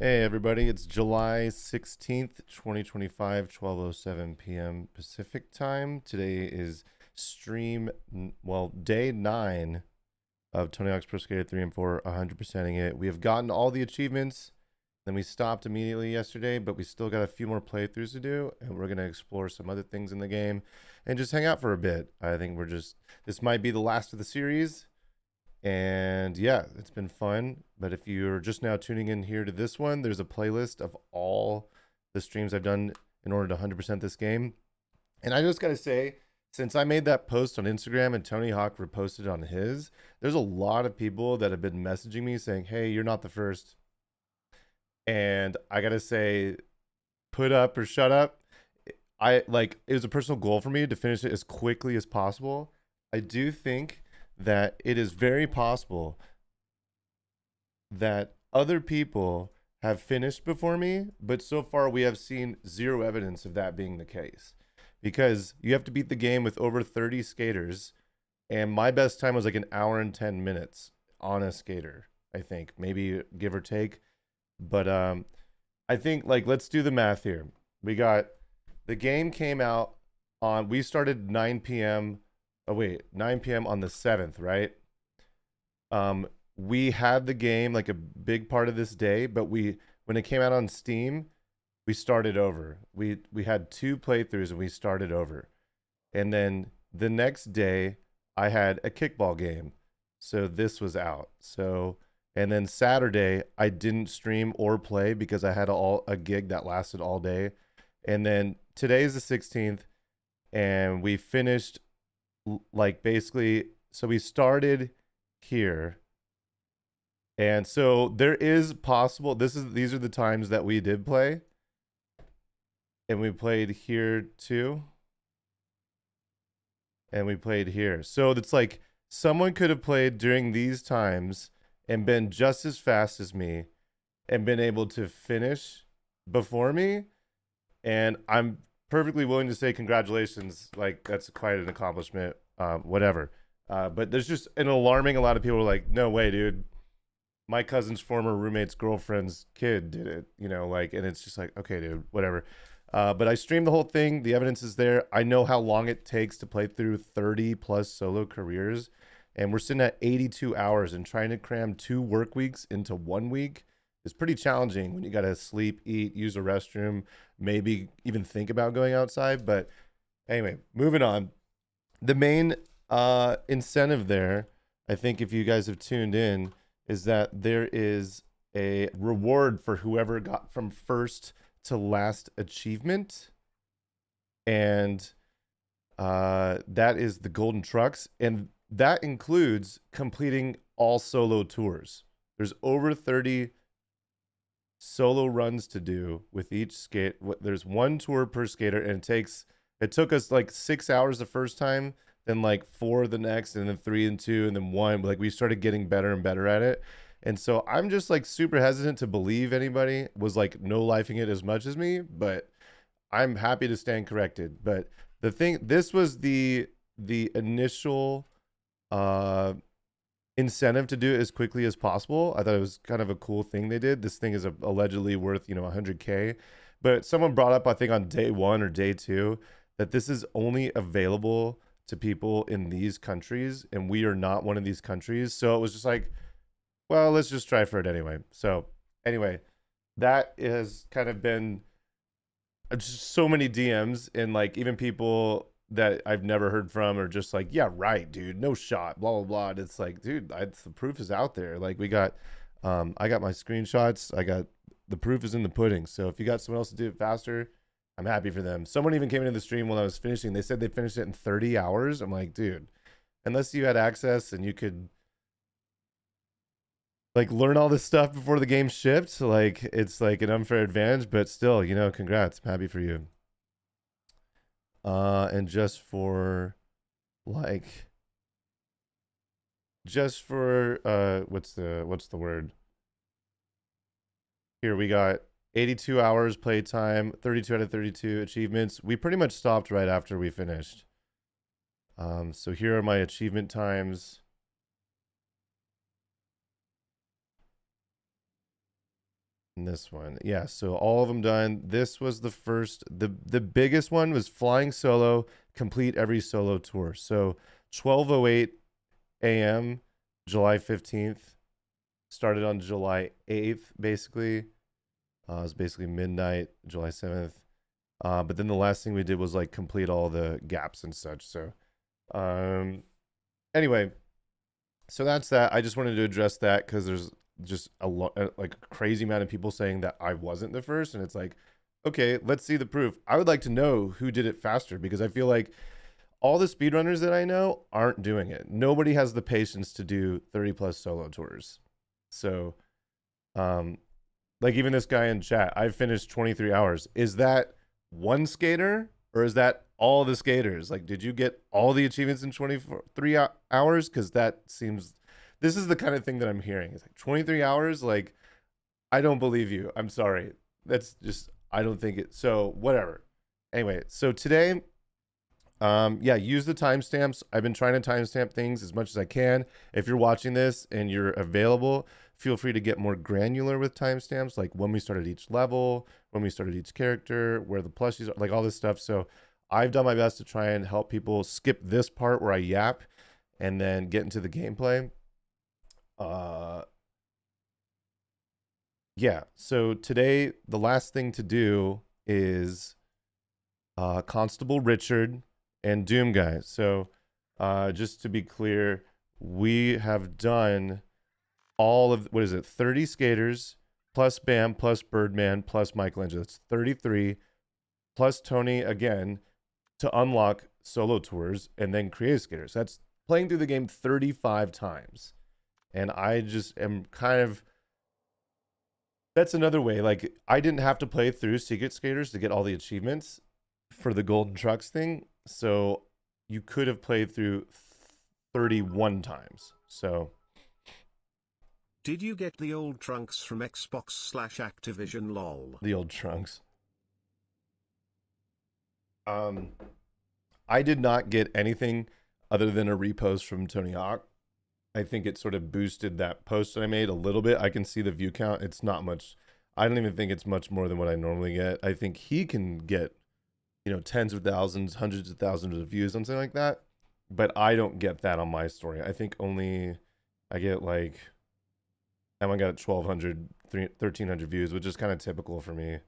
Hey everybody, it's July 16th, 2025, 12:07 p.m. Pacific time. Today is day 9 of Tony Hawk's Pro Skater 3 and 4, 100%ing it. We have gotten all the achievements, then we stopped immediately yesterday, but we still got a few more playthroughs to do, and we're going to explore some other things in the game and just hang out for a bit. I think this might be the last of the series. And yeah, it's been fun. But if you're just now tuning in here to this one, there's a playlist of all the streams I've done in order to 100% this game. And I just got to say, since I made that post on Instagram and Tony Hawk reposted on his, there's a lot of people that have been messaging me saying, hey, you're not the first. And I got to say, put up or shut up. It was a personal goal for me to finish it as quickly as possible. I do think that it is very possible that other people have finished before me, but so far we have seen zero evidence of that being the case. Because you have to beat the game with over 30 skaters, and my best time was like an hour and 10 minutes on a skater, I think, maybe give or take. But I think, like, let's do the math here. The game came out we started 9 p.m. 9 p.m. on the 7th, right? We had the game like a big part of this day, but when it came out on Steam, we started over. We had 2 playthroughs and we started over. And then the next day, I had a kickball game. So this was out. And then Saturday, I didn't stream or play because I had a gig that lasted all day. And then today is the 16th, and we finished like basically, so we started here, and so there is possible these are the times that we did play, and we played here too, and we played here. So it's like someone could have played during these times and been just as fast as me and been able to finish before me, and I'm perfectly willing to say congratulations. Like, that's quite an accomplishment. Whatever. But there's just an alarming. A lot of people are like, no way, dude. My cousin's former roommate's girlfriend's kid did it, like, and it's just like, okay, dude, whatever. But I streamed the whole thing. The evidence is there. I know how long it takes to play through 30 plus solo careers. And we're sitting at 82 hours, and trying to cram 2 work weeks into 1 week is pretty challenging when you got to sleep, eat, use a restroom, maybe even think about going outside. But anyway, moving on. The main incentive there, I think, if you guys have tuned in, is that there is a reward for whoever got from first to last achievement. And that is the golden trucks. And that includes completing all solo tours. There's over 30 solo runs to do with each skate. There's 1 tour per skater, and it took us like 6 hours the first time, then like 4 the next, and then 3 and 2, and then 1. Like, we started getting better and better at it. And so I'm just like super hesitant to believe anybody was like no-lifing it as much as me, but I'm happy to stand corrected. But this was the initial incentive to do it as quickly as possible. I thought it was kind of a cool thing they did. This thing is allegedly worth, 100K. But someone brought up, I think on day 1 or day 2, that this is only available to people in these countries, and we are not one of these countries. So it was just like, well, let's just try for it anyway. So anyway, that has kind of been just so many DMs, and like even people that I've never heard from are just like, yeah, right, dude, no shot, blah, blah, blah. And it's like, dude, the proof is out there. Like, I got my screenshots. The proof is in the pudding. So if you got someone else to do it faster, I'm happy for them. Someone even came into the stream while I was finishing. They said they finished it in 30 hours. I'm like, dude, unless you had access and you could like learn all this stuff before the game shipped, like, it's like an unfair advantage, but still, congrats. I'm happy for you. And just for what's the word? Here we got 82 hours playtime, 32 out of 32 achievements. We pretty much stopped right after we finished. So here are my achievement times. And this one. Yeah, so all of them done. This was the first, the biggest one was flying solo, complete every solo tour. So 12:08 a.m. July 15th. Started on July 8th, basically. It was basically midnight, July 7th. But then the last thing we did was like complete all the gaps and such. So anyway, so that's that. I just wanted to address that because there's just a lot, like a crazy amount of people saying that I wasn't the first. And it's like, okay, let's see the proof. I would like to know who did it faster, because I feel like all the speedrunners that I know aren't doing it. Nobody has the patience to do 30+ solo tours. So, like even this guy in chat, I've finished 23 hours. Is that one skater or is that all the skaters? Like, did you get all the achievements in 23 hours? Because that seems, this is the kind of thing that I'm hearing. It's like 23 hours. Like, I don't believe you. I'm sorry. That's just, I don't think it. So whatever. Anyway, so today, yeah, use the timestamps. I've been trying to timestamp things as much as I can. If you're watching this and you're available, feel free to get more granular with timestamps, like when we started each level, when we started each character, where the plushies are, like all this stuff. So I've done my best to try and help people skip this part where I yap and then get into the gameplay. Yeah, so today, the last thing to do is Constable Richard and Doom Guy. So just to be clear, we have done all of, what is it, 30 skaters plus Bam plus Birdman plus Michelangelo. That's 33 plus Tony again to unlock solo tours and then creative skaters. That's playing through the game 35 times. And I just am kind of, that's another way. Like, I didn't have to play through Secret Skaters to get all the achievements for the Golden Trucks thing. So you could have played through 31 times. So did you get the old trunks from Xbox/Activision lol? The old trunks. I did not get anything other than a repost from Tony Hawk. I think it sort of boosted that post that I made a little bit. I can see the view count. It's not much. I don't even think it's much more than what I normally get. I think he can get, you know, tens of thousands, hundreds of thousands of views, something like that. But I don't get that on my story. I think only I get like, I got 1,200, 1,300 views, which is kind of typical for me.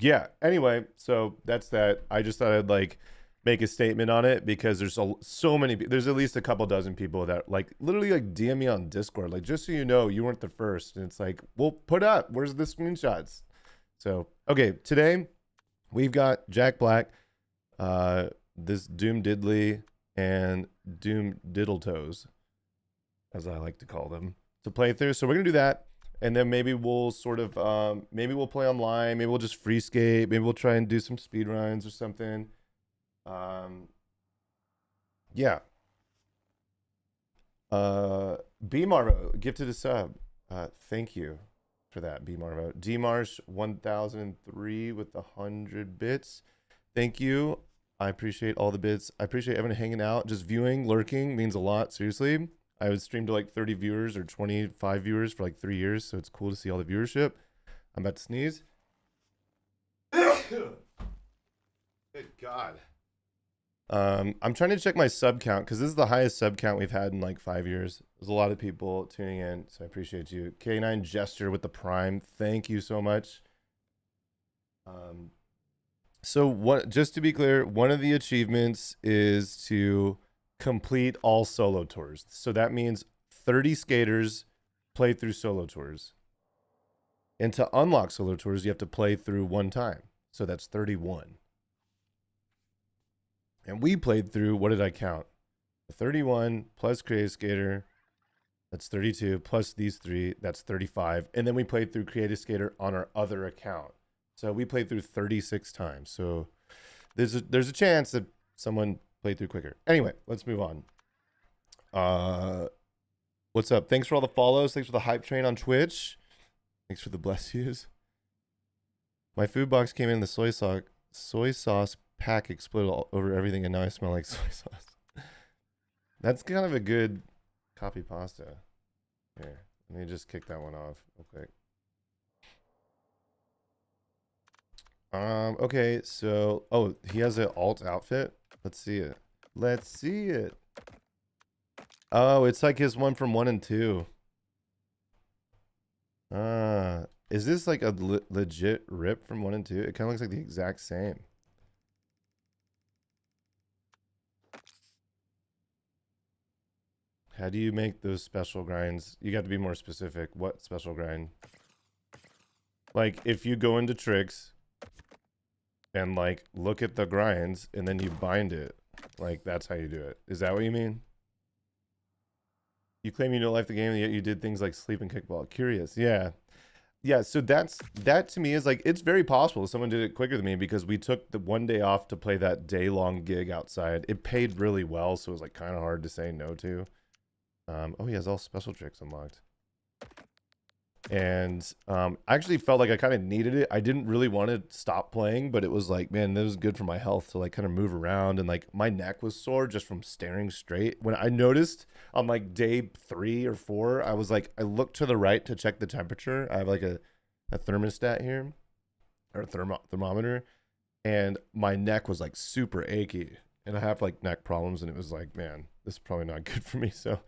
Yeah, anyway, so that's that. I just thought I'd like make a statement on it because there's so many, there's at least a couple dozen people that like literally like DM me on Discord, like, just so you know, you weren't the first. And it's like, well, put up, where's the screenshots? So, okay, today we've got Jack Black, this Doom Diddley, and Doom Diddletoes, as I like to call them, to play through. So we're gonna do that. And then maybe we'll sort of, maybe we'll play online. Maybe we'll just free skate. Maybe we'll try and do some speed runs or something. Yeah. B Marvo gifted a sub. Thank you for that, B Marvo. D Marsh 1003 with 100 bits. Thank you. I appreciate all the bits. I appreciate everyone hanging out. Just viewing, lurking means a lot. Seriously. I would stream to like 30 viewers or 25 viewers for like 3 years. So it's cool to see all the viewership. I'm about to sneeze. Good God. I'm trying to check my sub count because this is the highest sub count we've had in like 5 years. There's a lot of people tuning in, so I appreciate you. K9 Gesture with the Prime. Thank you so much. So what? Just to be clear, one of the achievements is to complete all solo tours. So that means 30 skaters play through solo tours. And to unlock solo tours, you have to play through one time. So that's 31. And we played through, what did I count? 31 plus Creative Skater, that's 32, plus these three, that's 35. And then we played through Creative Skater on our other account. So we played through 36 times. So there's a chance that someone played through quicker. Anyway, let's move on. What's up? Thanks for all the follows. Thanks for the hype train on Twitch. Thanks for the bless yous. My food box came in the soy sauce pack exploded all over everything, and now I smell like soy sauce. That's kind of a good copy pasta. Here, Let me just kick that one off real quick. Okay, so he has an alt outfit. Let's see it. Let's see it. Oh, it's like his one from 1 and 2. Is this like a legit rip from 1 and 2? It kind of looks like the exact same. How do you make those special grinds? You got to be more specific. What special grind? Like if you go into tricks and like look at the grinds and then you bind it, like that's how you do it. Is that what you mean? You claim you don't like the game, yet you did things like sleep and kickball. Curious. Yeah. Yeah, so that to me is like, it's very possible someone did it quicker than me because we took the 1 day off to play that day-long gig outside. It paid really well, so it was like kind of hard to say no to. Oh, he has all special tricks unlocked. And I actually felt like I kind of needed it. I didn't really want to stop playing, but it was like, man, this was good for my health to like kind of move around. And like my neck was sore just from staring straight. When I noticed on like day 3 or 4, I was like, I looked to the right to check the temperature. I have like a thermostat here, or a thermometer, and my neck was like super achy. And I have like neck problems, and it was like, man, this is probably not good for me. So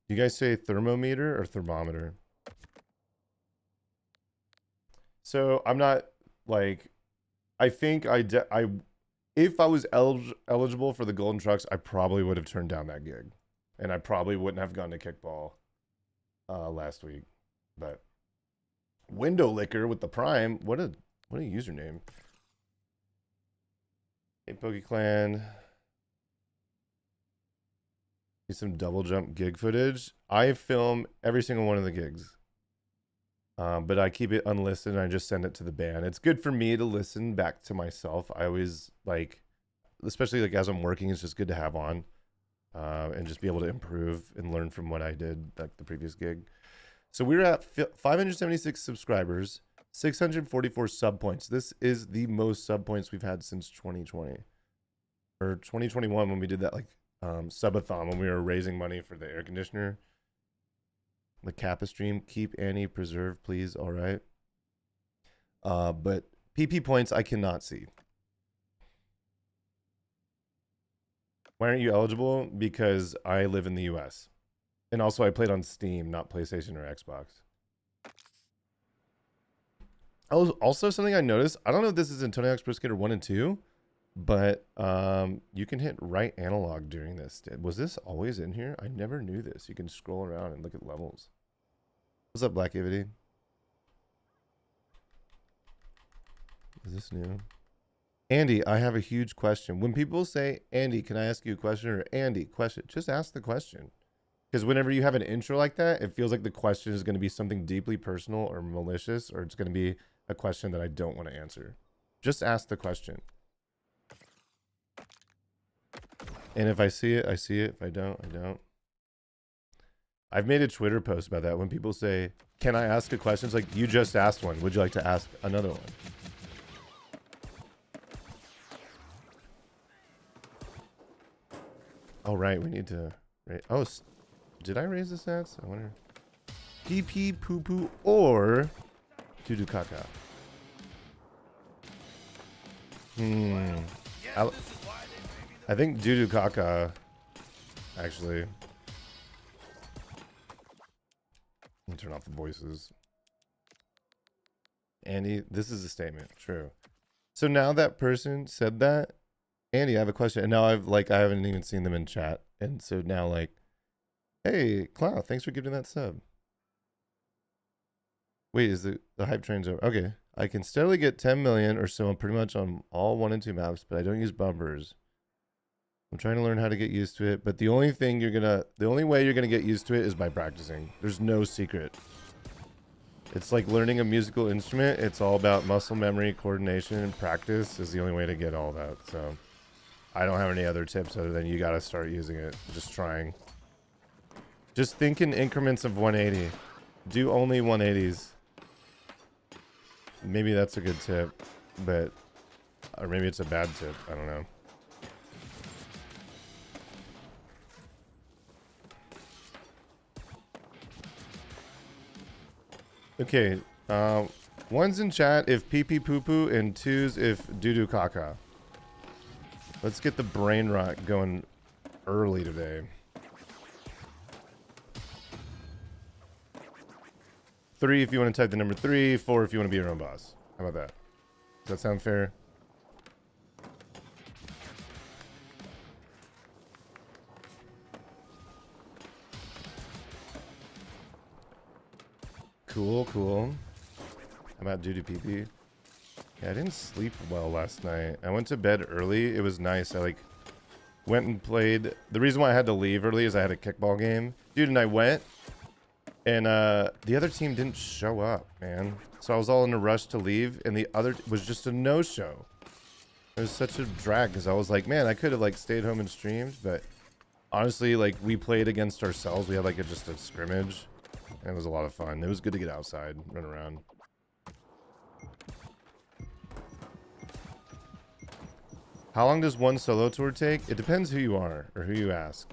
you guys say thermometer or thermometer? So I'm not like, I think if I was eligible for the golden trucks, I probably would have turned down that gig, and I probably wouldn't have gone to kickball last week. But window licker with the prime, what a username. Hey, PokeClan. Some double jump gig footage. I film every single one of the gigs, but I keep it unlisted and I just send it to the band. It's good for me to listen back to myself. I always like, especially like as I'm working, it's just good to have on and just be able to improve and learn from what I did like the previous gig. So we're at 576 subscribers, 644 sub points. This is the most sub points we've had since 2020 or 2021 when we did that like subathon when we were raising money for the air conditioner. The Kappa stream, keep Annie preserved, please. All right. But PP points I cannot see. Why aren't you eligible? Because I live in the US. And also I played on Steam, not PlayStation or Xbox. Oh, also something I noticed, I don't know if this is in Tony Hawk's Pro Skater 1 and 2, but you can hit right analog during this. Was this always in here? I never knew this. You can scroll around and look at levels. What's up, Black Avity? Is this new? Andy, I have a huge question. When people say, Andy, can I ask you a question? Or Andy, question, just ask the question. Because whenever you have an intro like that, it feels like the question is going to be something deeply personal or malicious, or it's going to be a question that I don't want to answer. Just ask the question. And if I see it, I see it. If I don't, I don't. I've made a Twitter post about that. When people say, can I ask a question? It's like, you just asked one. Would you like to ask another one? Oh, right. We need to... Oh, did I raise the stats? I wonder. PP, poo-poo, or doo-doo caca. I think doo-doo caca, actually. Let me turn off the voices. Andy, this is a statement. True. So now that person said that, Andy, I have a question. And now I haven't even seen them in chat. And so now like, hey, Cloud, thanks for giving that sub. Wait, is the hype train's over? Okay. I can steadily get 10 million or so pretty much on all 1 and 2 maps, but I don't use bumpers. I'm trying to learn how to get used to it, but the only way you're gonna get used to it is by practicing. There's no secret. It's like learning a musical instrument. It's all about muscle memory, coordination, and practice is the only way to get all that. So I don't have any other tips other than you gotta start using it. Just trying. Just think in increments of 180. Do only 180s. Maybe that's a good tip, but, or maybe it's a bad tip. I don't know. Okay. One's in chat if pee pee poo poo, and two's if doo doo caca. Let's get the brain rot going early today. 3 if you want to type the number 3, 4 if you want to be your own boss. How about that? Does that sound fair? Cool, cool. How about doo doo pee pee? Yeah, I didn't sleep well last night. I went to bed early. It was nice. I like went and played. The reason why I had to leave early is I had a kickball game. Dude, and I went and the other team didn't show up, man. So I was all in a rush to leave and the other was just a no-show. It was such a drag because I was like, man, I could have like stayed home and streamed, but honestly, like we played against ourselves. We had like just a scrimmage and it was a lot of fun. It was good to get outside, run around. How long does one solo tour take? It depends who you are or who you ask.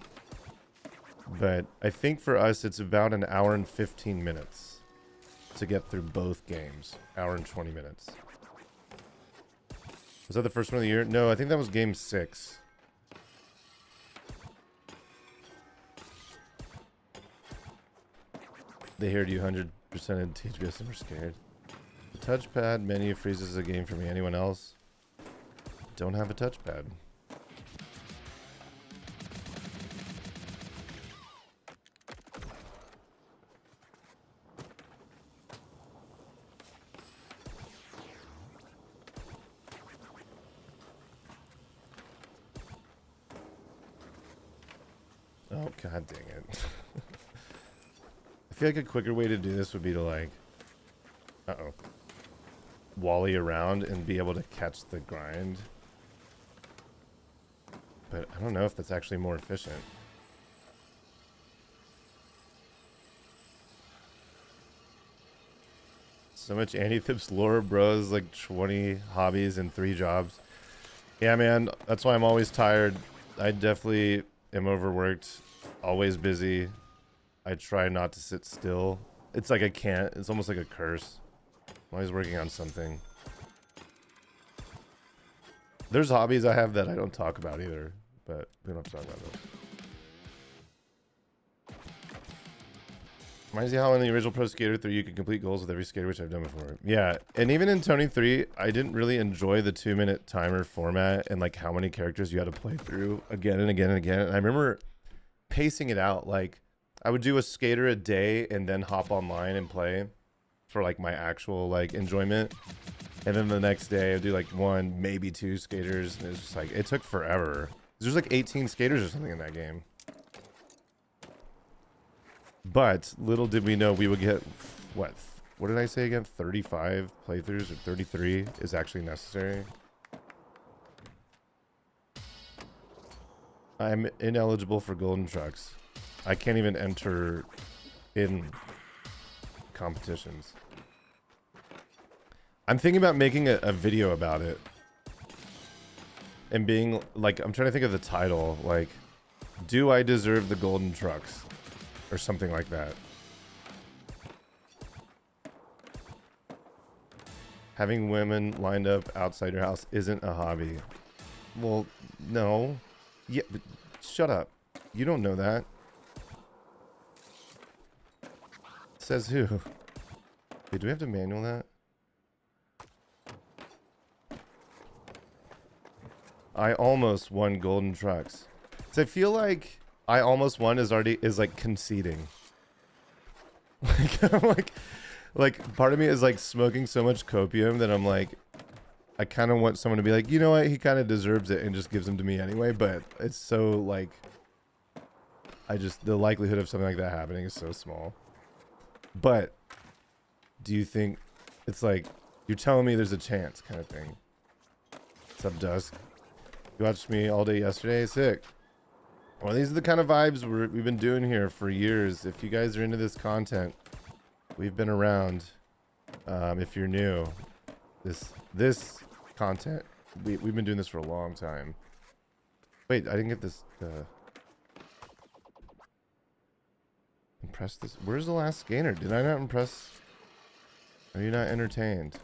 But I think for us, it's about an hour and 15 minutes to get through both games. Hour and 20 minutes. Was that the first one of the year? No, I think that was game 6. They heard you 100% in THPS and were scared. The touchpad menu freezes the game for me. Anyone else? Don't have a touchpad. Oh, god dang it. I feel like a quicker way to do this would be to like, wally around and be able to catch the grind. But I don't know if that's actually more efficient. So much Anti-Thips lore, bros. Like 20 hobbies and 3 jobs. Yeah, man. That's why I'm always tired. I definitely am overworked. Always busy. I try not to sit still. It's like I can't. It's almost like a curse. I'm always working on something. There's hobbies I have that I don't talk about either, but we don't have to talk about those. Reminds me how in the original Pro Skater 3 you could complete goals with every skater, which I've done before. Yeah, and even in Tony 3, I didn't really enjoy the 2-minute timer format and like how many characters you had to play through again and again and again. And I remember pacing it out. Like I would do a skater a day and then hop online and play for like my actual like enjoyment. And then the next day I'd do like 1, maybe 2 skaters. And it's just like, it took forever. There's like 18 skaters or something in that game. But little did we know we would get, what did I say again? 35 playthroughs or 33 is actually necessary. I'm ineligible for golden trucks. I can't even enter in competitions. I'm thinking about making a video about it. And being like, I'm trying to think of the title. Like, do I deserve the golden trucks? Or something like that. Having women lined up outside your house isn't a hobby. Well, no. Yeah, but shut up. You don't know that. Says who? Wait, do we have to manual that? I almost won golden trucks. So I feel like I almost won is like conceding. Like I'm like part of me is like smoking so much copium that I'm like, I kind of want someone to be like, you know what, he kind of deserves it and just gives them to me anyway. But it's so like, the likelihood of something like that happening is so small. But do you think it's like, you're telling me there's a chance kind of thing? What's up, Dusk? You watched me all day yesterday? Sick. Well, these are the kind of vibes we've been doing here for years. If you guys are into this content, we've been around. If you're new, this content, we've been doing this for a long time. Wait, I didn't get this. Impress this. Where's the last scanner? Did I not impress? Are you not entertained?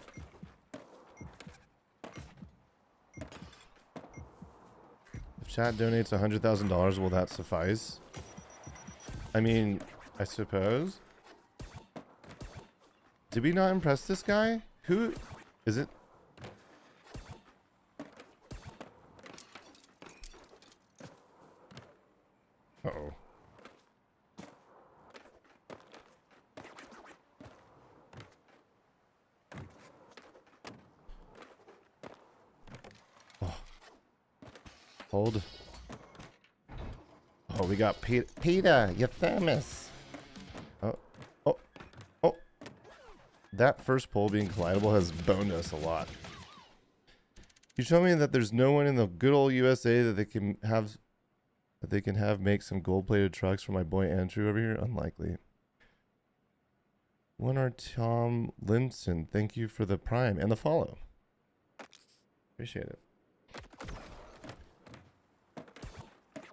If chat donates $100,000, will that suffice? I mean, I suppose. Did we not impress this guy? Who is it? Uh-oh. Oh. Hold. Oh, we got Peter, you're famous. Oh, oh, oh. That first pole being collidable has boned us a lot. You show me that there's no one in the good old USA that they can have make some gold-plated trucks for my boy Andrew over here? Unlikely. Winner Tom Linson, thank you for the prime and the follow. Appreciate it.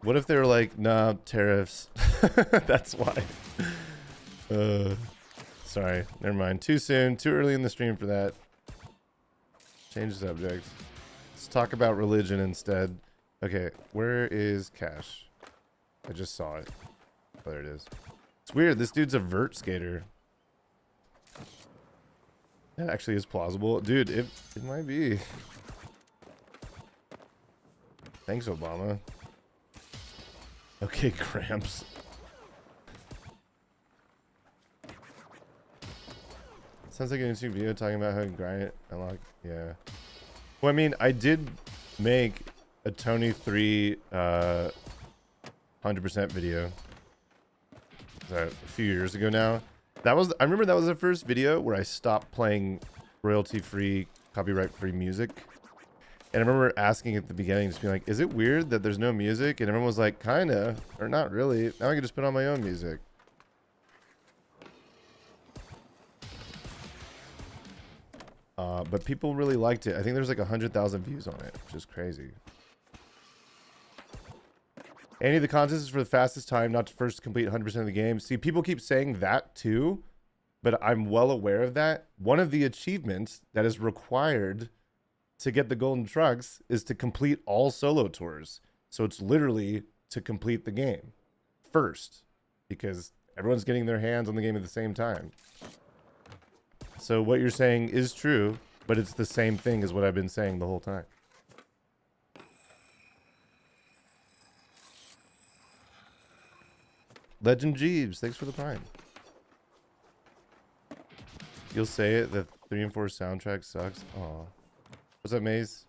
What if they're like, nah, tariffs? That's why. Sorry, never mind. Too soon, too early in the stream for that. Change the subject. Let's talk about religion instead. Okay, where is Cash? I just saw it. Oh, there it is. It's weird. This dude's a vert skater. That actually is plausible. Dude, it might be. Thanks, Obama. Okay, Gramps. Sounds like an interesting video talking about how you grind it. Unlock. Yeah. Well, I mean, I did make a Tony 3 100% video a few years ago now. I remember that was the first video where I stopped playing royalty-free, copyright-free music. And I remember asking at the beginning, just being like, is it weird that there's no music? And everyone was like, kinda, or not really. Now I can just put on my own music. But people really liked it. I think there's like 100,000 views on it, which is crazy. Any of the contests is for the fastest time, not to first complete 100% of the game. See, people keep saying that too, but I'm well aware of that. One of the achievements that is required to get the golden trucks is to complete all solo tours. So it's literally to complete the game first, because everyone's getting their hands on the game at the same time. So what you're saying is true, but it's the same thing as what I've been saying the whole time. Legend Jeeves, thanks for the prime. You'll say it, the 3 and 4 soundtrack sucks. Aw. What's up, Maze?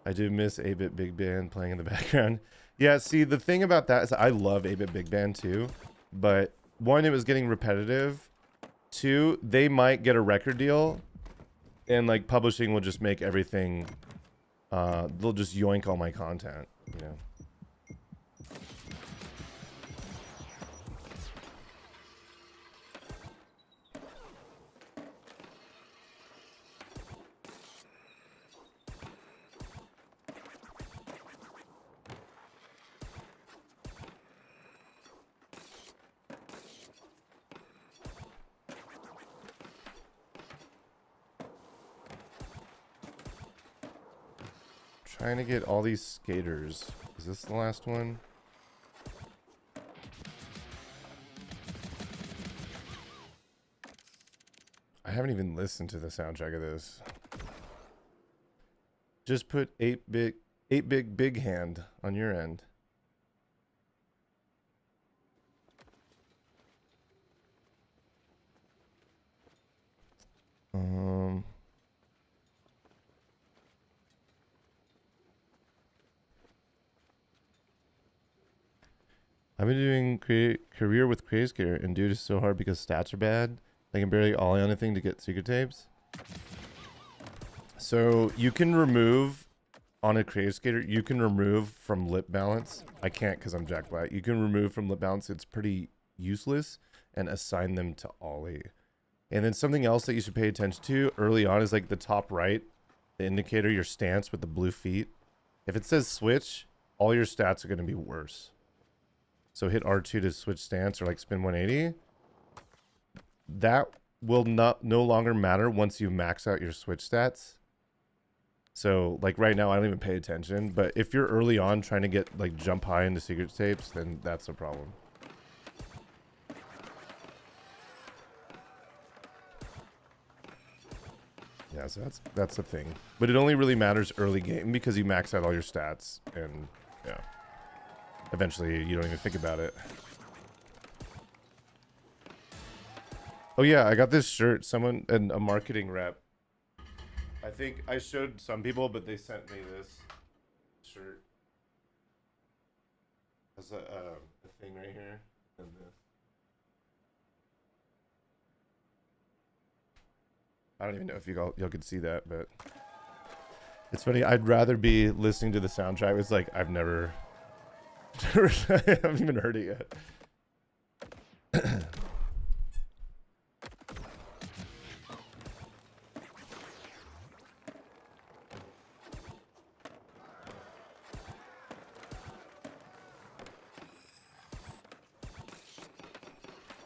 I do miss 8-Bit Big Band playing in the background. Yeah, see, the thing about that is I love 8-Bit Big Band too, but one, it was getting repetitive. Two, they might get a record deal, and like publishing will just make everything, they'll just yoink all my content, you know? Trying to get all these skaters. Is this the last one? I haven't even listened to the soundtrack of this. Just put 8-bit big hand on your end. I've been doing career with Crazy Skater, and dude is so hard because stats are bad. I can barely ollie on anything to get secret tapes. So you can remove on a Crazy Skater. You can remove from lip balance. I can't because I'm Jack Black. You can remove from lip balance. It's pretty useless, and assign them to ollie. And then something else that you should pay attention to early on is like the top right, the indicator, your stance with the blue feet. If it says switch, all your stats are going to be worse. So hit R2 to switch stance or like spin 180. That will no longer matter once you max out your switch stats. So like right now I don't even pay attention, but if you're early on trying to get like jump high into secret tapes, then that's a problem. Yeah, so that's the thing. But it only really matters early game because you max out all your stats and yeah. Eventually you don't even think about it. Oh yeah, I got this shirt. Someone and a marketing rep. I think I showed some people, but they sent me this shirt. Has a thing right here and this. I don't even know if y'all could see that, but it's funny. I'd rather be listening to the soundtrack. It's like I've never, I haven't even heard it yet.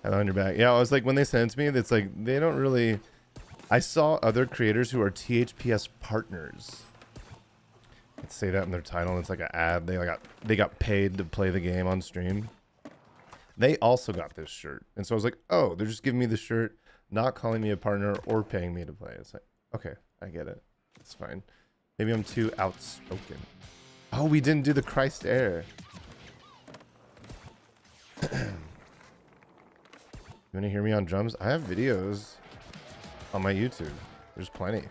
And on your back. Yeah, I was like, when they sent it to me, it's like they don't really. I saw other creators who are THPS partners. Let's say that in their title. It's like an ad. They got paid to play the game on stream. They also got this shirt, and so I was like, oh, they're just giving me the shirt, not calling me a partner or paying me to play. It's like, okay, I get it. It's fine. Maybe I'm too outspoken. Oh, we didn't do the Christ Air. You want to hear me on drums? I have videos on my YouTube. There's plenty.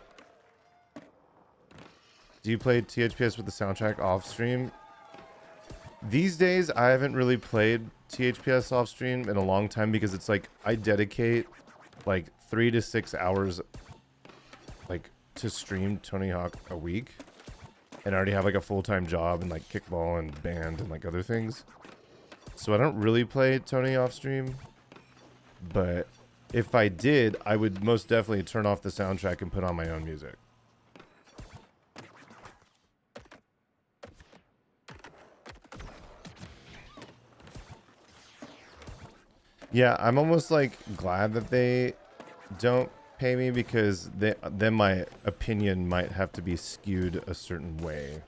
Do you play THPS with the soundtrack off stream? These days, I haven't really played THPS off stream in a long time because it's like I dedicate like 3 to 6 hours like to stream Tony Hawk a week, and I already have like a full-time job and like kickball and band and like other things. So I don't really play Tony off stream, but if I did, I would most definitely turn off the soundtrack and put on my own music. Yeah, I'm almost like glad that they don't pay me because then my opinion might have to be skewed a certain way.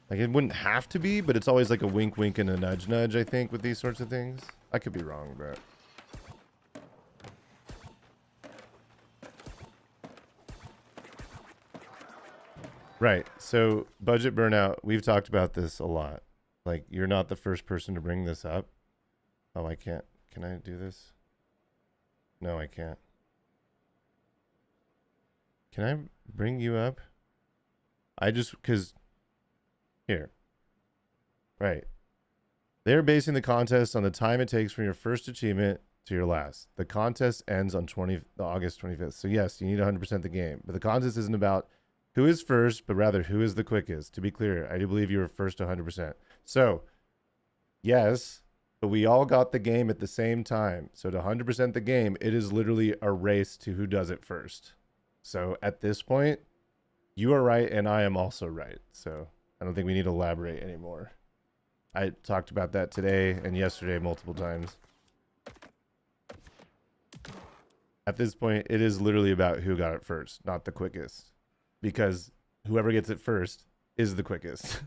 Like it wouldn't have to be, but it's always like a wink wink and a nudge nudge, I think, with these sorts of things. I could be wrong, but right. So budget burnout, we've talked about this a lot. Like you're not the first person to bring this up. Oh, I can't. Can I do this? No, I can't. Can I bring you up? Because here. Right. They're basing the contest on the time it takes from your first achievement to your last. The contest ends on August 25th. So yes, you need 100% the game. But the contest isn't about who is first, but rather who is the quickest. To be clear, I do believe you were first 100%. So, yes, but we all got the game at the same time. So to 100% the game, it is literally a race to who does it first. So at this point, you are right and I am also right. So I don't think we need to elaborate anymore. I talked about that today and yesterday multiple times. At this point, it is literally about who got it first, not the quickest. Because whoever gets it first is the quickest.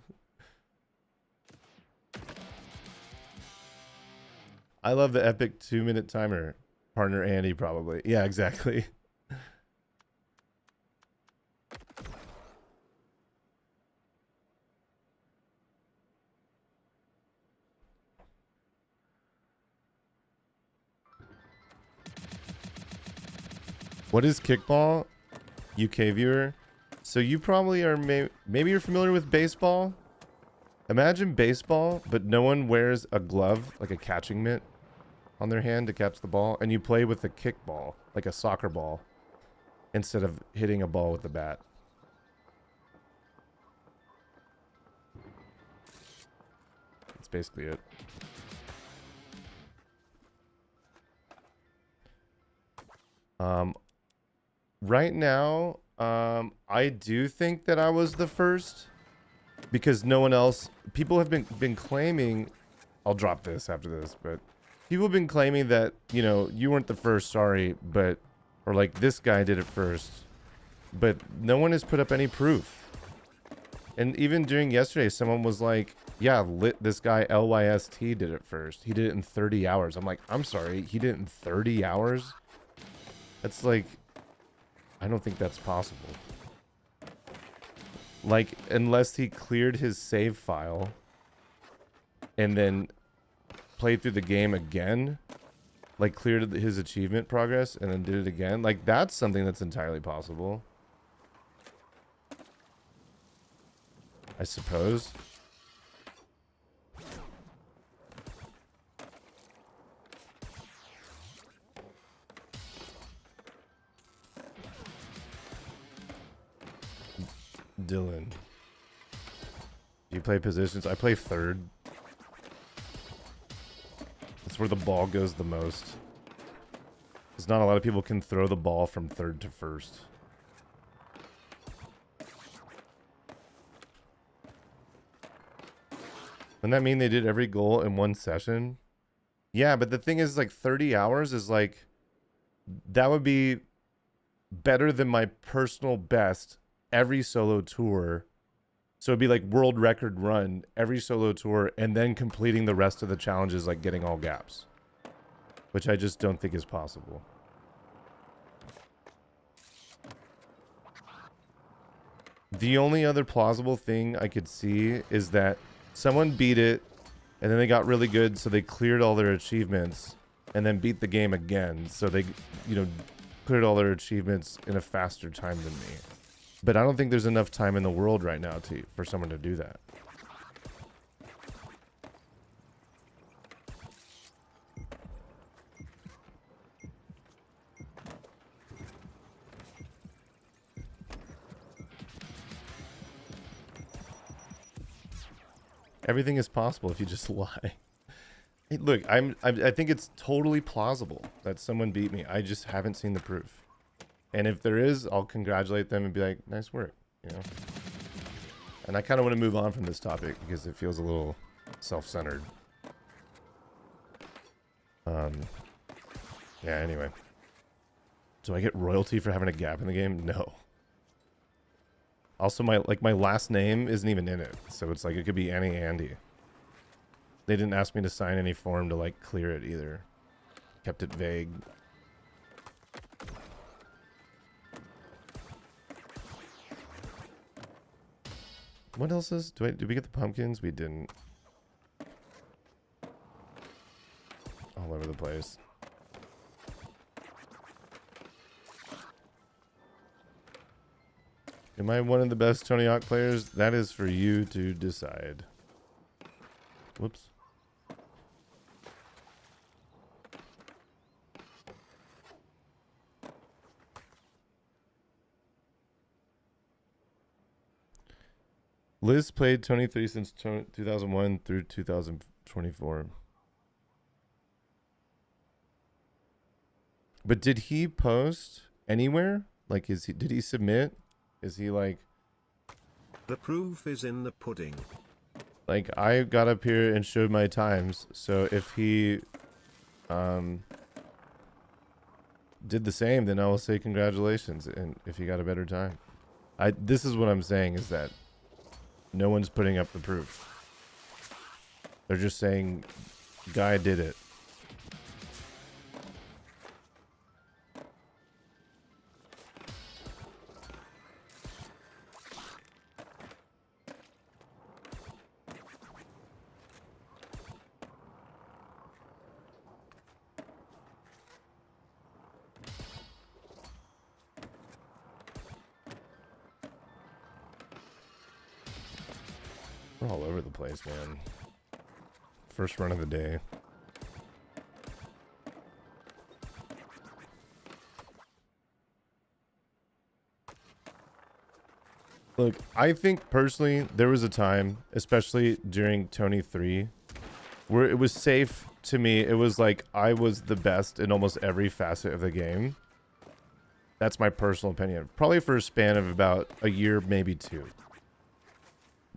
I love the epic 2-minute timer. Partner Andy, probably. Yeah, exactly. What is kickball? UK viewer. So you probably are, maybe you're familiar with baseball. Imagine baseball, but no one wears a glove, like a catching mitt, on their hand to catch the ball, and you play with a kickball, like a soccer ball, instead of hitting a ball with the bat. That's basically it. Right now, I do think that I was the first because no one else, people have been claiming, I'll drop this after this, but People have been claiming that, you know, you weren't the first, sorry, but, or like this guy did it first, but no one has put up any proof. And even during yesterday, someone was like, yeah, this guy LYST did it first. He did it in 30 hours. I'm like, I'm sorry, he did it in 30 hours? That's like, I don't think that's possible. Like, unless he cleared his save file and then played through the game again, like cleared his achievement progress and then did it again. Like, that's something that's entirely possible, I suppose. Dylan, do you play positions? I play third. That's where the ball goes the most. Because not a lot of people can throw the ball from third to first. Wouldn't that mean they did every goal in one session? Yeah, but the thing is, like, 30 hours is like, that would be better than my personal best every solo tour. So it'd be like world record run every solo tour and then completing the rest of the challenges, like getting all gaps, which I just don't think is possible. The only other plausible thing I could see is that someone beat it and then they got really good, so they cleared all their achievements and then beat the game again. So they, you know, cleared all their achievements in a faster time than me. But I don't think there's enough time in the world right now for someone to do that. Everything is possible if you just lie. Hey, look, I think it's totally plausible that someone beat me. I just haven't seen the proof. And if there is, I'll congratulate them and be like, nice work, you know? And I kind of want to move on from this topic because it feels a little self-centered. Yeah, anyway. Do I get royalty for having a gap in the game? No. Also, my last name isn't even in it. So it's like, it could be Annie Andy. They didn't ask me to sign any form to, like, clear it either. Kept it vague. What else is... Did we get the pumpkins? We didn't. All over the place. Am I one of the best Tony Hawk players? That is for you to decide. Whoops. Liz played Tony 3 since 2001 through 2024. But did he post anywhere? Like, did he submit? Is he like... The proof is in the pudding. Like, I got up here and showed my times, so if he did the same, then I will say congratulations, and if he got a better time. This is what I'm saying, is that no one's putting up the proof. They're just saying, guy did it. We're all over the place, man. First run of the day. Look, I think personally there was a time, especially during Tony 3, where it was safe to me. It was like I was the best in almost every facet of the game. That's my personal opinion. Probably for a span of about a year, maybe two.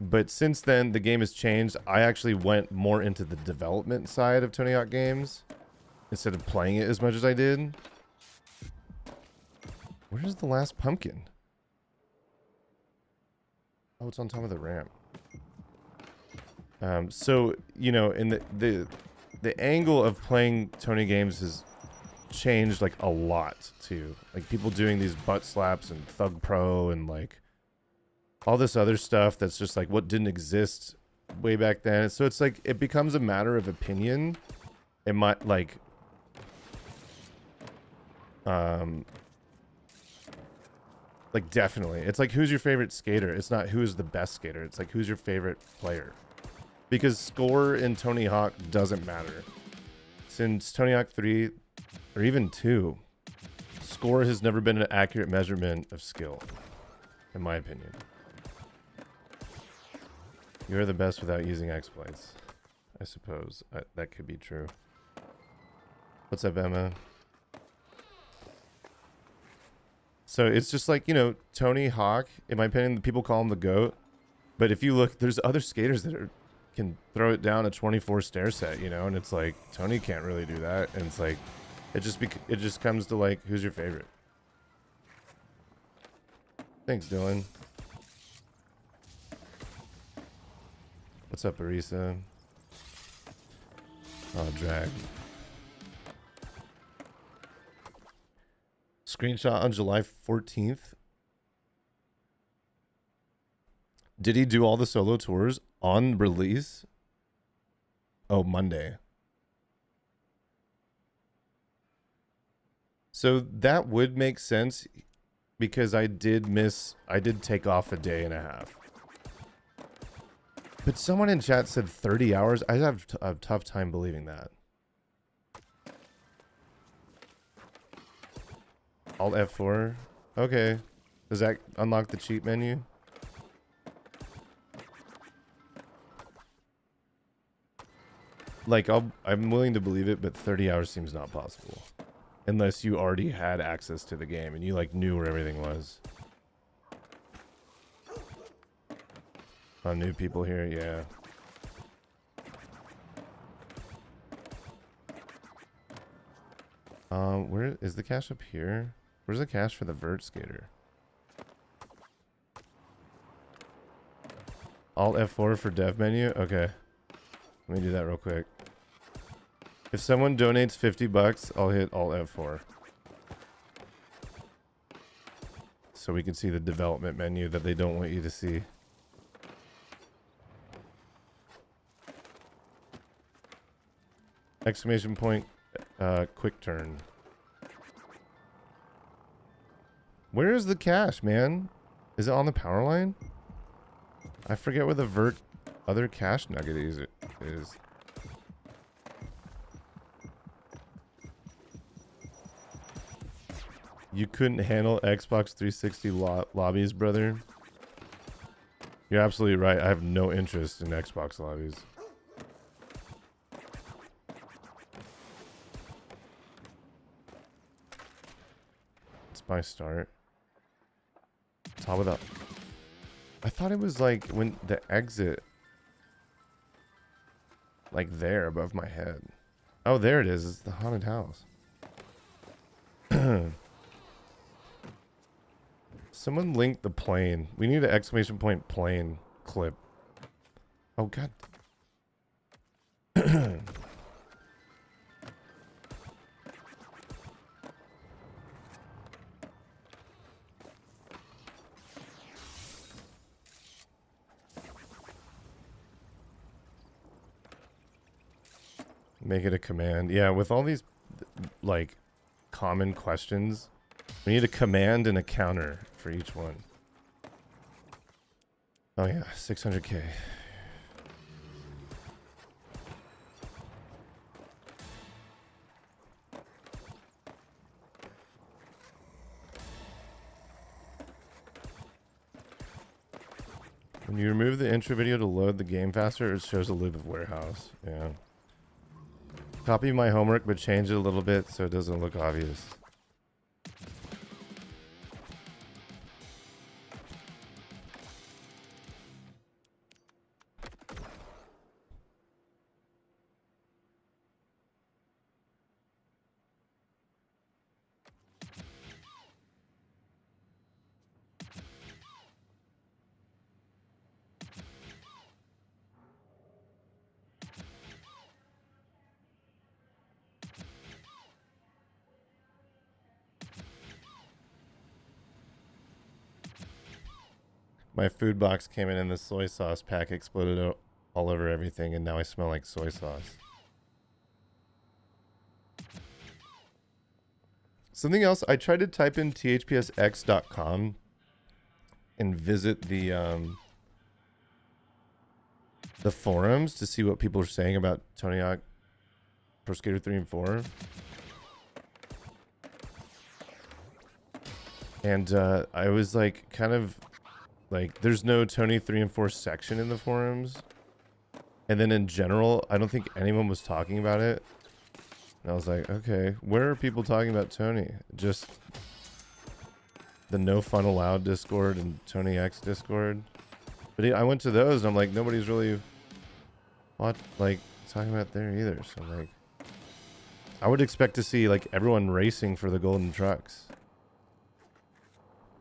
But since then, the game has changed. I actually went more into the development side of Tony Hawk games. instead of playing it as much as I did. Where's the last pumpkin? Oh, it's on top of the ramp. So, you know, in the angle of playing Tony games has changed like a lot too. Like people doing these butt slaps and Thug Pro and like all this other stuff that's just like what didn't exist way back then. So it's like it becomes a matter of opinion. It might like definitely. It's like who's your favorite skater? It's not who's the best skater. It's like who's your favorite player. Because score in Tony Hawk doesn't matter. Since Tony Hawk 3 or even 2, score has never been an accurate measurement of skill, in my opinion. You're the best without using exploits, I suppose. That could be true. What's up, Emma? So it's just like, you know, Tony Hawk, in my opinion, people call him the GOAT. But if you look, there's other skaters that can throw it down a 24 stair set, you know, and it's like Tony can't really do that, and it's like it just comes to like who's your favorite. Thanks, Dylan. What's up, Arisa? Oh, drag. Screenshot on July 14th. Did he do all the solo tours on release? Oh, Monday. So that would make sense because I did take off a day and a half. But someone in chat said 30 hours. I have a tough time believing that. Alt F4. Okay. Does that unlock the cheat menu? Like, I'm willing to believe it, but 30 hours seems not possible. Unless you already had access to the game and you, like, knew where everything was. Oh, new people here? Yeah. Where is the cache up here? Where's the cache for the vert skater? Alt F4 for dev menu? Okay. Let me do that real quick. If someone donates 50 bucks, I'll hit Alt F4. So we can see the development menu that they don't want you to see. Exclamation point, quick turn. Where is the cache, man? Is it on the power line? I forget where the vert other cache nugget is. You couldn't handle Xbox 360 lobbies, brother? You're absolutely right. I have no interest in Xbox lobbies. It's my start. Top of the... I thought it was like when the exit... Like there above my head. Oh, there it is. It's the haunted house. Someone linked the plane. We need an exclamation point plane clip. Oh, God. Make it a command. Yeah, with all these, like, common questions, we need a command and a counter for each one. Oh, yeah, 600K. When you remove the intro video to load the game faster, it shows a loop of warehouse. Yeah. Copy my homework, but change it a little bit so it doesn't look obvious. My food box came in and the soy sauce pack exploded all over everything, and now I smell like soy sauce. Something else, I tried to type in THPSX.com and visit the forums to see what people are saying about Tony Hawk Pro Skater 3 and 4. And I was like, kind of like, there's no Tony 3 and 4 section in the forums. And then in general, I don't think anyone was talking about it. And I was like, okay, where are people talking about Tony? Just the No Fun Allowed Discord and Tony X Discord. But I went to those and I'm like, nobody's really talking about there either. So I'm like, I would expect to see like everyone racing for the golden trucks.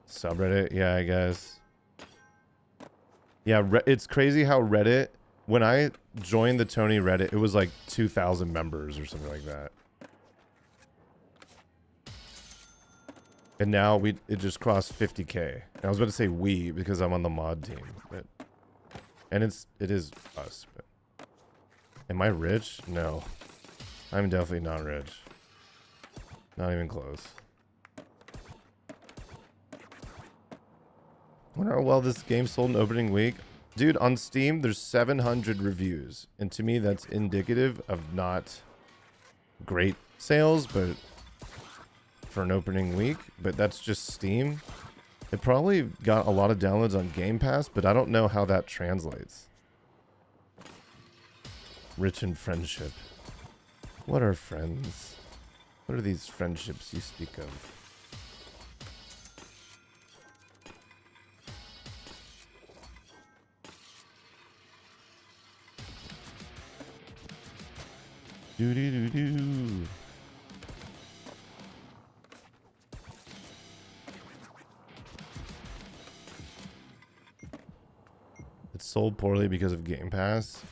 Subreddit, yeah, I guess. Yeah, it's crazy how Reddit, when I joined the Tony Reddit, it was like 2,000 members or something like that. And now it just crossed 50K. And I was about to say we because I'm on the mod team, but and it is us. But am I rich? No, I'm definitely not rich. Not even close. I wonder how well this game sold in opening week. Dude, on Steam, there's 700 reviews. And to me, that's indicative of not great sales, but for an opening week. But that's just Steam. It probably got a lot of downloads on Game Pass, but I don't know how that translates. Rich in friendship. What are friends? What are these friendships you speak of? Do-do-do-do. It's sold poorly because of Game Pass.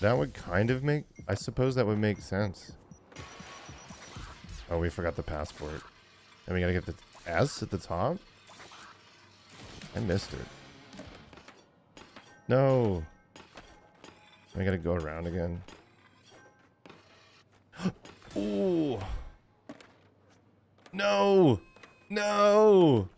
That would kind of make... I suppose that would make sense. Oh, we forgot the passport. And we gotta get the S at the top? I missed it. No. I gotta go around again. Ooh. No. No.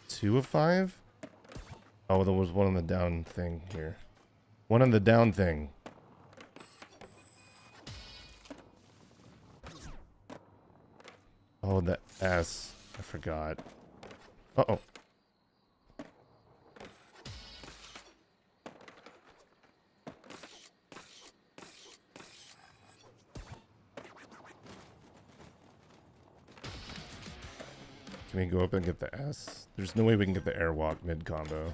Two of five? Oh, there was one on the down thing here. One on the down thing. Oh, the S. I forgot. Uh-oh. Can we go up and get the S? There's no way we can get the airwalk mid-combo.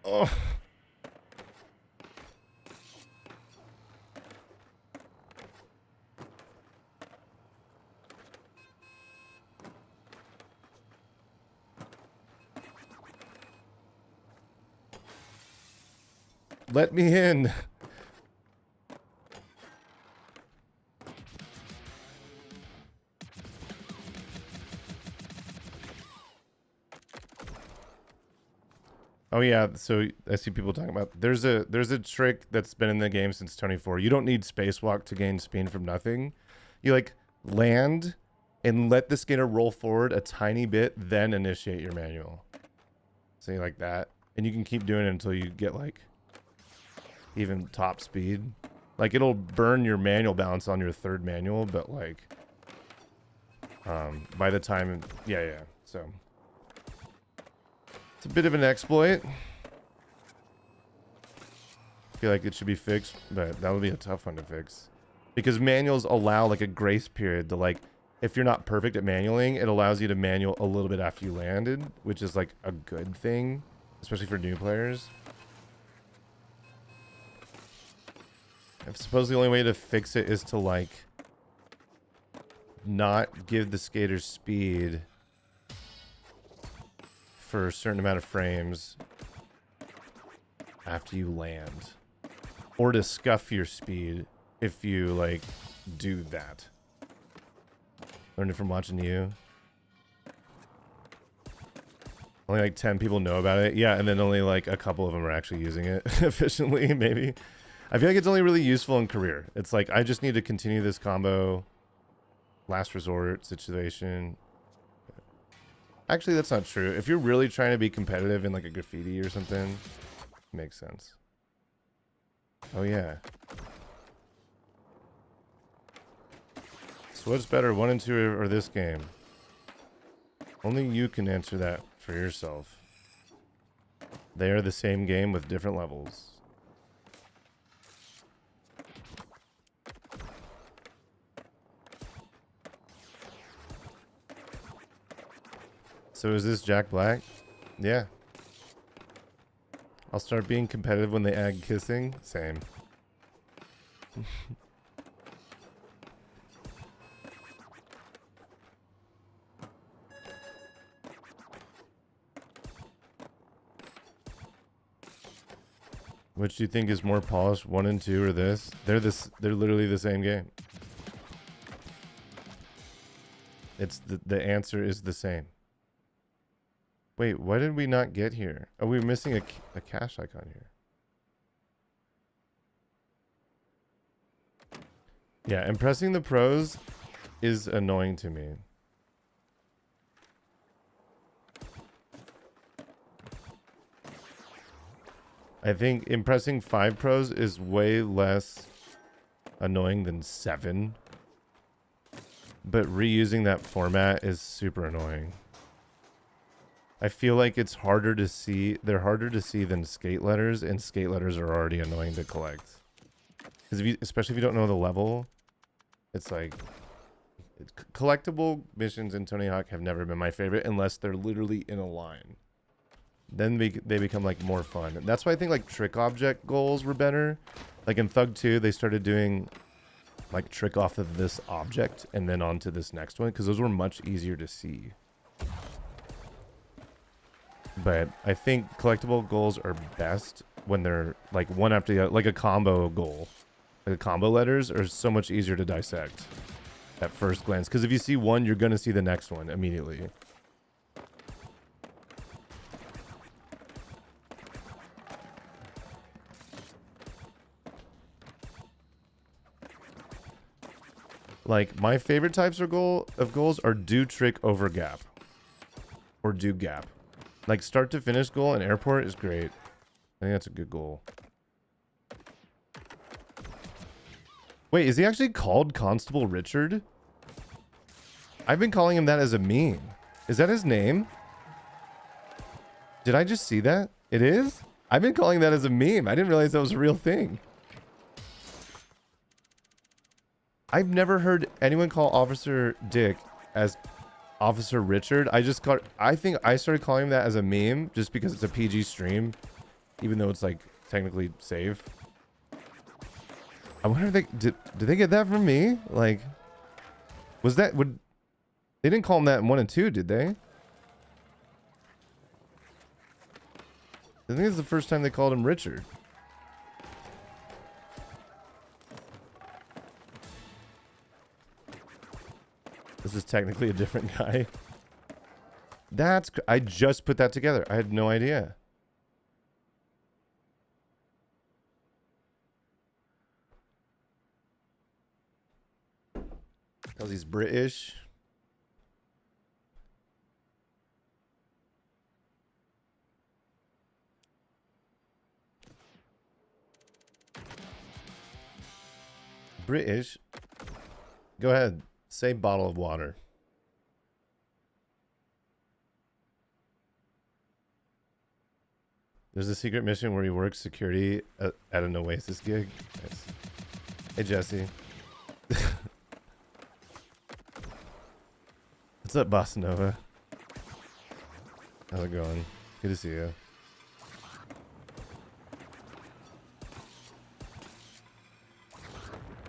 Oh. Let me in. Oh yeah, so I see people talking about there's a trick that's been in the game since 24. You don't need spacewalk to gain speed from nothing. You like land and let the skater roll forward a tiny bit, then initiate your manual. Say like that, and you can keep doing it until you get like even top speed. Like it'll burn your manual balance on your third manual, but like by the time, yeah. So it's a bit of an exploit. I feel like it should be fixed, but that would be a tough one to fix. Because manuals allow like a grace period to like, if you're not perfect at manualing, it allows you to manual a little bit after you landed, which is like a good thing, especially for new players. I suppose the only way to fix it is to like not give the skater speed for a certain amount of frames after you land, or to scuff your speed if you like do that. Learned it from watching you. Only like 10 people know about it. Yeah, and then only like a couple of them are actually using it efficiently, maybe. I feel like it's only really useful in career. It's like, I just need to continue this combo. Last resort situation. Actually, that's not true. If you're really trying to be competitive in like a graffiti or something, makes sense. Oh yeah. So what's better, 1 and 2 or this game? Only you can answer that for yourself. They are the same game with different levels. So is this Jack Black? Yeah. I'll start being competitive when they add kissing. Same. Which do you think is more polished, 1 and 2 or this? They're literally the same game. It's the answer is the same. Wait, why did we not get here? Oh, we're missing a cache icon here. Yeah, and pressing the pros is annoying to me. I think impressing 5 pros is way less annoying than 7. But reusing that format is super annoying. I feel like it's harder to see. They're harder to see than skate letters, and skate letters are already annoying to collect. Because especially if you don't know the level, it's like collectible missions in Tony Hawk have never been my favorite unless they're literally in a line. Then they become like more fun. And that's why I think like trick object goals were better. Like in Thug 2, they started doing like trick off of this object and then onto this next one because those were much easier to see. But I think collectible goals are best when they're like one after the other, like a combo goal. Like the combo letters are so much easier to dissect at first glance. Because if you see one, you're going to see the next one immediately. Like my favorite types of goals are do trick over gap. Or do gap. Like start to finish goal in airport is great. I think that's a good goal. Wait, is he actually called Constable Richard? I've been calling him that as a meme. Is that his name? Did I just see that? It is? I've been calling that as a meme. I didn't realize that was a real thing. I've never heard anyone call Officer Dick as Officer Richard. I think I started calling him that as a meme just because it's a PG stream, even though it's like technically safe. I wonder if did they get that from me? Like, was that they didn't call him that in 1 and 2, did they? I think it's the first time they called him Richard. This is technically a different guy. I just put that together. I had no idea. Because he's British. British. Go ahead. Say bottle of water. There's a secret mission where he works security at an Oasis gig. Nice. Hey, Jesse. What's up, Bossa Nova? How's it going? Good to see you.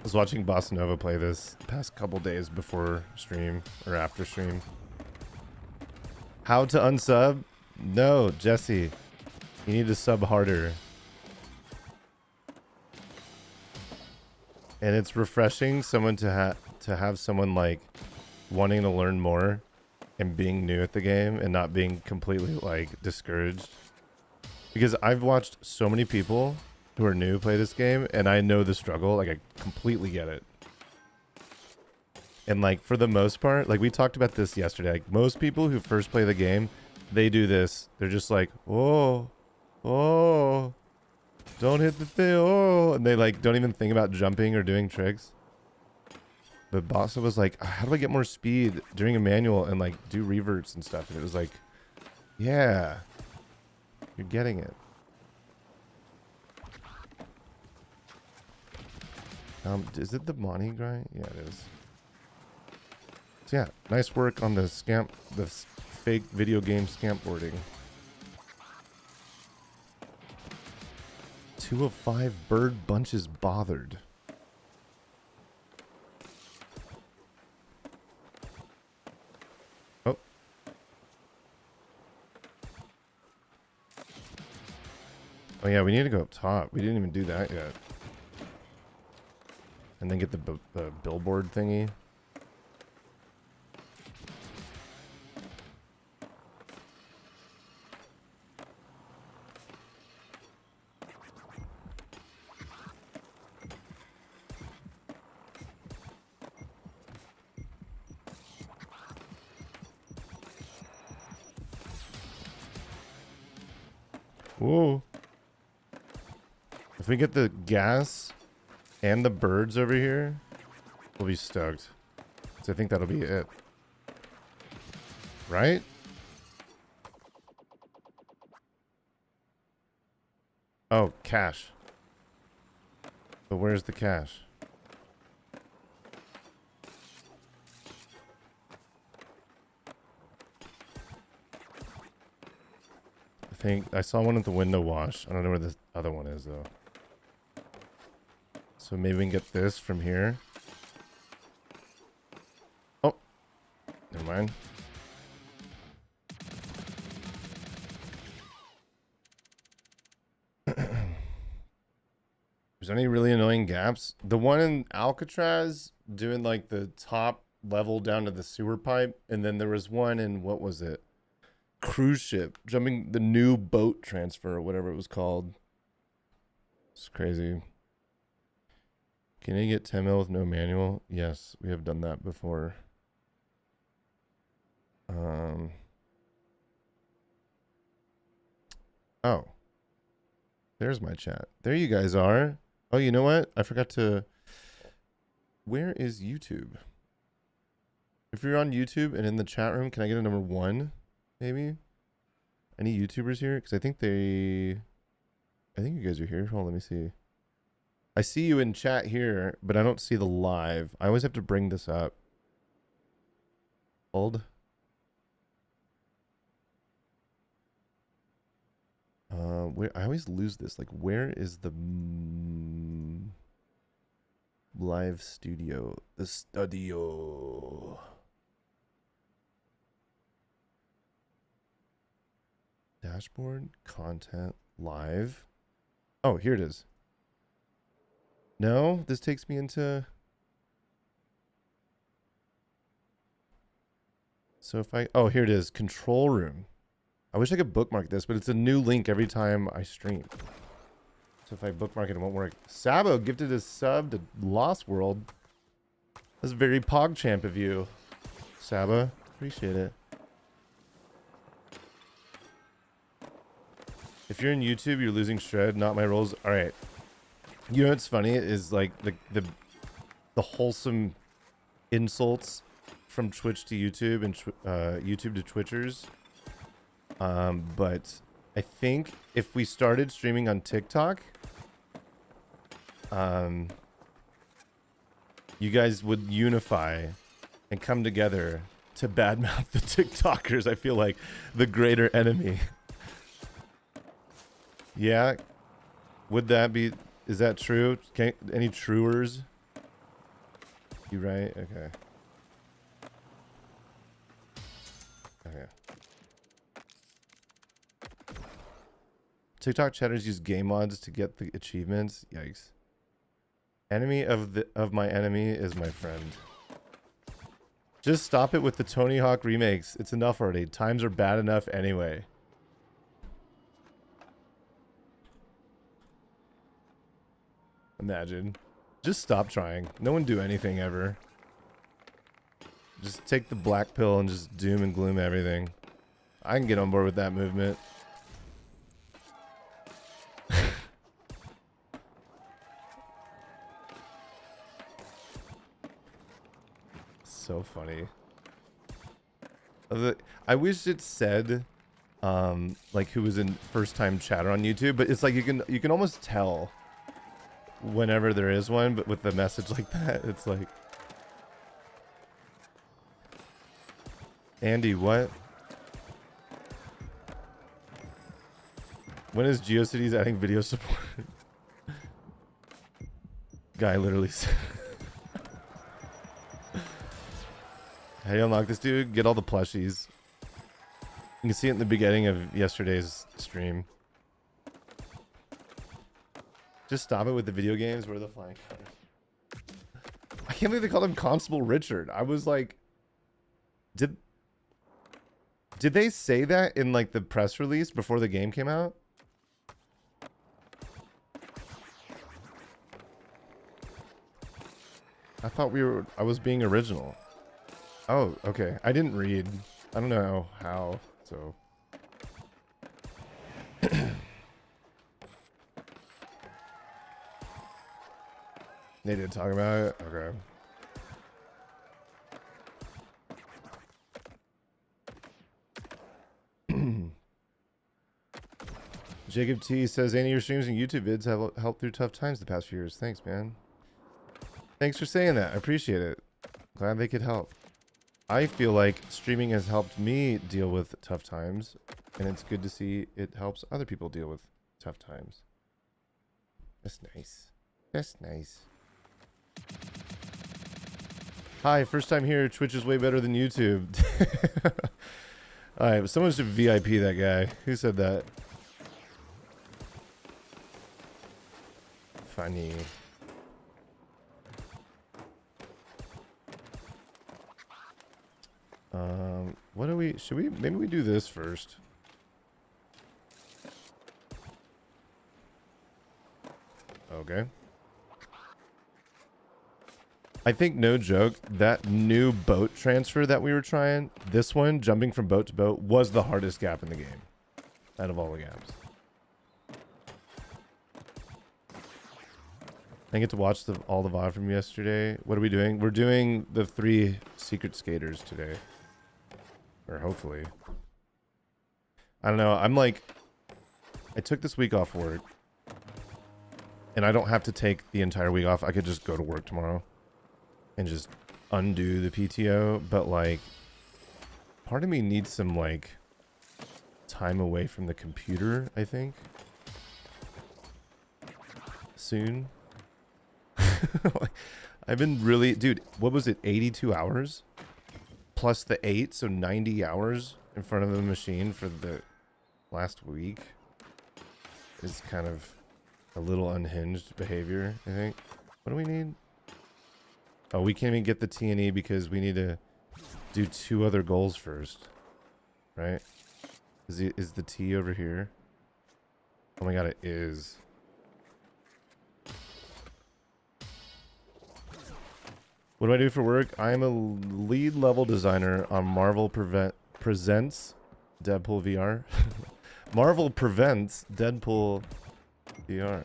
was watching Bossa Nova play this the past couple days before stream or after stream. How to unsub? No, Jesse. You need to sub harder. And it's refreshing someone to have someone like wanting to learn more and being new at the game and not being completely like discouraged. Because I've watched so many people who are new play this game and I know the struggle. Like I completely get it. And like for the most part, like we talked about this yesterday, like most people who first play the game, they do this. They're just like, oh, don't hit the thing, oh, and they like don't even think about jumping or doing tricks. But Bossa was like, how do I get more speed during a manual and like do reverts and stuff? And it was like, yeah, you're getting it. Is it the Monty grind? Yeah, it is. So yeah, nice work on the fake video game scampboarding. 2 of 5 bird bunches bothered. Oh. Oh yeah, we need to go up top. We didn't even do that yet. And then get the billboard thingy. Whoa. If we get the gas and the birds over here, we'll be stoked. So I think that'll be it. Right? Oh, cash. But where's the cash? I think I saw one at the window wash. I don't know where the other one is though. So maybe we can get this from here. Oh, never mind. There's any really annoying gaps? The one in Alcatraz doing like the top level down to the sewer pipe, and then there was one in, what was it? Cruise ship, jumping the new boat transfer or whatever it was called. It's crazy. Can you get 10 mil with no manual? Yes, we have done that before. Oh, there's my chat. There you guys are. Oh, you know what? I forgot to. Where is YouTube? If you're on YouTube and in the chat room, can I get a number 1? Maybe? Any YouTubers here? Because I think you guys are here. Hold on, let me see. I see you in chat here, but I don't see the live. I always have to bring this up. Hold. I always lose this. Like, where is the live studio? The studio. Dashboard, content, live. Oh, here it is. No, this takes me into. So if I, oh, here it is, control room. I wish I could bookmark this, but it's a new link every time I stream. So if I bookmark it, it won't work. Sabo gifted a sub to Lost World. That's very PogChamp of you, Saba. Appreciate it. If you're in YouTube, you're losing shred. Not my roles. All right. You know what's funny is like the wholesome insults from Twitch to YouTube and YouTube to Twitchers. But I think if we started streaming on TikTok, you guys would unify and come together to badmouth the TikTokers. I feel like the greater enemy. Yeah. Would that be, is that true? Any truers? You right? Okay. Okay. TikTok chatters use game mods to get the achievements. Yikes. Enemy of my enemy is my friend. Just stop it with the Tony Hawk remakes. It's enough already. Times are bad enough anyway. Imagine. Just stop trying. No one do anything ever. Just take the black pill and just doom and gloom everything. I can get on board with that movement. So funny. I wish it said like who was in first time chatter on YouTube, but it's like you can almost tell whenever there is one, but with the message like that, it's like, Andy, what? When is GeoCities adding video support? Guy literally said, how do you unlock this, dude? Get all the plushies. You can see it in the beginning of yesterday's stream. Just stop it with the video games. Where are the flying cars? I can't believe they called him Constable Richard. I was like, did they say that in like the press release before the game came out? I thought I was being original. Oh, okay. I didn't read. I don't know how, so. They did talk about it? Okay. Jacob T says, any of your streams and YouTube vids have helped through tough times the past few years. Thanks, man. Thanks for saying that. I appreciate it. Glad they could help. I feel like streaming has helped me deal with tough times, and it's good to see it helps other people deal with tough times. That's nice. That's nice. Hi, first time here. Twitch is way better than YouTube. Alright, someone should VIP that guy. Who said that? Funny. What do we, should we, maybe we do this first. Okay. I think, no joke, that new boat transfer that we were trying, this one, jumping from boat to boat, was the hardest gap in the game. Out of all the gaps. I get to watch all the VOD from yesterday. What are we doing? We're doing the 3 secret skaters today. Or hopefully. I don't know. I'm like, I took this week off work. And I don't have to take the entire week off. I could just go to work tomorrow. And just undo the PTO. But like, part of me needs some like time away from the computer, I think. Soon. I've been really, dude, what was it, 82 hours plus the 8, so 90 hours in front of the machine for the last week is kind of a little unhinged behavior, I think. What do we need? Oh, we can't even get the T&E because we need to do 2 other goals first, right? Is the T over here? Oh my god, it is. What do I do for work? I am a lead level designer on Marvel Presents Deadpool VR. Marvel Prevents Deadpool VR.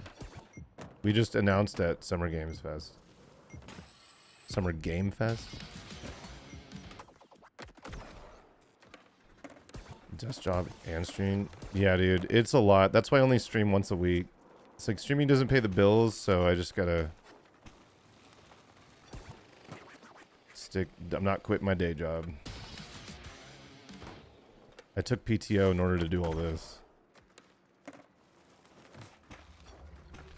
We just announced at Summer Games Fest. Summer Game Fest? Desk job and stream. Yeah, dude. It's a lot. That's why I only stream once a week. It's like streaming doesn't pay the bills, so I just gotta... I'm not quitting my day job. I took PTO in order to do all this.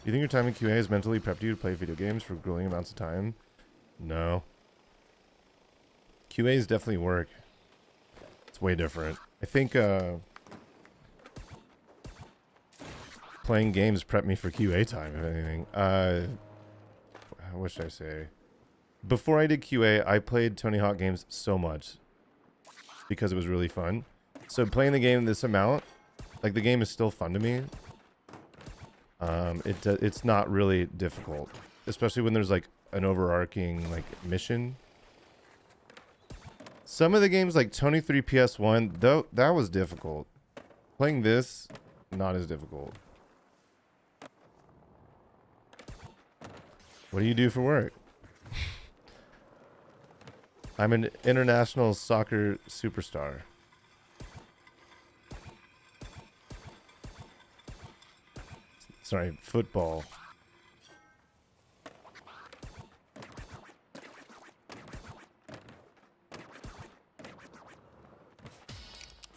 You think your time in QA has mentally prepped you to play video games for grueling amounts of time? No. QAs definitely work. It's way different. I think playing games prep me for QA time, if anything. What should I say? Before I did QA, I played Tony Hawk games so much because it was really fun. So playing the game this amount, like the game is still fun to me. It's not really difficult, especially when there's like an overarching like mission. Some of the games like Tony 3PS1, though, that was difficult. Playing this, not as difficult. What do you do for work? I'm an international soccer superstar. Sorry, football.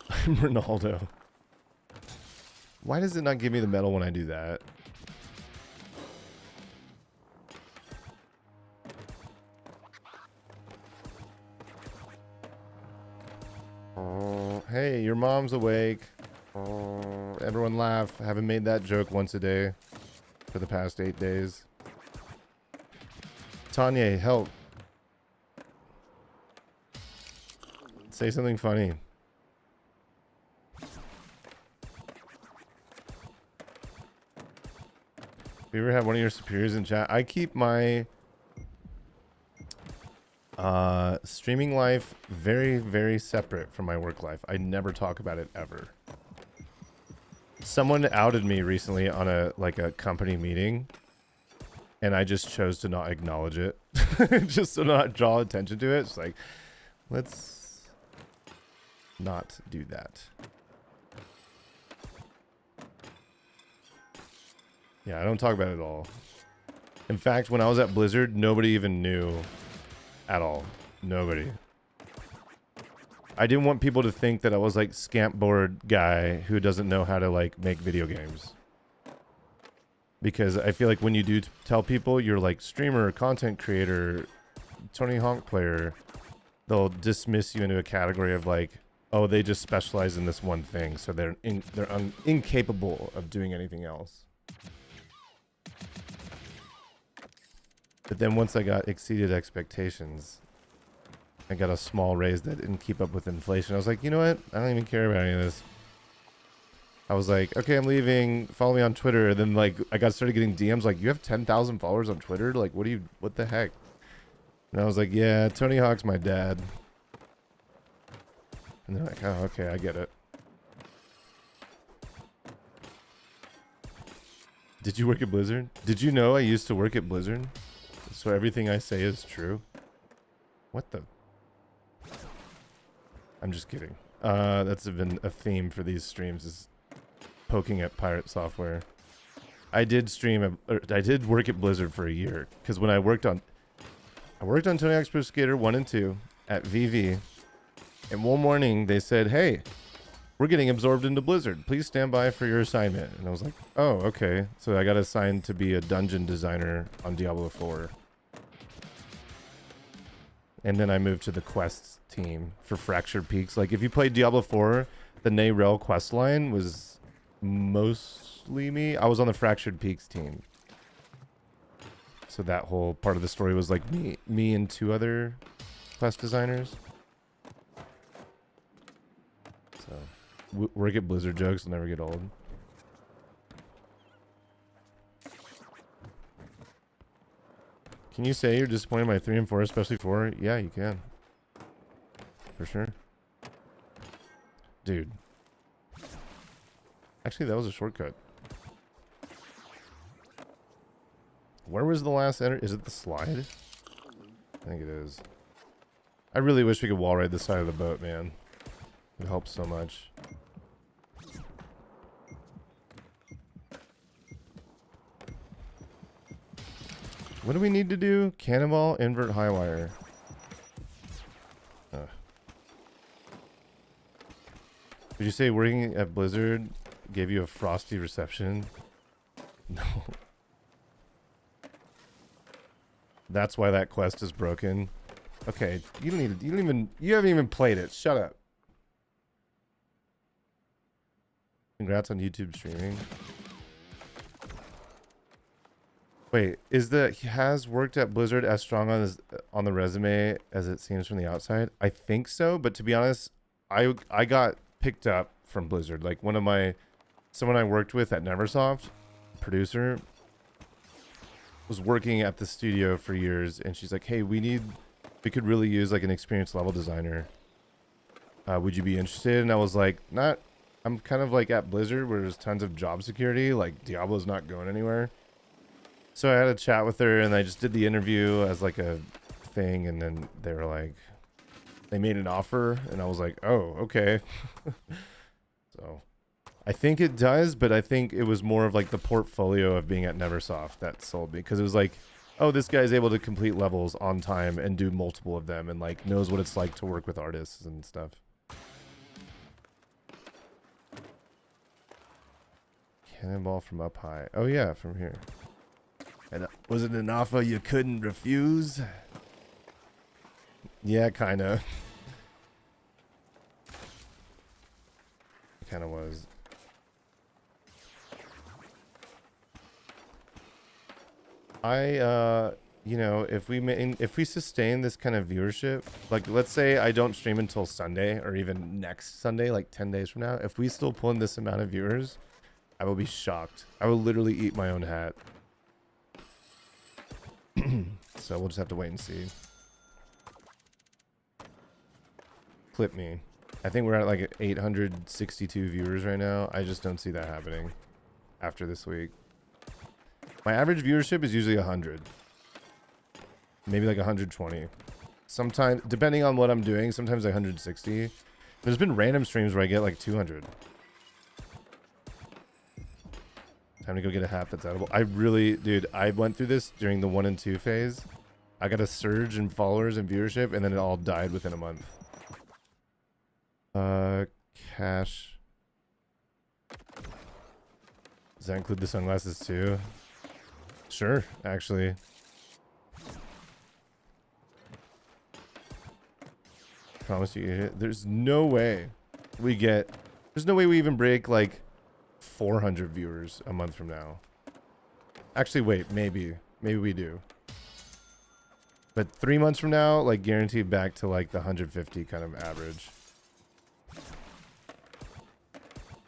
I'm Ronaldo. Why does it not give me the medal when I do that? Oh, hey, your mom's awake. Oh, everyone laugh. I haven't made that joke once a day for the past 8 days. Tanya, help. Say something funny. You ever have one of your superiors in chat? I keep my streaming life very, very separate from my work life. I never talk about it ever. Someone outed me recently on a company meeting, and I just chose to not acknowledge it, just to not draw attention to it. It's like, let's not do that. Yeah, I don't talk about it at all. In fact, when I was at Blizzard, nobody even knew at all. Nobody. I didn't want people to think that I was like scamp board guy who doesn't know how to like make video games. Because I feel like when you do tell people you're like streamer, content creator, Tony Hawk player, they'll dismiss you into a category of like, oh, they just specialize in this one thing, so they're incapable of doing anything else. But then once I got exceeded expectations, I got a small raise that didn't keep up with inflation. I was like, you know what? I don't even care about any of this. I was like, okay, I'm leaving. Follow me on Twitter. And then like I started getting DMs like, you have 10,000 followers on Twitter? Like, what the heck? And I was like, yeah, Tony Hawk's my dad. And they're like, oh, okay, I get it. Did you work at Blizzard? Did you know I used to work at Blizzard? So everything I say is true? What the? I'm just kidding. That's been a theme for these streams, is poking at pirate software. I did I did work at Blizzard for a year, because when I worked on Tony Hawk's Pro Skater 1 and 2 at VV, and one morning they said, hey, we're getting absorbed into Blizzard. Please stand by for your assignment. And I was like, oh, okay. So I got assigned to be a dungeon designer on Diablo 4. And then I moved to the quests team for Fractured Peaks. Like, if you played Diablo 4, the Nayrel quest line was mostly me. I was on the Fractured Peaks team. So that whole part of the story was like me and 2 other quest designers. So, work at Blizzard jokes will never get old. Can you say you're disappointed by 3 and 4, especially 4? Yeah, you can. For sure. Dude. Actually, that was a shortcut. Where was the last enter? Is it the slide? I think it is. I really wish we could wall ride the side of the boat, man. It helps so much. What do we need to do? Cannonball, invert, high wire. Did you say working at Blizzard gave you a frosty reception? No. That's why that quest is broken. Okay, you haven't even played it. Shut up. Congrats on YouTube streaming. Wait, has worked at Blizzard as strong on the resume as it seems from the outside? I think so, but to be honest, I got picked up from Blizzard. Like someone I worked with at Neversoft, producer, was working at the studio for years, and she's like, "Hey, we could really use like an experienced level designer. Would you be interested?" And I was like, "Not." I'm kind of like at Blizzard where there's tons of job security. Like Diablo's not going anywhere. So I had a chat with her, and I just did the interview as like a thing, and then they were like, they made an offer, and I was like, "Oh, okay." So I think it does, but I think it was more of like the portfolio of being at Neversoft that sold me, because it was like, oh, this guy's able to complete levels on time and do multiple of them, and like knows what it's like to work with artists and stuff. Cannonball from up high. Oh yeah, from here. And was it an offer you couldn't refuse? Yeah, kind of. It kind of was. You know, if we sustain this kind of viewership, like let's say I don't stream until Sunday or even next Sunday, like 10 days from now, if we still pull in this amount of viewers, I will be shocked. I will literally eat my own hat. So we'll just have to wait and see. Clip me. I think we're at like 862 viewers right now. I just don't see that happening after this week. My average viewership is usually 100. Maybe like 120. Sometimes, depending on what I'm doing, sometimes like 160. There's been random streams where I get like 200. Time to go get a hat that's edible. I really, dude, I went through this during the 1 and 2 phase. I got a surge in followers and viewership, and then it all died within a month. Cash. Does that include the sunglasses too? Sure, actually. Promise you eat it. There's no way we even break like 400 viewers a month from now. Actually, wait, maybe we do. But 3 months from now, like guaranteed back to like the 150 kind of average.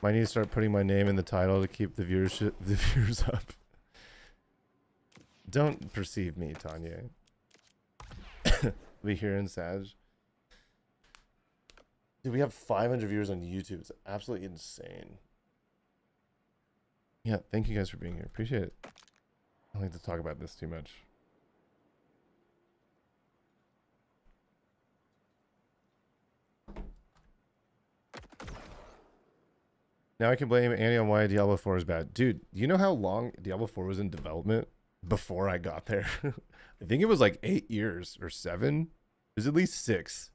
Might need to start putting my name in the title to keep the viewers up. Don't perceive me, Tanya. We here in Sag. Dude, we have 500 viewers on YouTube. It's absolutely insane. Yeah, thank you guys for being here. Appreciate it. I don't like to talk about this too much. Now I can blame Andy on why Diablo 4 is bad. Dude, you know how long Diablo 4 was in development before I got there? I think it was like 8 years or 7. It was at least 6.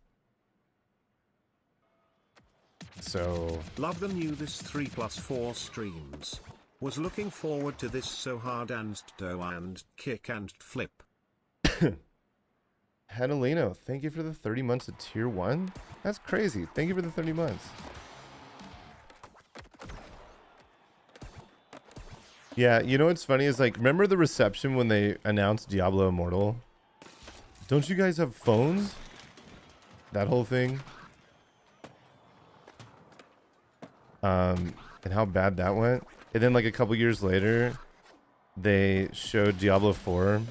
So... Love the new this 3+4 streams. Was looking forward to this so hard and do and kick and flip. Hanalino, thank you for the 30 months of tier 1. That's crazy. Thank you for the 30 months. Yeah, you know what's funny is like, remember the reception when they announced Diablo Immortal? Don't you guys have phones? That whole thing. And how bad that went. And then like a couple years later, they showed Diablo 4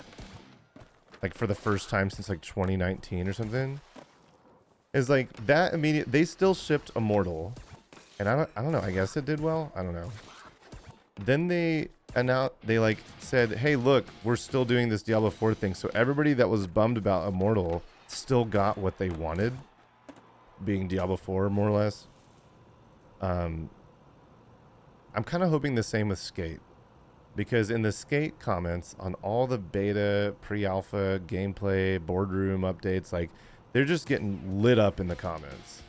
like for the first time since like 2019 or something. It's like that immediate, they still shipped Immortal. And I don't know, I guess it did well. I don't know. Then they announced, they like said, hey, look, we're still doing this Diablo 4 thing. So everybody that was bummed about Immortal still got what they wanted, being Diablo 4 more or less. I'm kind of hoping the same with Skate, because in the Skate comments on all the beta, pre-alpha, gameplay, boardroom updates, like they're just getting lit up in the comments.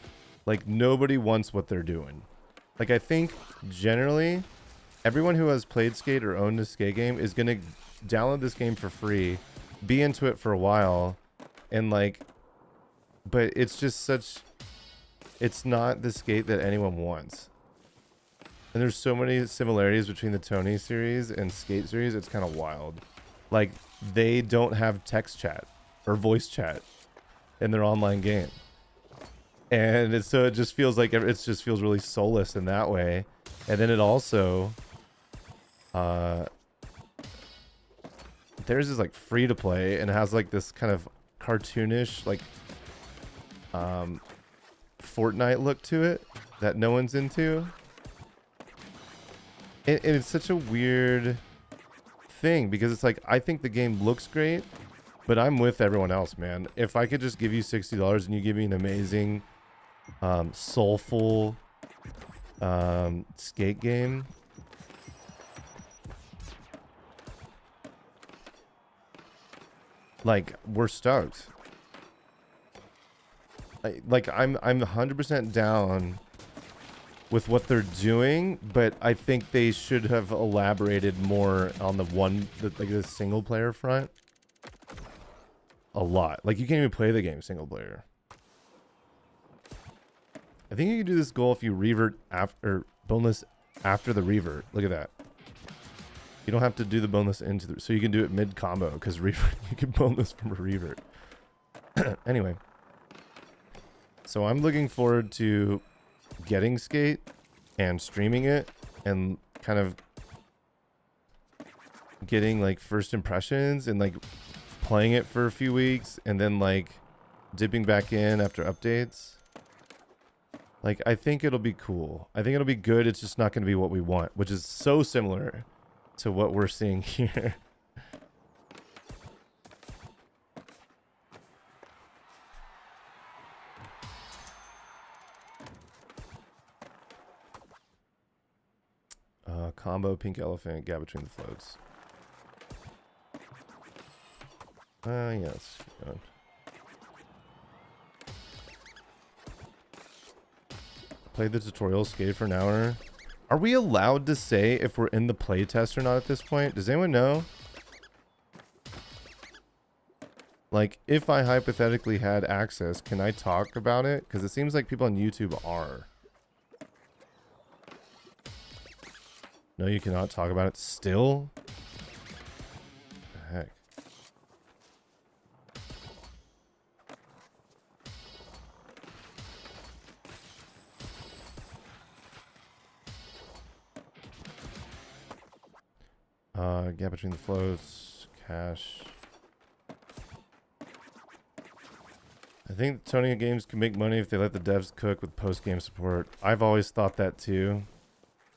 Like nobody wants what they're doing. Like I think generally everyone who has played Skate or owned a Skate game is going to download this game for free, be into it for a while, and like but it's just such, it's not the skate that anyone wants. And there's so many similarities between the Tony series and Skate series, it's kind of wild. Like, they don't have text chat or voice chat in their online game. And it's, so it just feels like, it just feels really soulless in that way. And then it also, theirs is like free to play and it has like this kind of cartoonish, like, Fortnite look to it that no one's into. And it's such a weird thing because it's like, I think the game looks great, but I'm with everyone else, man. If I could just give you $60 and you give me an amazing, soulful, skate game, like, we're stoked. Like I'm 100% down with what they're doing, but I think they should have elaborated more on like the single player front. A lot. Like, you can't even play the game single player. I think you can do this goal if you revert after, boneless after the revert. Look at that. You don't have to do the boneless into the, so you can do it mid combo because revert, you can boneless from a revert. Anyway, so I'm looking forward to getting Skate and streaming it and kind of getting like first impressions and like playing it for a few weeks and then like dipping back in after updates. Like, I think it'll be cool. I think it'll be good. It's just not going to be what we want, which is so similar to what we're seeing here. Combo pink elephant, gap between the floats. Yes. Play the tutorial, skate for an hour. Are we allowed to say if we're in the playtest or not at this point? Does anyone know? Like, if I hypothetically had access, can I talk about it? Because it seems like people on YouTube are. No, you cannot talk about it still? What the heck? Gap between the floats, cash. I think Tony games can make money if they let the devs cook with post-game support. I've always thought that too.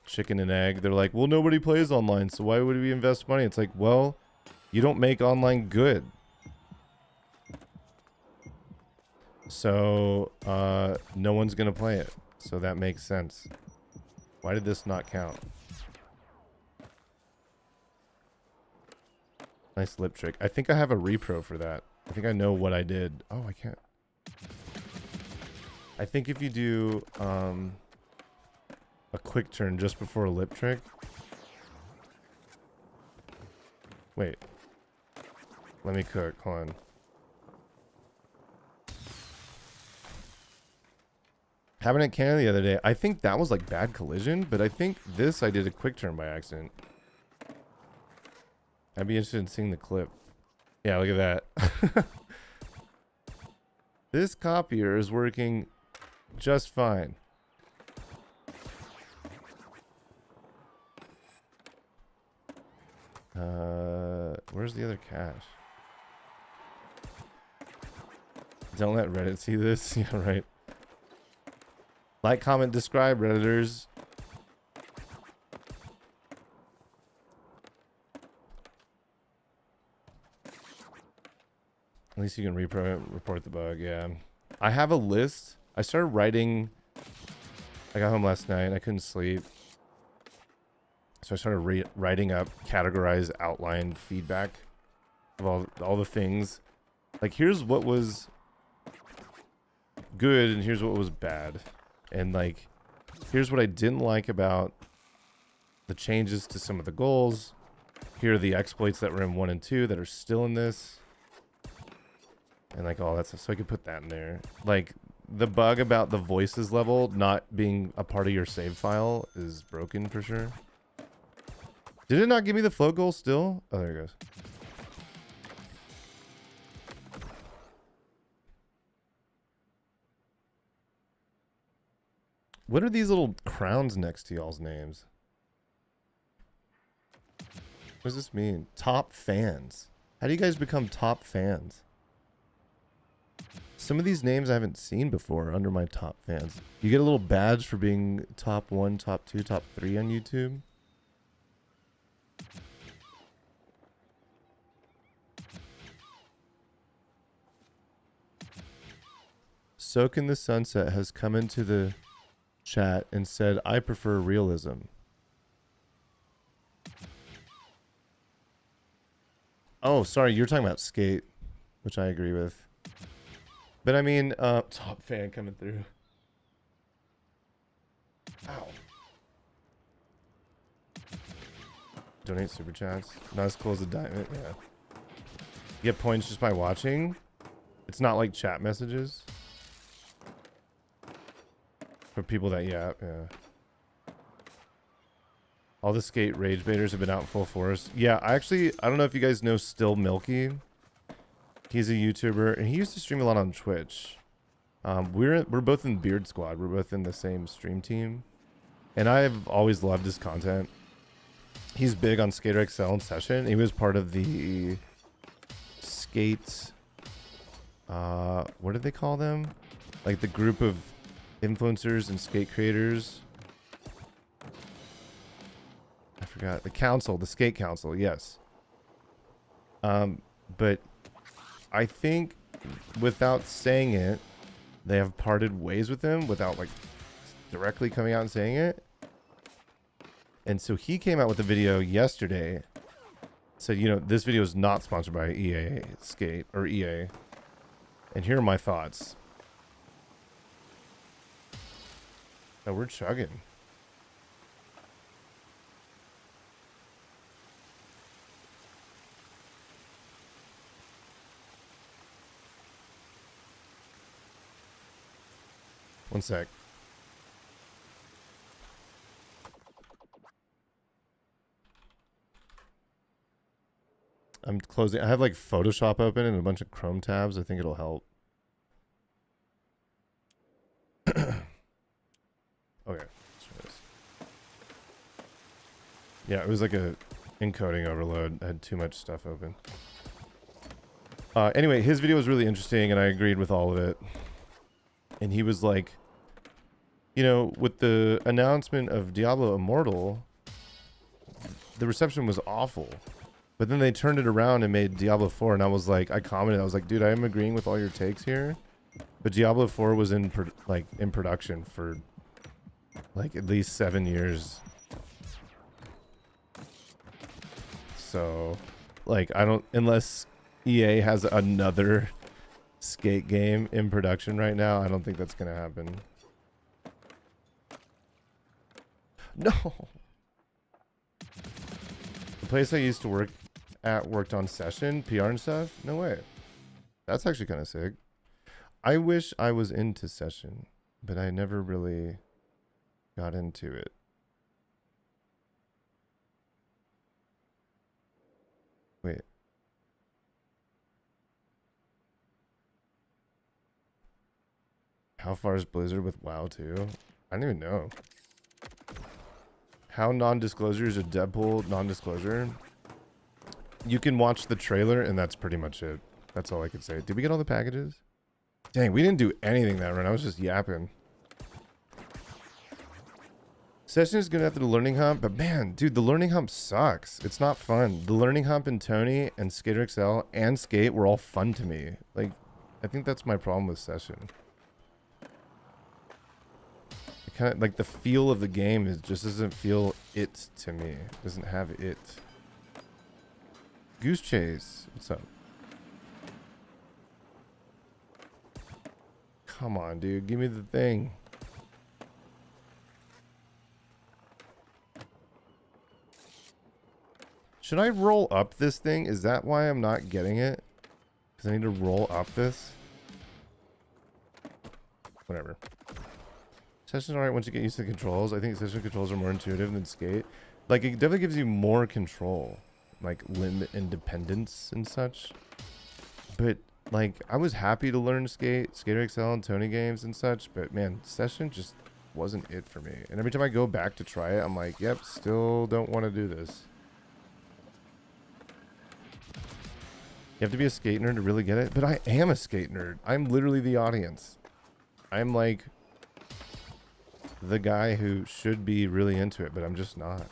Chicken and egg. They're like, well, nobody plays online, so why would we invest money? It's like, well, you don't make online good. So, no one's gonna play it. So that makes sense. Why did this not count? Nice lip trick. I think I have a repro for that. I think I know what I did. Oh, I can't. I think if you do a quick turn just before a lip trick. Wait. Let me cook. Hold on. Happened at Canada the other day. I think that was like bad collision, but I think this I did a quick turn by accident. I'd be interested in seeing the clip. Yeah, look at that. This copier is working just fine. Where's the other cache? Don't let Reddit see this. Yeah, right. Like, comment, describe, Redditors. At least you can report the bug, yeah. I have a list. I started writing. I got home last night. I couldn't sleep. So I started writing up categorized outline feedback of all the things. Like, here's what was good and here's what was bad. And like, here's what I didn't like about the changes to some of the goals. Here are the exploits that were in 1 and 2 that are still in this. and like all that stuff. So I could put that in there. Like the bug about the voices level not being a part of your save file is broken for sure. Did it not give me the float goal still? Oh, there it goes. What are these little crowns next to y'all's names? What does this mean? Top fans. How do you guys become top fans? Some of these names I haven't seen before under my top fans. You get a little badge for being top 1, top 2, top 3 on YouTube. Soak in the Sunset has come into the chat and said, I prefer realism. Oh, sorry, you're talking about Skate, which I agree with. But I mean, top fan coming through. Ow. Donate super chats. Not as cool as a diamond. Yeah. You get points just by watching. It's not like chat messages. For people that, yeah. All the Skate rage baiters have been out in full force. Yeah, I don't know if you guys know Still Milky. He's a YouTuber, and he used to stream a lot on Twitch. We're both in Beard Squad. We're both in the same stream team. And I've always loved his content. He's big on Skater XL and Session. He was part of the Skate... what did they call them? Like the group of influencers and skate creators. I forgot. The council. The Skate Council. Yes. But I think without saying it, they have parted ways with him without like directly coming out and saying it. And so he came out with a video yesterday. Said, you know, this video is not sponsored by EA Skate or EA. And here are my thoughts. Oh, we're chugging. One sec. I'm closing. I have like Photoshop open and a bunch of Chrome tabs. I think it'll help. Okay. Yeah, it was like a encoding overload. I had too much stuff open. Anyway, his video was really interesting and I agreed with all of it. And he was like, you know, with the announcement of Diablo Immortal, the reception was awful. But then they turned it around and made Diablo 4, and I was like, I commented, I was like, dude, I am agreeing with all your takes here. But Diablo 4 was in production for like at least 7 years. So, like, I don't, unless EA has another Skate game in production right now, I don't think that's gonna happen. No. The place I used to work at worked on Session, PR and stuff. No way. That's actually kind of sick. I wish I was into Session, but I never really got into it. Wait. How far is Blizzard with WoW 2? I don't even know. How non-disclosure is a Deadpool non-disclosure? You can watch the trailer and that's pretty much it. That's all I could say. Did we get all the packages? Dang, we didn't do anything that run. I was just yapping. Session is good after the learning hump, but man, dude, the learning hump sucks. It's not fun. The learning hump and Tony and Skater XL and Skate were all fun to me. Like, I think that's my problem with Session. Kind of like the feel of the game is just doesn't feel it to me. It doesn't have it. Goose Chase, what's up? Come on, dude, give me the thing. Should I roll up this thing? Is that why I'm not getting it? Because Because I need to roll up this. Whatever. Session's alright once you get used to the controls. I think session controls are more intuitive than skate. Like, it definitely gives you more control. Like, limit independence and such. But, like, I was happy to learn skate, Skater XL and Tony games and such. But, man, session just wasn't it for me. And every time I go back to try it, I'm like, yep, still don't want to do this. You have to be a skate nerd to really get it. But I am a skate nerd. I'm literally the audience. I'm like the guy who should be really into it, but I'm just not.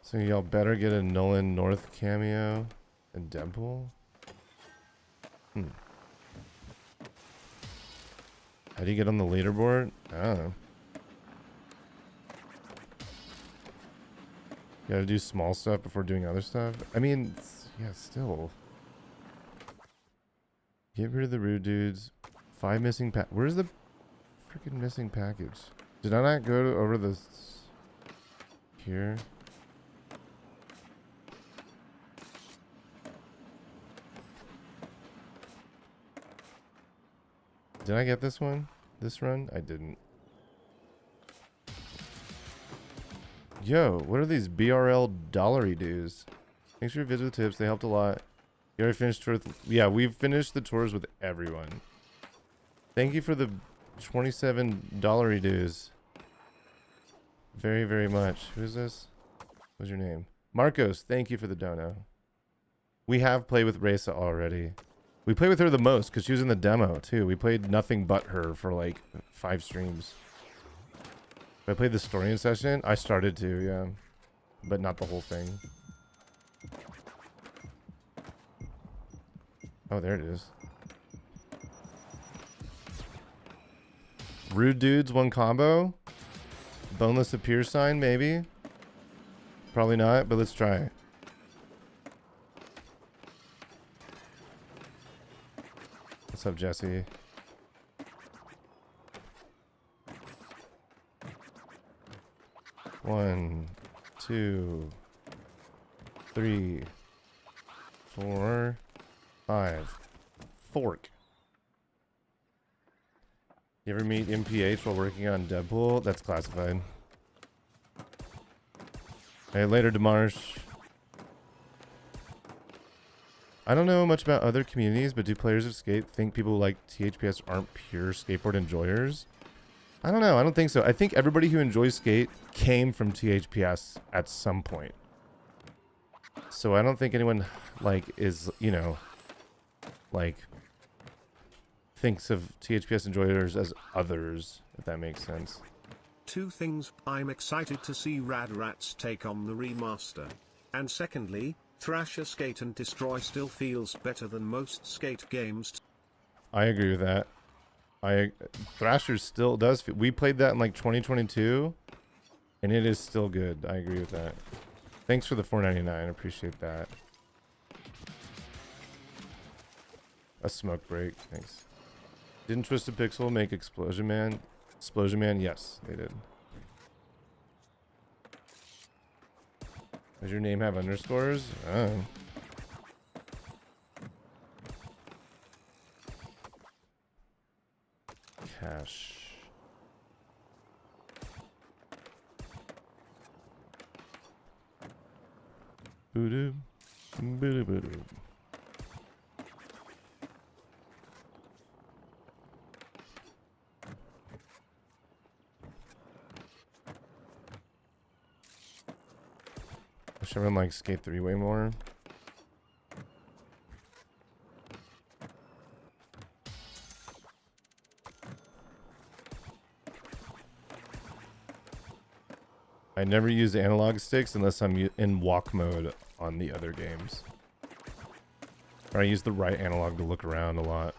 So y'all better get a Nolan North cameo and Demple. How do you get on the leaderboard? I don't know. You gotta do small stuff before doing other stuff. I mean, yeah, still. Get rid of the rude dudes. 5 missing Where's the freaking missing package? Did I not go over this here? Did I get this one? This run? I didn't. Yo, what are these BRL dollary dues? Thanks for your visit with tips. They helped a lot. You already finished tours? Yeah, we've finished the tours with everyone. Thank you for the 27 dollary dues. Very, very much. Who's this? What's your name? Marcos, thank you for the dono. We have played with Reza already. We played with her the most because she was in the demo too. We played nothing but her for like 5 streams. I played the Historian session. I started to, yeah. But not the whole thing. Oh, there it is. Rude dudes, 1 combo. Boneless appear sign, maybe. Probably not, but let's try it. What's up, Jesse? One, 2, 3, 4, 5. Fork. You ever meet MPH while working on Deadpool? That's classified. Hey, later, Demarsh. I don't know much about other communities, but do players of skate think people like THPS aren't pure skateboard enjoyers? I don't know. I don't think so. I think everybody who enjoys skate came from THPS at some point. So I don't think anyone, like, is, you know, like, thinks of THPS enjoyers as others, if that makes sense. 2 things. I'm excited to see Rad Rat's take on the remaster. And secondly, Thrasher Skate and Destroy still feels better than most skate games. I agree with that. Thrasher still does. We played that in like 2022, and it is still good. I agree with that. Thanks for the $4.99. I appreciate that. A smoke break. Thanks. Didn't Twisted Pixel make Explosion Man? Explosion Man? Yes, they did. Does your name have underscores? Oh. Cash. Boo-doo. Boo-doo-boo-doo. Wish everyone liked Skate 3 way more. I never use analog sticks unless I'm in walk mode on the other games. Or I use the right analog to look around a lot.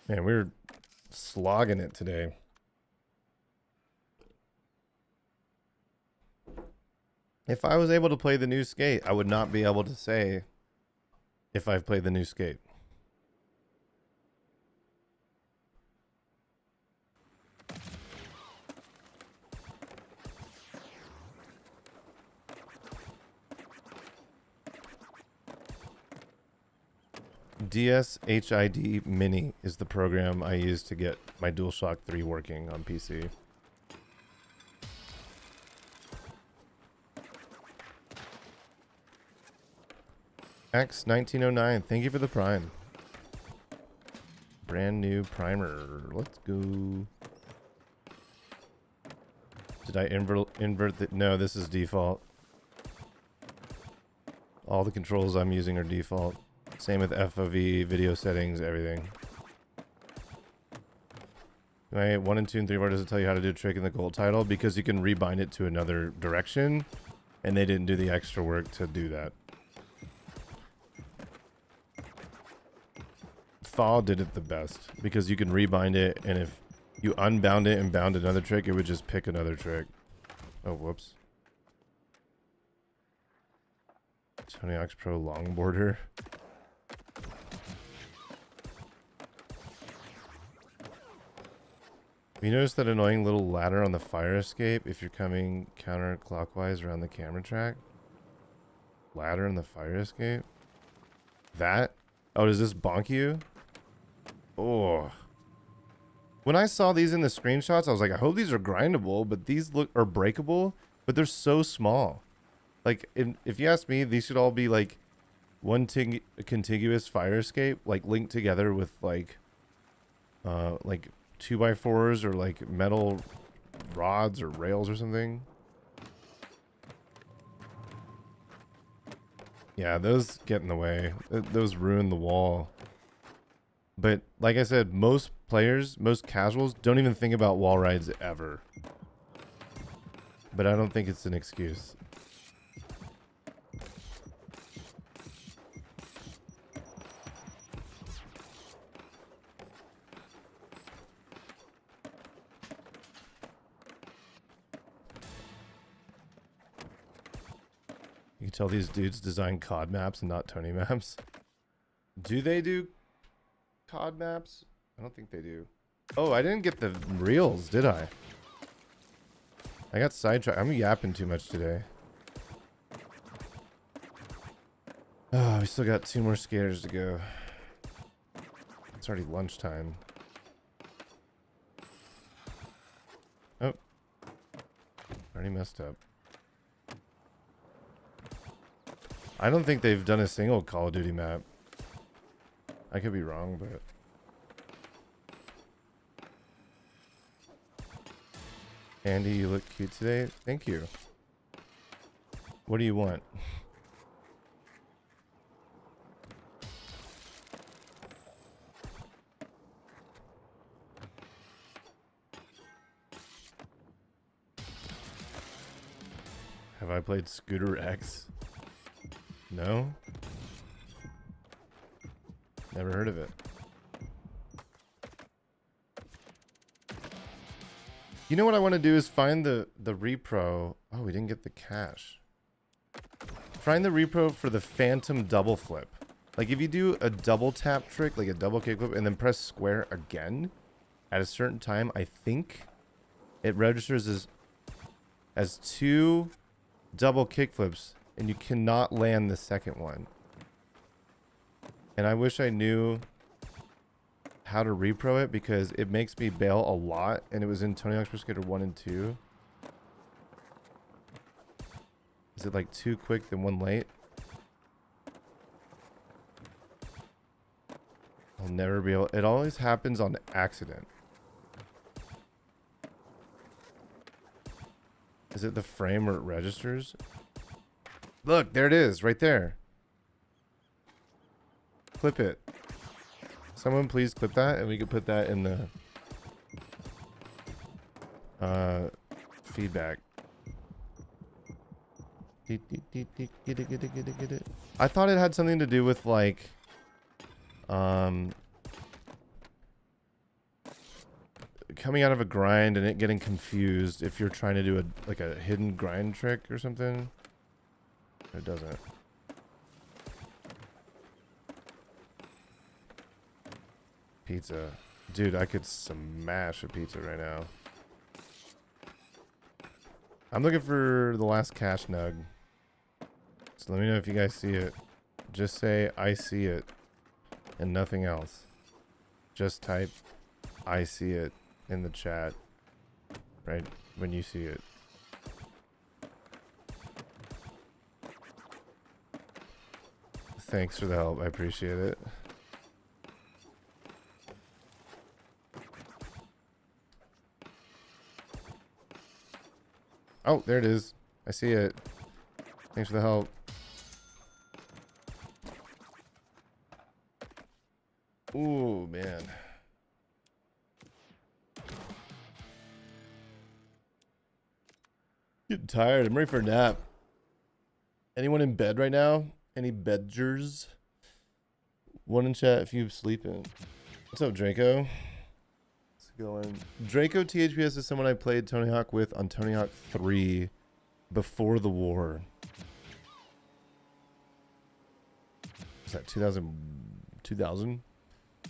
Man, we're slogging it today. If I was able to play the new skate, I would not be able to say if I've played the new skate. DSHID Mini is the program I use to get my DualShock 3 working on PC. X1909, thank you for the prime. Brand new primer. Let's go. Did I invert the... No, this is default. All the controls I'm using are default. Same with FOV, video settings, everything. Right, 1 and 2 and 3 bar doesn't tell you how to do a trick in the gold title because you can rebind it to another direction, and they didn't do the extra work to do that. Thaw did it the best because you can rebind it, and if you unbound it and bound another trick, it would just pick another trick. Oh, whoops. Tony Hawk's Pro Longboarder. You notice that annoying little ladder on the fire escape if you're coming counterclockwise around the camera track? Ladder in the fire escape? That? Oh, does this bonk you? Oh. When I saw these in the screenshots, I was like, I hope these are grindable, but these are breakable, but they're so small. Like, if you ask me, these should all be like one contiguous fire escape, like linked together with like 2x4s or like metal rods or rails or something. Yeah, those get in the way. Those ruin the wall. But like I said, most players, most casuals don't even think about wall rides ever. But I don't think it's an excuse. You can tell these dudes design COD maps and not Tony maps. Do they do COD maps? I don't think they do. Oh, I didn't get the reels, did I? I got sidetracked. I'm yapping too much today. Oh, we still got 2 more skaters to go. It's already lunchtime. Oh. Already messed up. I don't think they've done a single Call of Duty map. I could be wrong, but... Andy, you look cute today. Thank you. What do you want? Have I played Scooter X? No? Never heard of it. You know what I want to do is find the repro. Oh, we didn't get the cash. Find the repro for the phantom double flip. Like if you do a double tap trick, like a double kickflip, and then press square again at a certain time, I think it registers as 2 double kickflips, and you cannot land the second one. And I wish I knew how to repro it because it makes me bail a lot, and it was in Tony Hawk's Pro Skater 1 and 2. Is it like 2 quick then 1 late? I'll never be able... It always happens on accident. Is it the frame where it registers? Look, there it is, right there. Clip it. Someone please clip that, and we could put that in the feedback. Get it. I thought it had something to do with like coming out of a grind and it getting confused if you're trying to do a hidden grind trick or something. It doesn't. Pizza. Dude, I could smash a pizza right now. I'm looking for the last cash nug. So let me know if you guys see it. Just say, I see it. And nothing else. Just type, I see it in the chat. Right when you see it. Thanks for the help. I appreciate it. Oh, there it is. I see it. Thanks for the help. Ooh, man. Getting tired. I'm ready for a nap. Anyone in bed right now? Any bedgers? One in chat if you sleeping. What's up, Draco? Let's go in. Draco THPS is someone I played Tony Hawk with on Tony Hawk 3 before the war. Was that 2000? 2000? I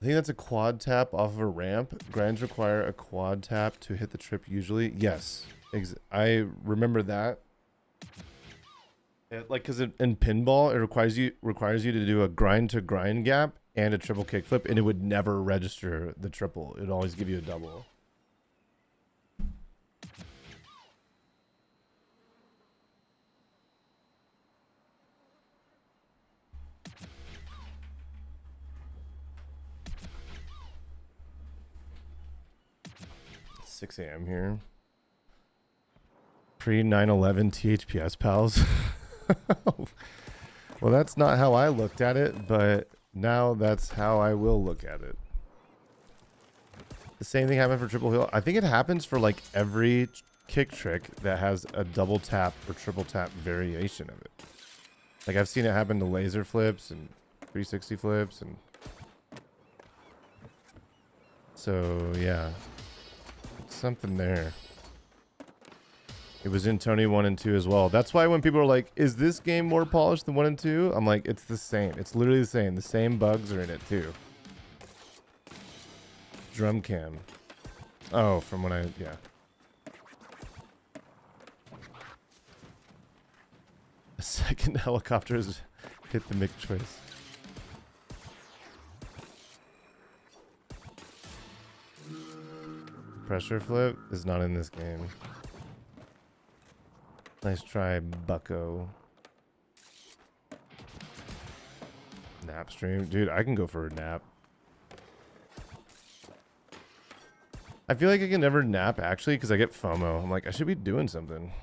think that's a quad tap off of a ramp. Grinds require a quad tap to hit the trip usually. Yes. I remember that. Like, because in pinball, it requires you to do a grind to grind gap and a triple kickflip, and it would never register the triple. It would always give you a double. It's 6 a.m. here. Pre 9/11 THPS pals. Well, that's not how I looked at it, but now that's how I will look at it. The same thing happened for triple hill. I think it happens for like every kick trick that has a double tap or triple tap variation of it. Like I've seen it happen to laser flips and 360 flips, and so yeah, something there. It was in Tony 1 and 2 as well. That's why when people are like, is this game more polished than 1 and 2? I'm like, it's the same. It's literally the same. The same bugs are in it too. Drum cam. Oh, from when yeah. A second helicopter has hit the Mick choice. Pressure flip is not in this game. Nice try, bucko. Nap stream. Dude, I can go for a nap. I feel like I can never nap, actually, because I get FOMO. I'm like, I should be doing something.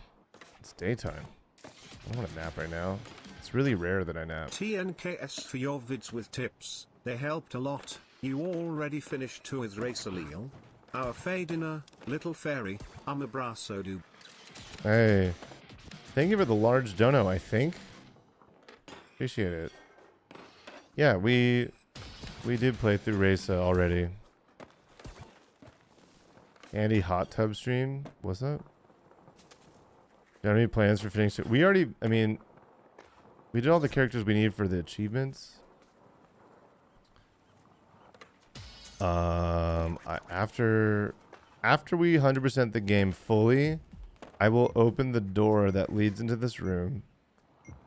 It's daytime. I don't want to nap right now. It's really rare that I nap. TNKS for your vids with tips. They helped a lot. You already finished 2 with Raceleel. Our Fadina, Little Fairy, I'm a brasso dude. Hey. Thank you for the large dono, I think. Appreciate it. Yeah, we did play through Race already. Andy Hot Tub stream. What's that? Do you have any plans for finishing? We already, I mean, we did all the characters we need for the achievements. After we 100% the game fully, I will open the door that leads into this room,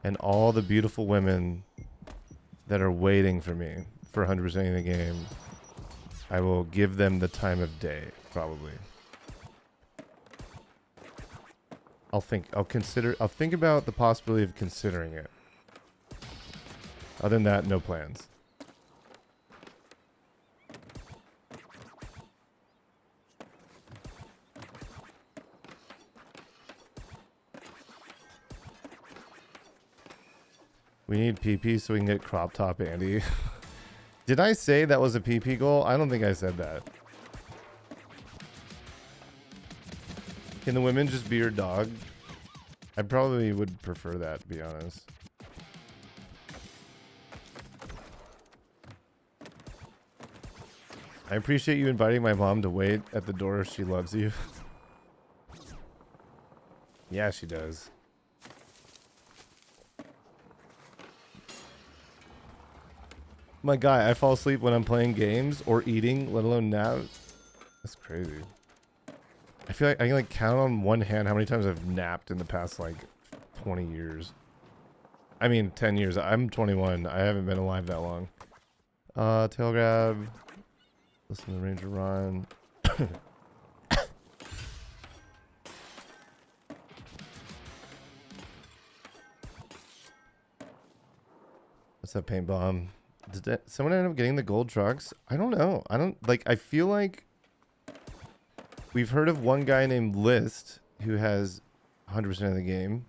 and all the beautiful women that are waiting for me for 100%ing the game, I will give them the time of day, probably. I'll think about the possibility of considering it. Other than that, no plans. We need PP so we can get crop top Andy. Did I say that was a PP goal? I don't think I said that. Can the women just be your dog? I probably would prefer that, to be honest. I appreciate you inviting my mom to wait at the door. She loves you. Yeah, she does. My guy, I fall asleep when I'm playing games or eating, let alone nap. That's crazy. I feel like I can like count on one hand how many times I've napped in the past like 20 years. I mean 10 years. I'm 21. I haven't been alive that long. Tail grab. Listen to the ranger run. What's that paint bomb? Did someone end up getting the gold trucks? I don't know. I don't like. I feel like we've heard of one guy named List who has 100% of the game.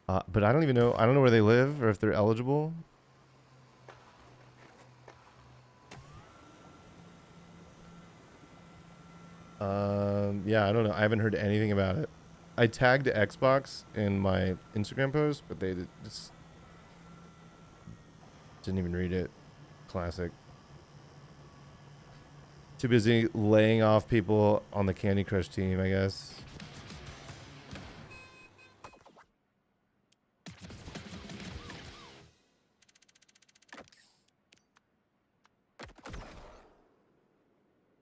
But I don't even know. I don't know where they live or if they're eligible. Yeah, I don't know. I haven't heard anything about it. I tagged Xbox in my Instagram post, but they just didn't even read it. Classic. Too busy laying off people on the Candy Crush team, I guess.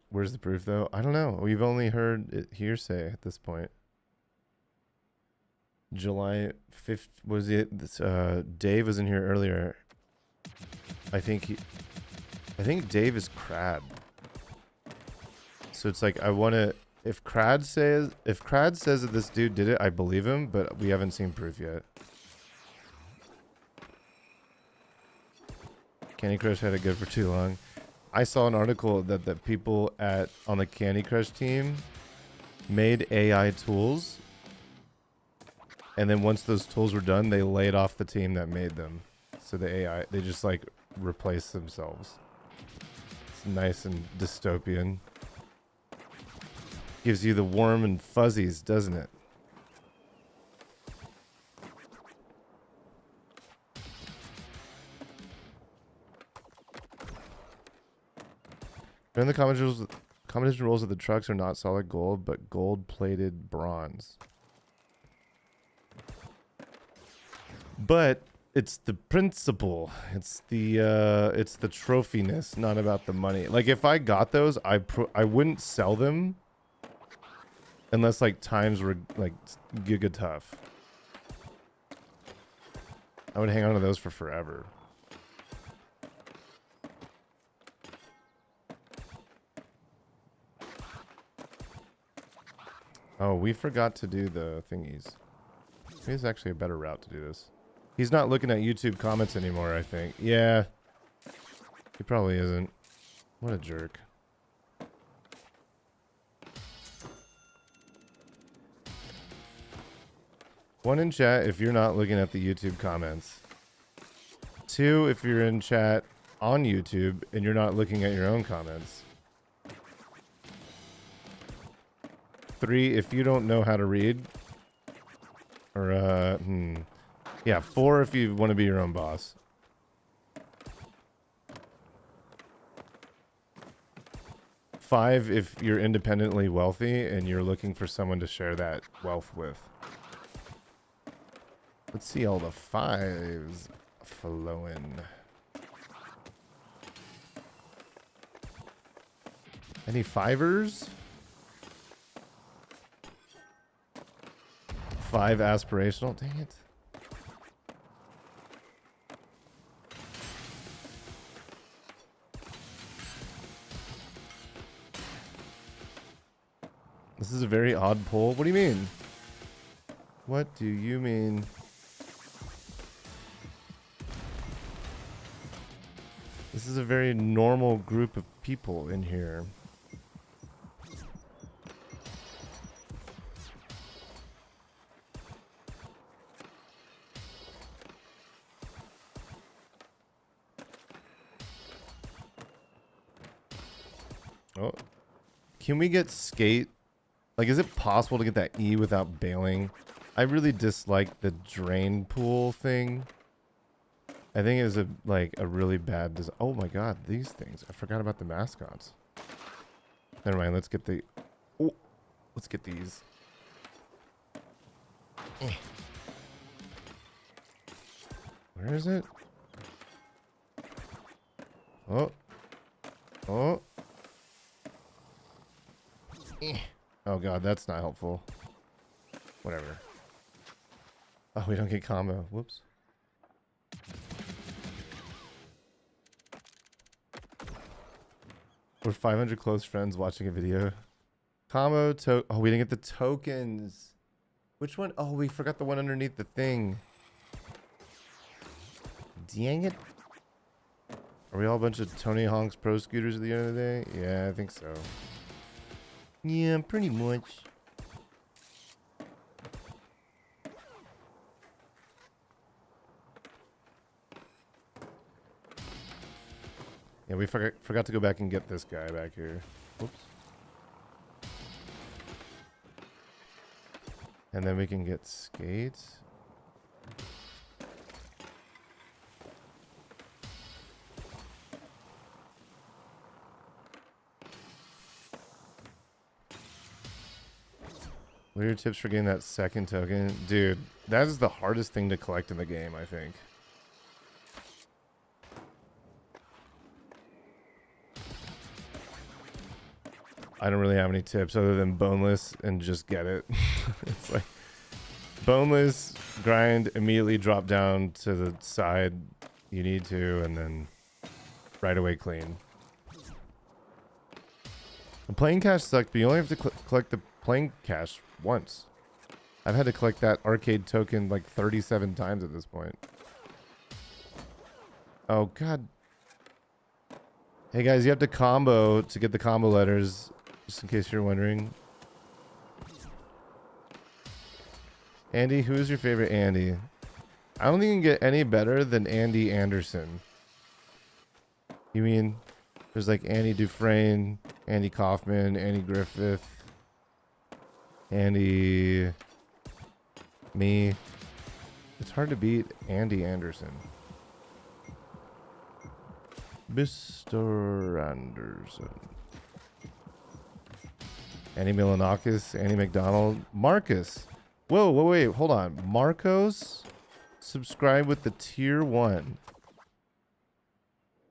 Where's the proof, though? I don't know. We've only heard it hearsay at this point. July 5th, was it? Dave was in here earlier. I think Dave is Crad. So it's like, I want to, if Crad says that this dude did it, I believe him, but we haven't seen proof yet. Candy Crush had it good for too long. I saw an article that the people on the Candy Crush team made AI tools, and then once those tools were done, they laid off the team that made them. So the AI, they just like replaced themselves. It's nice and dystopian. Gives you the warm and fuzzies, doesn't it? And the competition rules of the trucks are not solid gold, but gold-plated bronze. But it's the principle. It's the trophiness, not about the money. Like if I got those, I wouldn't sell them unless like times were like giga tough. I would hang on to those for forever. Oh, we forgot to do the thingies. Maybe there's actually a better route to do this. He's not looking at YouTube comments anymore, I think. Yeah. He probably isn't. What a jerk. One, in chat if you're not looking at the YouTube comments. Two, if you're in chat on YouTube and you're not looking at your own comments. Three, if you don't know how to read. Or, yeah, four, if you want to be your own boss. Five, if you're independently wealthy and you're looking for someone to share that wealth with. Let's see all the fives flowing. Any fivers? Five aspirational. Dang it. This is a very odd poll. What do you mean? What do you mean? This is a very normal group of people in here. Oh, can we get skate? Like, is it possible to get that E without bailing? I really dislike the drain pool thing. I think it was a really bad design. Oh my god, these things. I forgot about the mascots. Never mind, let's get the... Oh, let's get these. Where is it? Oh. Oh. Oh god, that's not helpful. Whatever. Oh, we don't get combo. Whoops. We're 500 close friends watching a video. Combo to... Oh, we didn't get the tokens. Which one? Oh, we forgot the one underneath the thing. Dang it. Are we all a bunch of Tony Hawk's Pro Scooters at the end of the day? Yeah, I think so. Yeah, pretty much. Yeah, we forgot to go back and get this guy back here. Whoops. And then we can get skates. What are your tips for getting that second token? Dude, that is the hardest thing to collect in the game, I think. I don't really have any tips other than boneless and just get it. It's like boneless, grind, immediately drop down to the side you need to, and then right away clean. The playing cash sucked, but you only have to collect the playing cash once. I've had to collect that arcade token like 37 times at this point. Oh, God. Hey, guys, you have to combo to get the combo letters, just in case you're wondering. Andy, who is your favorite Andy? I don't think you can get any better than Andy Anderson. You mean there's like Andy Dufresne, Andy Kaufman, Andy Griffith, Andy... me. It's hard to beat Andy Anderson. Mr. Anderson. Andy Milanakis, Andy McDonald, Marcus. Whoa, wait, hold on. Marcos, subscribe with the tier 1. Can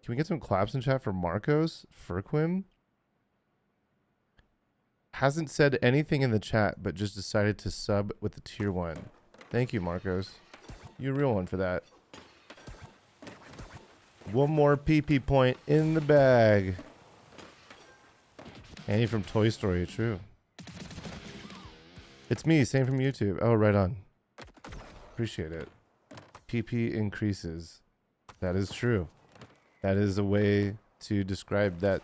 we get some claps in chat for Marcos? Furquim? Hasn't said anything in the chat, but just decided to sub with the tier 1. Thank you, Marcos. You're a real one for that. One more PP point in the bag. Annie from Toy Story, true. It's me, same from YouTube. Oh, right on. Appreciate it. PP increases. That is true. That is a way to describe that,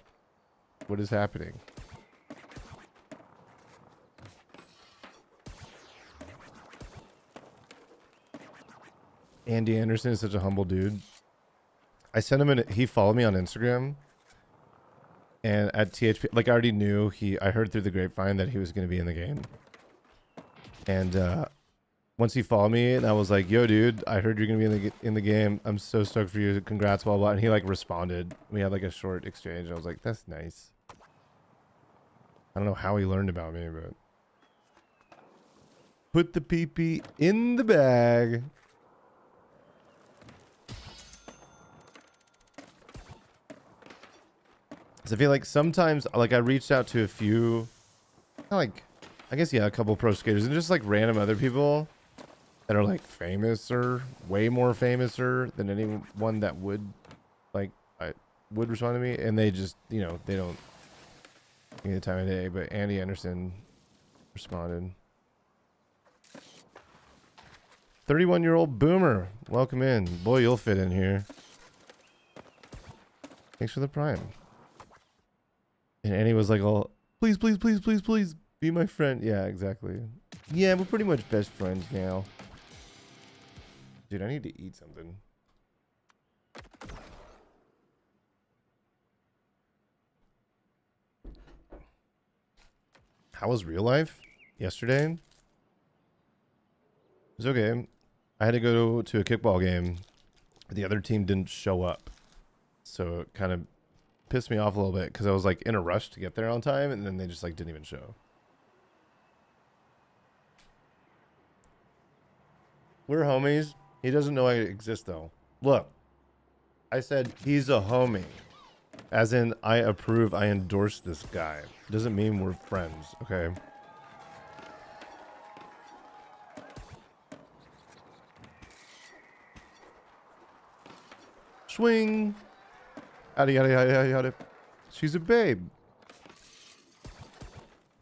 what is happening. Andy Anderson is such a humble dude. I sent him he followed me on Instagram. And at THP, like I already knew I heard through the grapevine that he was going to be in the game. And once he followed me and I was like, yo dude, I heard you're going to be in the game. I'm so stoked for you. Congrats, blah, blah. And he like responded. We had like a short exchange. I was like, that's nice. I don't know how he learned about me, but put the PP in the bag. So I feel like sometimes, like I reached out to a few, like, I guess, yeah, a couple pro skaters and just like random other people that are like famouser, way more famouser than anyone that would, like, would respond to me. And they just, you know, they don't give me the time of day. But Andy Anderson responded. 31-year-old boomer, welcome in. Boy, you'll fit in here. Thanks for the prime. And Annie was like, "Oh, please, please, please, please, please, be my friend." Yeah, exactly. Yeah, we're pretty much best friends now. Dude, I need to eat something. How was real life? Yesterday? It was okay. I had to go to a kickball game. The other team didn't show up. So it kind of pissed me off a little bit because I was like in a rush to get there on time and then they just like didn't even show. We're homies. He doesn't know I exist though. Look, I said he's a homie. As in, I approve, I endorse this guy. Doesn't mean we're friends, okay? Swing! Yada yada yada yada yada. She's a babe.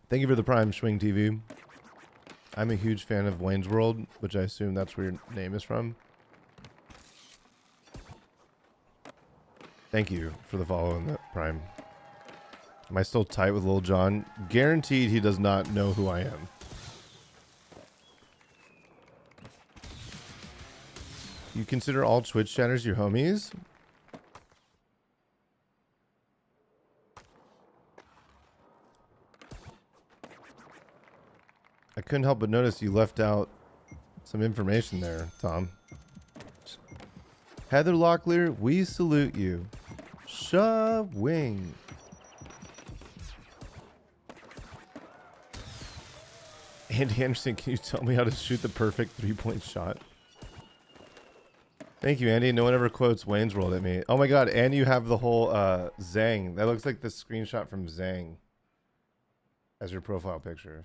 Thank you for the Prime Swing TV. I'm a huge fan of Wayne's World, which I assume that's where your name is from. Thank you for the follow on the Prime. Am I still tight with Lil Jon? Guaranteed he does not know who I am. You consider all Twitch chatters your homies? I couldn't help but notice you left out some information there, Tom. Heather Locklear, we salute you. Wing. Andy Anderson, can you tell me how to shoot the perfect three-point shot? Thank you, Andy. No one ever quotes Wayne's World at me. Oh my god, and you have the whole Zang. That looks like the screenshot from Zang as your profile picture.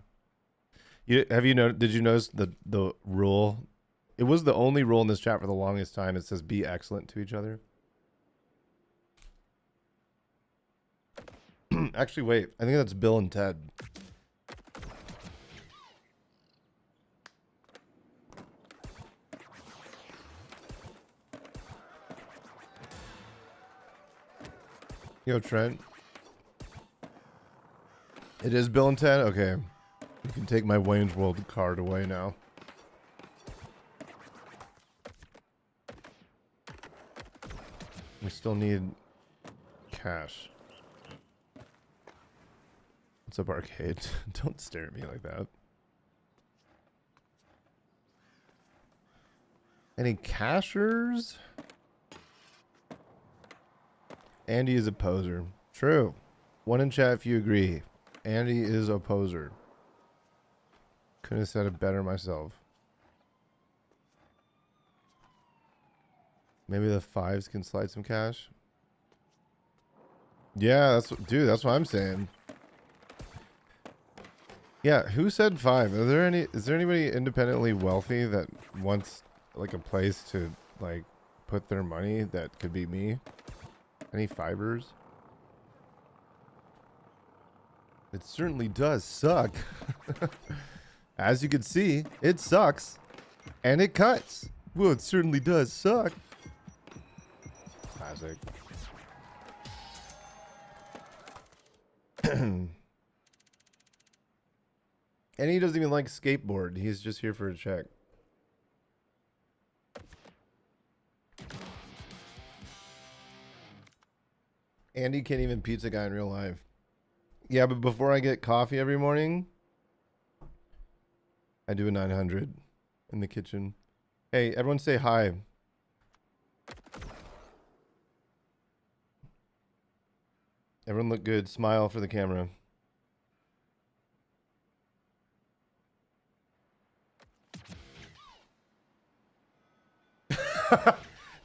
Did you notice the rule? It was the only rule in this chat for the longest time. It says be excellent to each other. Actually, wait. I think that's Bill and Ted. Yo, Trent. It is Bill and Ted? Okay. You can take my Wayne's World card away now. We still need cash. What's up, Arcade? Don't stare at me like that. Any cashers? Andy is a poser. True. One in chat if you agree. Andy is a poser. Couldn't have said it better myself. Maybe the fives can slide some cash. Yeah, dude, that's what I'm saying. Yeah, who said five? Is there anybody independently wealthy that wants like a place to like put their money that could be me? Any fibers? It certainly does suck. As you can see, it sucks. And it cuts. Well, it certainly does suck. Classic. And he doesn't even like skateboard. He's just here for a check. Andy can't even pizza guy in real life. Yeah, but before I get coffee every morning, I do a 900 in the kitchen. Hey, everyone say hi. Everyone look good. Smile for the camera.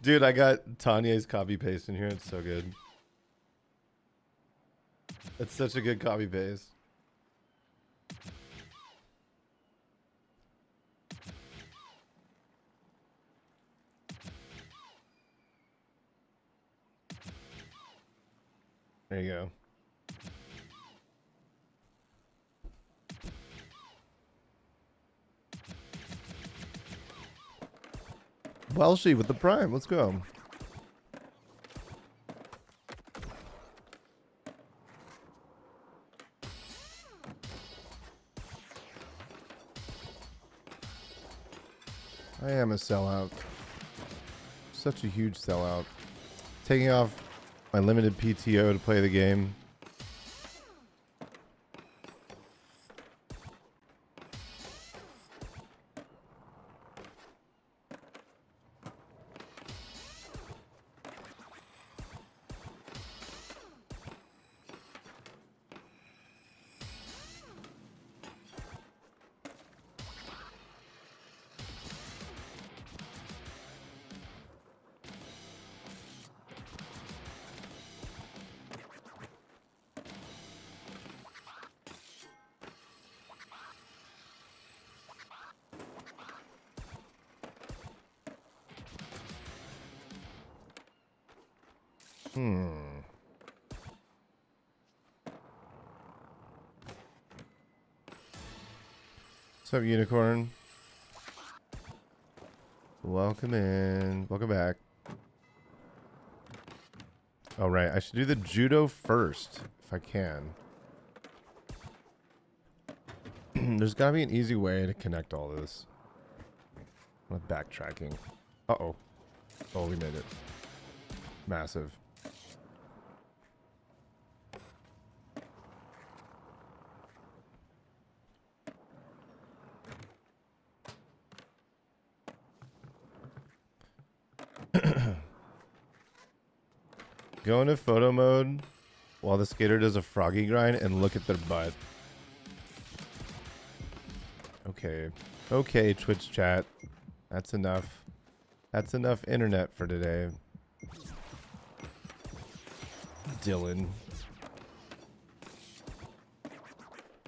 Dude, I got Tanya's copy paste in here. It's so good. It's such a good copy paste. There you go. Welshie with the prime. Let's go. I am a sellout. Such a huge sellout. Taking off my limited PTO to play the game. What's up, Unicorn? Welcome in. Welcome back. All right, I should do the judo first if I can. There's gotta be an easy way to connect all this. I'm backtracking. Uh-oh. Oh, we made it. Massive. Go into photo mode while the skater does a froggy grind and look at their butt. Okay. Okay, Twitch chat. That's enough. That's enough internet for today. Dylan.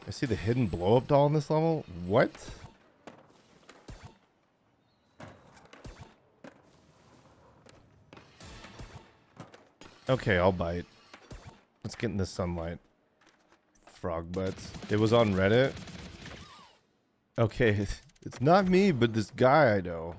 I see the hidden blow-up doll in this level? What? Okay, I'll bite. Let's get in the sunlight. Frog butts. It was on Reddit. Okay, it's not me, but this guy I know.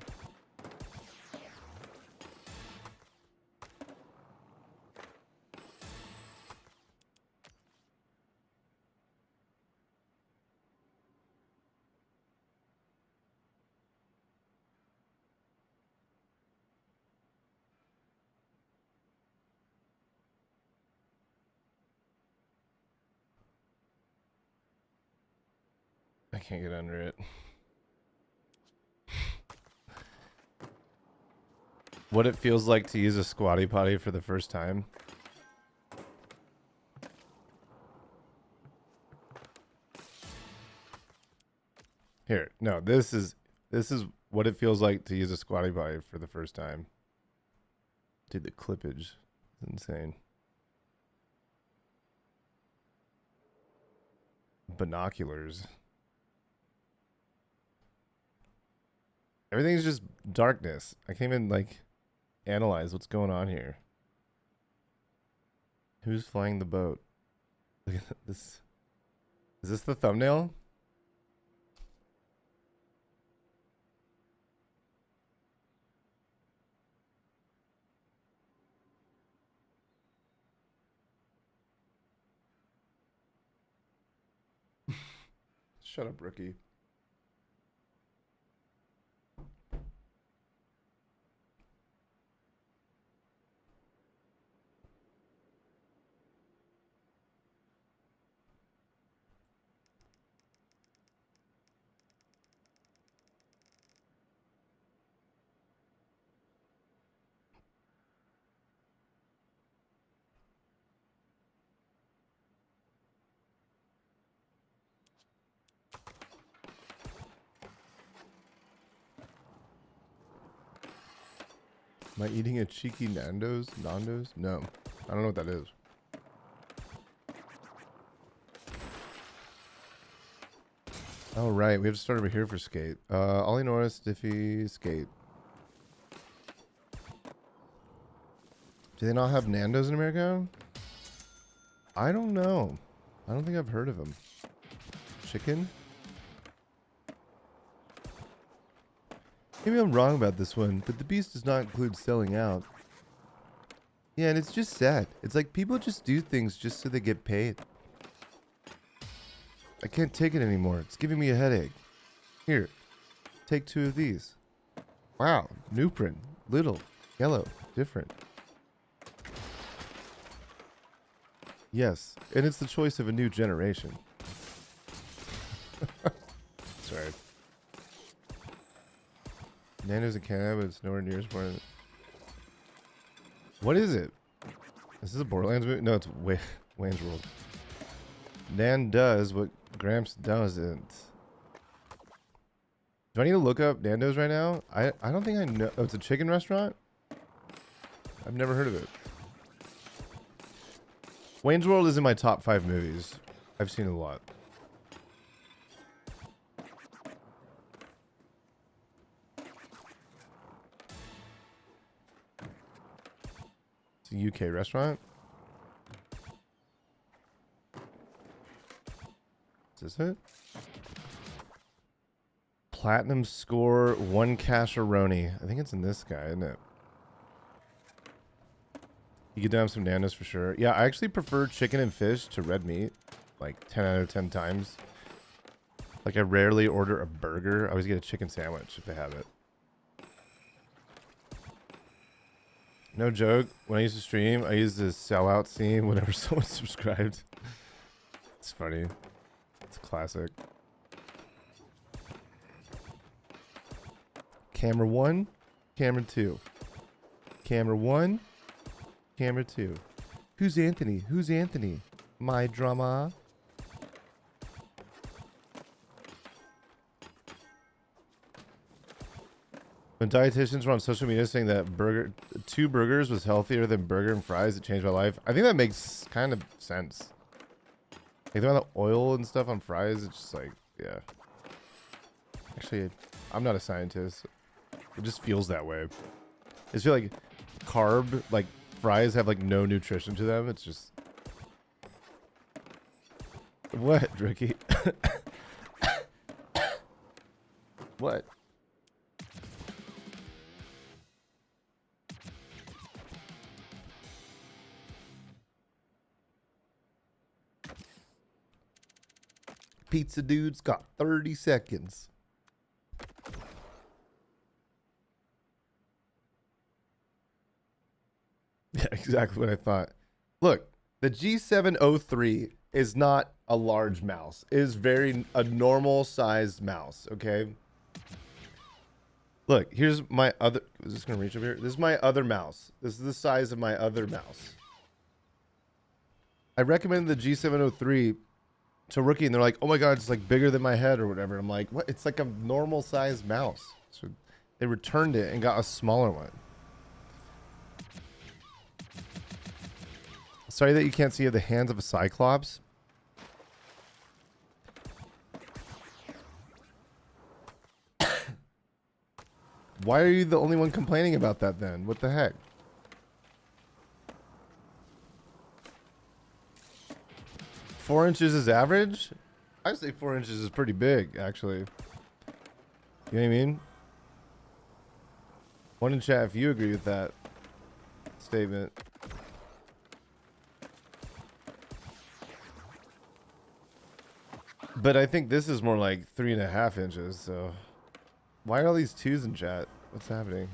I can't get under it. What it feels like to use a squatty potty for the first time. Here, no, this is what it feels like to use a squatty potty for the first time. Dude, the clippage is insane. Binoculars. Everything's just darkness. I can't even like analyze what's going on here. Who's flying the boat? Look at this. Is this the thumbnail? Shut up, rookie. Am I eating a cheeky Nando's? Nando's? No. I don't know what that is. Oh, right. We have to start over here for skate. Ollie Norris, Diffie, skate. Do they not have Nando's in America? I don't know. I don't think I've heard of them. Chicken? Maybe I'm wrong about this one, but the beast does not include selling out. Yeah, and it's just sad. It's like people just do things just so they get paid. I can't take it anymore. It's giving me a headache. Here, take 2 of these. Wow, new print. Little, yellow, different. Yes, and it's the choice of a new generation. Sorry. Nando's in Canada, but it's nowhere near as far as... What is it? Is this a Borderlands movie? No, it's Wayne's World. Nan does what Gramps doesn't. Do I need to look up Nando's right now? I don't think I know. Oh, it's a chicken restaurant? I've never heard of it. Wayne's World is in my top 5 movies. I've seen it a lot. It's a UK restaurant. Is this it? Platinum score, 1 casheroni. I think it's in this guy, isn't it? You get down some nanos for sure. Yeah, I actually prefer chicken and fish to red meat. Like 10 out of 10 times. Like I rarely order a burger. I always get a chicken sandwich if they have it. No joke. When I used to stream, I used to sell out scene whenever someone subscribed. It's funny. It's a classic. Camera 1, camera 2. Camera 1, camera 2. Who's Anthony? Who's Anthony? My drama. When dietitians were on social media saying that two burgers was healthier than burger and fries, it changed my life. I think that makes kind of sense. Like the amount of oil and stuff on fries, it's just like, yeah. Actually, I'm not a scientist. It just feels that way. I just feel like like fries have like no nutrition to them. It's just. What, Ricky? What? Pizza dude's got 30 seconds. Yeah, exactly what I thought. Look, the G703 is not a large mouse. It is a normal sized mouse, okay? Look, here's my other... Is this going to reach over here? This is my other mouse. This is the size of my other mouse. I recommended the G703 to Rookie, and they're like, oh my god, it's like bigger than my head or whatever. I'm like, what? It's like a normal sized mouse. So they returned it and got a smaller one. Sorry that you can't see the hands of a cyclops. Why are you the only one complaining about that then? What the heck? Four inches is average? I say 4 inches is pretty big, actually. You know what I mean? One in chat if you agree with that statement. But I think this is more like 3.5 inches, so. Why are all these twos in chat? What's happening?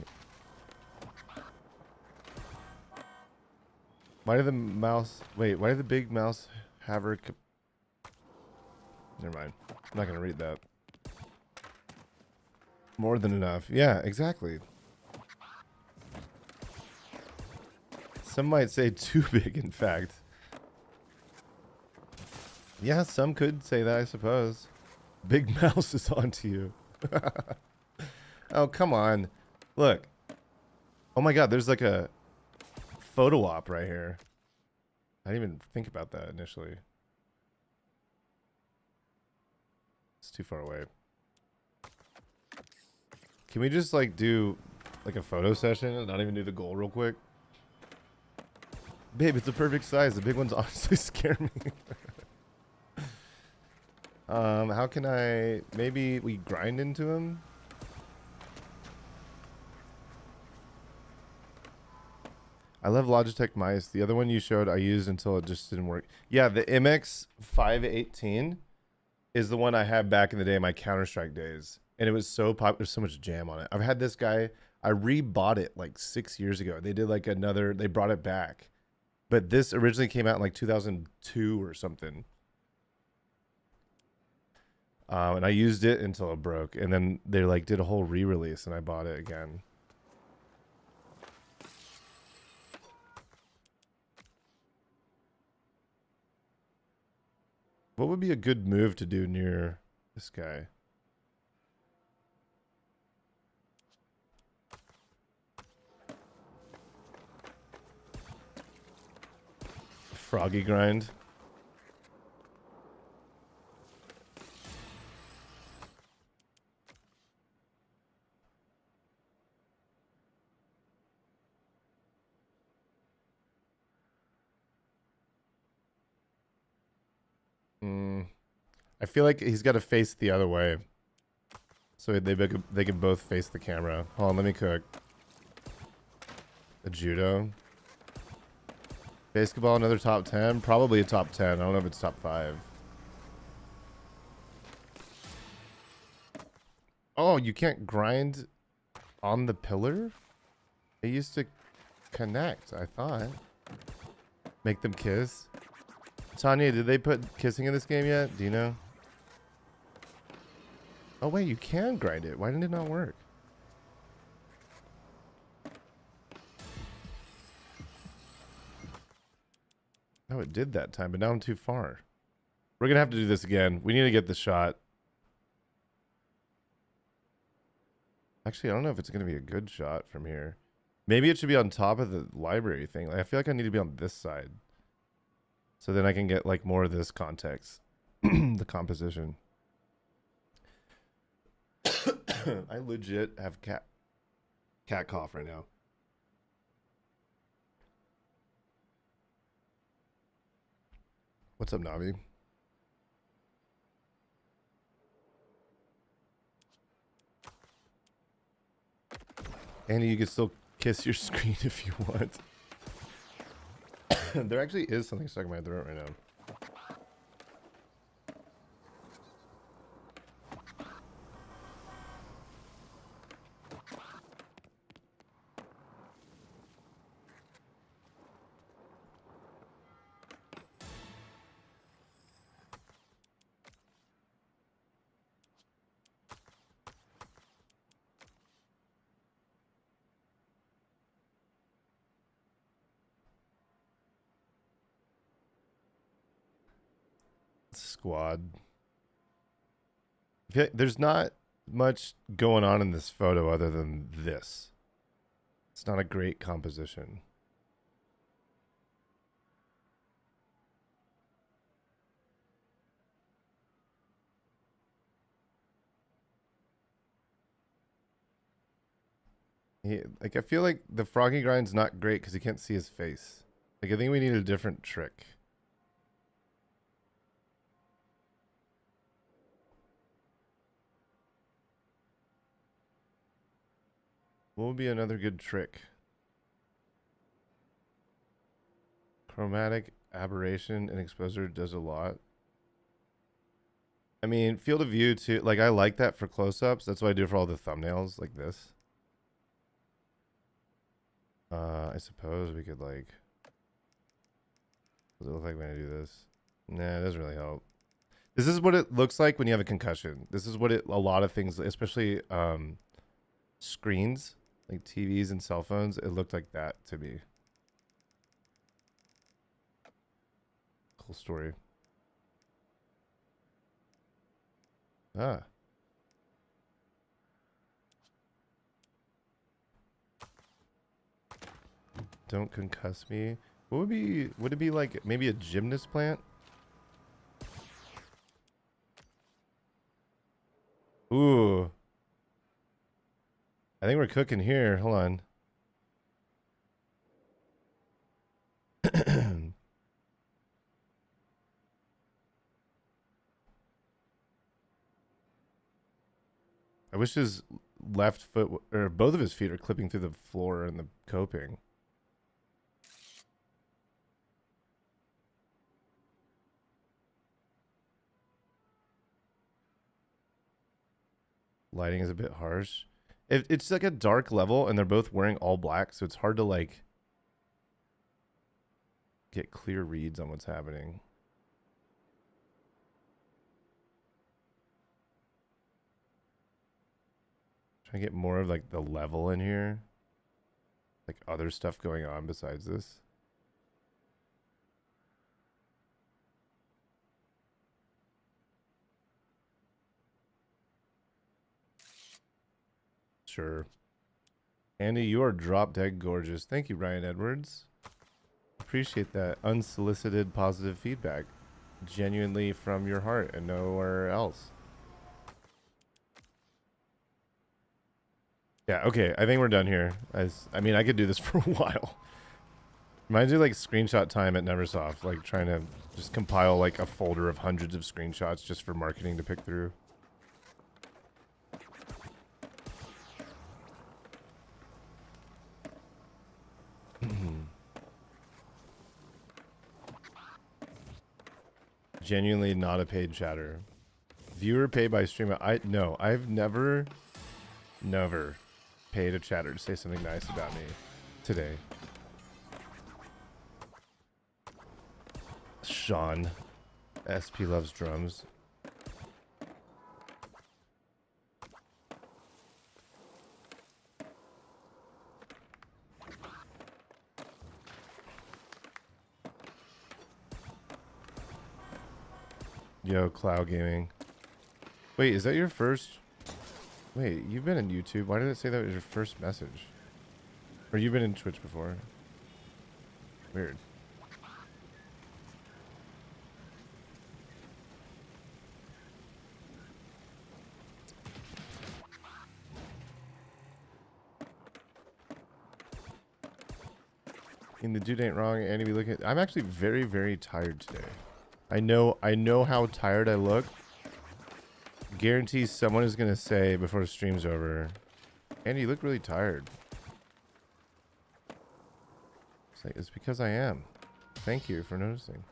Why did the mouse... Wait, why did the big mouse have her... Never mind. I'm not going to read that. More than enough. Yeah, exactly. Some might say too big, in fact. Yeah, some could say that, I suppose. Big mouse is onto you. Oh, come on. Look. Oh my god, there's like a photo op right here. I didn't even think about that initially. It's too far away. Can we just like do like a photo session and not even do the goal real quick? Babe, it's a perfect size. The big ones honestly scare me. How can I... Maybe we grind into him? I love Logitech mice. The other one you showed I used until it just didn't work. Yeah, the MX 518 is the one I had back in the day, my Counter-Strike days. And it was so popular. There's so much jam on it. I've had this guy. I rebought it like 6 years ago. They did like another... They brought it back. But this originally came out in like 2002 or something. And I used it until it broke. And then they like did a whole re-release and I bought it again. What would be a good move to do near this guy? Froggy grind. I feel like he's got to face the other way. So they can both face the camera. Hold on, let me cook. A judo. Basketball, another top 10? Probably a top 10. I don't know if it's top 5. Oh, you can't grind on the pillar? They used to connect, I thought. Make them kiss. Tanya, did they put kissing in this game yet? Do you know? Oh, wait, you can grind it. Why did it not work? Oh, it did that time, but now I'm too far. We're going to have to do this again. We need to get the shot. Actually, I don't know if it's going to be a good shot from here. Maybe it should be on top of the library thing. Like, I feel like I need to be on this side. So then I can get like more of this context. The composition. I legit have cat cough right now. What's up, Navi? Andy, you can still kiss your screen if you want. There actually is something stuck in my throat right now. Squad. There's not much going on in this photo other than this. It's not a great composition. Like, I feel like the froggy grind's not great because you can't see his face. Like, I think we need a different trick. What would be another good trick? Chromatic aberration and exposure does a lot. I mean, field of view too. Like, I like that for close-ups. That's what I do for all the thumbnails, like this. I suppose we could like. What does it look like when I do this? Nah, it doesn't really help. This is what it looks like when you have a concussion. This is what a lot of things, especially screens, like TVs and cell phones, it looked like that to me. Cool story. Ah. Don't concuss me. What would it be like maybe a gymnast plant? Ooh. I think we're cooking here. Hold on. I wish his left foot, or both of his feet are clipping through the floor and the coping. Lighting is a bit harsh. It's like a dark level and they're both wearing all black, so it's hard to like get clear reads on what's happening. Trying to get more of like the level in here. Like other stuff going on besides this. Sure. Andy, you are drop dead gorgeous. Thank you, Ryan Edwards. Appreciate that unsolicited positive feedback. Genuinely from your heart and nowhere else. Yeah, okay. I think we're done here. I mean, I could do this for a while. Reminds me of like screenshot time at Neversoft, like trying to just compile like a folder of hundreds of screenshots just for marketing to pick through. Genuinely not a paid chatter. Viewer paid by streamer. I've never paid a chatter to say something nice about me today. Sean. SP loves drums. Yo, Cloud Gaming. Wait, is that your first? Wait, you've been in YouTube. Why did it say that was your first message? Or you've been in Twitch before? Weird. And the dude ain't wrong. Andy, we look at. I'm actually very, very tired today. I know how tired I look. Guarantee someone is gonna say before the stream's over, Andy, you look really tired. It's like, it's because I am. Thank you for noticing.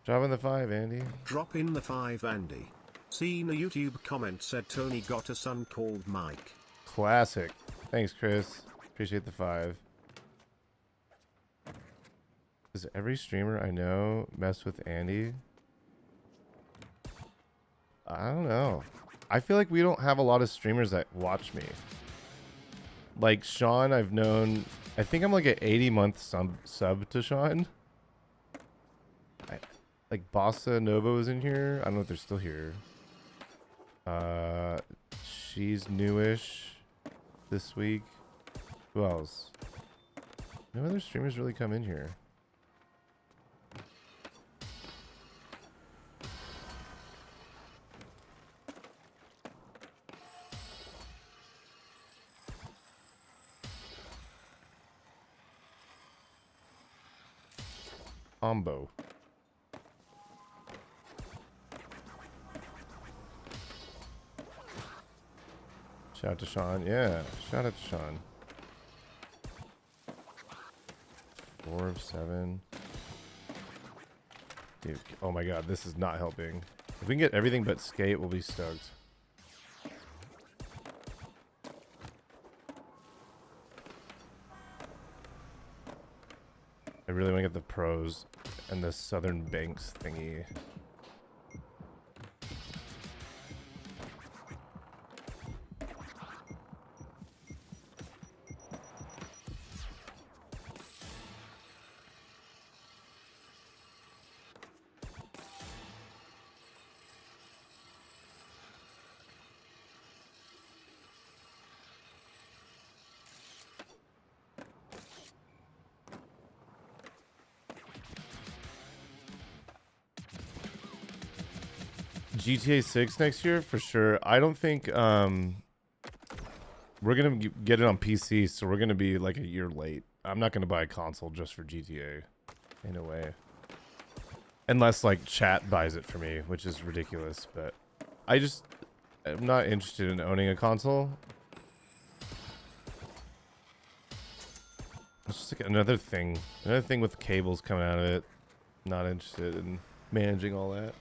Drop in the 5, Andy. Drop in the 5, Andy. Seen a YouTube comment said Tony got a son called Mike. Classic. Thanks, Chris. Appreciate the 5. Does every streamer I know mess with Andy? I don't know. I feel like we don't have a lot of streamers that watch me. Like Sean, I've known. I think I'm like an 80-month sub to Sean. Like Bossa Nova was in here. I don't know if they're still here. She's newish this week. Who else? No other streamers really come in here. Ombo. Shout out to Sean. Yeah, shout out to Sean. 4 of 7. Dude, oh my god, this is not helping. If we can get everything but skate, we'll be stoked. I really want to get the pros and the Southern Banks thingy. GTA 6 next year for sure. I don't think we're gonna get it on PC, so we're gonna be like a year late. I'm not gonna buy a console just for GTA, in a way, unless like chat buys it for me, which is ridiculous. But I'm not interested in owning a console. It's just like another thing with cables coming out of it. Not interested in managing all that.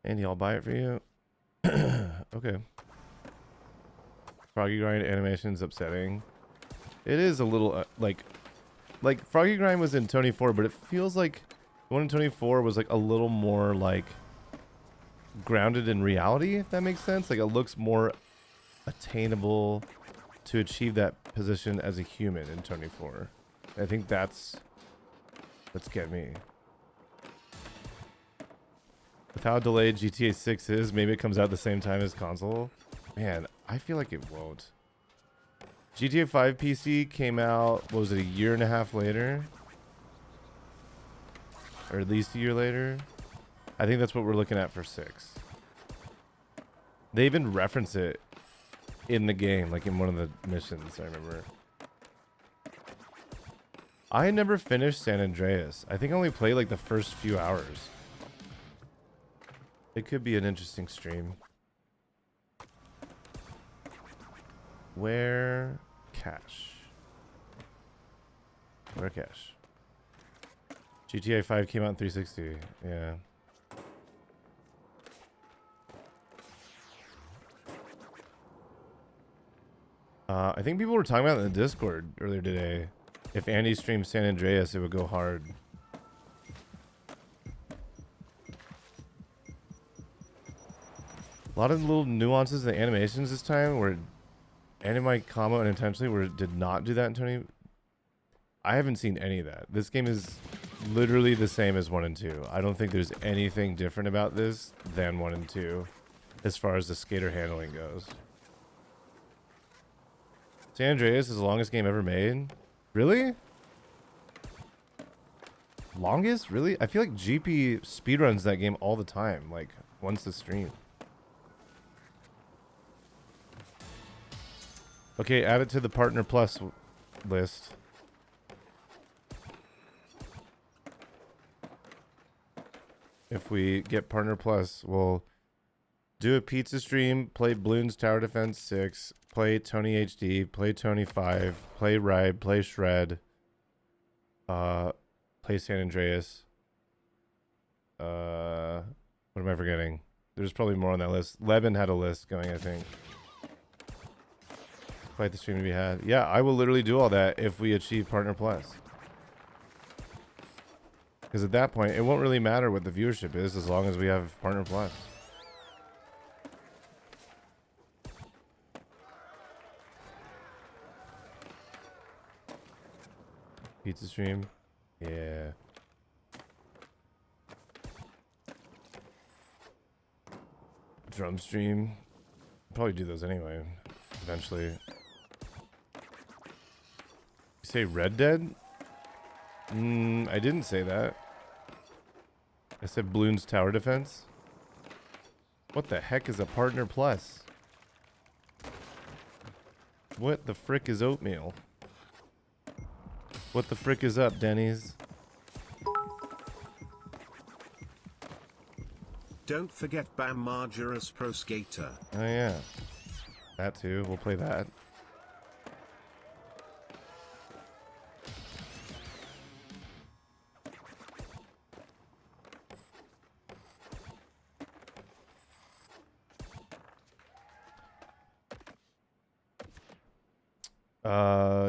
Andy, I'll buy it for you. Okay. Froggy Grind animation is upsetting. It is a little like Froggy Grind was in Tony 4, but it feels like the one in Tony 4 was like a little more like grounded in reality, if that makes sense. Like it looks more attainable to achieve that position as a human in Tony 4. I think that's getting me. With how delayed GTA 6 is, maybe it comes out the same time as console. Man, I feel like it won't. GTA 5 PC came out, what was it, a year and a half later? Or at least a year later? I think that's what we're looking at for 6. They even reference it in the game, like in one of the missions, I remember. I never finished San Andreas. I think I only played like the first few hours. It could be an interesting stream. Where cash? Where cash? GTA 5 came out in 360. Yeah. I think people were talking about it in the Discord earlier today. If Andy streamed San Andreas, it would go hard. A lot of little nuances in the animations this time where Andy might combo unintentionally where it did not do that in Tony. I haven't seen any of that. This game is literally the same as 1 and 2. I don't think there's anything different about this than 1 and 2 as far as the skater handling goes. San Andreas is the longest game ever made. Really? Longest? Really? I feel like GP speedruns that game all the time, like once the stream. Okay, add it to the Partner Plus list. If we get Partner Plus, we'll do a pizza stream, play Bloons Tower Defense 6, play Tony HD, play Tony 5, play Ride, play Shred, play San Andreas. What am I forgetting? There's probably more on that list. Levin had a list going, I think. Fight the stream to be had. Yeah, I will literally do all that if we achieve Partner Plus. Because at that point, it won't really matter what the viewership is as long as we have Partner Plus. Pizza stream? Yeah. Drum stream? Probably do those anyway, eventually. You say Red Dead? I didn't say that. I said Bloons Tower Defense. What the heck is a Partner Plus? What the frick is oatmeal? What the frick is up, Denny's? Don't forget Bam Margera's Pro Skater. Oh yeah. That too. We'll play that.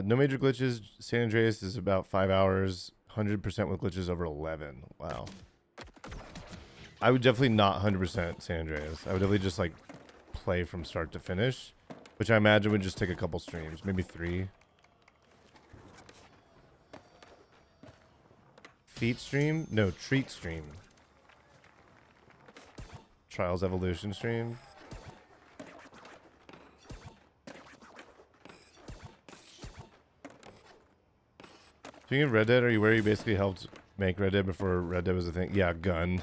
No major glitches. San Andreas is about 5 hours. 100% with glitches over 11. Wow. I would definitely not 100% San Andreas. I would definitely just like play from start to finish, which I imagine would just take a couple streams, maybe 3. Feat stream? No, treat stream. Trials Evolution stream. Speaking of Red Dead, are you where you basically helped make Red Dead before Red Dead was a thing? Yeah, gun.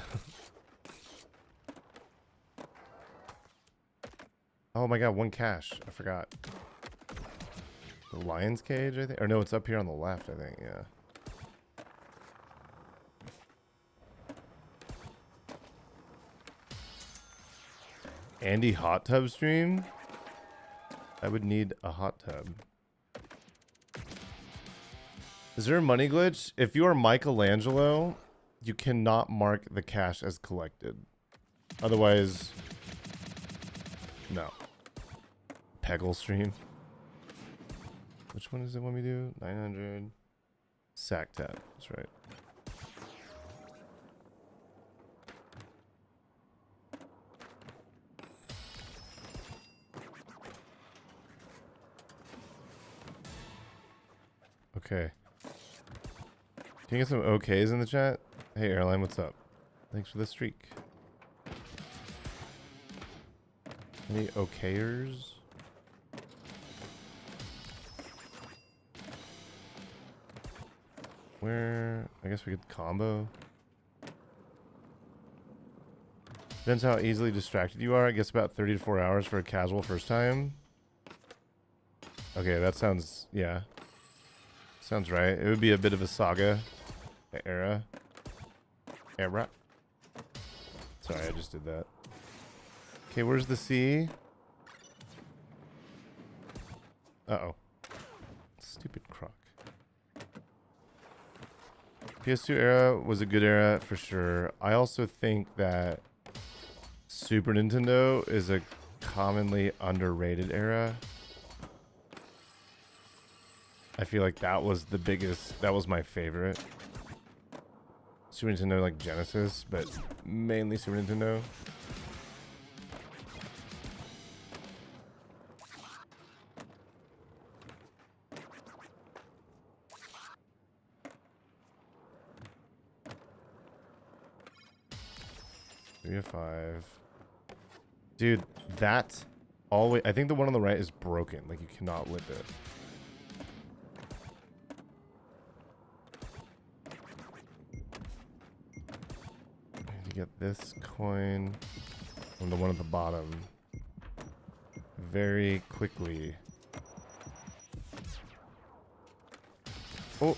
Oh my god, 1 cache. I forgot. The lion's cage, I think? Or no, it's up here on the left, I think, yeah. Andy hot tub stream? I would need a hot tub. Is there a money glitch? If you are Michelangelo, you cannot mark the cash as collected. Otherwise, no. Peggle stream. Which one is it when we do? 900. Sack tab. That's right. Okay. Can you get some OKs in the chat? Hey, Airline, what's up? Thanks for the streak. Any okayers? Where? I guess we could combo. Depends how easily distracted you are. I guess about 30 to 4 hours for a casual first time. Okay, that sounds, yeah. Sounds right. It would be a bit of a saga era. Era. Sorry, I just did that. Okay, where's the C? Uh-oh. Stupid croc. PS2 era was a good era for sure. I also think that Super Nintendo is a commonly underrated era. I feel like that was the biggest, that was my favorite. Super Nintendo, like Genesis, but mainly Super Nintendo. Three of 5. Dude, that always, I think the one on the right is broken. Like you cannot whip it. Get this coin from the one at the bottom very quickly. Oh.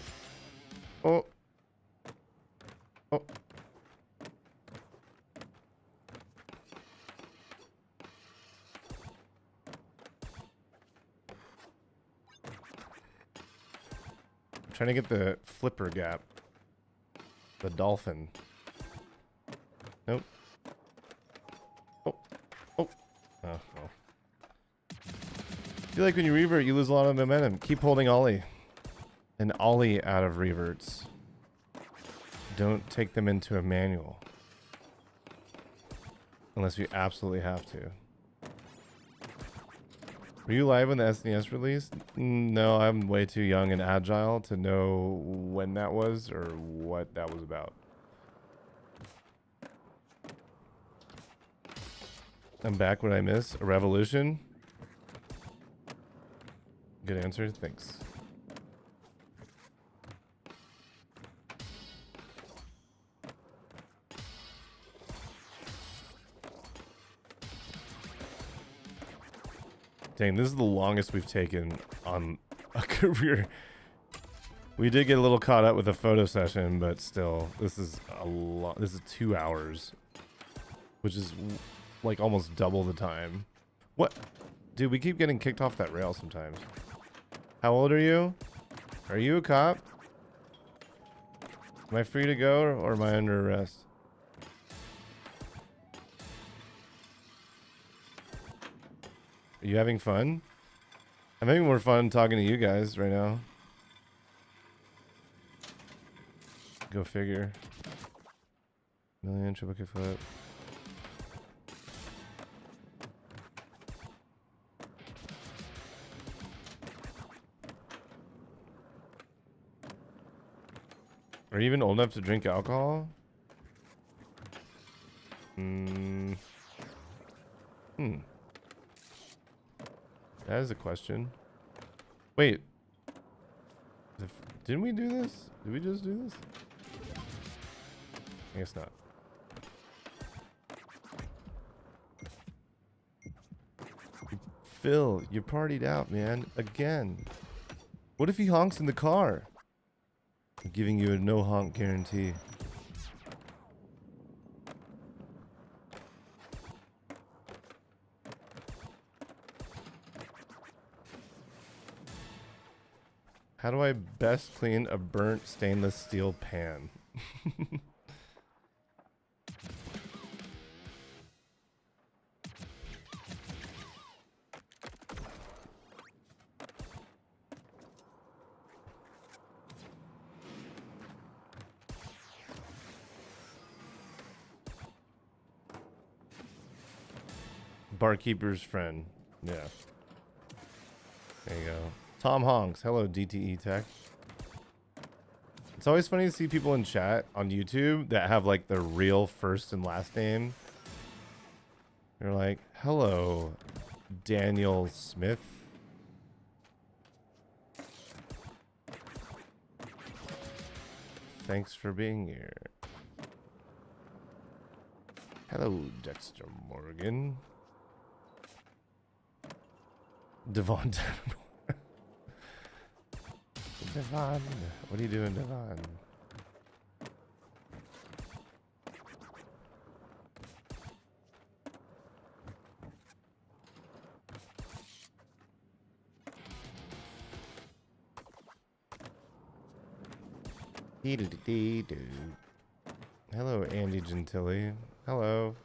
Oh. Oh. I'm trying to get the flipper gap. The dolphin. Nope. Oh. Oh. Oh, well. I feel like when you revert, you lose a lot of momentum. Keep holding Ollie. And Ollie out of reverts. Don't take them into a manual. Unless you absolutely have to. Were you live when the SNES released? No, I'm way too young and agile to know when that was or what that was about. I'm back. What I miss? A revolution? Good answer. Thanks. Dang, this is the longest we've taken on a career. We did get a little caught up with a photo session, but still, this is a lot. This is 2 hours, which is like almost double the time. What? Dude, we keep getting kicked off that rail sometimes. How old are you? Are you a cop? Am I free to go or am I under arrest? Are you having fun? I'm having more fun talking to you guys right now. Go figure. Million, triple kickflip. Are you even old enough to drink alcohol? That is a question. Wait. Didn't we do this? Did we just do this? I guess not. Phil, you partied out, man. Again. What if he honks in the car? I'm giving you a no honk guarantee. How do I best clean a burnt stainless steel pan? Barkeeper's friend. Yeah. There you go. Tom Honks. Hello, DTE Tech. It's always funny to see people in chat on YouTube that have like their real first and last name. They're like, hello, Daniel Smith. Thanks for being here. Hello, Dexter Morgan. Devon. Devon. What are you doing, Devon? Hello, Andy Gentili. Hello.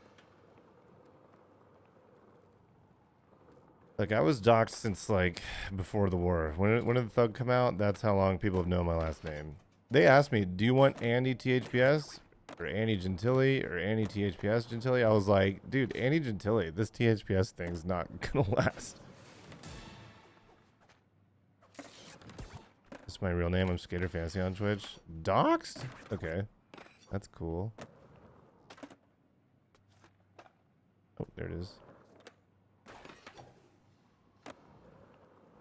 Like, I was doxxed since, like, before the war. When did the thug come out? That's how long people have known my last name. They asked me, do you want Andy THPS? Or Andy Gentili? Or Andy THPS Gentili? I was like, dude, Andy Gentili. This THPS thing's not gonna last. That's my real name. I'm Skater Fantasy on Twitch. Doxed? Okay. That's cool. Oh, there it is.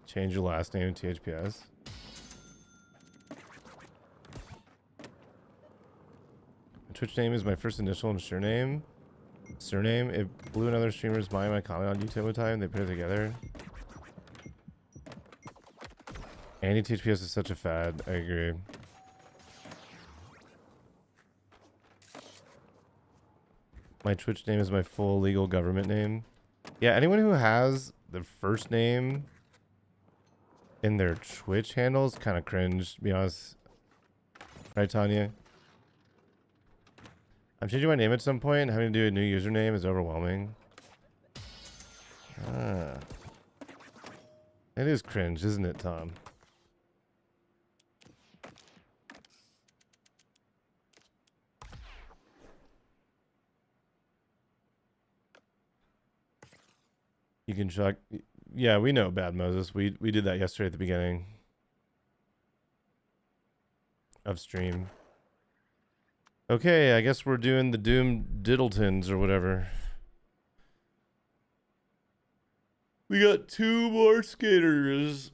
Change your last name to THPS. My Twitch name is my first initial and surname. Surname. It blew another streamer's mind when I commented on YouTube one time. They put it together. Andy THPS is such a fad. I agree. My Twitch name is my full legal government name. Yeah, anyone who has the first name in their Twitch handles kind of cringe, to be honest. Right, Tanya? I'm changing my name at some point. Having to do a new username is overwhelming. Ah. It is cringe, isn't it, Tom? You can check. Yeah, we know Bad Moses. We did that yesterday at the beginning of stream. Okay, I guess we're doing the Doom Diddletons or whatever. We got 2 more skaters.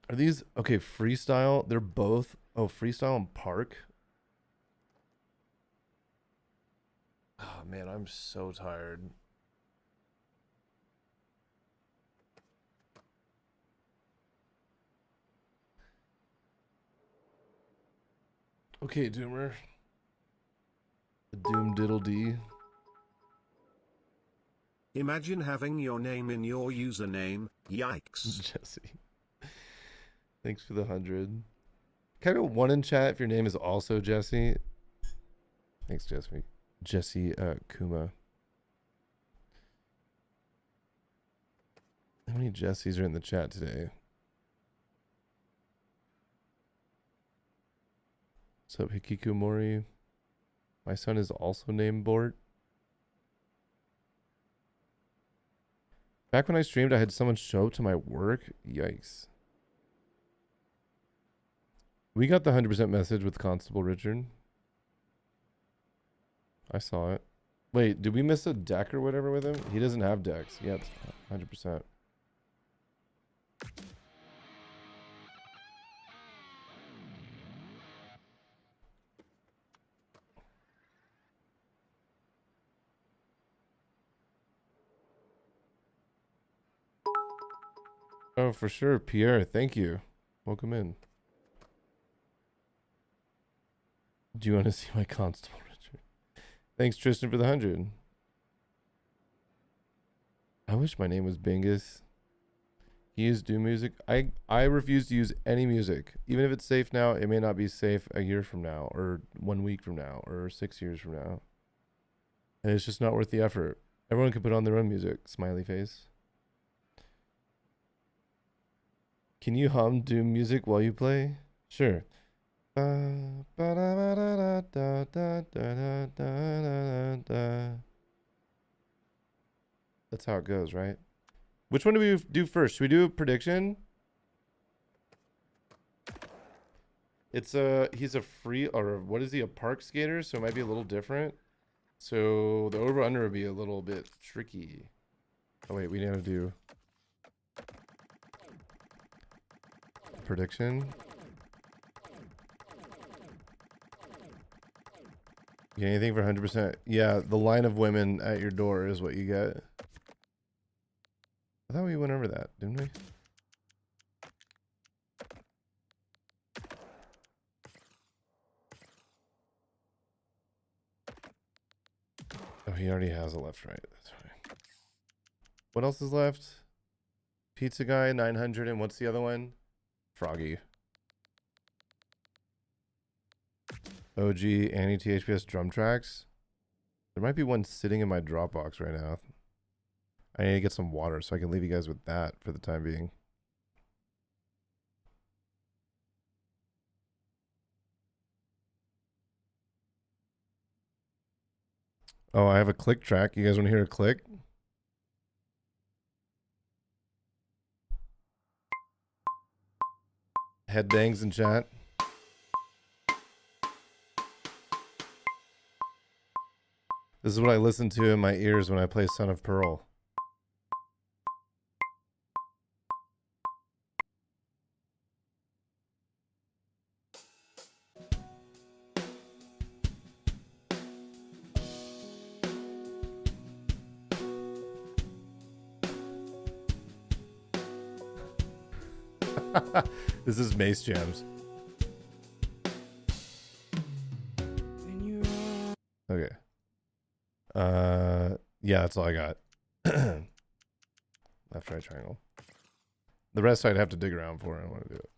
Are these okay? Freestyle. They're both. Oh, freestyle and park. Oh man, I'm so tired. Okay, Doomer. The Doom Diddle D. Imagine having your name in your username. Yikes. Jesse. Thanks for the 100. Kind of one in chat if your name is also Jesse. Thanks, Jesse. Jesse Kuma. How many Jessies are in the chat today? What's up, Hikikomori? My son is also named Bort. Back when I streamed, I had someone show up to my work. Yikes. We got the 100% message with Constable Richard. I saw it. Wait, did we miss a deck or whatever with him? He doesn't have decks. Yeah, it's 100%. Oh, for sure. Pierre, thank you. Welcome in. Do you want to see my Constable Richard? Thanks, Tristan, for the 100. I wish my name was Bingus. He used Doom music. I refuse to use any music. Even if it's safe now, it may not be safe a year from now, or 1 week from now, or 6 years from now. And it's just not worth the effort. Everyone can put on their own music. Smiley face. Can you hum Doom music while you play? Sure. That's how it goes, right? Which one do we do first? Should we do a prediction? It's he's a free, or what is he, a park skater? So it might be a little different. So the over under would be a little bit tricky. Oh wait, we need to do prediction. You get anything for 100%? Yeah, the line of women at your door is what you get. I thought we went over that, didn't we? Oh, he already has a left right. That's fine. What else is left? Pizza guy, 900, and what's the other one? Froggy. OG anti-THPS drum tracks. There might be one sitting in my Dropbox right now. I need to get some water so I can leave you guys with that for the time being. Oh, I have a click track. You guys want to hear a click? Head bangs in chat. This is what I listen to in my ears when I play Son of Pearl. This is Mace Jams. Okay. Yeah, that's all I got. Left, right triangle. The rest I'd have to dig around for. I don't want to do it.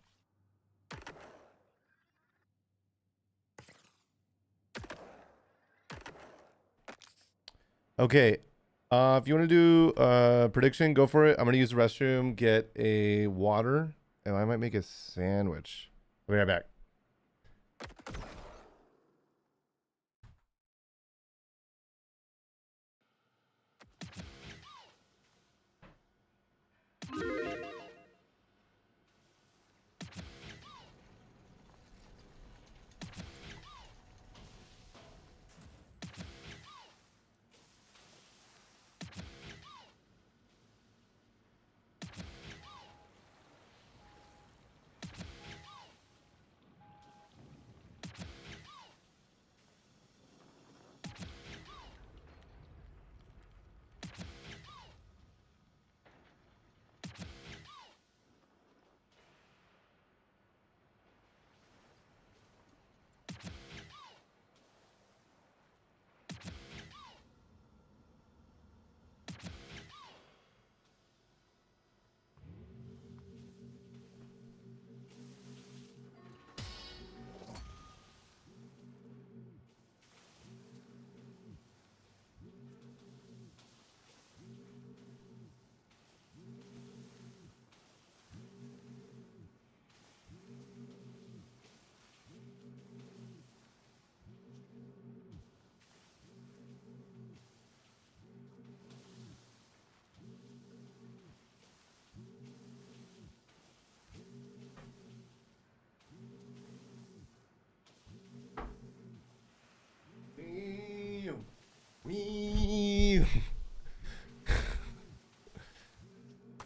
Okay. If you want to do prediction, go for it. I'm going to use the restroom, get a water, and I might make a sandwich. I'll be right back.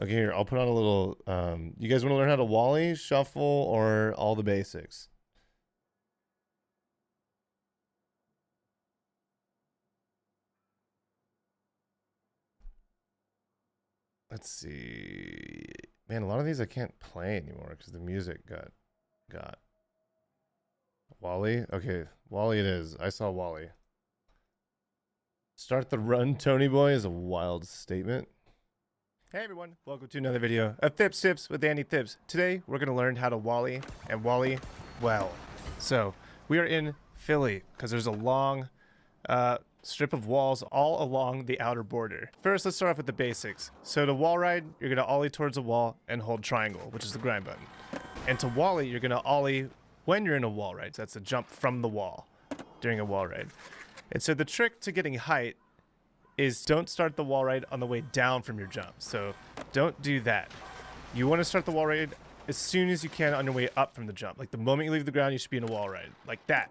Okay, here, I'll put on a little, you guys want to learn how to Wally, shuffle, or all the basics? Let's see. Man, a lot of these I can't play anymore because the music got. Wally? Okay, Wally it is. I saw Wally. Start the run, Tony Boy, is a wild statement. Hey everyone, welcome to another video of Thips Tips with Andy Thips. Today we're going to learn how to Wally and Wally well. So we are in Philly because there's a long strip of walls all along the outer border. First, let's start off with the basics. So to wall ride, you're going to ollie towards a wall and hold triangle, which is the grind button. And to Wally, you're going to ollie when you're in a wall ride. So that's a jump from the wall during a wall ride. And so the trick to getting height is don't start the wall ride on the way down from your jump. So don't do that. You want to start the wall ride as soon as you can on your way up from the jump. Like the moment you leave the ground, you should be in a wall ride like that.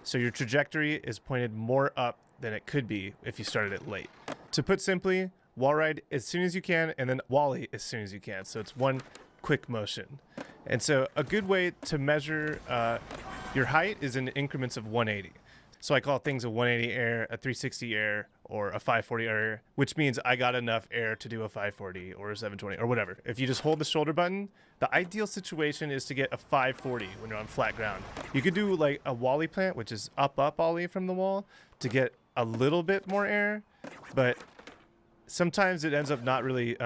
So your trajectory is pointed more up than it could be if you started it late. To put simply, wall ride as soon as you can, and then wally as soon as you can. So it's one quick motion. And so a good way to measure your height is in increments of 180. So I call things a 180 air, a 360 air, or a 540 air, which means I got enough air to do a 540 or a 720 or whatever. If you just hold the shoulder button, the ideal situation is to get a 540 when you're on flat ground. You could do like a wally plant, which is up ollie from the wall, to get a little bit more air, but sometimes it ends up not really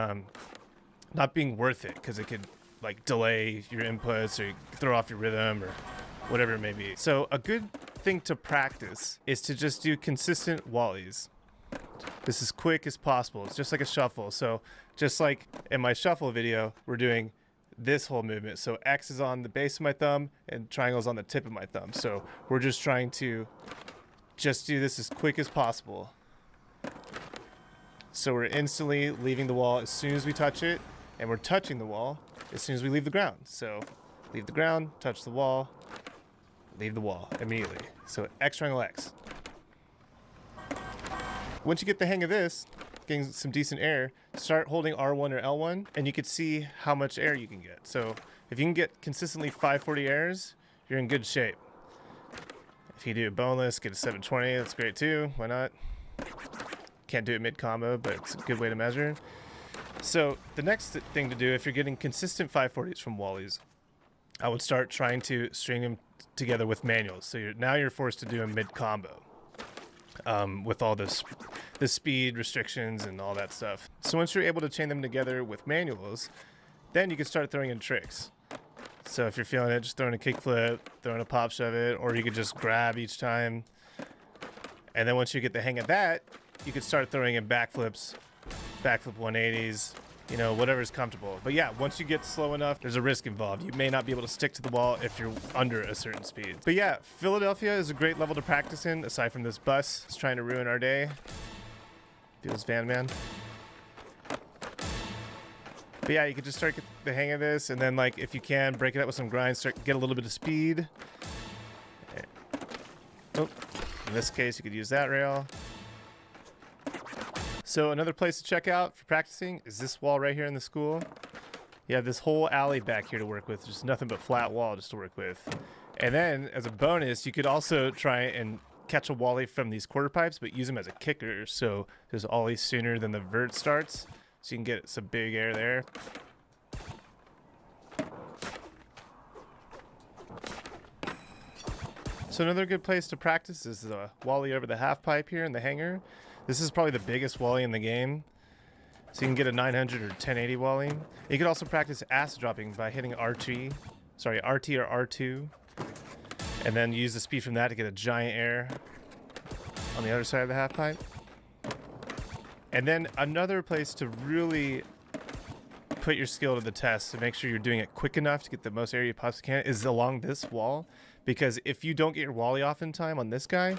not being worth it because it could like delay your inputs or throw off your rhythm or whatever it may be. So a good thing to practice is to just do consistent wallies. This is quick as possible. It's just like a shuffle. So just like in my shuffle video, we're doing this whole movement. So X is on the base of my thumb and triangle's on the tip of my thumb. So we're just trying to just do this as quick as possible. So we're instantly leaving the wall as soon as we touch it, and we're touching the wall as soon as we leave the ground. So leave the ground, touch the wall, leave the wall immediately. So X triangle X. Once you get the hang of this, getting some decent air, start holding R1 or L1, and you can see how much air you can get. So if you can get consistently 540 airs, you're in good shape. If you do a boneless, get a 720, that's great too. Why not? Can't do it mid-combo, but it's a good way to measure. So the next thing to do, if you're getting consistent 540s from wallies, I would start trying to string them together with manuals. So now you're forced to do a mid-combo with all the speed restrictions and all that stuff. So once you're able to chain them together with manuals, then you can start throwing in tricks. So if you're feeling it, just throwing a kickflip, throwing a pop shove it, or you could just grab each time. And then once you get the hang of that, you could start throwing in backflips, backflip 180s, you know, whatever's comfortable. But yeah, once you get slow enough, there's a risk involved. You may not be able to stick to the wall if you're under a certain speed. But yeah, Philadelphia is a great level to practice in, aside from this bus. It's trying to ruin our day. Feels Van Man. But yeah, you can just start get the hang of this, and then like if you can, break it up with some grinds, start get a little bit of speed. Oh, in this case, you could use that rail. So another place to check out for practicing is this wall right here in the school. You have this whole alley back here to work with, just nothing but flat wall just to work with. And then as a bonus, you could also try and catch a wally from these quarter pipes, but use them as a kicker. So there's ollie sooner than the vert starts. So you can get some big air there. So another good place to practice is the wally over the half pipe here in the hangar. This is probably the biggest wally in the game. So you can get a 900 or 1080 wally. You could also practice acid dropping by hitting RT or R2, and then use the speed from that to get a giant air on the other side of the half pipe. And then another place to really put your skill to the test to make sure you're doing it quick enough to get the most air you possibly can is along this wall. Because if you don't get your wally off in time on this guy,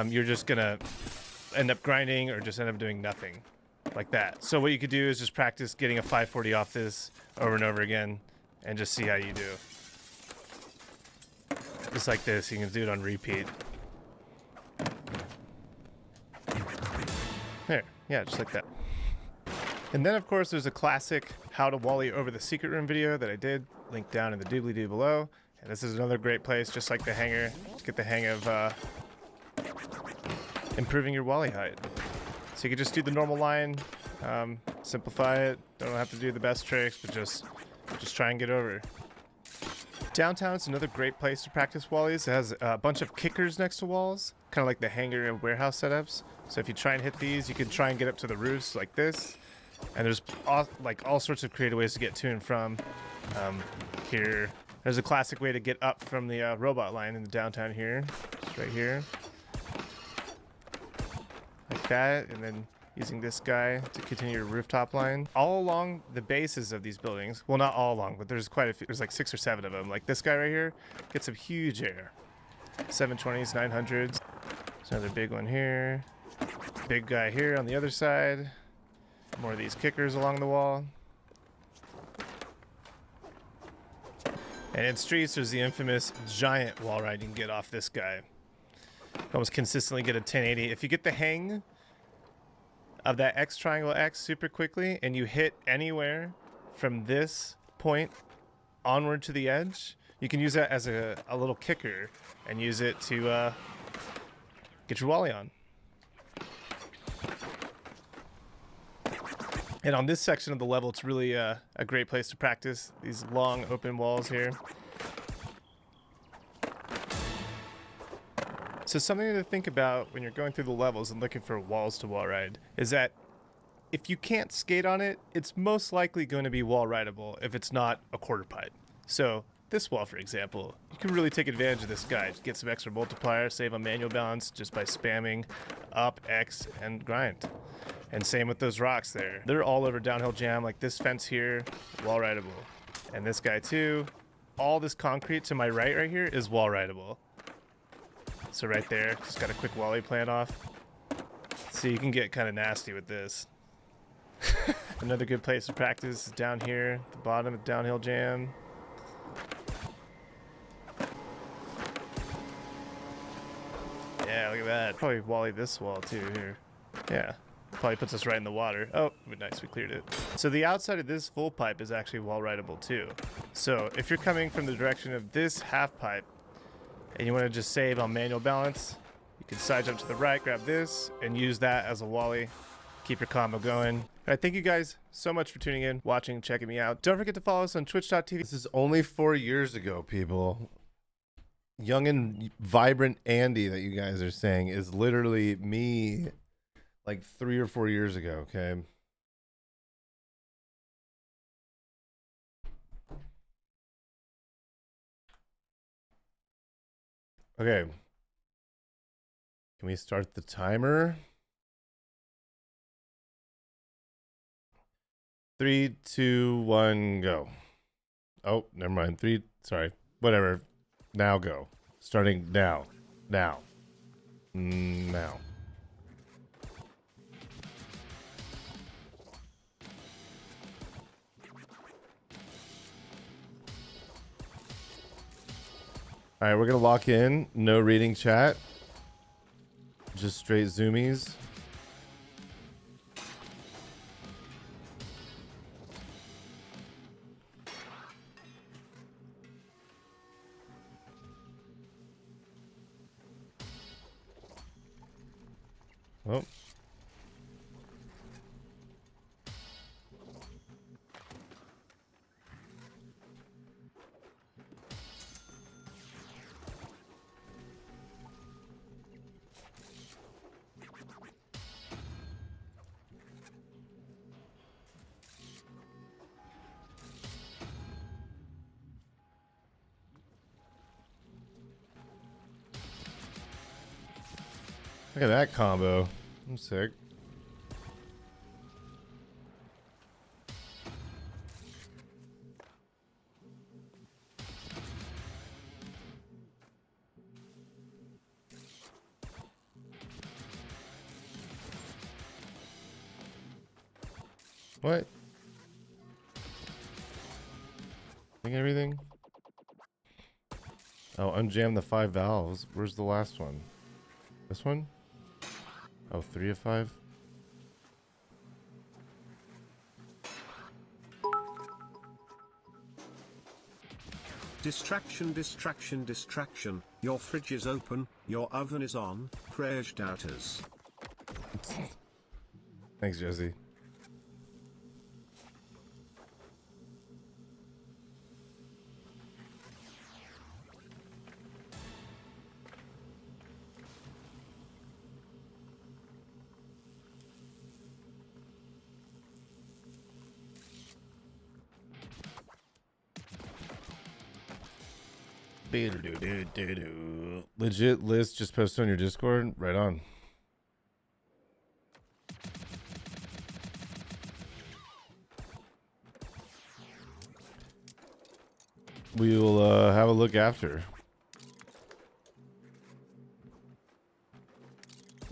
you're just gonna end up grinding or just end up doing nothing like that. So what you could do is just practice getting a 540 off this over and over again and just see how you do. Just like this, you can do it on repeat. There, yeah, just like that. And then of course there's a classic how to wally over the secret room video that I did, linked down in the doobly-doo below. And this is another great place, just like the hangar, to get the hang of improving your wally height. So you can just do the normal line, simplify it, don't have to do the best tricks, but just try and get over. Downtown's another great place to practice wallies. It has a bunch of kickers next to walls, kind of like the hangar and warehouse setups. So if you try and hit these, you can try and get up to the roofs like this. And there's all sorts of creative ways to get to and from here. There's a classic way to get up from the robot line in the downtown here, just right here. Like that, and then using this guy to continue your rooftop line. All along the bases of these buildings, well not all along, but there's quite a few, there's like 6 or 7 of them. Like this guy right here gets some huge air. 720s, 900s. There's another big one here. Big guy here on the other side. More of these kickers along the wall. And in streets, there's the infamous giant wall ride you can get off this guy. Almost consistently get a 1080. If you get the hang of that X triangle X super quickly, and you hit anywhere from this point onward to the edge, you can use that as a little kicker and use it to get your wally on. And on this section of the level, it's really a great place to practice these long open walls here. So something to think about when you're going through the levels and looking for walls to wall ride is that if you can't skate on it, it's most likely going to be wall rideable if it's not a quarter pipe. So this wall, for example, you can really take advantage of this guide. Get some extra multiplier, save on manual balance just by spamming up, X, and grind. And same with those rocks there. They're all over downhill jam, like this fence here, wall rideable. And this guy too. All this concrete to my right here is wall rideable. So right there, just got a quick wally plant off. So you can get kind of nasty with this. Another good place to practice is down here, at the bottom of downhill jam. Yeah, look at that. Probably wally this wall too here. Yeah, probably puts us right in the water. Oh, nice, we cleared it. So the outside of this full pipe is actually wall rideable too. So if you're coming from the direction of this half pipe and you want to just save on manual balance, you can side jump to the right, grab this, and use that as a wally. Keep your combo going. All right, thank you guys so much for tuning in, watching, checking me out. Don't forget to follow us on twitch.tv. This is only 4 years ago, people. Young and vibrant Andy that you guys are saying is literally me like 3 or 4 years ago, okay? Okay. Can we start the timer? 3, 2, 1, go. Oh, never mind. Sorry. Whatever. Now go. Starting now. Now. Now. All right, we're going to lock in. No reading chat. Just straight zoomies. Oh. Look at that combo. I'm sick. What? Think everything? Oh, unjam the 5 valves. Where's the last one? This one? Oh, 3 of 5? Distraction, distraction, distraction. Your fridge is open, your oven is on, prayers doubters. Thanks, Jesse. Legit list just posted on your Discord. Right on. We will have a look after.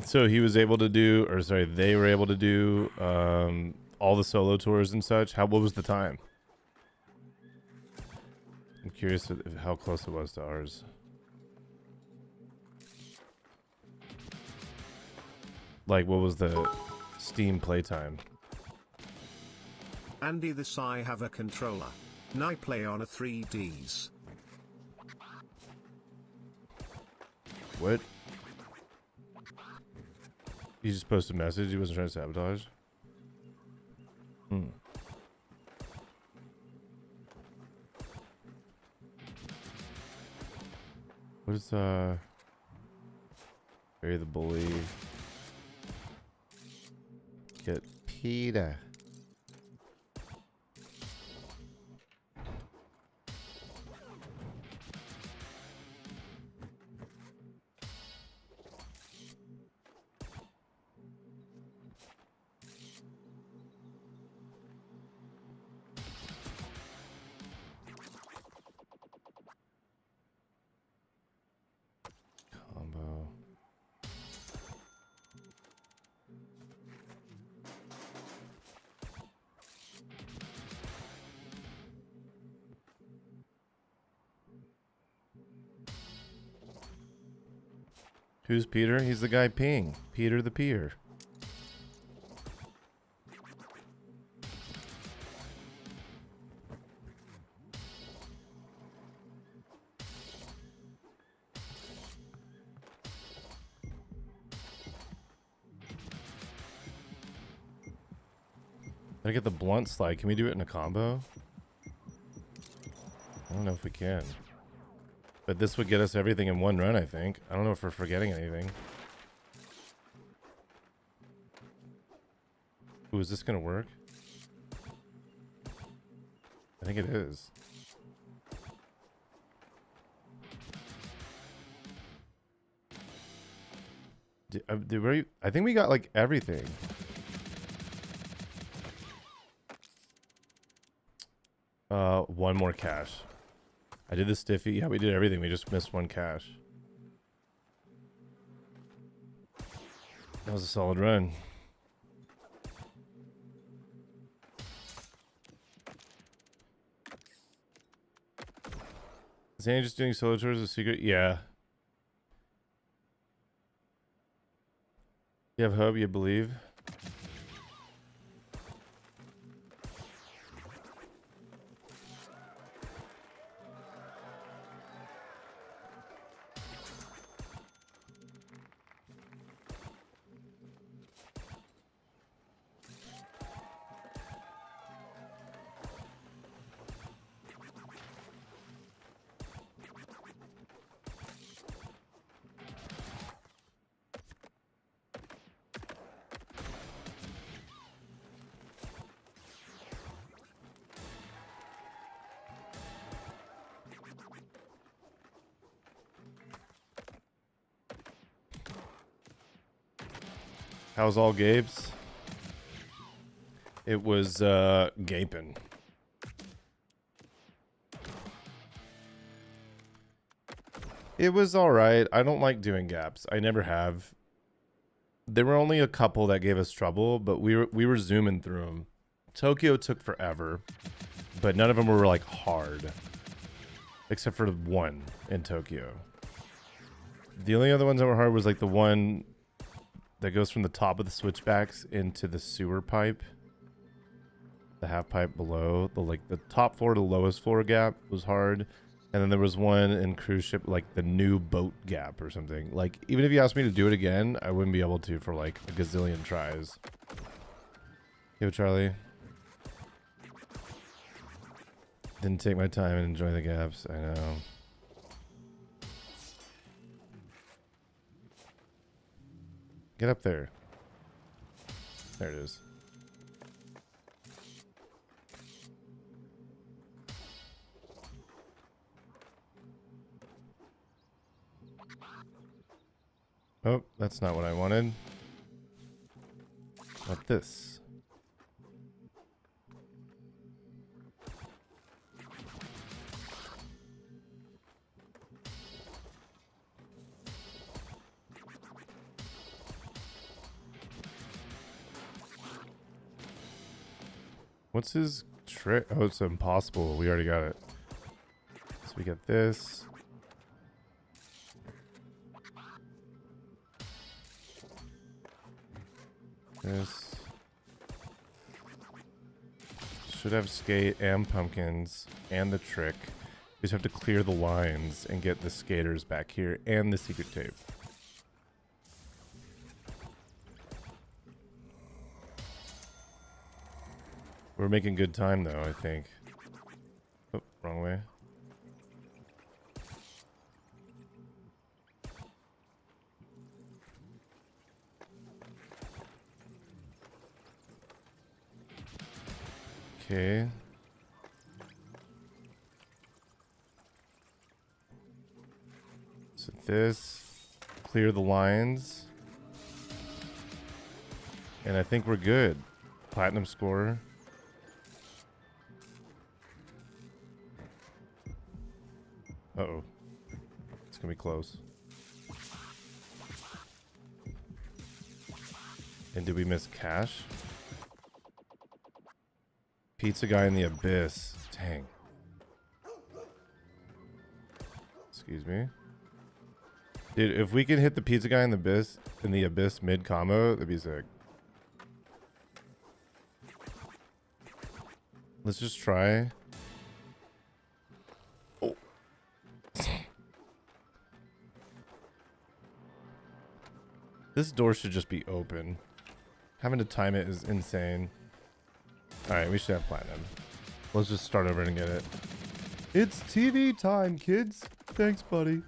So he was able to do, or sorry, they were able to do all the solo tours and such. What was the time? I'm curious how close it was to ours. Like, what was the Steam playtime. Andy, this I have a controller. I play on a 3Ds. What? He just posted a message. He wasn't trying to sabotage. What is Barry the bully? Get Peter. Combo. Who's Peter? He's the guy peeing. Peter the peer. Did I get the blunt slide? Can we do it in a combo? I don't know if we can. But this would get us everything in one run, I think. I don't know if we're forgetting anything. Ooh, is this gonna work? I think it is. I think we got like everything. One more cash. I did the stiffy. Yeah, we did everything. We just missed one cash. That was a solid run. Is Andy just doing solo tours a secret? Yeah. You have hope, you believe. How's all Gabe's? It was gaping. It was alright. I don't like doing gaps. I never have. There were only a couple that gave us trouble, but we were zooming through them. Tokyo took forever, but none of them were like hard. Except for one in Tokyo. The only other ones that were hard was like the one that goes from the top of the switchbacks into the sewer pipe. The half pipe below. The top floor to lowest floor gap was hard. And then there was one in cruise ship, like the new boat gap or something. Like, even if you asked me to do it again, I wouldn't be able to for like a gazillion tries. Yo, Charlie. Didn't take my time and enjoy the gaps. I know. Get up there. There it is. Oh, that's not what I wanted. What this? What's his trick? Oh, it's impossible. We already got it. So we got this. This. should have skate and pumpkins and the trick. We just have to clear the lines and get the skaters back here and the secret tape. We're making good time though, I think. Oh, wrong way. Okay. So this, clear the lines. And I think we're good. Platinum score. Uh-oh. It's gonna be close. And did we miss cash? Pizza guy in the abyss. Dang. Excuse me. Dude, if we could hit the pizza guy in the abyss mid combo, that'd be sick. Let's just try. Oh. This door should just be open. Having to time it is insane. Alright, we should have platinum. Let's just start over and get it. It's TV time, kids. Thanks, buddy.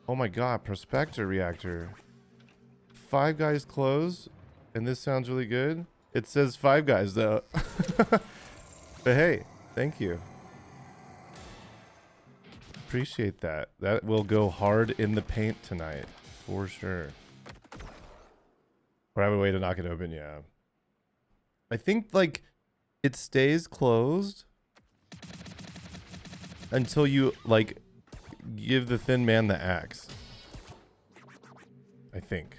Oh my god, Prospector Reactor. Five Guys closed, and this sounds really good. It says Five Guys, though. But hey, thank you. Appreciate that. That will go hard in the paint tonight, for sure. Or have a way to knock it open, yeah. I think, like, it stays closed until you, like, give the thin man the axe. I think.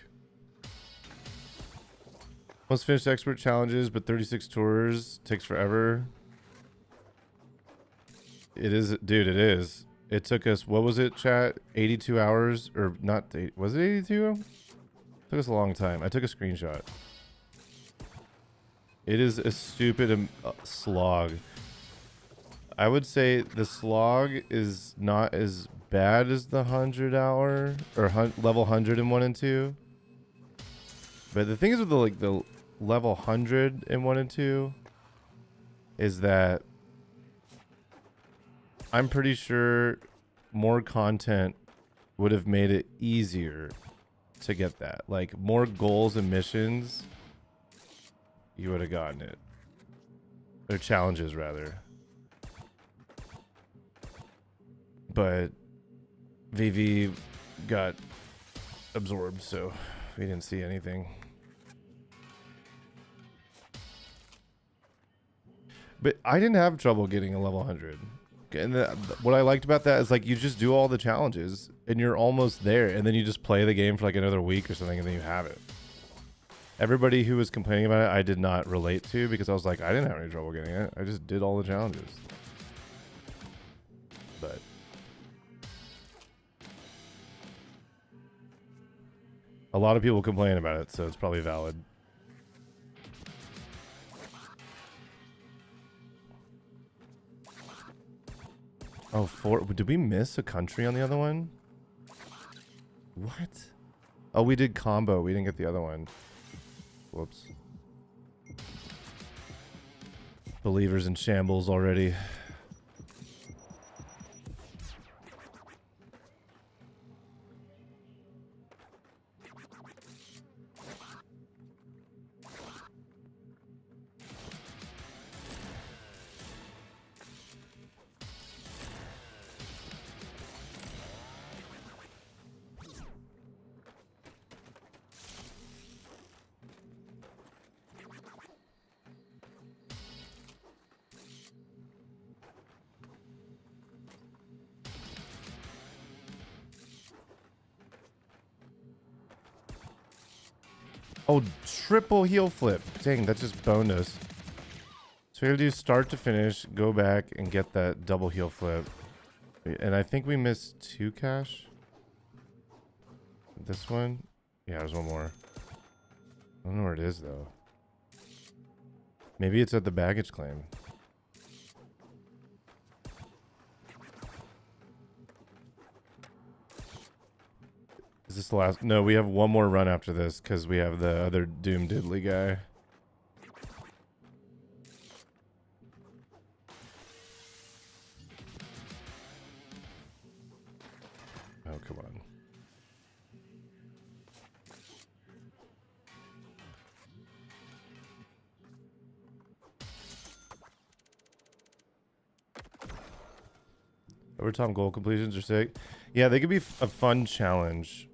Most finished expert challenges, but 36 tours takes forever. It is, dude, it is. It took us, what was it, chat? 82 hours, or not, was it 82? It took us a long time. I took a screenshot. It is a stupid slog. I would say the slog is not as bad as the 100-hour, or level 100 in 1 and 2. But the thing is with the level 100 in 1 and 2 is that I'm pretty sure more content would have made it easier to get that. Like, more goals and missions, you would have gotten it. Or challenges, rather. But VV got absorbed, so we didn't see anything. But I didn't have trouble getting a level 100. And what I liked about that is, like, you just do all the challenges and you're almost there, and then you just play the game for like another week or something, and then you have it. Everybody who was complaining about it, I did not relate to, because I was like, I didn't have any trouble getting it. I just did all the challenges. But a lot of people complain about it, so it's probably valid. Oh, did we miss a country on the other one? What? Oh, we did combo. We didn't get the other one. Whoops. Believers in shambles already. Oh, triple heel flip. Dang, that just boned us. So we gotta do start to finish, go back, and get that double heel flip. And I think we missed 2 cash. This one? Yeah, there's one more. I don't know where it is though. Maybe it's at the baggage claim. Is this the last? No, we have one more run after this because we have the other Doom Diddly guy. Oh, come on. Overtime goal completions are sick. Yeah, they could be a fun challenge.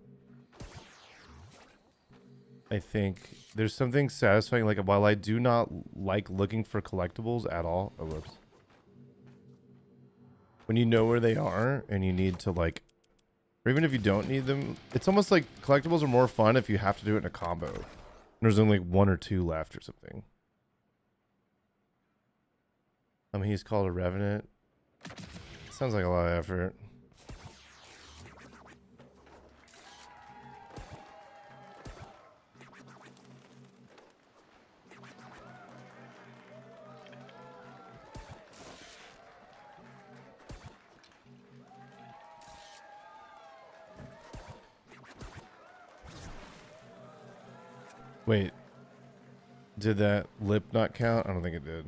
I think there's something satisfying. Like, while I do not like looking for collectibles at all. Oh, whoops. When you know where they are and you need to, like, or even if you don't need them, it's almost like collectibles are more fun if you have to do it in a combo. There's only like 1 or 2 left or something. He's called a Revenant. Sounds like a lot of effort. Wait, did that lip not count? I don't think it did.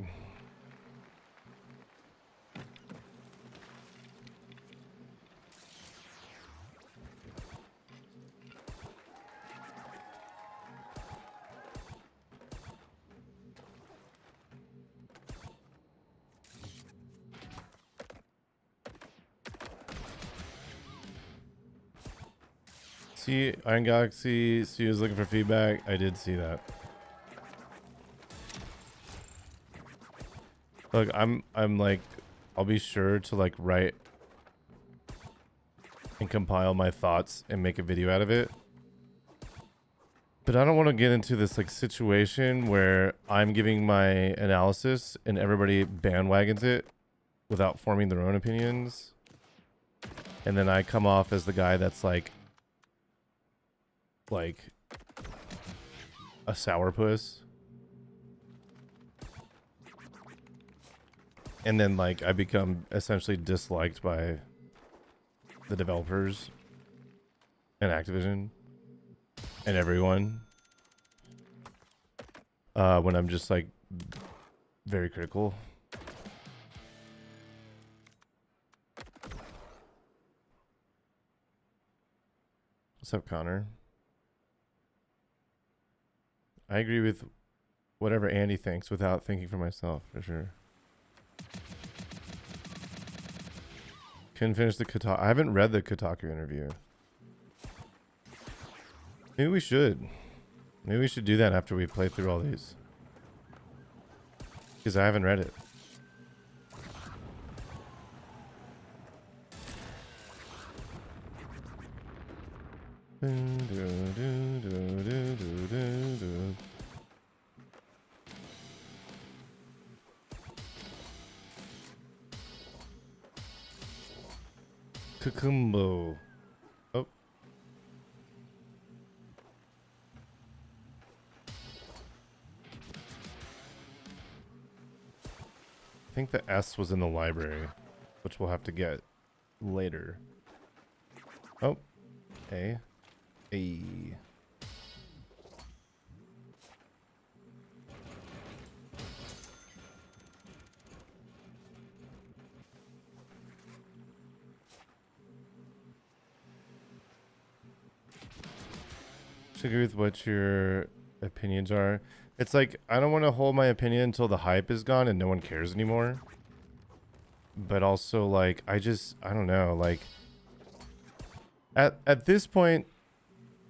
See, Iron Galaxy, see who's looking for feedback. I did see that. Look, I'm like, I'll be sure to like write and compile my thoughts and make a video out of it. But I don't want to get into this like situation where I'm giving my analysis and everybody bandwagons it without forming their own opinions. And then I come off as the guy that's like a sourpuss. And then like I become essentially disliked by the developers and Activision and everyone when I'm just like very critical. What's up, Connor? I agree with whatever Andy thinks without thinking for myself, for sure. Couldn't finish the Kotaku. I haven't read the Kotaku interview. Maybe we should. Maybe we should do that after we play through all these. Because I haven't read it. Kakumbo. Oh. I think the S was in the library, which we'll have to get later. Oh. A. I agree with what your opinions are. It's like, I don't want to hold my opinion until the hype is gone and no one cares anymore. But also, like, I don't know, like, at this point,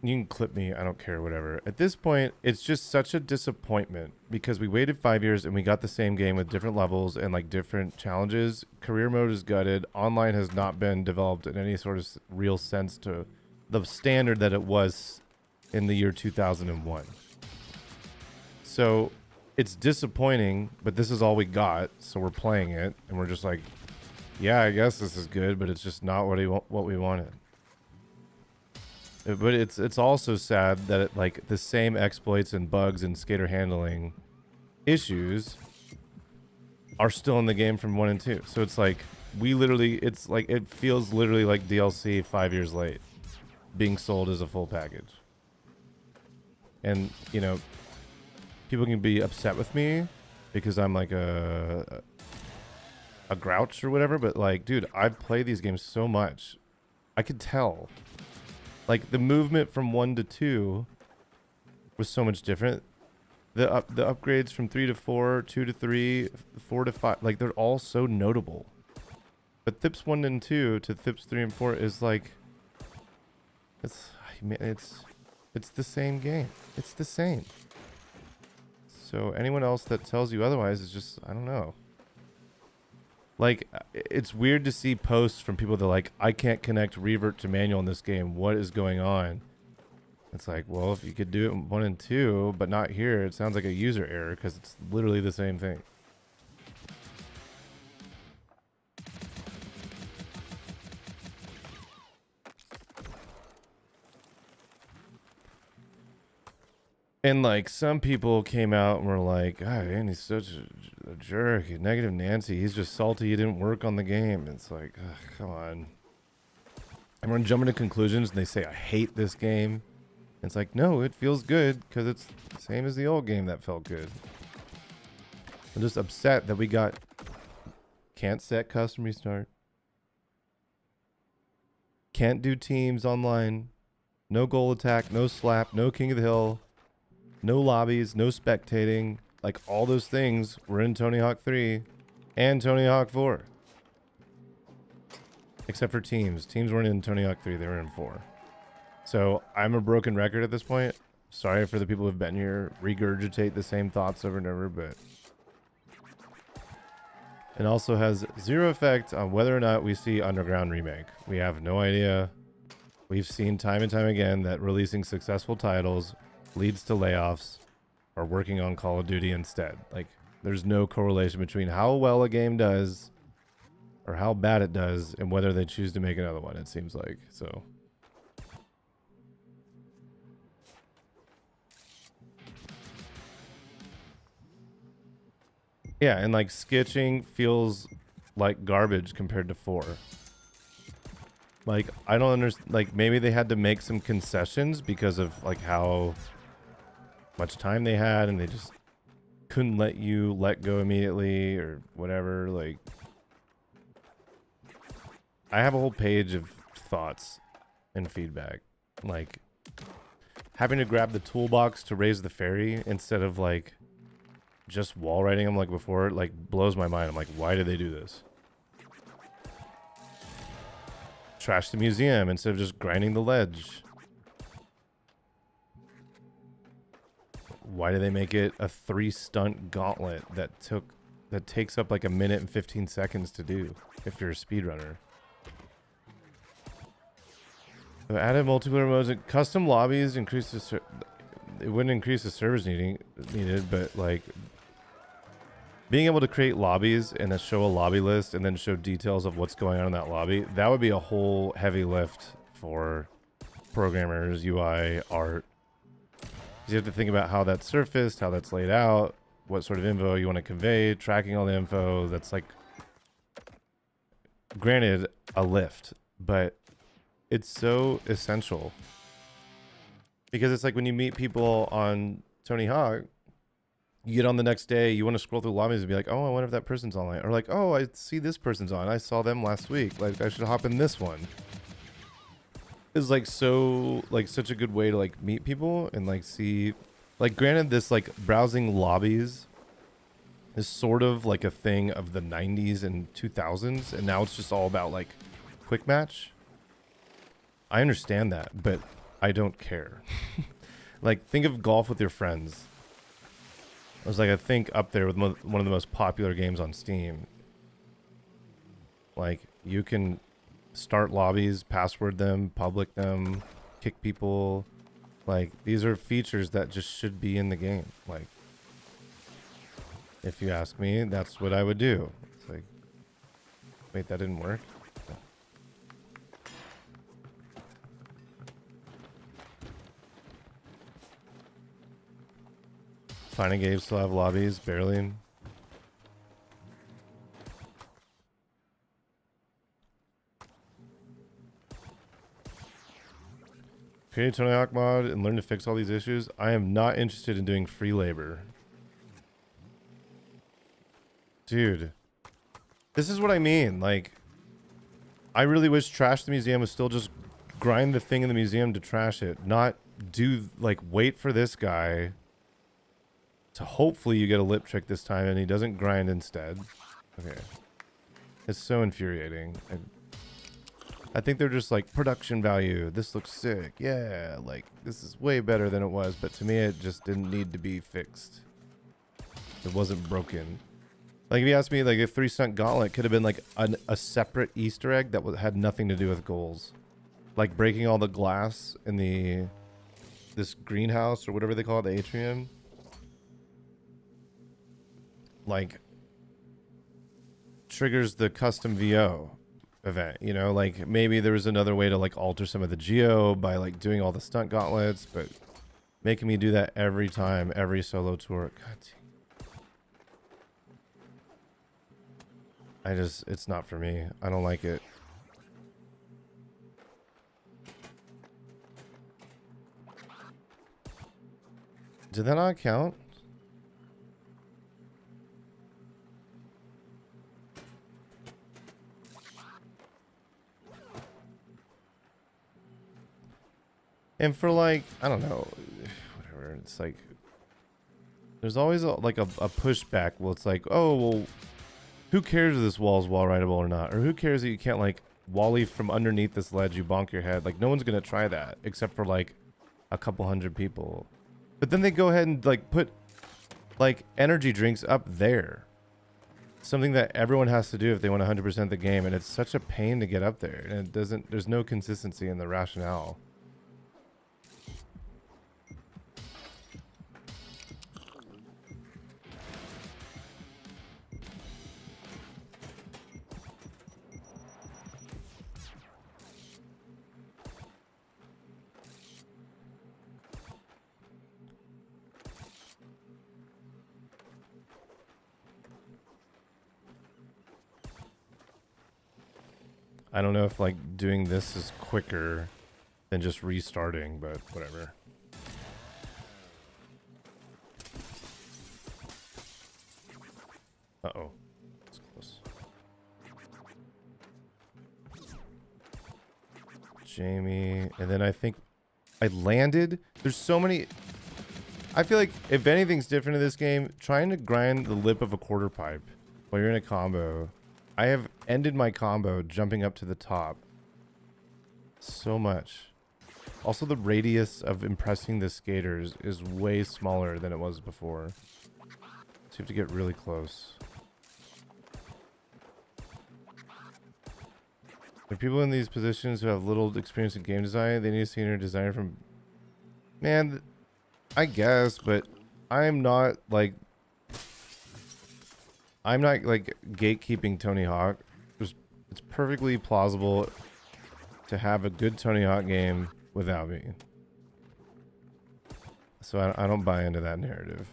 you can clip me, I don't care, whatever. At this point, it's just such a disappointment because we waited 5 years and we got the same game with different levels and like different challenges. Career mode is gutted. Online has not been developed in any sort of real sense to the standard that it was in the year 2001. So it's disappointing, but this is all we got. So we're playing it and we're just like, yeah, I guess this is good, but it's just not what we wanted. But it's also sad that it, like the same exploits and bugs and skater handling issues are still in the game from 1 and 2. So it's like it's like it feels literally like DLC 5 years late being sold as a full package. And you know, people can be upset with me because I'm like a grouch or whatever, but like, dude, I've played these games so much. I could tell. Like the movement from 1 to 2 was so much different. The upgrades from 3 to 4, 2 to 3, 4 to 5, like they're all so notable. But THPS 1 and 2 to THPS 3 and 4 is like it's the same game. It's the same. So anyone else that tells you otherwise is just, I don't know. Like, it's weird to see posts from people that are like, I can't connect revert to manual in this game. What is going on? It's like, well, if you could do it in 1 and 2, but not here, it sounds like a user error because it's literally the same thing. And like some people came out and were like, "Ah, man, he's such a jerk. Negative Nancy. He's just salty. He didn't work on the game." It's like, ugh, come on. Everyone jumping to conclusions and they say, "I hate this game." It's like, no, it feels good because it's the same as the old game that felt good. I'm just upset that we can't set custom restart, can't do teams online, no goal attack, no slap, no king of the hill. No lobbies, no spectating. Like all those things were in Tony Hawk 3 and Tony Hawk 4. Except for teams. Teams weren't in Tony Hawk 3, they were in 4. So I'm a broken record at this point. Sorry for the people who've been here, regurgitate the same thoughts over and over, but it also has zero effect on whether or not we see Underground Remake. We have no idea. We've seen time and time again that releasing successful titles leads to layoffs or working on Call of Duty instead. Like, there's no correlation between how well a game does or how bad it does and whether they choose to make another one, it seems like. So yeah, and like sketching feels like garbage compared to 4. Like, I don't understand. Like, maybe they had to make some concessions because of like how much time they had and they just couldn't let you let go immediately or whatever. Like, I have a whole page of thoughts and feedback. Like, having to grab the toolbox to raise the ferry instead of like just wall riding them like before, like blows my mind. I'm like, why did they do this? Trash the museum instead of just grinding the ledge. Why do they make it a 3 stunt gauntlet that takes up like 1 minute and 15 seconds to do if you're a speedrunner? So added multiplayer modes and custom lobbies increase the it wouldn't increase the servers needed, but like being able to create lobbies and then show a lobby list and then show details of what's going on in that lobby, that would be a whole heavy lift for programmers, UI, art. You have to think about how that's surfaced, how that's laid out, what sort of info you want to convey, tracking all the info. That's like, granted, a lift, but it's so essential. Because it's like when you meet people on Tony Hawk, you get on the next day, you want to scroll through lobbies and be like, oh, I wonder if that person's online. Or like, oh, I see this person's on. I saw them last week. Like, I should hop in this one. Is like so like such a good way to like meet people and like see, like, granted, this like browsing lobbies is sort of like a thing of the 90s and 2000s, and now it's just all about like quick match. I understand that, but I don't care. Like, think of golf with your friends. It was like, I think up there with one of the most popular games on Steam. Like, you can start lobbies, password them, public them, kick people. Like, these are features that just should be in the game. Like, if you ask me, that's what I would do. It's like, wait, that didn't work? Finding games still have lobbies, barely. Create a Tony Hawk mod and learn to fix all these issues. I am not interested in doing free labor. Dude. This is what I mean. Like, I really wish Trash the Museum was still just grind the thing in the museum to trash it. Not do, like, wait for this guy to hopefully you get a lip trick this time and he doesn't grind instead. Okay. It's so infuriating. I think they're just like, production value, this looks sick, yeah, like this is way better than it was, but to me it just didn't need to be fixed. It wasn't broken. Like if you ask me, like a 3-stunt gauntlet could have been like a separate Easter egg that had nothing to do with goals, like breaking all the glass in this greenhouse or whatever they call it, the atrium. Like triggers the custom VO event, you know, like maybe there was another way to like alter some of the geo by like doing all the stunt gauntlets, but making me do that every time, every solo tour, God, it's not for me. I don't like it. Did that not count? And for like, I don't know, whatever, it's like, there's always like a pushback. Well, it's like, oh, well, who cares if this wall's wall rideable or not? Or who cares that you can't like wally from underneath this ledge, you bonk your head? Like no one's going to try that except for like a couple hundred people. But then they go ahead and like put like energy drinks up there. Something that everyone has to do if they want 100% the game. And it's such a pain to get up there. And there's no consistency in the rationale. I don't know if like doing this is quicker than just restarting, but whatever. Uh-oh. It's close. Jamie. And then I think I landed. There's so many. I feel like if anything's different in this game, trying to grind the lip of a quarter pipe while you're in a combo. I have ended my combo jumping up to the top so much. Also, the radius of impressing the skaters is way smaller than it was before. So you have to get really close. There are people in these positions who have little experience in game design. They need a senior designer from... Man, I guess, but I'm not like gatekeeping Tony Hawk. It's perfectly plausible to have a good Tony Hawk game without me. So I don't buy into that narrative.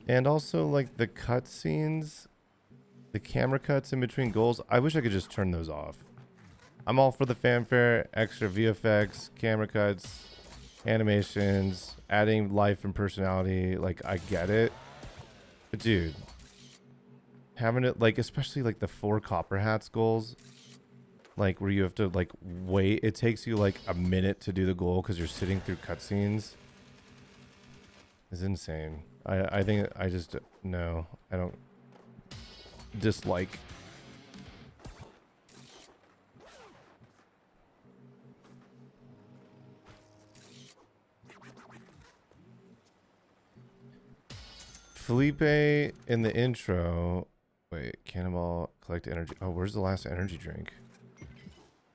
And also, like, the cutscenes, the camera cuts in between goals, I wish I could just turn those off. I'm all for the fanfare, extra VFX, camera cuts, animations, adding life and personality. Like, I get it. But, dude, having it, like, especially, like, the 4 copper hats goals, like, where you have to, like, wait. It takes you, like, a minute to do the goal because you're sitting through cutscenes. It's insane. I think I just, no, I don't dislike. Felipe in the intro Wait, cannonball, collect energy. Oh, where's the last energy drink?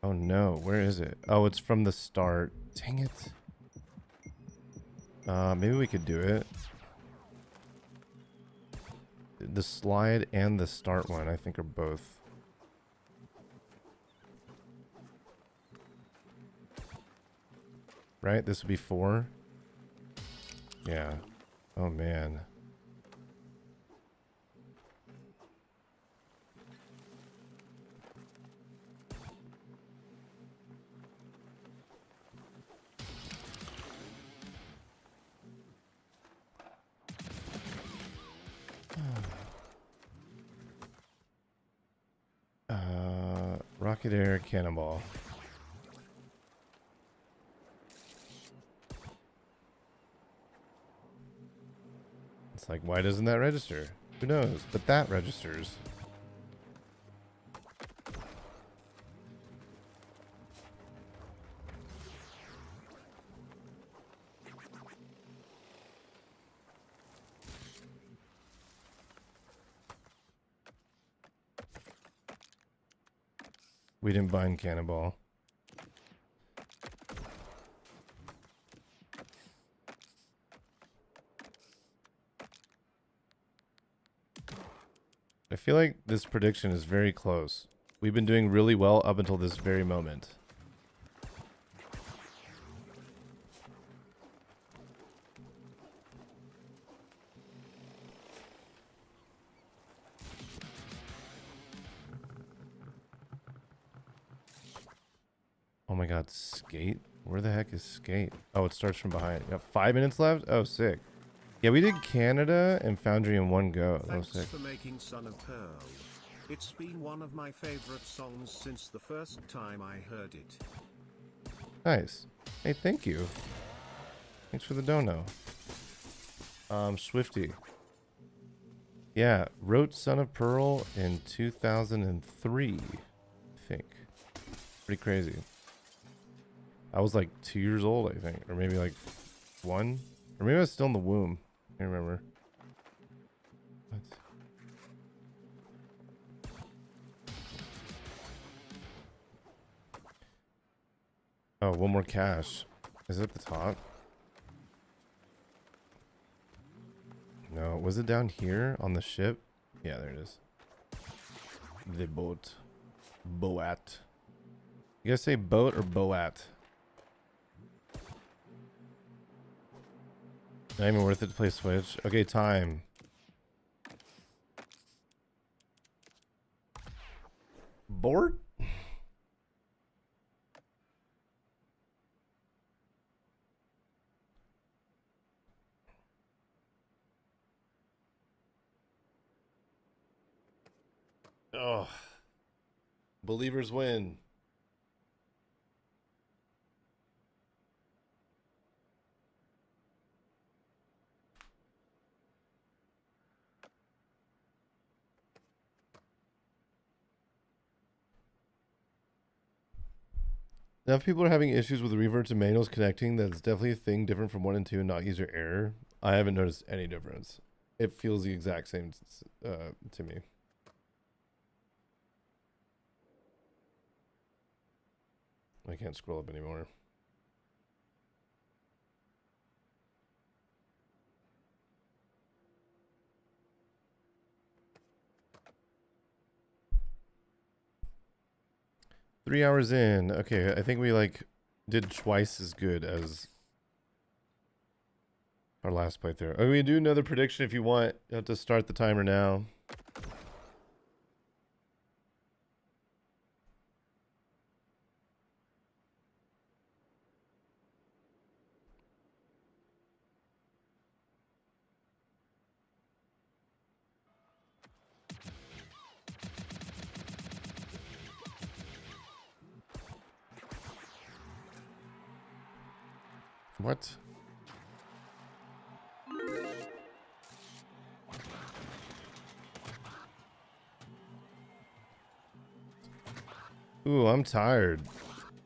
Oh no, where is it? Oh, it's from the start. Dang it. Maybe we could do it. The slide and the start one, I think, are both. Right? This would be 4. Yeah. Oh man. Rocket Air Cannonball. It's like, why doesn't that register? Who knows? But that registers. We didn't bind Cannonball. I feel like this prediction is very close. We've been doing really well up until this very moment. Oh my god, skate? Where the heck is skate? Oh, it starts from behind. You got 5 minutes left? Oh, sick. Yeah, we did Canada and Foundry in one go. Thanks Oh, sick. for making Son of Pearl. It's been one of my favorite songs since the first time I heard it. Nice. Hey, thank you. Thanks for the dono. Swifty. Yeah, wrote Son of Pearl in 2003, I think. Pretty crazy. I was like 2 years old, I think. Or maybe like 1. Or maybe I was still in the womb. I can't remember. What? Oh, one more cache. Is it at the top? No. Was it down here on the ship? Yeah, there it is. The boat. Boat. You guys say boat or boat? Not even worth it to play Switch. Okay, time. Bored? Oh. Believers win. Now, if people are having issues with reverts and manuals connecting, that's definitely a thing different from 1 and 2 and not user error. I haven't noticed any difference. It feels the exact same to me. I can't scroll up anymore. Three hours in. Okay, I think we like did twice as good as our last playthrough. Okay, we do another prediction if you want. You have to start the timer now. What? Ooh, I'm tired.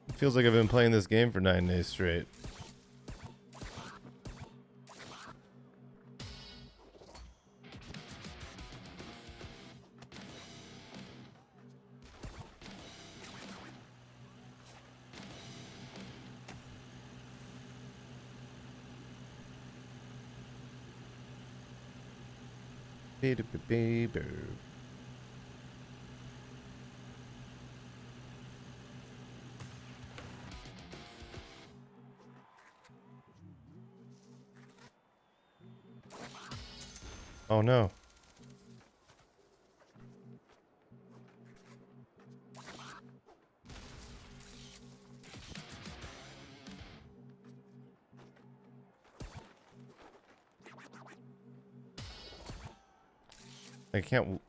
It feels like I've been playing this game for 9 days straight. Oh no. I can't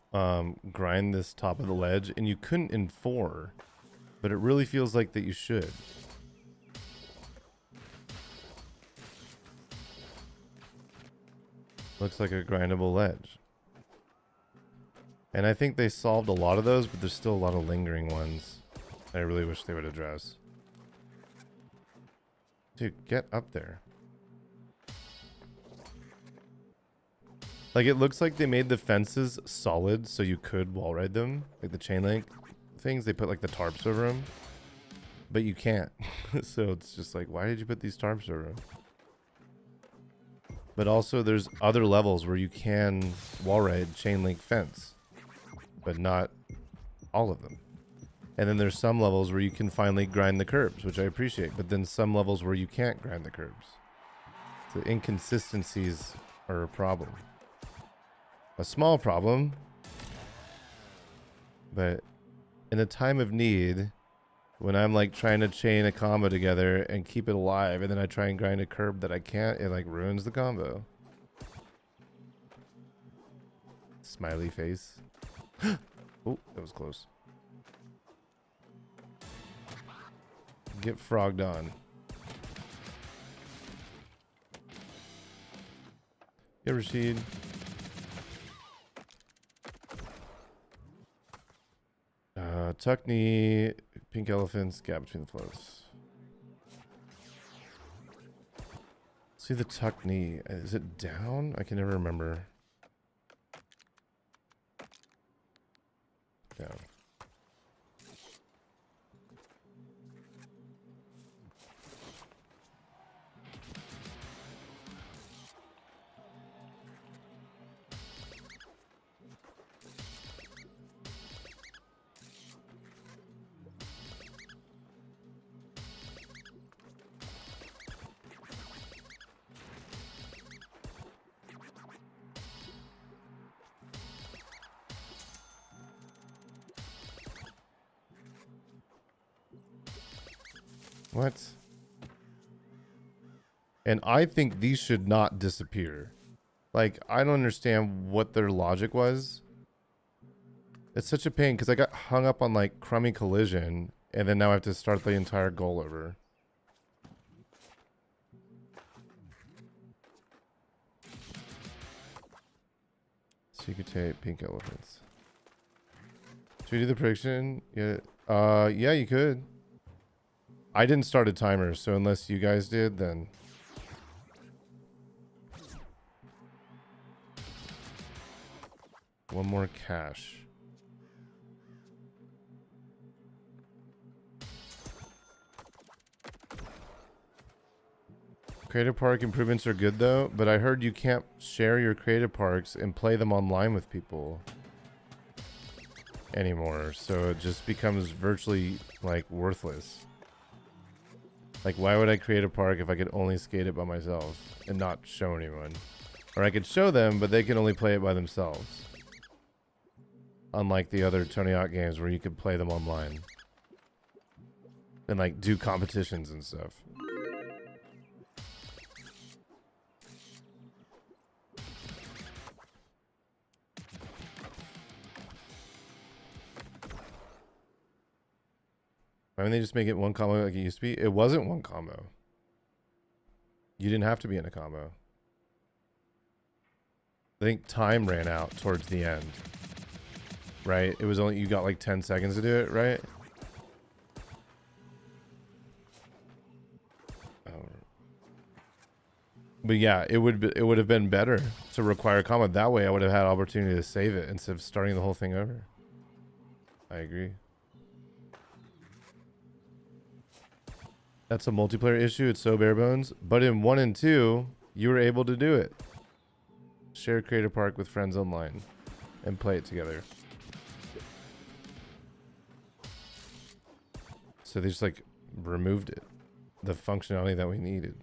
grind this top of the ledge, and you couldn't in 4, but it really feels like that you should. Looks like a grindable ledge. And I think they solved a lot of those, but there's still a lot of lingering ones I really wish they would address. Dude, get up there. Like, it looks like they made the fences solid so you could wall ride them. Like the chain link things, they put like the tarps over them. But you can't. So it's just like, why did you put these tarps over them? But also there's other levels where you can wall ride chain link fence. But not all of them. And then there's some levels where you can finally grind the curbs, which I appreciate. But then some levels where you can't grind the curbs. The inconsistencies are a problem. A small problem, but in a time of need, when I'm like trying to chain a combo together and keep it alive, and then I try and grind a curb that I can't, it like ruins the combo. Smiley face. Oh, that was close. Get frogged on. Yeah, Rashid. Tuck knee, pink elephants, gap between the floats. See the tuck knee. Is it down? I can never remember. Down. What? And I think these should not disappear. Like, I don't understand what their logic was. It's such a pain because I got hung up on like crummy collision, and then now I have to start the entire goal over. Secret tape, pink elephants. Should we do the prediction? Yeah. Yeah, you could. I didn't start a timer, so unless you guys did, then... One more cash. Creative Park improvements are good though, but I heard you can't share your creative parks and play them online with people anymore, so it just becomes virtually like worthless. Like, why would I create a park if I could only skate it by myself and not show anyone? Or I could show them, but they can only play it by themselves. Unlike the other Tony Hawk games where you could play them online. And like do competitions and stuff. Why didn't they just make it one combo like it used to be? It wasn't one combo. You didn't have to be in a combo. I think time ran out towards the end. Right? It was only, you got like 10 seconds to do it, right? Oh. But yeah, it would have been better to require combo. That way I would have had opportunity to save it instead of starting the whole thing over. I agree. That's a multiplayer issue. It's so bare bones. But in 1 and 2, you were able to do it. Share Creator Park with friends online and play it together. So they just like removed it. The functionality that we needed.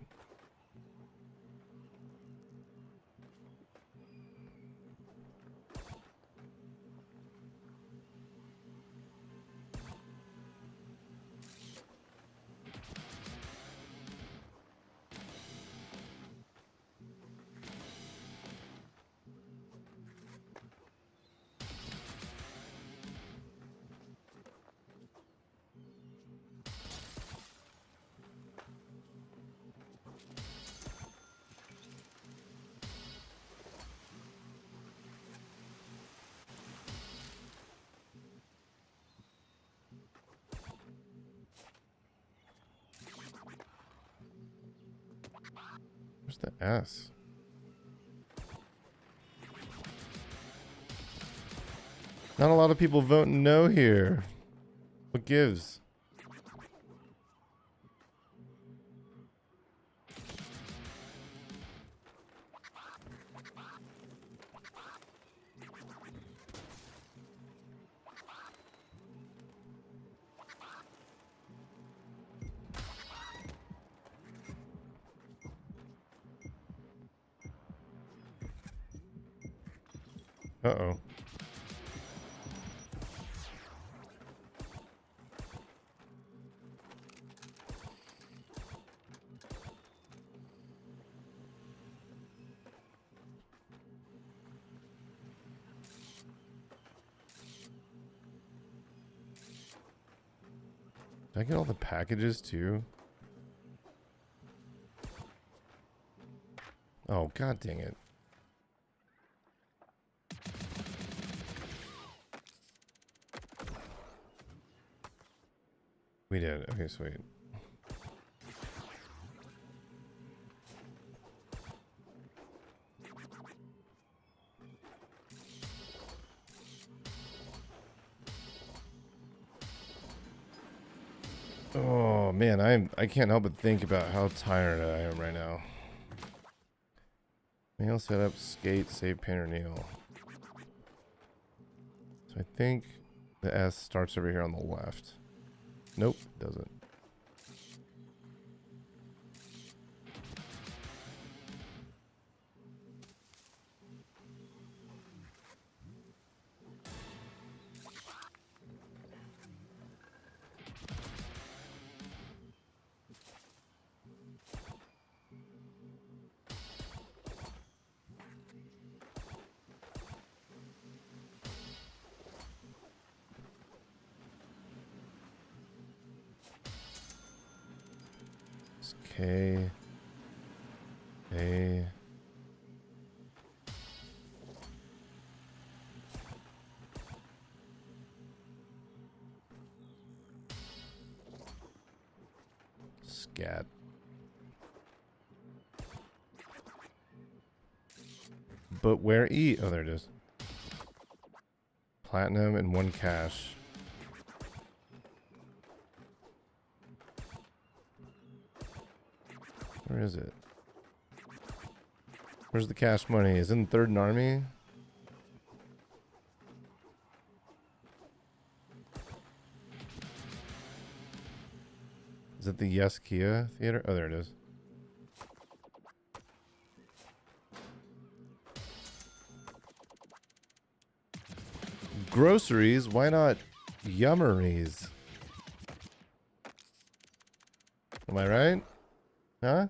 Where's the S? Not a lot of people vote no here. What gives? Uh-oh. Did I get all the packages too? Oh, god dang it. We did. Okay, sweet. Oh man, I can't help but think about how tired I am right now. Nail setup, skate, save painter nail. So I think the S starts over here on the left. Nope, doesn't. K A Scat. But where E? Oh, there it is. Platinum and 1 cash. Where is it? Where's the cash money? Is it in 3rd and Army? Is it the Yes Kia Theater? Oh, there it is. Groceries? Why not Yummeries? Am I right? Huh?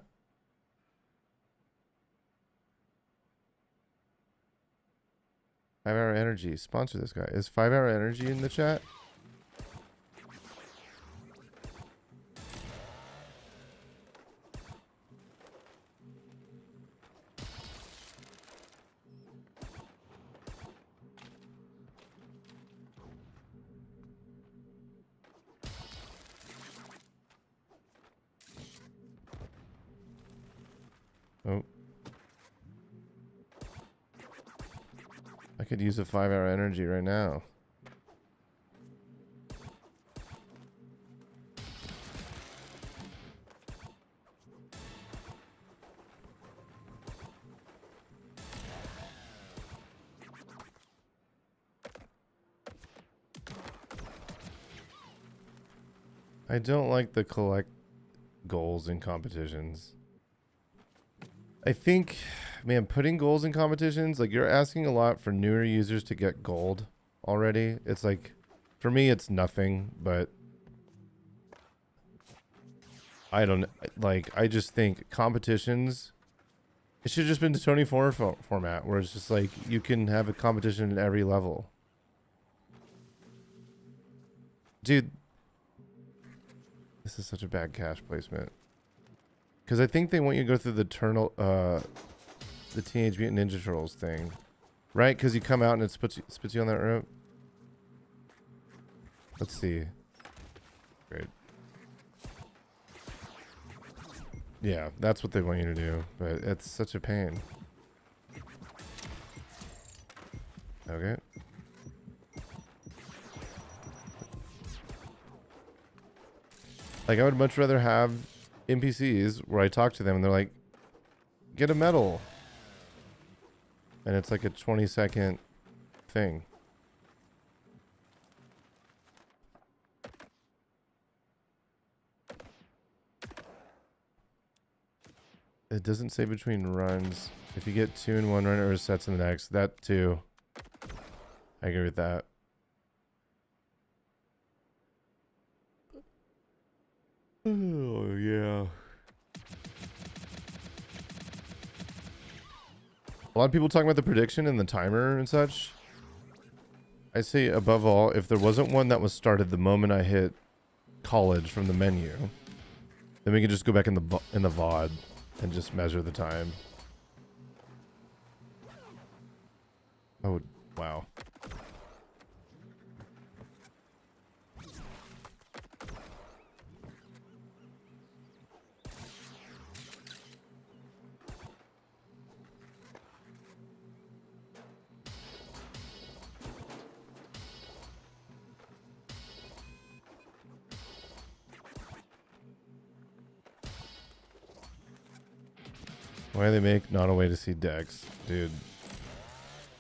5 Hour Energy. Sponsor this guy. Is 5 Hour Energy in the chat? Oh. I could use a 5 Hour Energy right now. I don't like the collect goals in competitions. I think, man, putting goals in competitions, like you're asking a lot for newer users to get gold already. It's like, for me, it's nothing, but I don't, like, I just think competitions, it should have just been the 24 format where it's just like, you can have a competition at every level. Dude, this is such a bad cash placement. Because I think they want you to go through the the Teenage Mutant Ninja Turtles thing, right? Because you come out and it spits you on that rope. Let's see. Great. Yeah, that's what they want you to do, but it's such a pain. Okay. Like, I would much rather have NPCs where I talk to them and they're like, get a medal. And it's like a 20-second thing. It doesn't say between runs. If you get 2 in one run, it resets in the next. That too. I agree with that. Oh, yeah. A lot of people talking about the prediction and the timer and such. I say above all, if there wasn't one that was started the moment I hit college from the menu, then we could just go back in the VOD and just measure the time. Oh, wow. Why do they make not a way to see decks? Dude.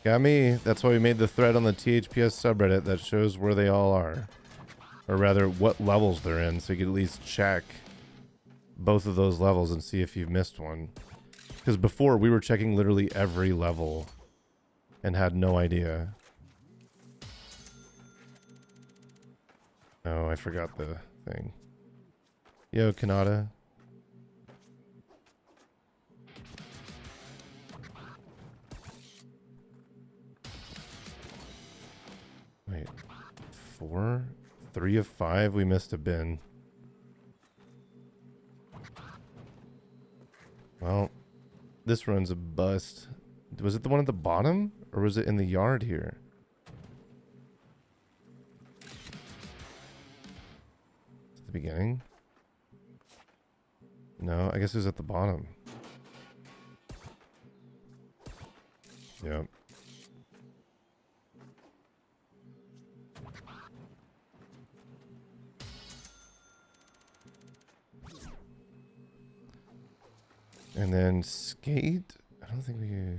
Got me. That's why we made the thread on the THPS subreddit that shows where they all are. Or rather, what levels they're in, so you can at least check both of those levels and see if you've missed one. Because before, we were checking literally every level and had no idea. Oh, I forgot the thing. Yo, Kanata. Wait, 4? 3 of 5? We missed a bin. Well, this run's a bust. Was it the one at the bottom? Or was it in the yard here? At the beginning? No, I guess it was at the bottom. Yep. And then skate? I don't think we...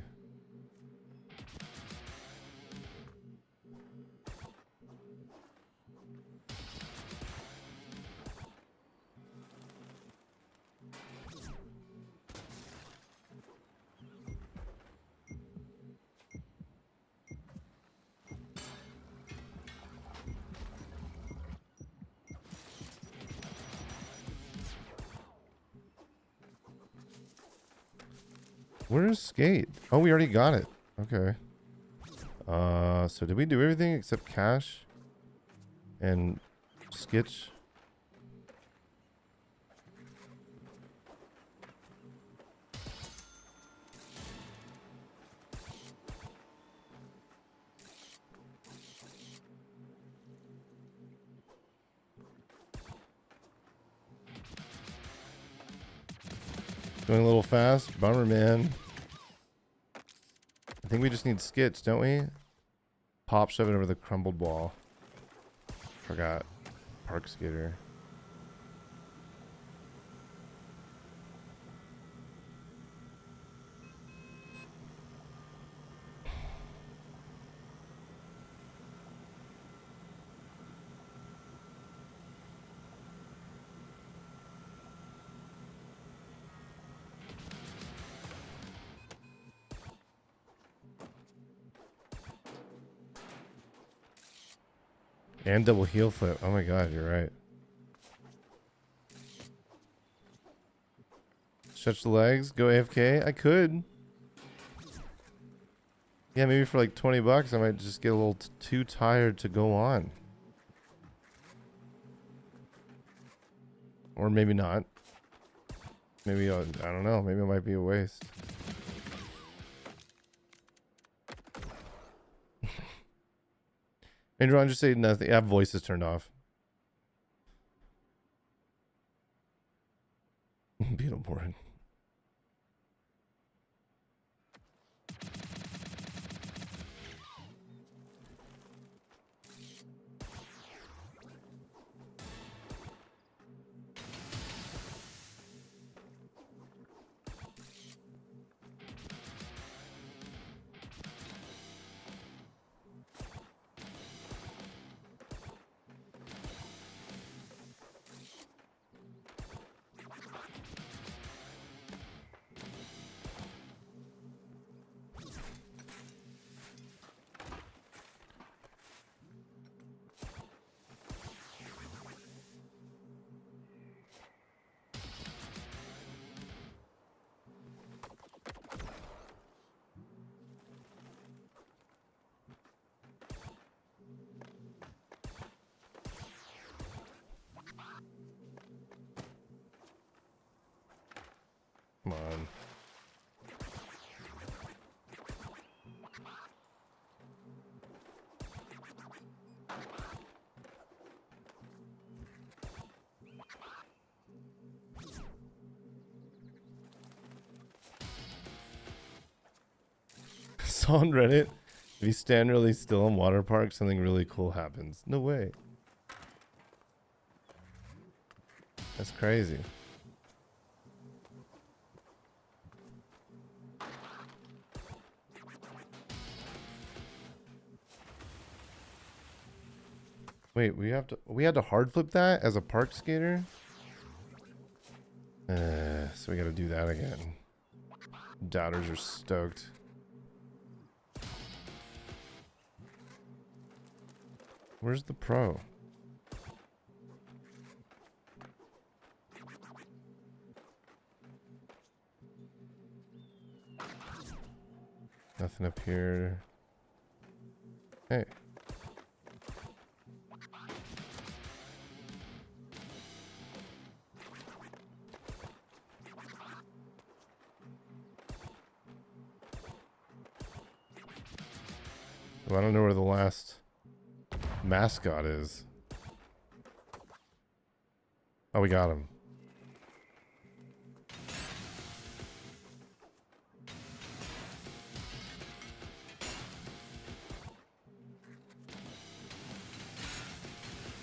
Where's skate? Oh, we already got it. Okay. So did we do everything except cash and sketch? Going a little fast. Bummer, man. I think we just need skits, don't we? Pop, shove it over the crumbled wall. Forgot. Park skater. And double heel flip. Oh my god, you're right. Stretch the legs, go AFK. I could. Yeah, maybe for like 20 bucks, I might just get a little too tired to go on. Or maybe not. Maybe, I don't know. Maybe it might be a waste. Andrew, I'll just say nothing. I have voices turned off. Beetleborn. Come on. Saw on Reddit, if you stand really still in water park, something really cool happens. No way. That's crazy. Wait, we had to hard flip that as a park skater? So we gotta do that again. Doubters are stoked. Where's the pro? Nothing up here. Hey. Well, I don't know where the last mascot is. Oh, we got him.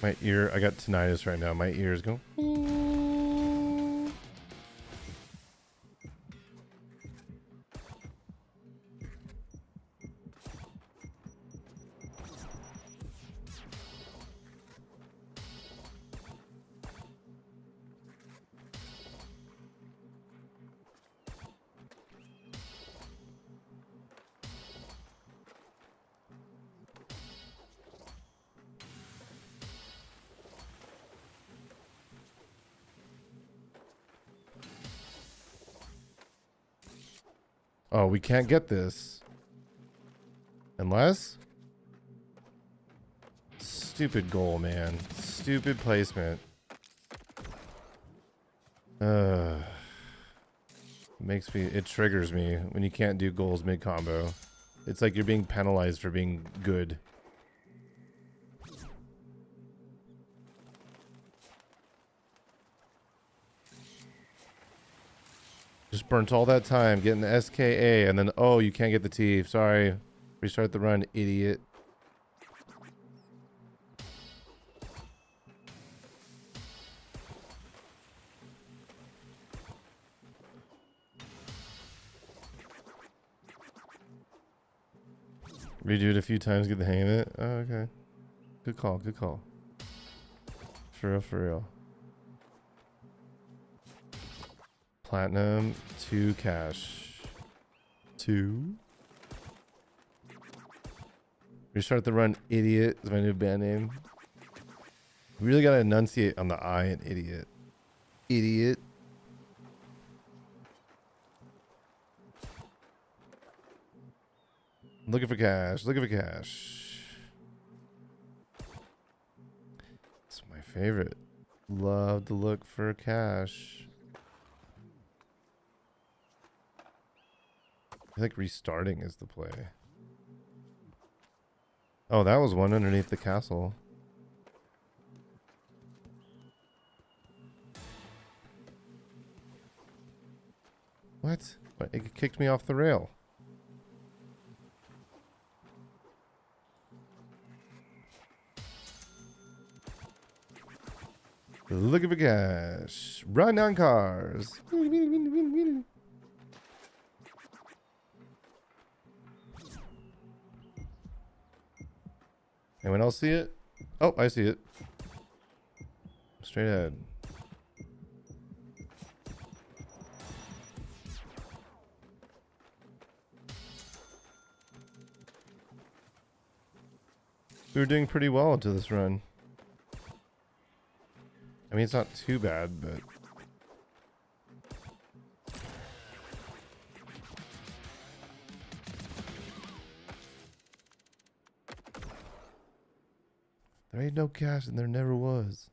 My ear, I got tinnitus right now. My ears go. Oh, we can't get this. Unless? Stupid goal, man. Stupid placement. Makes me, it triggers me when you can't do goals mid-combo. It's like you're being penalized for being good. Just burnt all that time getting the SKA and then, oh, you can't get the T. Sorry. Restart the run, idiot. Redo it a few times, get the hang of it. Oh, okay. Good call, good call. For real, for real. Platinum, 2 cash. 2. Restart the run, idiot is my new band name. We really gotta enunciate on the I and idiot. Idiot. Looking for cash. Looking for cash. It's my favorite. Love to look for cash. I think restarting is the play. Oh, that was one underneath the castle. What? It kicked me off the rail. Looking for cash. Run down cars. Anyone else see it? Oh, I see it. Straight ahead. We were doing pretty well into this run. I mean, it's not too bad, but... There ain't no cash and there never was.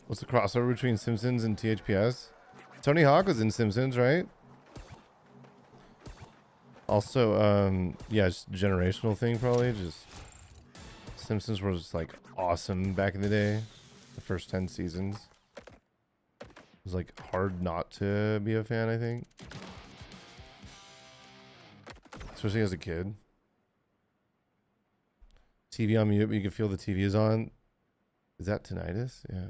What's the crossover between Simpsons and THPS? Tony Hawk was in Simpsons, right? Also, yeah, just generational thing probably. Just Simpsons was like awesome back in the day. The first 10 seasons. It was like hard not to be a fan, I think. Especially as a kid. TV on mute, but you can feel the TV is on. Is that tinnitus? Yeah.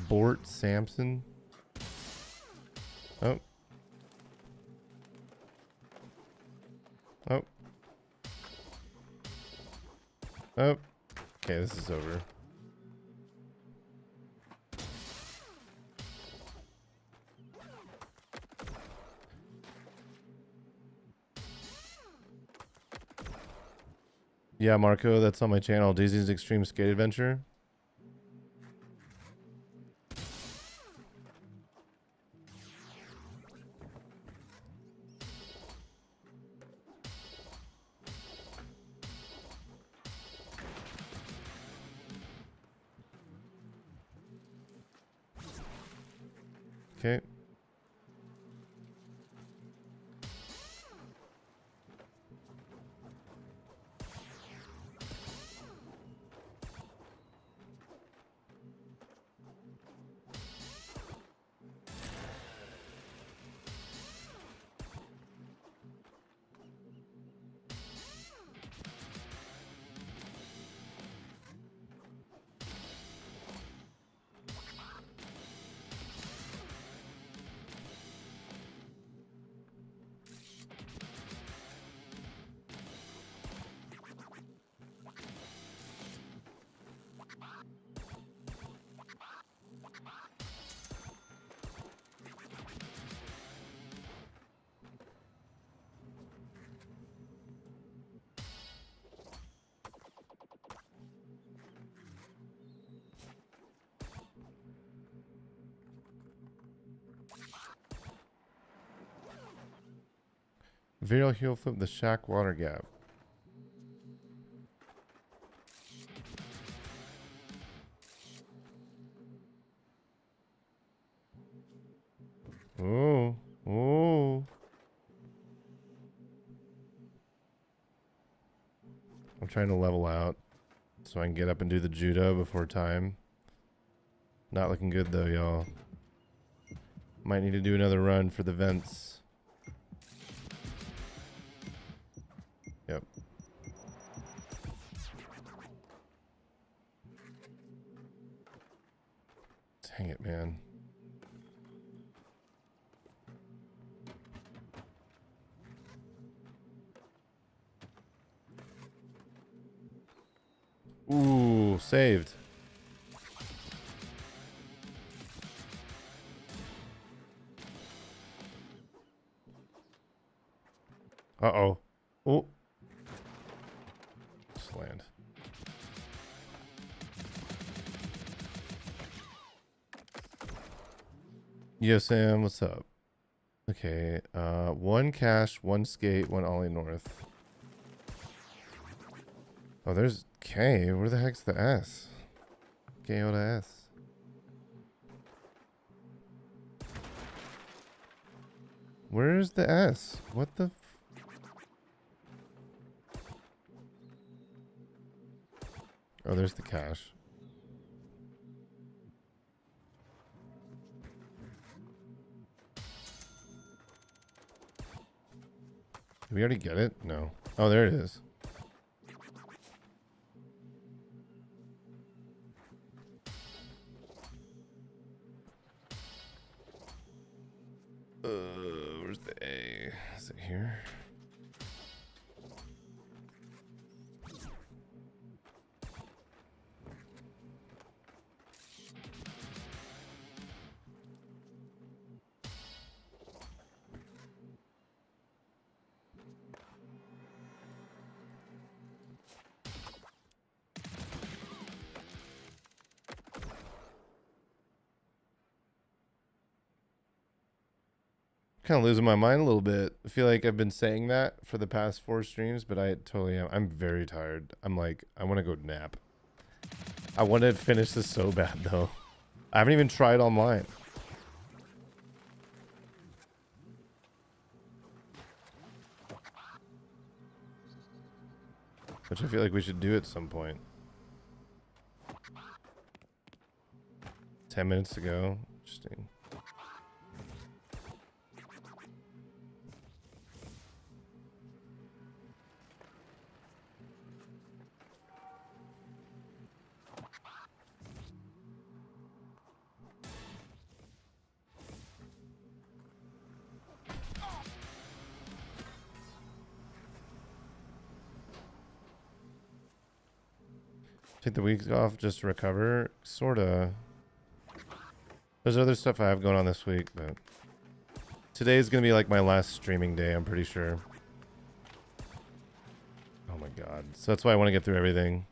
Bort Sampson. Oh. Oh. Oh. Okay, this is over. Yeah, Marco, that's on my channel. Disney's Extreme Skate Adventure. Okay. Varial heel flip the shack water gap. Oh, oh. I'm trying to level out so I can get up and do the judo before time. Not looking good though, y'all. Might need to do another run for the vents. Yep. Dang it, man. Ooh, saved. Uh-oh. Oh. Just land. Yo, Sam, what's up? Okay, one cash, one skate, one ollie north. Oh, there's K. Where the heck's the S? K O to S. Where's the S? What the? Oh, there's the cash. Did we already get it? No. Oh, there it is. Where's the A? Is it here? Kind of losing my mind a little bit. I feel like I've been saying that for the past 4 streams, but I totally am. I'm very tired. I'm like, I want to go nap. I want to finish this so bad, though. I haven't even tried online. Which I feel like we should do at some point. 10 minutes to go. Interesting. Take the week off just to recover. Sorta. There's other stuff I have going on this week, but today's gonna be like my last streaming day, I'm pretty sure. Oh my god. So that's why I want to get through everything.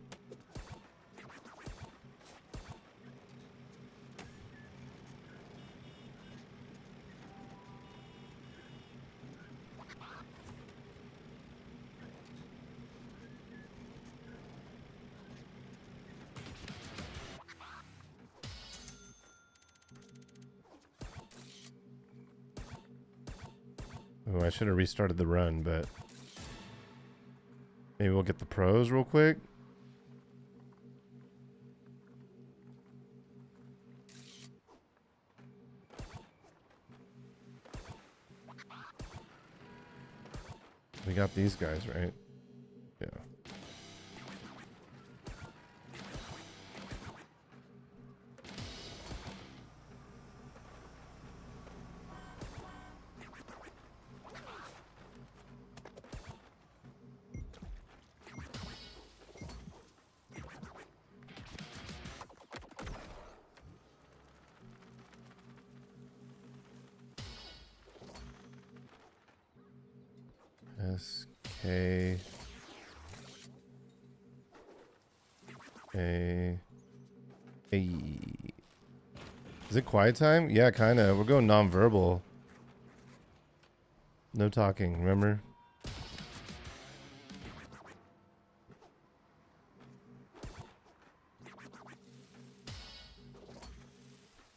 Oh, I should have restarted the run, but maybe we'll get the pros real quick. We got these guys, right? Yeah. S-K... A... Is it quiet time? Yeah, kind of. We're going non-verbal. No talking, remember?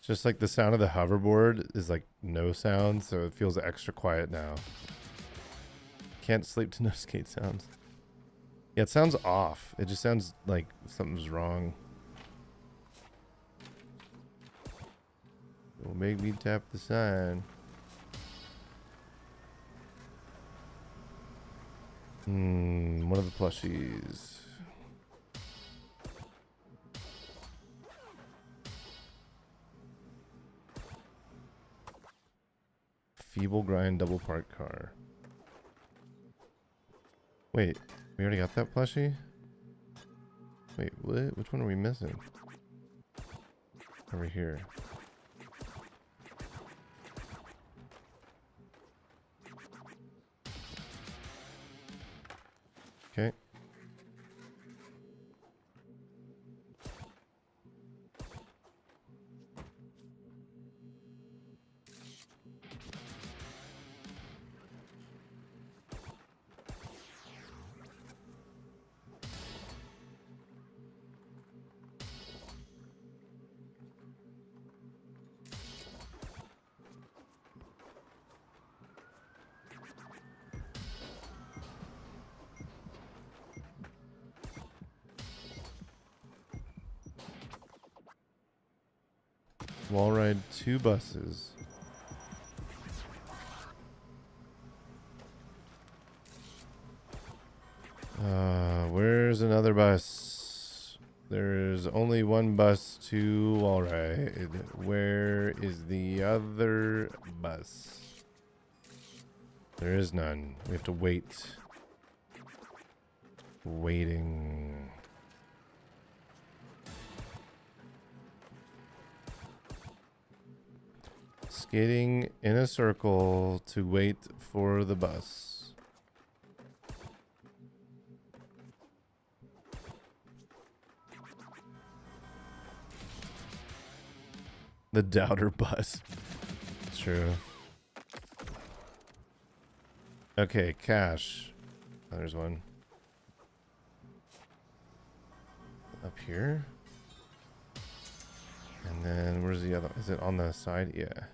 Just like the sound of the hoverboard is like no sound, so it feels extra quiet now. Can't sleep to no skate sounds. Yeah, it sounds off. It just sounds like something's wrong. It'll make me tap the sign. One of the plushies. Feeble grind double park car. Wait, we already got that plushie? Wait, what? Which one are we missing? Over here. Okay. Wall ride 2 buses. Where's another bus? There's only one bus to wall ride. Where is the other bus? There is none. We have to wait. Waiting. Skating in a circle to wait for the bus. The doubter bus. It's true. Okay, cash. Oh, there's one. Up here. And then where's the other? Is it on the side? Yeah.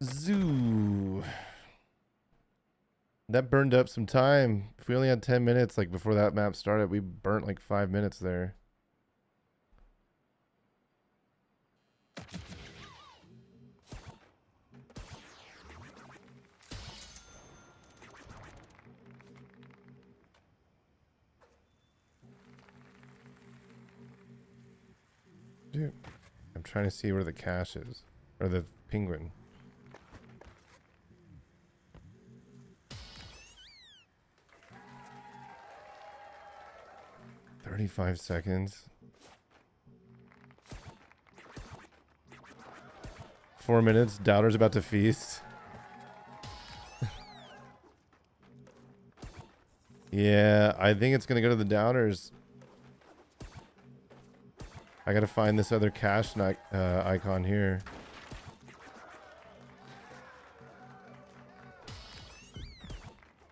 Zoo. That burned up some time. If we only had 10 minutes, like before that map started, we burnt like 5 minutes there. Dude, I'm trying to see where the cache is. Or the penguin. "35 seconds. 4 minutes. Doubter's about to feast." Yeah, I think it's gonna go to the doubters. I gotta find this other cache icon here.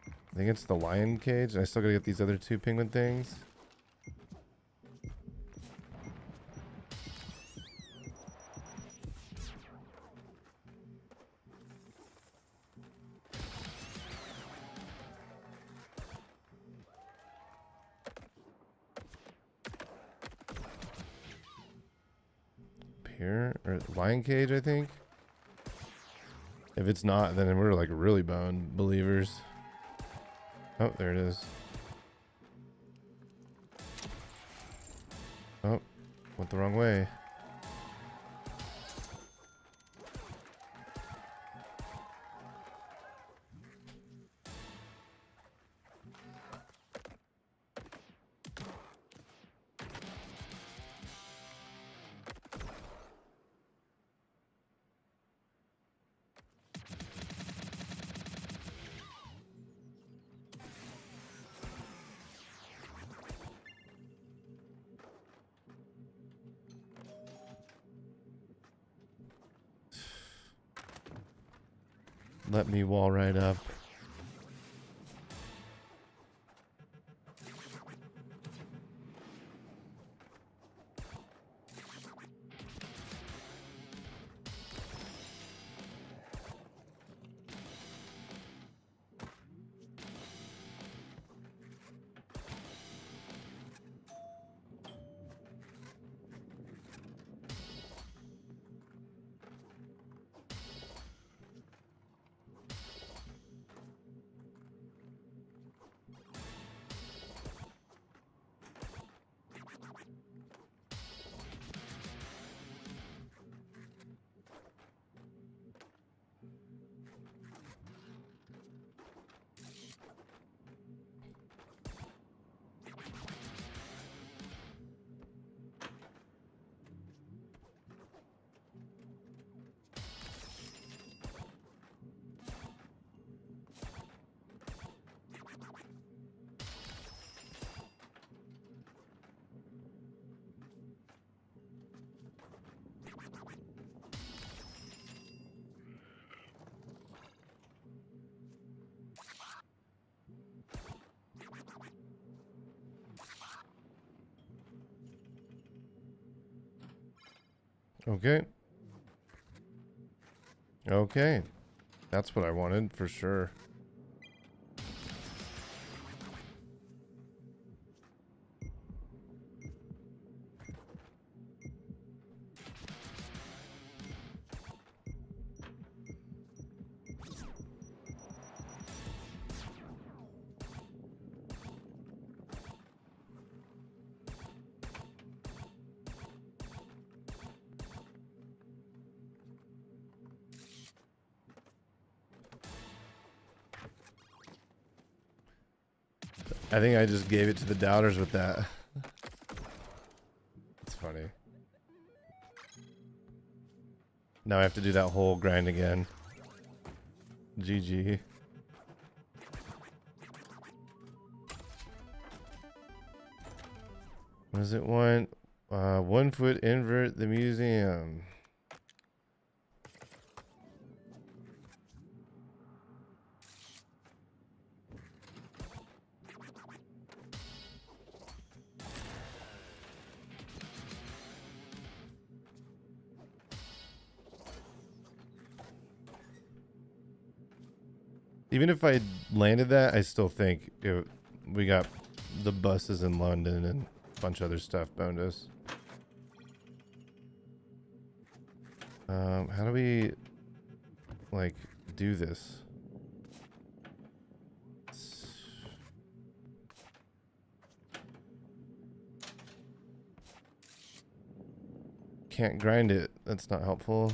I think it's the lion cage. I still gotta get these other 2 penguin things. Here, or lion cage, I think. If it's not, then we're like really boned believers. Oh, there it is. Oh, went the wrong way. Let me wall right up. Okay. Okay. That's what I wanted for sure. I think I just gave it to the doubters with that. It's funny. Now I have to do that whole grind again. GG. What does it want? 1 foot invert the museum. Even if I landed that, I still think we got the buses in London and a bunch of other stuff boned us. How do we, like, do this? Can't grind it. That's not helpful.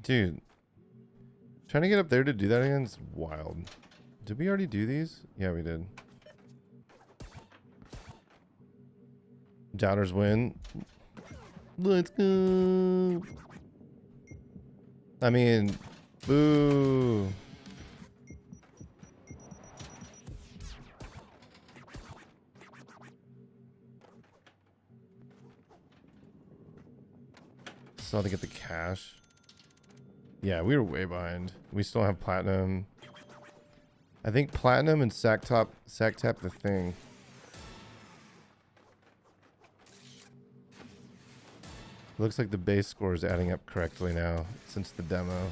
Dude, trying to get up there to do that again is wild. Did we already do these? Yeah, we did. Doubters win. Let's go. I mean, boo. Still have to get the cash. Yeah, we were way behind. We still have platinum. I think platinum and sack tap the thing. Looks like the base score is adding up correctly now since the demo.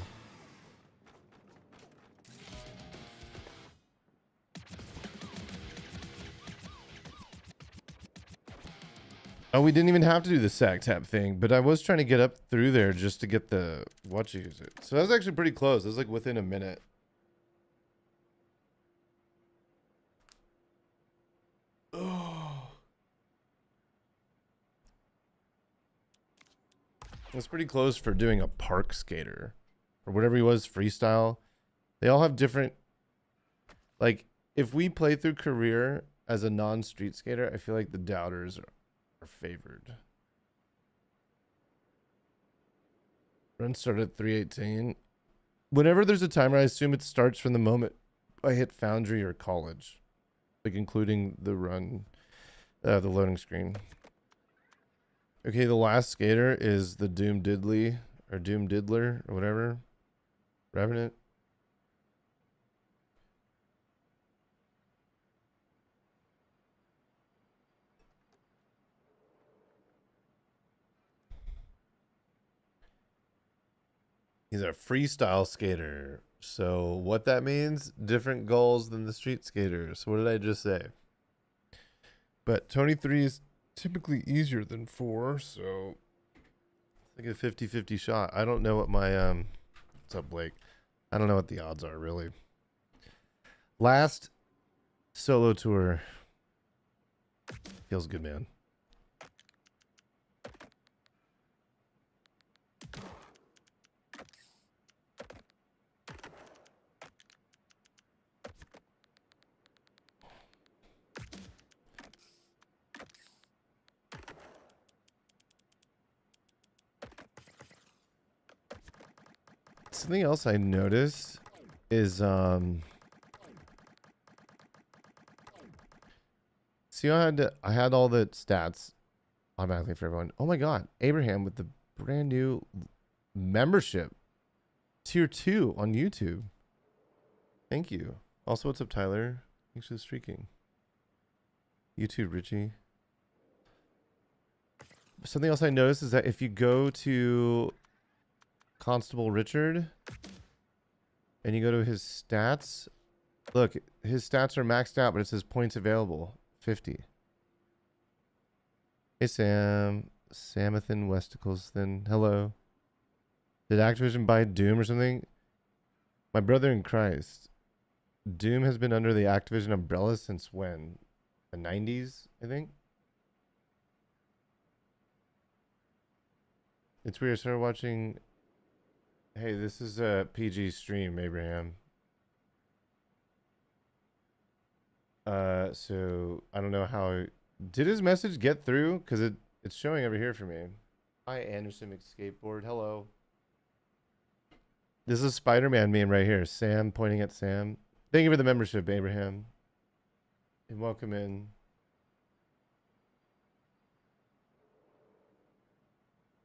Oh, we didn't even have to do the sack tap thing, but I was trying to get up through there just to get the what you use it. So that was actually pretty close. It was like within a minute. Oh. It was pretty close for doing a park skater or whatever he was, freestyle. They all have different, like, if we play through career as a non-street skater, I feel like the doubters are favored. Run started at 3:18. Whenever there's a timer, I assume it starts from the moment I hit Foundry or College, like including the run, the loading screen. Okay, the last skater is the Doom Diddley or Doom Diddler or whatever. Revenant. He's a freestyle skater. So what that means, different goals than the street skaters. What did I just say? But Tony 3 is typically easier than 4, so it's like a 50-50 shot. I don't know what my what's up, Blake? I don't know what the odds are really. Last solo tour. Feels good, man. Something else I noticed is see, I had all the stats automatically for everyone. Oh my god, Abraham with the brand new membership, tier 2 on YouTube. Thank you. Also, what's up, Tyler? Thanks for streaking. YouTube, Richie. Something else I noticed is that if you go to Constable Richard and you go to his stats, look, his stats are maxed out, but it says points available 50. Hey Sam, Samathan Westicleston, hello. Did Activision buy Doom or something? My brother in Christ, Doom has been under the Activision umbrella since when? The 90s, I think. It's weird. I started watching. Hey, this is a PG stream, Abraham. So I don't know how. Did his message get through? Because it's showing over here for me. Hi, Anderson McSkateboard. Hello. This is Spider-Man meme right here. Sam pointing at Sam. Thank you for the membership, Abraham. And welcome in.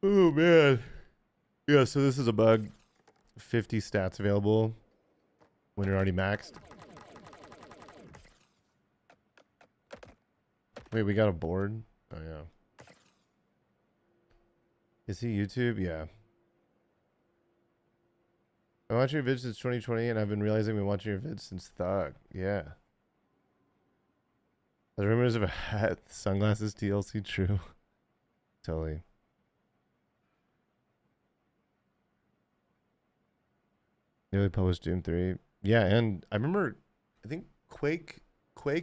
Oh man. Yeah, so this is a bug. 50 stats available when you're already maxed. Wait, we got a board? Oh yeah. Is he YouTube? Yeah. I watch your vids since 2020 and I've been realizing I've been watching your vids since Thug. Yeah. The rumors of a hat, sunglasses, TLC, true. Totally. Newly published Doom 3. Yeah, and I remember, I think Quake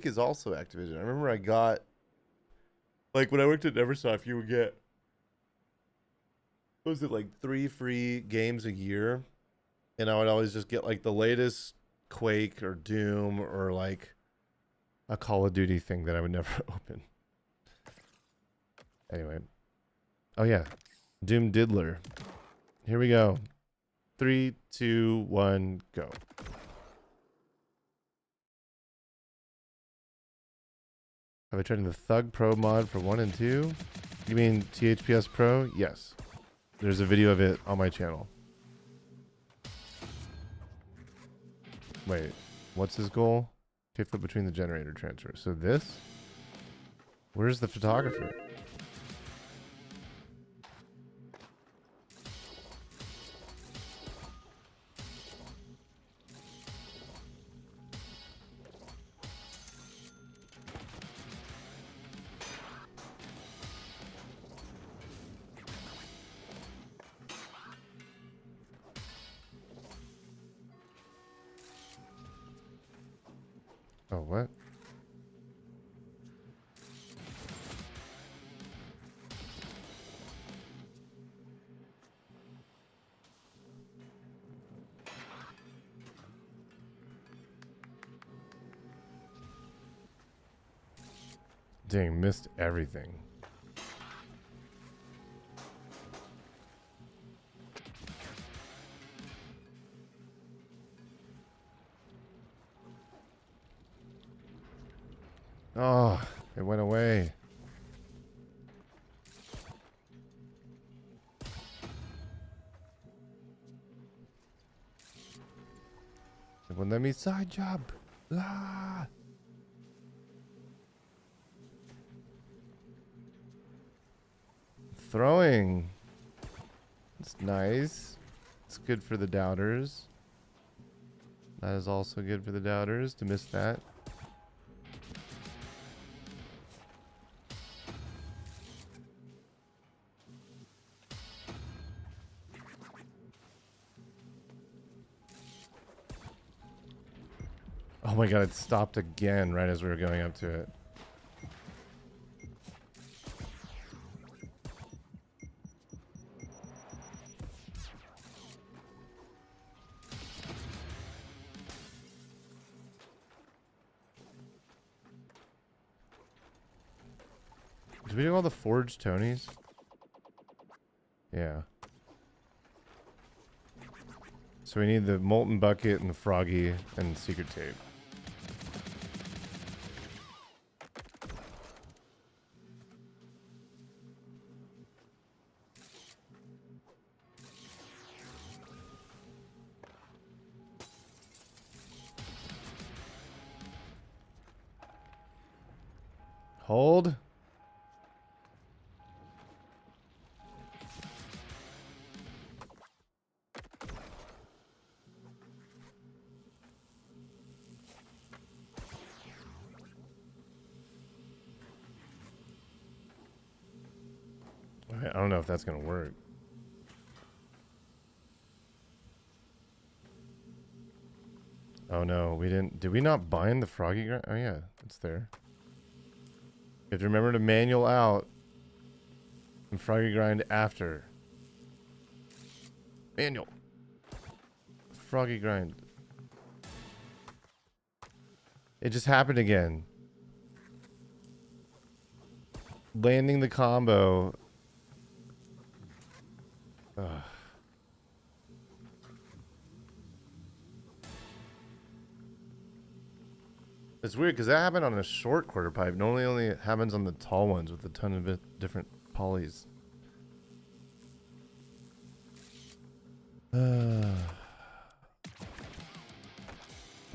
is also Activision. I remember I got, like when I worked at Neversoft, you would get, what was it, like 3 free games a year? And I would always just get like the latest Quake or Doom or like a Call of Duty thing that I would never open. Anyway. Oh yeah. Doom Diddler. Here we go. 3, 2, 1, go. Have I tried the Thug Pro mod for 1 and 2? You mean THPS Pro? Yes. There's a video of it on my channel. Wait, what's his goal? Kickflip between the generator transfer. So this? Where's the photographer? Oh, what? Dang, missed everything. Oh, it went away. It wouldn't let me side jump. Ah. Throwing. It's nice. It's good for the doubters. That is also good for the doubters to miss that. Oh my god, it stopped again right as we were going up to it. Did we do all the forged Tonys? Yeah. So we need the molten bucket and the froggy and secret tape. Hold. Okay, I don't know if that's gonna work. Oh no, we didn't. Did we not bind the froggy grind? Oh yeah, it's there. You have to remember to manual out and froggy grind after. Manual. Froggy grind. It just happened again. Landing the combo. Ugh. It's weird because that happened on a short quarter pipe. Normally only happens on the tall ones with a ton of different polys. Is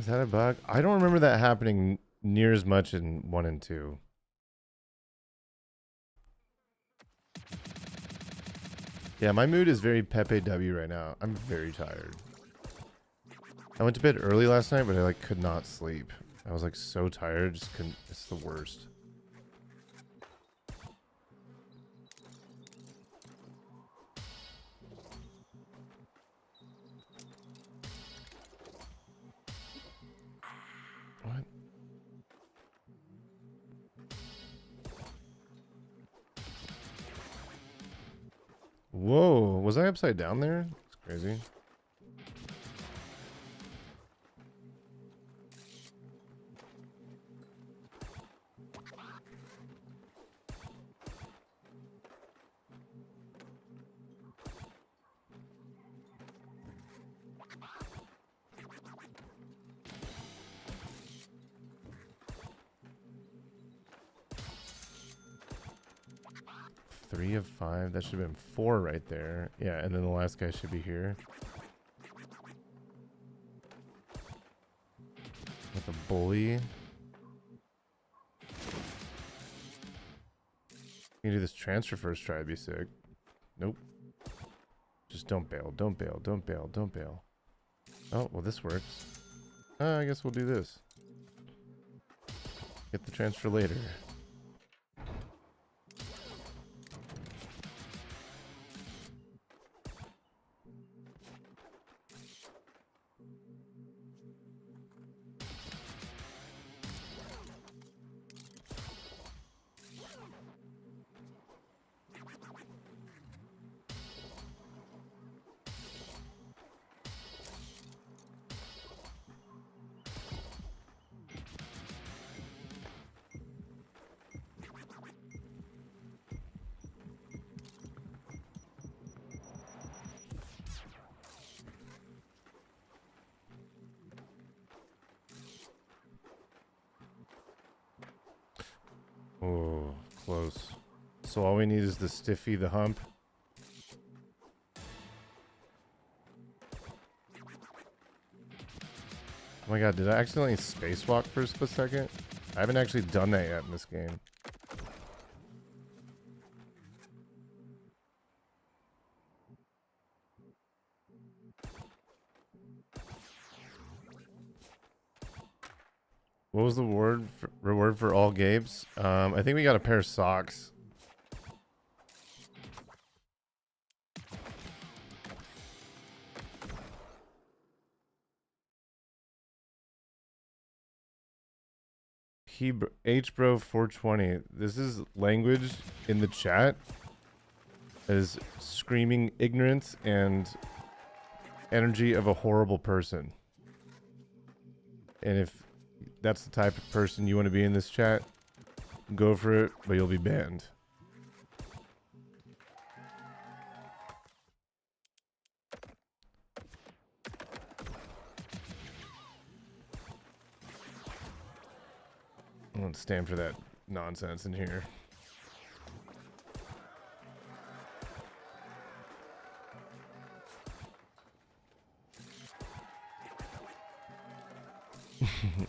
that a bug? I don't remember that happening near as much in 1 and 2. Yeah, my mood is very Pepe W right now. I'm very tired. I went to bed early last night, but I like could not sleep. I was like so tired, just couldn't. It's the worst. What? Whoa, was I upside down there? It's crazy. Three of 5. That should have been 4 right there. Yeah, and then the last guy should be here. With a bully. You can do this transfer first try, it'd be sick. Nope. Just don't bail, don't bail, don't bail, don't bail. Oh, well this works. I guess we'll do this. Get the transfer later. Oh, close. So all we need is the stiffy, the hump. Oh my god, did I accidentally spacewalk for a split second? I haven't actually done that yet in this game. What was the reward for all Gabes? I think we got a pair of socks. HBro420. This is language in the chat that is screaming ignorance and energy of a horrible person. And if that's the type of person you want to be in this chat, go for it, but you'll be banned. won't stand for that nonsense in here.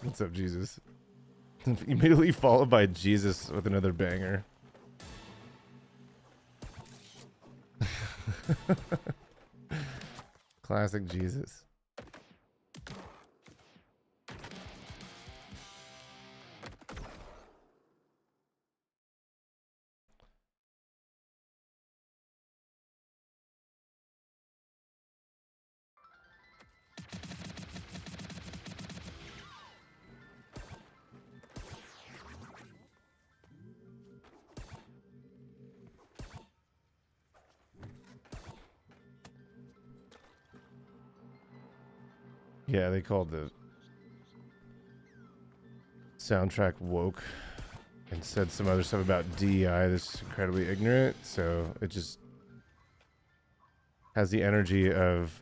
What's up, Jesus? Immediately followed by Jesus with another banger. Classic Jesus. Yeah, they called the soundtrack woke and said some other stuff about DEI that's incredibly ignorant, so it just has the energy of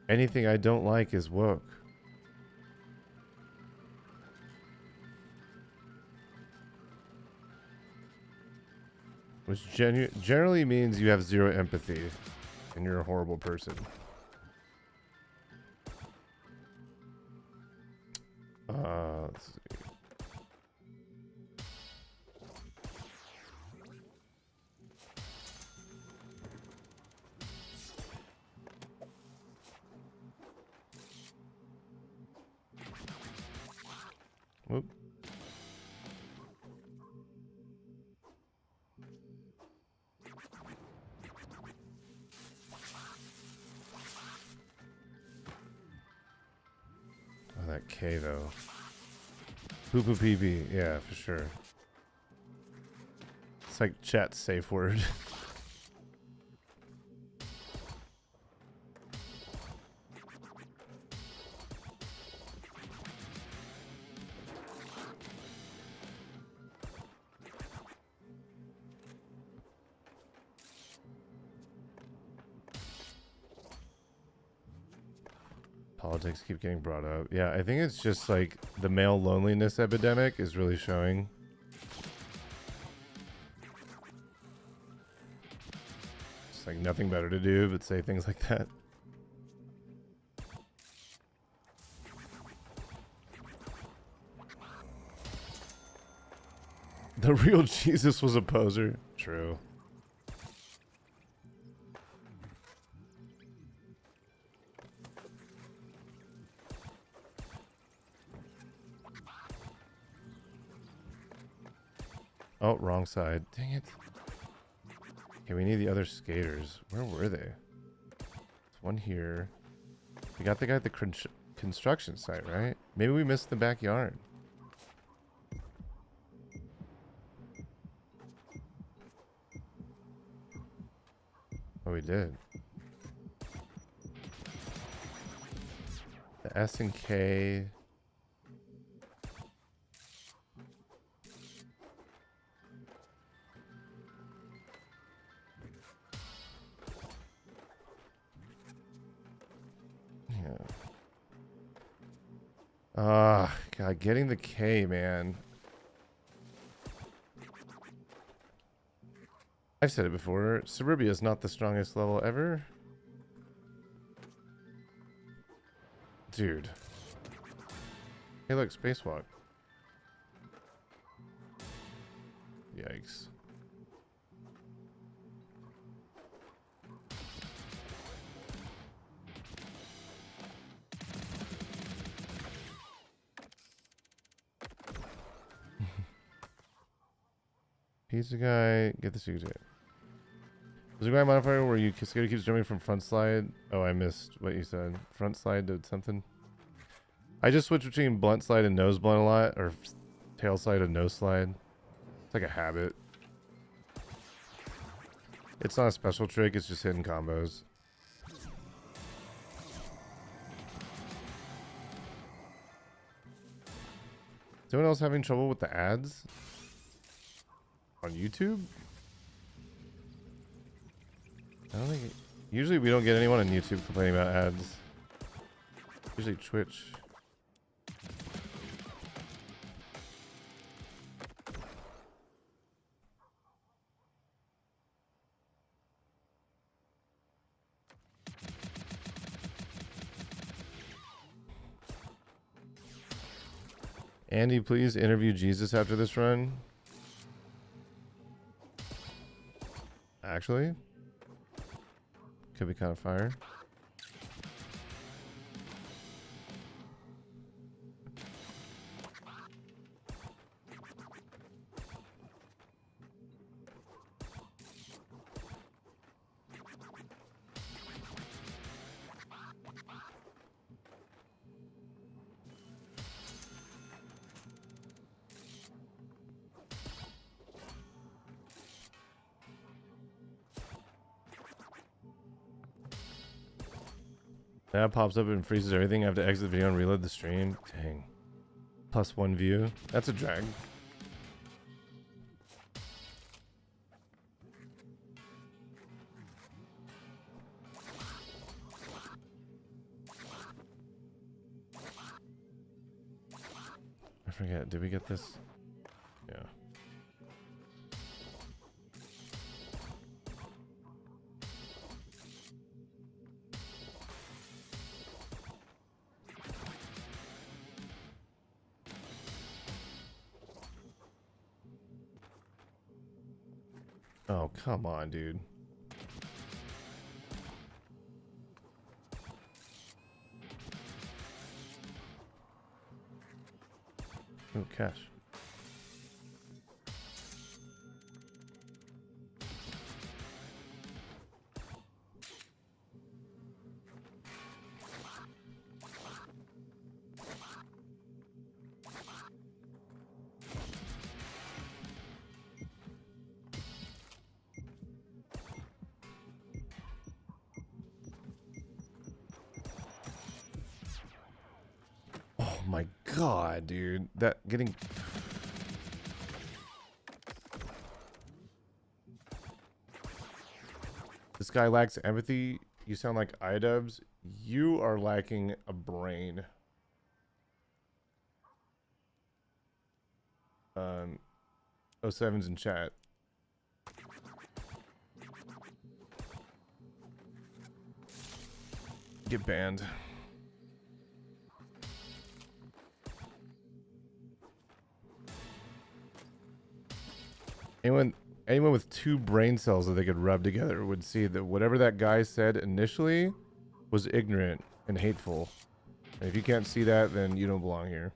anything I don't like is woke. Which generally means you have zero empathy and you're a horrible person. Let's see. Whoop. Oh, that K though. Poo poo pee pee. Yeah, for sure. It's like chat's safe word. Politics keep getting brought up. Yeah, I think it's just like the male loneliness epidemic is really showing. It's like nothing better to do but say things like that. The real Jesus was a poser. True. Oh, wrong side. Dang it. Okay, we need the other skaters. Where were they? There's one here. We got the guy at the construction site, right? Maybe we missed the backyard. Oh, we did. The S and K. God, getting the K, man. I've said it before. Suburbia is not the strongest level ever. Dude. Hey, look, spacewalk. Yikes. Pizza guy, get the secret. There's a guy modifier where you skater keeps jumping from front slide. Oh, I missed what you said. Front slide to something. I just switch between blunt slide and nose blunt a lot, or tail slide and nose slide. It's like a habit. It's not a special trick, it's just hidden combos. Is anyone else having trouble with the ads? On YouTube? I don't think... Usually we don't get anyone on YouTube complaining about ads. Usually Twitch. Andy, please interview Jesus after this run. Actually, could be kind of fire. That pops up and freezes everything. I have to exit the video and reload the stream. Dang. +1 view. That's a drag. I forget. Did we get this? Yeah. Oh, come on, dude. Oh, cash. Oh my god, dude. That getting... This guy lacks empathy. You sound like iDubbbz. You are lacking a brain. Um, 07's in chat. Get banned. Anyone with 2 brain cells that they could rub together would see that whatever that guy said initially was ignorant and hateful. And if you can't see that, then you don't belong here.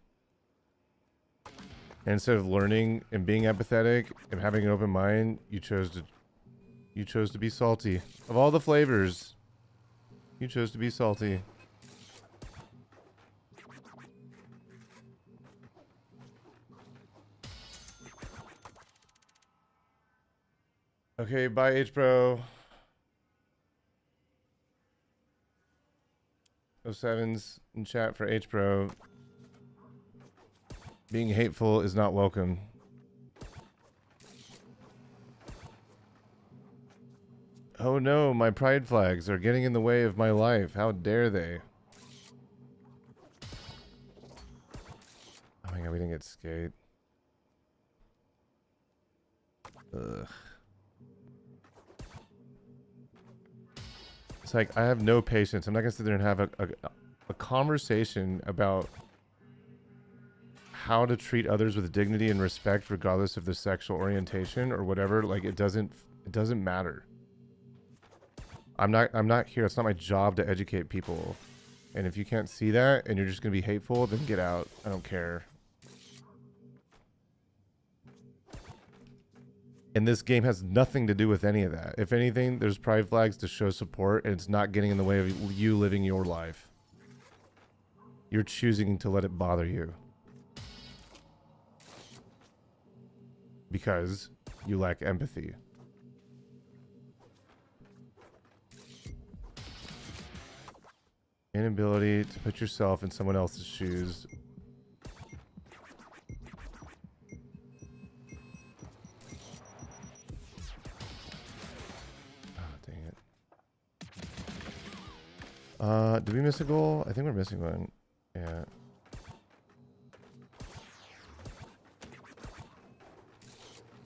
And instead of learning and being empathetic and having an open mind, you chose to be salty. Of all the flavors, you chose to be salty. Okay, bye H-Bro. 07's in chat for H-Bro. Being hateful is not welcome. Oh no, my pride flags are getting in the way of my life. How dare they? Oh my god, we didn't get skate. Ugh. It's like, I have no patience. I'm not gonna sit there and have a conversation about how to treat others with dignity and respect regardless of their sexual orientation or whatever. Like, it doesn't matter. I'm not here. It's not my job to educate people. And if you can't see that and you're just gonna be hateful, then get out. I don't care. And this game has nothing to do with any of that. If anything, there's pride flags to show support, and it's not getting in the way of you living your life. You're choosing to let it bother you. Because you lack empathy. Inability to put yourself in someone else's shoes. Did we miss a goal? I think we're missing one. Yeah.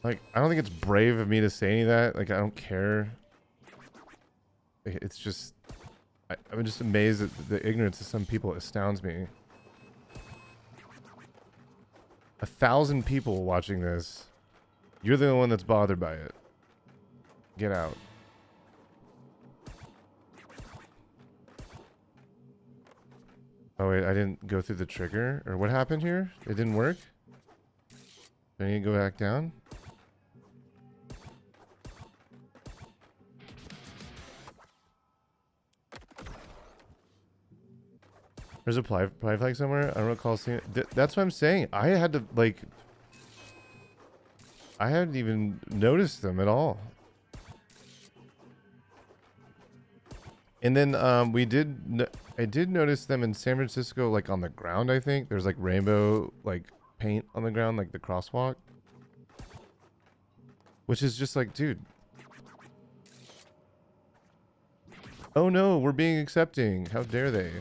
Like, I don't think it's brave of me to say any of that. Like, I don't care. It's just... I'm just amazed at the ignorance of some people. It astounds me. 1,000 people watching this. You're the one that's bothered by it. Get out. Oh wait, I didn't go through the trigger? Or what happened here? It didn't work? Do I need to go back down? There's a ply flag somewhere? I don't recall seeing it. That's what I'm saying. I had to, like... I hadn't even noticed them at all. And then I did notice them in San Francisco, like on the ground, I think. There's like rainbow, like paint on the ground, like the crosswalk. Which is just like, dude. Oh no, we're being accepting. How dare they?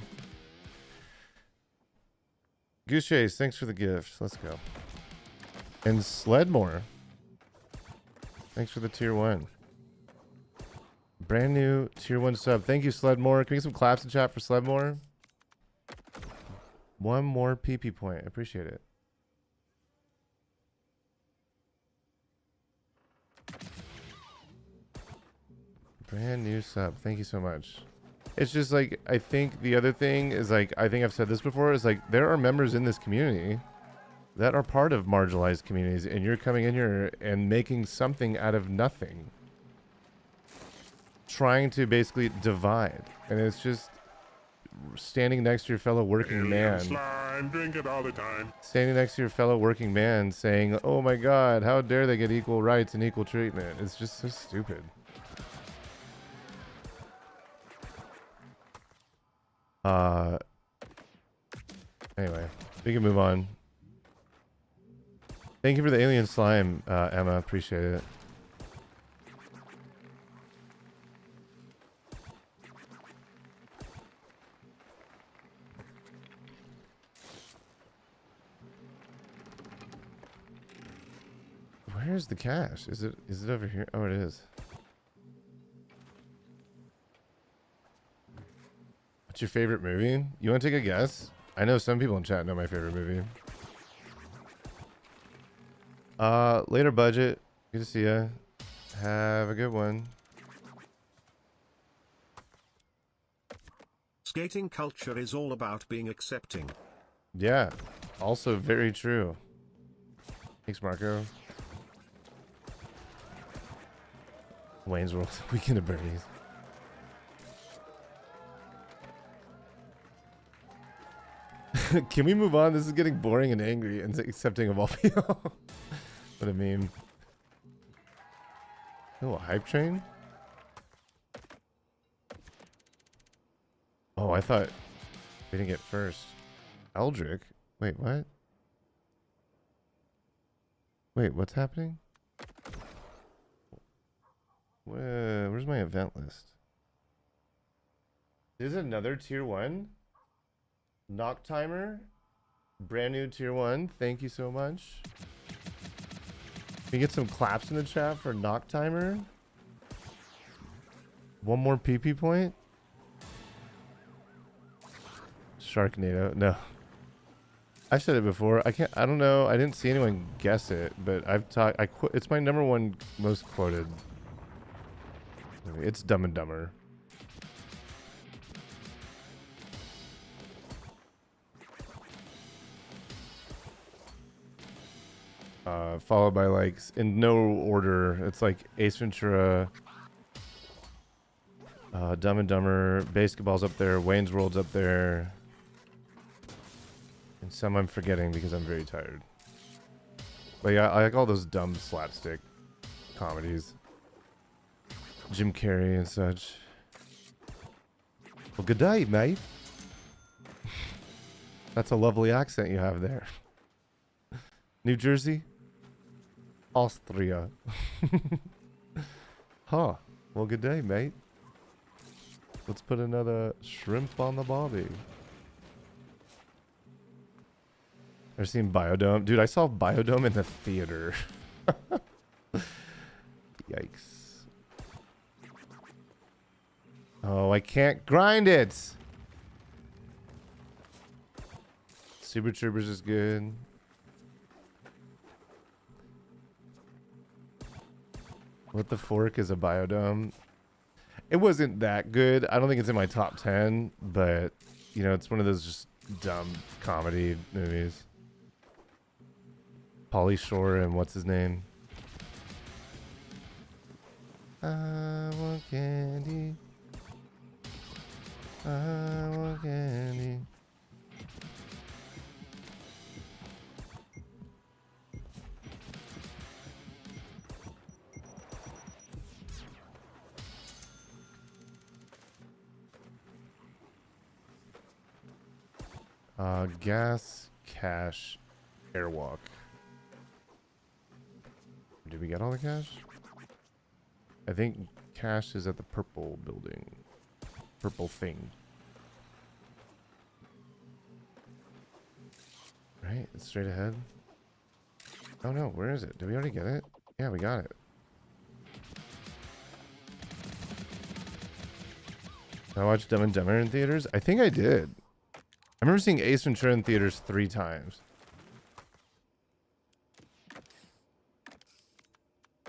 Goose Chase, thanks for the gift. Let's go. And Sledmore. Thanks for the tier 1. Brand new tier 1 sub. Thank you, Sledmore. Can we get some claps in chat for Sledmore? One more PP point. I appreciate it. Brand new sub. Thank you so much. It's just like, I think the other thing is like, I think I've said this before, is like, there are members in this community that are part of marginalized communities, and you're coming in here and making something out of nothing. Trying to basically divide. And it's just standing next to your fellow working man. Slime, drink it all the time. Standing next to your fellow working man saying, oh my god, how dare they get equal rights and equal treatment. It's just so stupid. Anyway, we can move on. Thank you for the alien slime, Emma. Appreciate it. Where's the cache? Is it over here? Oh, it is. What's your favorite movie? You want to take a guess? I know some people in chat know my favorite movie. Later budget. Good to see ya. Have a good one. Skating culture is all about being accepting. Yeah. Also very true. Thanks, Marco. Wayne's World. Weekend of Bernie's. Can we move on? This is getting boring and angry and accepting of all people. What a meme. Oh, a hype train? Oh, I thought we didn't get first. Eldrick? Wait, what? Wait, what's happening? Where's my event list? There's another tier 1. Knock timer. Brand new tier 1. Thank you so much. Can you get some claps in the chat for knock timer? One more PP point. Sharknado. No. I've said it before. I don't know. I didn't see anyone guess it, but I've talked. It's my #1 most quoted. It's Dumb and Dumber. Followed by, like, in no order, it's like Ace Ventura, Dumb and Dumber, Basketball's up there, Wayne's World's up there, and some I'm forgetting because I'm very tired. But yeah, I like all those dumb slapstick comedies. Jim Carrey and such. Well, good day, mate. That's a lovely accent you have there. New Jersey? Austria. Huh. Well, good day, mate. Let's put another shrimp on the barbie. Ever seen Biodome? Dude, I saw Biodome in the theater. Yikes. Oh, I can't grind it. Super Troopers is good. What the Fork is a biodome. It wasn't that good. I don't think it's in my top 10, but you know, it's one of those just dumb comedy movies. Pauly Shore and what's his name? I want candy. I want candy. Gas, cash, airwalk. Did we get all the cash? I think cash is at the purple building. Purple thing. Right? It's straight ahead. Oh no, where is it? Did we already get it? Yeah, we got it. Did I watch Dumb and Dumber in theaters? I think I did. I remember seeing Ace Ventura in theaters 3 times.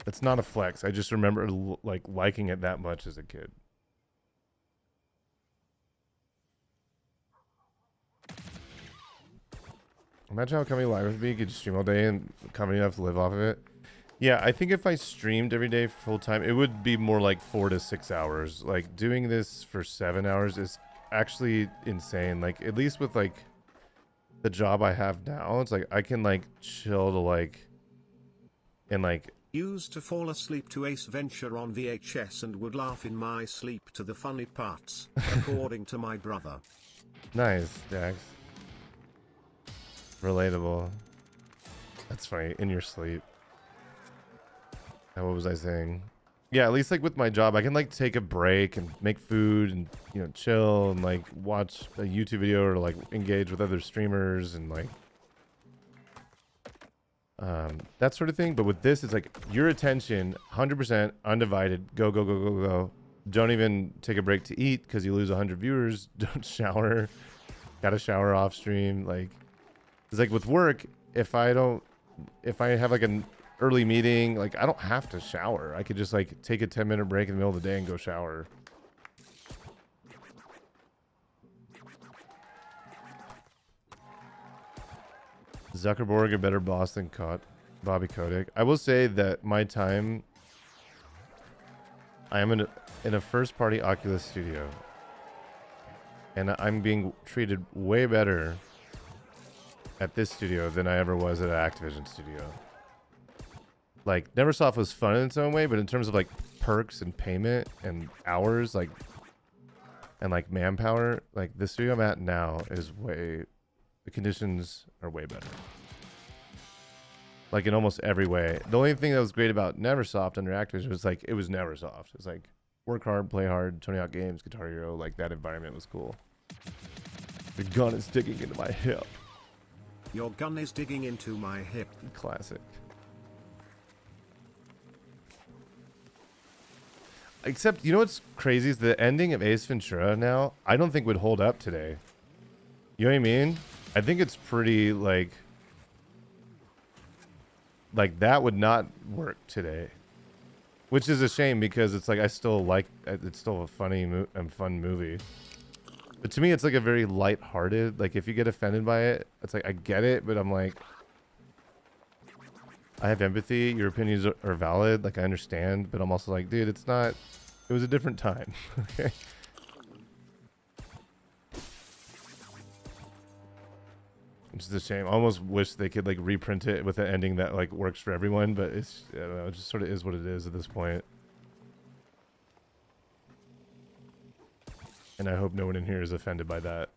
That's not a flex. I just remember like liking it that much as a kid. Imagine how Comedy Live would be. You could stream all day and comedy enough to live off of it. Yeah, I think if I streamed every day full time, it would be more like 4 to 6 hours. Like doing this for 7 hours is actually insane. Like at least with like the job I have now, it's like I can like chill to like and like Used to fall asleep to Ace Venture on VHS and would laugh in my sleep to the funny parts, according to my brother. Nice, Dax. Relatable. That's funny. In your sleep. What was I saying? Yeah, at least like with my job, I can like take a break and make food and, you know, chill and like watch a YouTube video or like engage with other streamers and like that sort of thing. But with this, it's like your attention 100% undivided. Go, go, go, go, go. Don't even take a break to eat because you lose 100 viewers. Don't shower. Gotta shower off stream. Like, it's like with work, if I have like an early meeting, like I don't have to shower. I could just like take a 10-minute break in the middle of the day and go shower. Zuckerberg a better boss than Bobby Kotick. I will say that my time, I am in a first party Oculus studio and I'm being treated way better at this studio than I ever was at an Activision studio. Like Neversoft was fun in its own way, but in terms of like perks and payment and hours, like and like manpower, like the studio I'm at now is the conditions are way better. Like in almost every way. The only thing that was great about Neversoft under Activision was like it was Neversoft. It was like work hard, play hard, Tony Hawk Games, Guitar Hero, like that environment was cool. The gun is digging into my hip. Your gun is digging into my hip. Classic. Except, you know what's crazy is the ending of Ace Ventura now, I don't think would hold up today. You know what I mean? I think it's pretty, like that would not work today. Which is a shame because it's like, I still like, it's still a funny and fun movie. But to me, it's like a very light-hearted, like if you get offended by it, it's like, I get it, but I'm like, I have empathy. Your opinions are valid. Like, I understand, but I'm also like, dude, it's not, it was a different time. Okay. Which is a shame. I almost wish they could like reprint it with an ending that like works for everyone, but it's, I don't know, it just sort of is what it is at this point. And I hope no one in here is offended by that.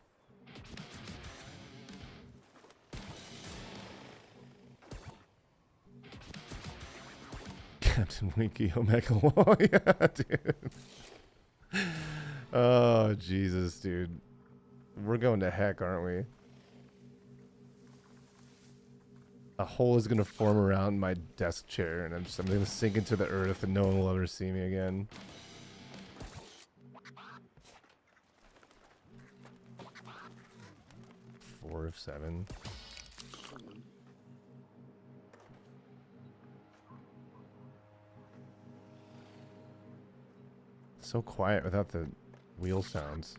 Captain Winky Omega Wall. Yeah, dude. Oh, Jesus, dude. We're going to heck, aren't we? A hole is going to form around my desk chair, and I'm going to sink into the earth, and no one will ever see me again. Four of 7. So quiet without the wheel sounds.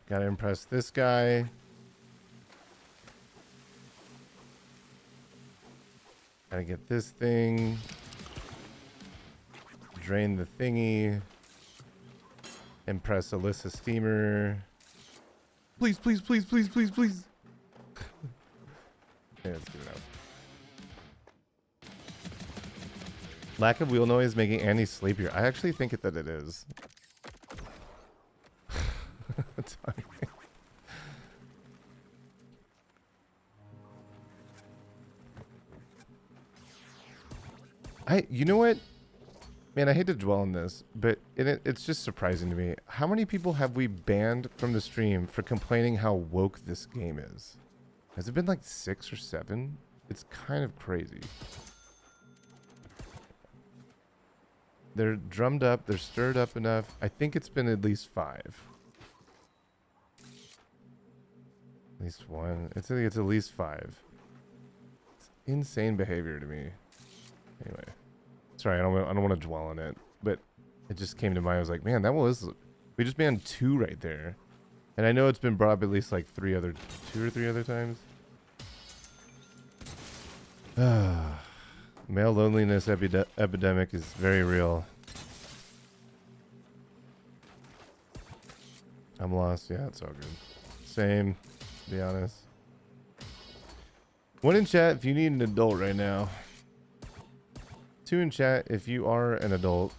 Gotta impress this guy. Gotta get this thing. Drain the thingy. Impress Alyssa Steamer. Please, please, please, please, please, please. Okay, let's give it up. Lack of wheel noise making Annie sleepier. I actually think that it is. You know what? Man, I hate to dwell on this, but it's just surprising to me. How many people have we banned from the stream for complaining how woke this game is? Has it been like 6 or 7? It's kind of crazy. They're drummed up. They're stirred up enough. I think it's been at least 5. At least 1. I think it's at least 5. It's insane behavior to me. Anyway. Sorry, I don't want to dwell on it, but it just came to mind. I was like, man, we just banned 2 right there. And I know it's been brought up at least like 2 or 3 other times. Male loneliness epidemic is very real. I'm lost. Yeah, it's all good. Same, to be honest. 1 in chat if you need an adult right now. 2 in chat if you are an adult.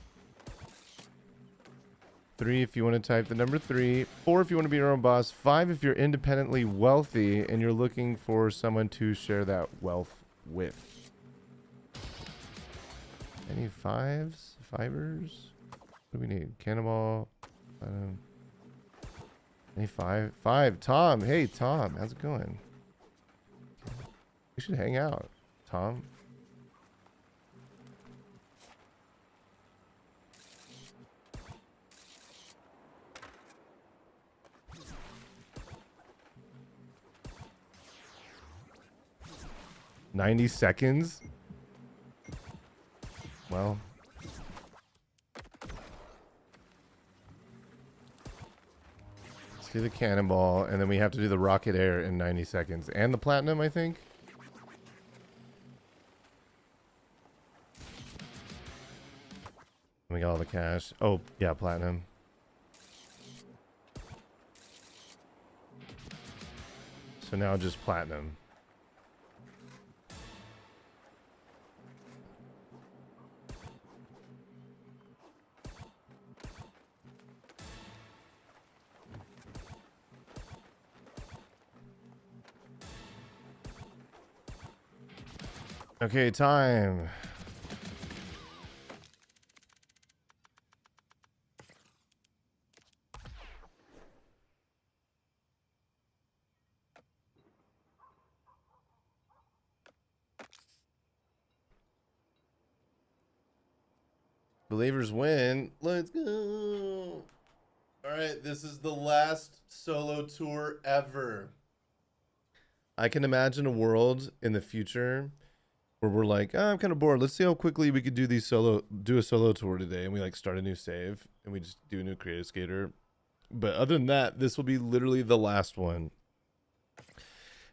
3 if you want to type the number 3. 4 if you want to be your own boss. 5 if you're independently wealthy and you're looking for someone to share that wealth with. Any 5s? Fibers? What do we need? Cannonball. Any 5? 5. Tom. Hey, Tom. How's it going? We should hang out, Tom. $90 seconds? Well. Let's do the cannonball, and then we have to do the rocket air in 90 seconds. And the platinum, I think? We got all the cash. Oh, yeah, platinum. So now just platinum. Okay, time. Believers win. Let's go. All right, this is the last solo tour ever. I can imagine a world in the future where we're like, oh, I'm kind of bored. Let's see how quickly we could do a solo tour today. And we like start a new save and we just do a new creative skater. But other than that, this will be literally the last one.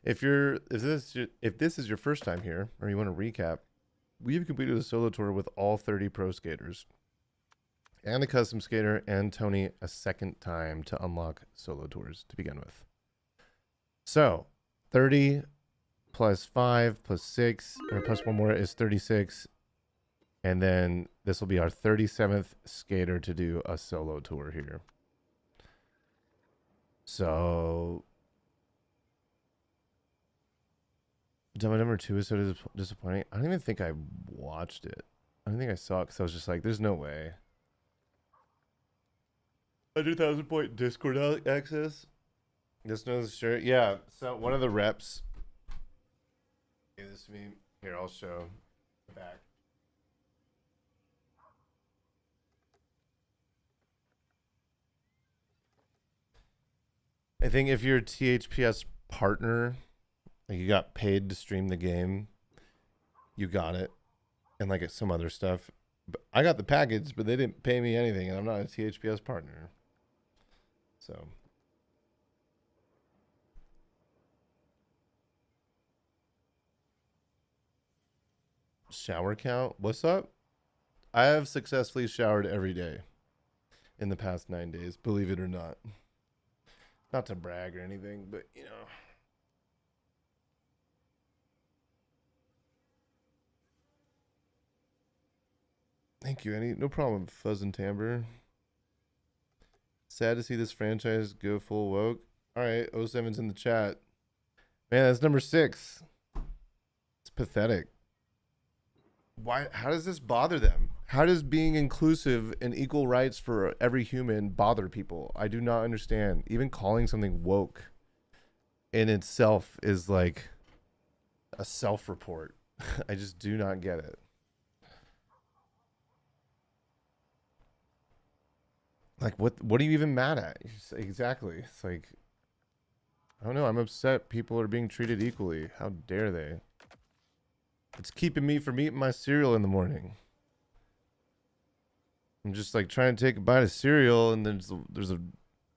If this is your first time here or you want to recap, we have completed a solo tour with all 30 pro skaters and a custom skater and Tony a second time to unlock solo tours to begin with. So 30 plus 5 plus 6 or plus 1 more is 36. And then this will be our 37th skater to do a solo tour here. So Demo number 2 is so disappointing. I don't even think I watched it. I don't think I saw it because I was just like, there's no way. 100,000 point Discord access. This knows shirt. Yeah. So one of the reps gave this to me. Here, I'll show the back. I think if you're a THPS partner, like you got paid to stream the game, you got it, and like some other stuff. But I got the package, but they didn't pay me anything, and I'm not a THPS partner. So. Shower count? What's up? I have successfully showered every day in the past 9 days, believe it or not. Not to brag or anything, but you know. Thank you, Eddie. No problem, Fuzz and Timbre. Sad to see this franchise go full woke. All right, 07's in the chat. Man, that's number 6. It's pathetic. Why? How does this bother them? How does being inclusive and equal rights for every human bother people? I do not understand. Even calling something woke in itself is like a self-report. I just do not get it. Like, what are you even mad at? Exactly. It's like, I don't know. I'm upset people are being treated equally. How dare they? It's keeping me from eating my cereal in the morning. I'm just like trying to take a bite of cereal, and there's a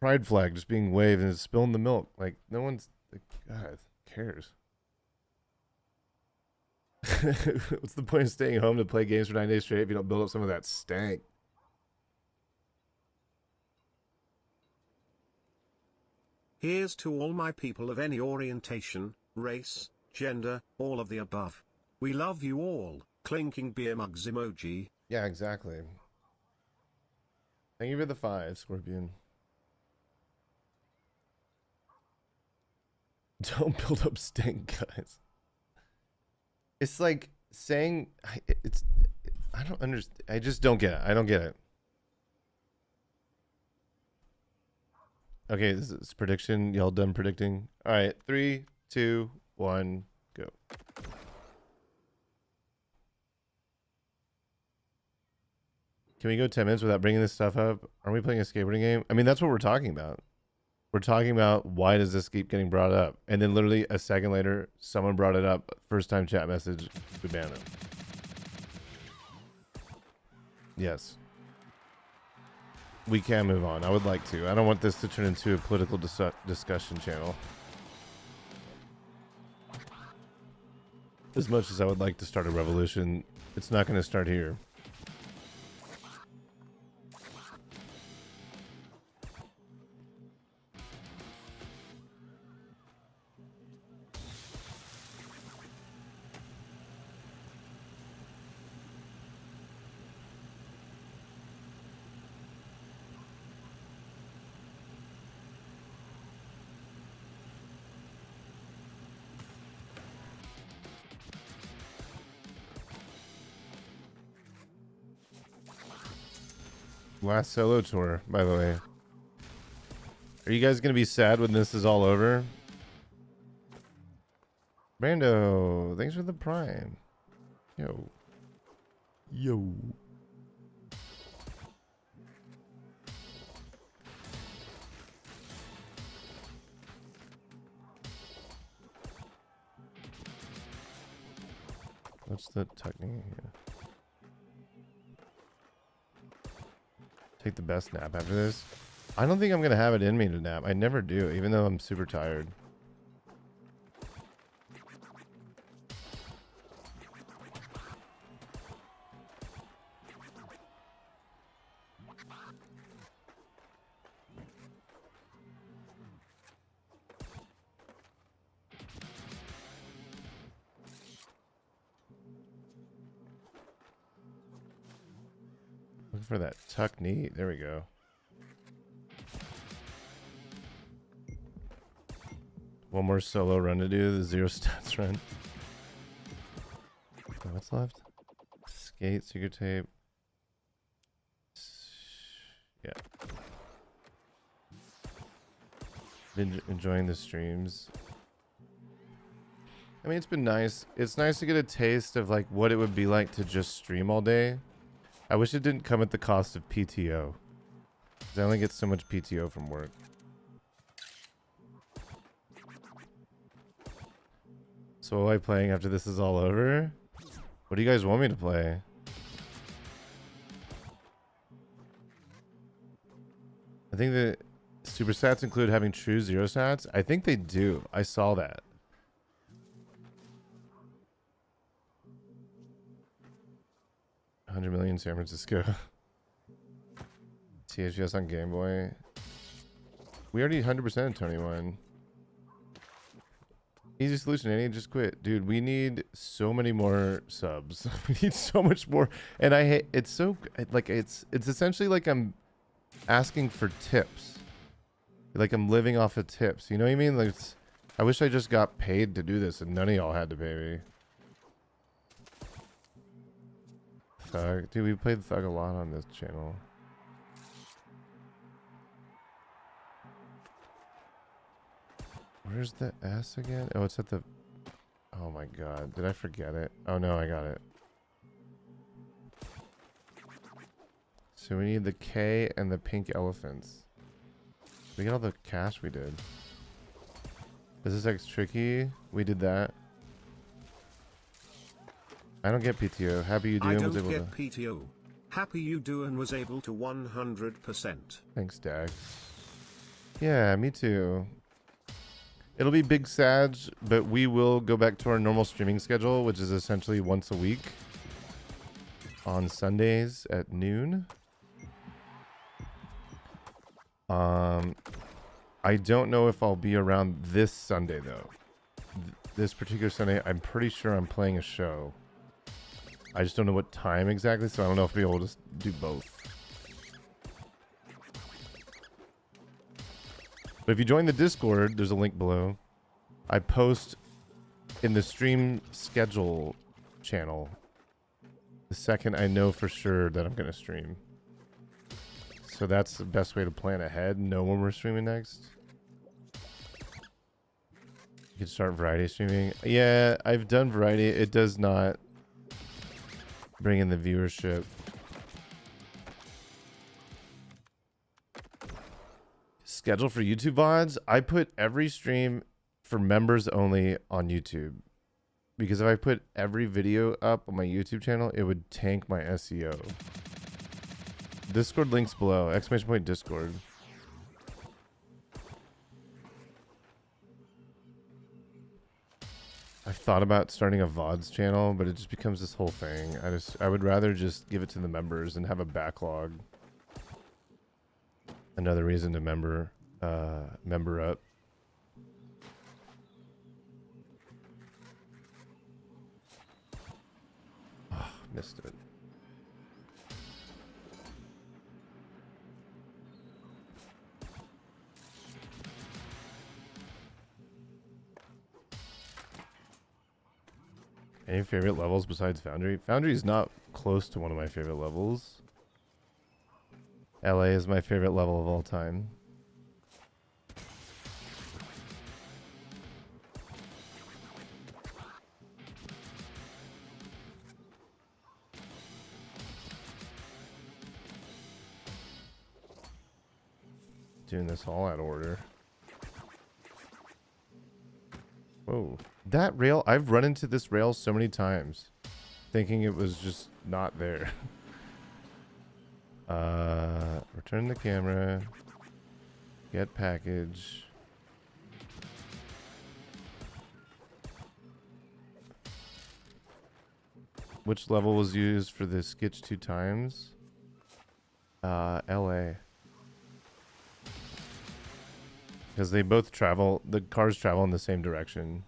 pride flag just being waved, and it's spilling the milk. Like, no one's like, God, cares. What's the point of staying home to play games for 9 days straight if you don't build up some of that stank? Here's to all my people of any orientation, race, gender, all of the above. We love you all. Clinking beer mugs emoji. Yeah, exactly. Thank you for the 5, Scorpion. Don't build up stink, guys. It's like saying I don't understand. I just don't get it. I don't get it. Okay, this is prediction. Y'all done predicting? All right, 3, 2, 1, go. Can we go 10 minutes without bringing this stuff up? Are we playing a skateboarding game? I mean, that's what we're talking about. We're talking about why does this keep getting brought up? And then literally a second later, someone brought it up. First time chat message, we ban it. Yes. We can move on. I would like to. I don't want this to turn into a political discussion channel. As much as I would like to start a revolution, it's not going to start here. Last solo tour, by the way. Are you guys going to be sad when this is all over? Brando, thanks for the prime. Yo. Yo. What's the technique here? Take the best nap after this. I don't think I'm going to have it in me to nap. I never do, even though I'm super tired. Looking for that tuck knee. There we go. One more solo run to do, the 0 stats run. Okay, what's left? Skate, secret tape. Yeah. Been enjoying the streams. I mean, it's been nice. It's nice to get a taste of like what it would be like to just stream all day. I wish it didn't come at the cost of PTO. 'Cause I only get so much PTO from work. So what am I playing after this is all over? What do you guys want me to play? I think the super stats include having true zero stats. I think they do. I saw that. $100 million San Francisco. THPS on Game Boy. We already 100% Tony won. Easy solution, Annie. Just quit, dude. We need so many more subs. We need so much more. And I hate it's so like it's essentially like I'm asking for tips. Like I'm living off of tips. You know what I mean? Like I wish I just got paid to do this and none of y'all had to pay me. Thug. Dude, we played Thug a lot on this channel. Where's the S again? Oh, it's at the... Oh my god. Did I forget it? Oh no, I got it. So we need the K and the pink elephants. We get all the cash we did. Is this X tricky? We did that. I don't get PTO. Happy you do and was able to... I don't get PTO. Happy you do and was able to 100%. Thanks, Dag. Yeah, me too. It'll be big Sag, but we will go back to our normal streaming schedule, which is essentially once a week on Sundays at noon. I don't know if I'll be around this Sunday though. This particular Sunday, I'm pretty sure I'm playing a show. I just don't know what time exactly, so I don't know if we'll be able to do both. But if you join the Discord, there's a link below. I post in the stream schedule channel the second I know for sure that I'm going to stream. So that's the best way to plan ahead. Know when we're streaming next. You can start variety streaming. Yeah, I've done variety. It does not bring in the viewership. Schedule for YouTube VODs. I put every stream for members only on YouTube. Because if I put every video up on my YouTube channel, it would tank my SEO. Discord links below. ! Discord. I've thought about starting a VODs channel, but it just becomes this whole thing. I would rather just give it to the members and have a backlog. Another reason to member up. Oh, missed it. Any favorite levels besides Foundry? Foundry is not close to one of my favorite levels. LA is my favorite level of all time. Doing this all out of order. Whoa. That rail, I've run into this rail so many times, thinking it was just not there. Return the camera. Get package. Which level was used for the skitch 2 times? LA. Because they both travel, the cars travel in the same direction.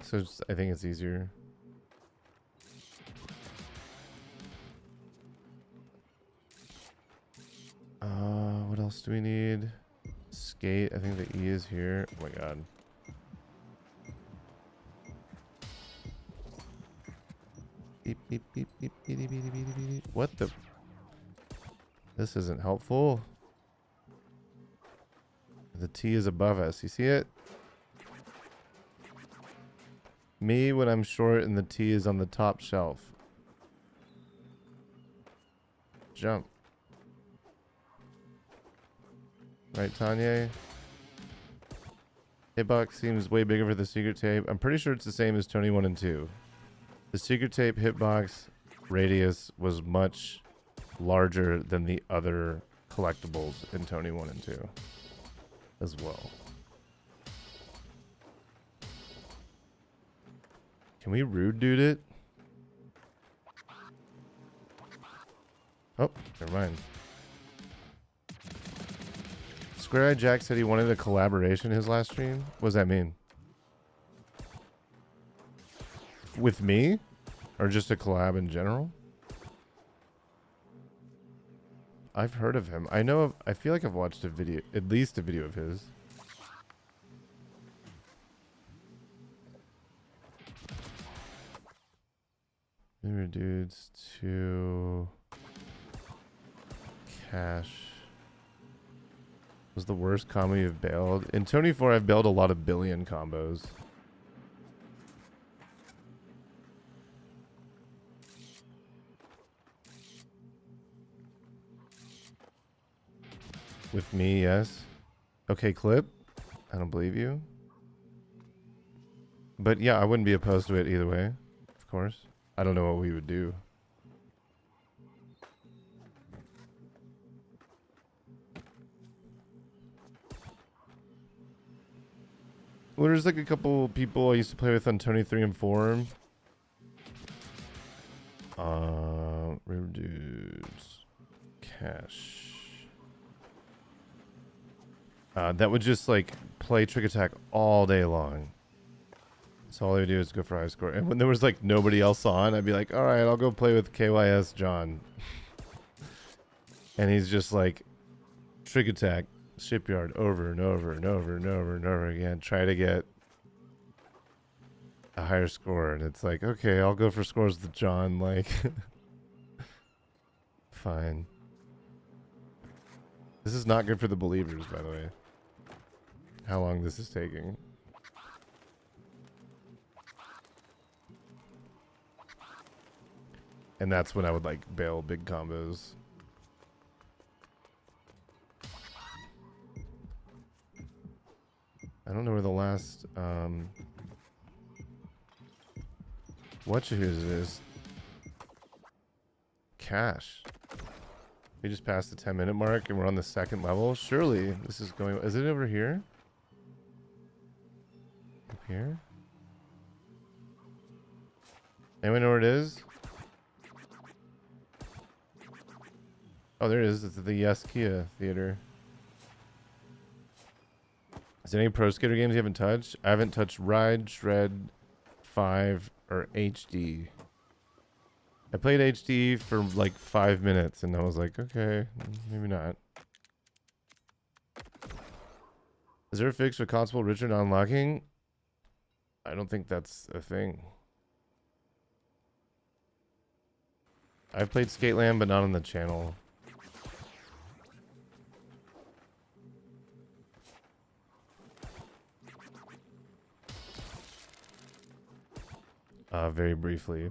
So I think it's easier. What else do we need? Skate. I think the E is here. Oh my god. Beep, beep, beep, beep, beep, beep, beep, beep, beep. What the? This isn't helpful. The T is above us. You see it? Me when I'm short and the T is on the top shelf. Jump. Right, Tanya? Hitbox seems way bigger for the secret tape. I'm pretty sure it's the same as Tony 1 and 2. The secret tape hitbox radius was much larger than the other collectibles in Tony 1 and 2 as well. Can we rude dude it? Oh, never mind. Square Eye Jack said he wanted a collaboration his last stream. What does that mean? With me? Or just a collab in general? I've heard of him. I know of, I feel like I've watched a video, at least a video of his. Maybe dudes to cash. Was the worst combo you've bailed? In Tony 4, I've bailed a lot of billion combos. With me, yes. Okay, clip. I don't believe you. But yeah, I wouldn't be opposed to it either way, of course. I don't know what we would do. Well, there's like a couple people I used to play with on Tony 3 and 4. River dudes. Cash. That would just like play Trick Attack all day long. So all they would do is go for high score. And when there was like nobody else on, I'd be like, all right, I'll go play with KYS John. And he's just like Trick Attack Shipyard over and over and over and over and over again. Try to get a higher score. And it's like, okay, I'll go for scores with John. Like, fine. This is not good for the believers, by the way. How long this is taking. And that's when I would like bail big combos. I don't know where the last what is. Cash. We just passed the 10-minute mark and we're on the second level. Surely this is going. Is it over here? Up here? Anyone know where it is? Oh, there it is. It's at the Yes Kia Theater. Is there any Pro Skater games you haven't touched? I haven't touched Ride, Shred, 5, or HD. I played HD for like 5 minutes and I was like, okay, maybe not. Is there a fix for Constable Richard unlocking? I don't think that's a thing. I've played Skateland, but not on the channel. Very briefly.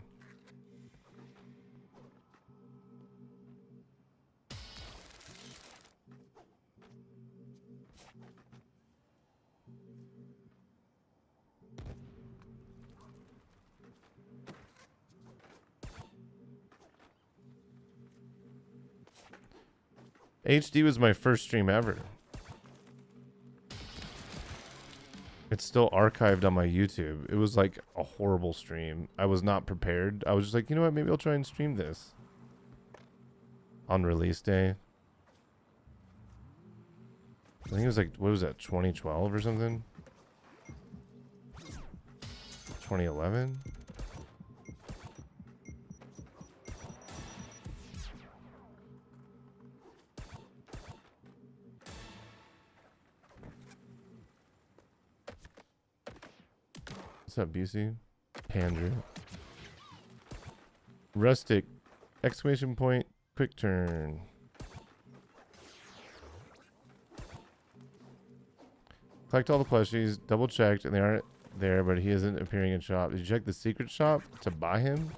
HD was my first stream ever. It's still archived on my YouTube. It was like a horrible stream. I was not prepared. I was just like, you know what? Maybe I'll try and stream this on release day. I think it was like, what was that, 2012 or something? 2011? What's up, BC? Pandrew. Rustic. Exclamation point. Quick turn. Collect all the plushies. Double checked, and they aren't there, but he isn't appearing in shop. Did you check the secret shop to buy him?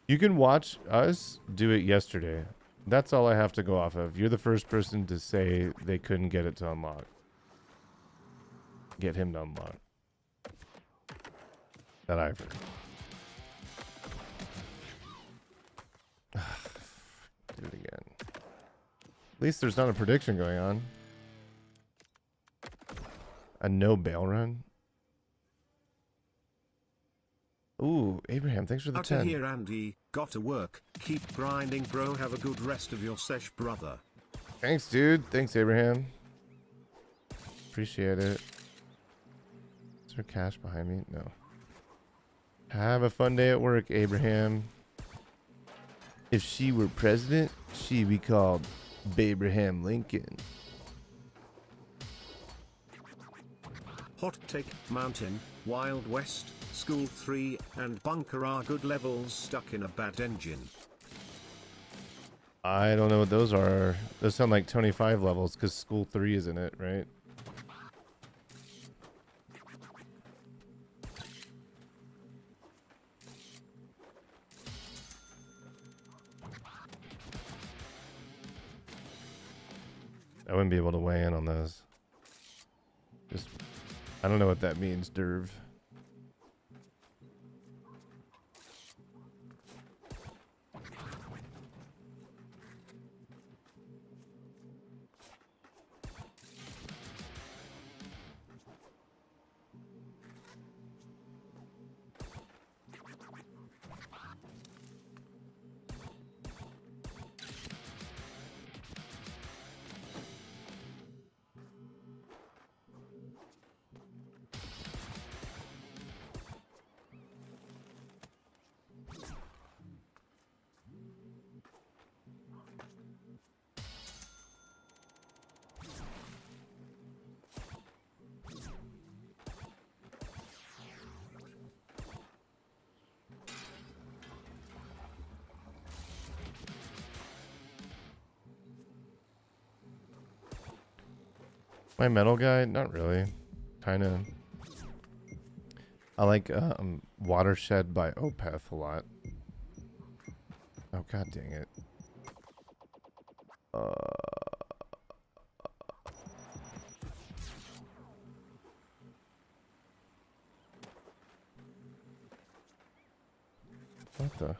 You can watch us do it yesterday. That's all I have to go off of. You're the first person to say they couldn't get it to unlock. Get him to unlock. That I've heard. Do it again. At least there's not a prediction going on. A no bail run. Ooh, Abraham, thanks for the Outta 10. here, Andy. Gotta work. Keep grinding, bro. Have a good rest of your sesh, brother. Thanks, dude. Thanks, Abraham. Appreciate it. Is there cash behind me? No. Have a fun day at work, Abraham. If she were president, she'd be called Babraham Lincoln. Hot Take, Mountain, Wild West, School 3, and Bunker are good levels stuck in a bad engine. I don't know what those are. Those sound like 25 levels because School 3 is in it, right? I wouldn't be able to weigh in on those. Just, I don't know what that means, Derv. My metal guy? Not really. Kinda. I like Watershed by Opeth a lot. Oh, god dang it. What the?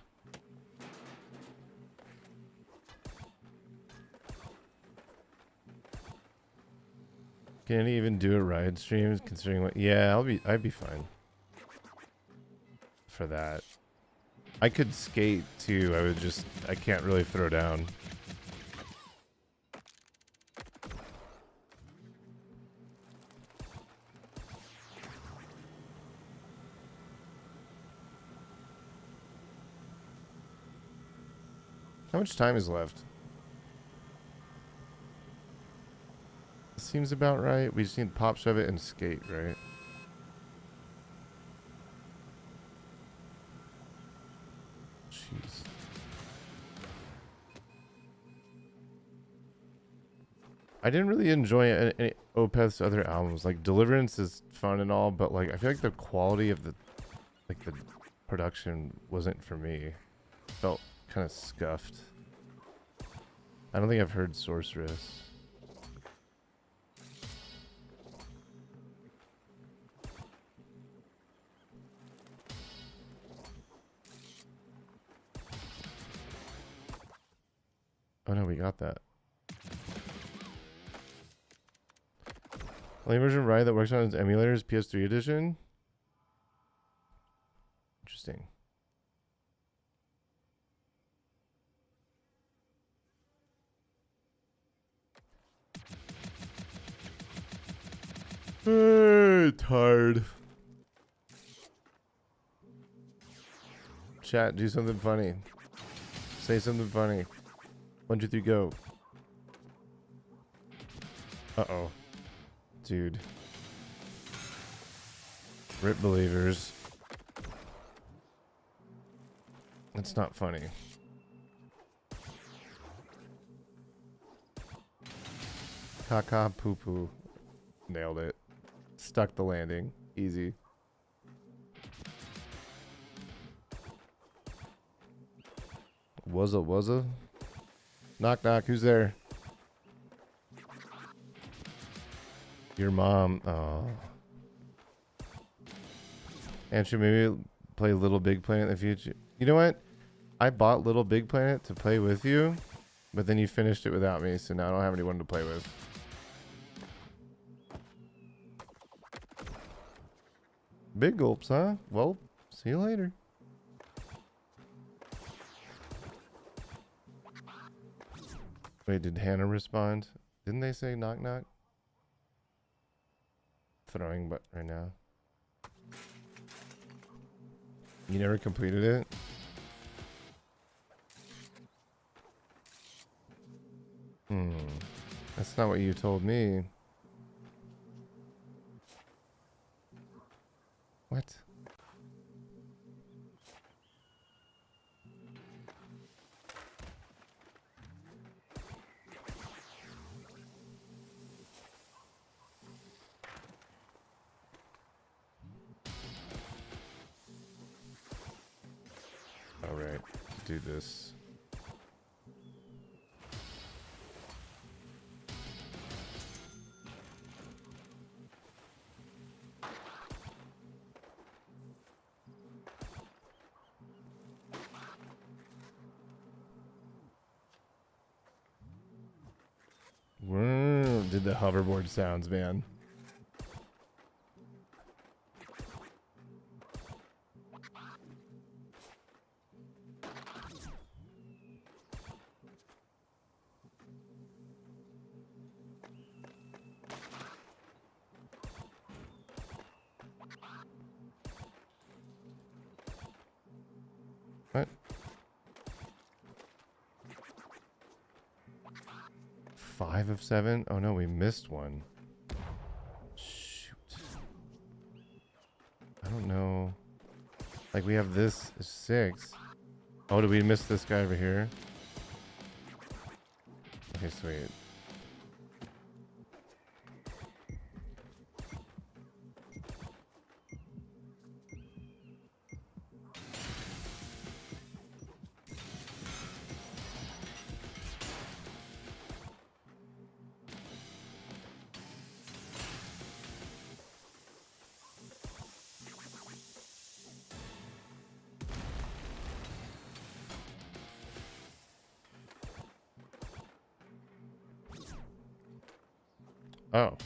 Can it even do a ride stream considering what? Yeah, I'd be fine for that. I could skate too. I can't really throw down. How much time is left? Seems about right. We just need to pop, shove it, and skate, right? Jeez. I didn't really enjoy any Opeth's other albums. Like Deliverance is fun and all, but like I feel like the quality of the production wasn't for me. Felt kind of scuffed. I don't think I've heard Sorceress. Oh no, we got that. Only version of Ride that works on its emulators, PS3 edition. Interesting. Tired. Chat, do something funny. Say something funny. 1, 2, 3, go. Uh-oh. Dude. Rip believers. That's not funny. Caca poo poo. Nailed it. stuck the landing. Easy. Was a? Knock knock, who's there? Your mom. Oh. And should maybe play Little Big Planet in the future. You know what? I bought Little Big Planet to play with you, but then you finished it without me, so now I don't have anyone to play with. Big gulps, huh? Well, see you later. Wait, did Hannah respond? Didn't they say knock knock? Throwing but right now. You never completed it? That's not what you told me. What? All right, do this. Whoa, did the hoverboard sounds, man. What? 5 of 7? Oh no, we missed one. Shoot. I don't know. Like we have this is 6. Oh, did we miss this guy over here? Okay, sweet. Oh.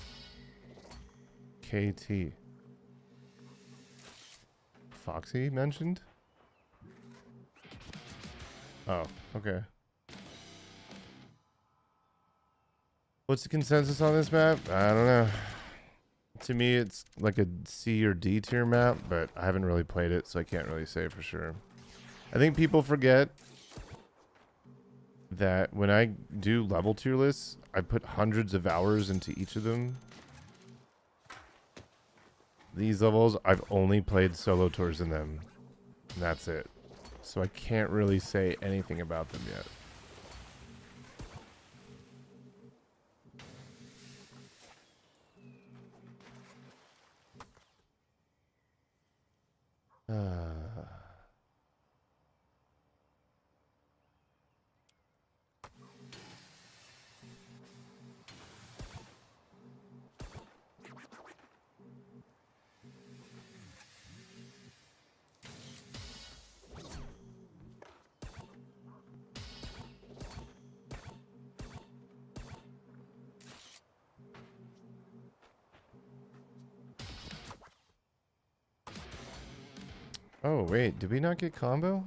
KT. Foxy mentioned? Oh, okay. What's the consensus on this map? I don't know. To me, it's like a C or D tier map, but I haven't really played it, so I can't really say for sure. I think people forget that when I do level tier lists, I put hundreds of hours into each of them. These levels, I've only played solo tours in them. And that's it. So I can't really say anything about them yet. Oh, wait. Did we not get combo?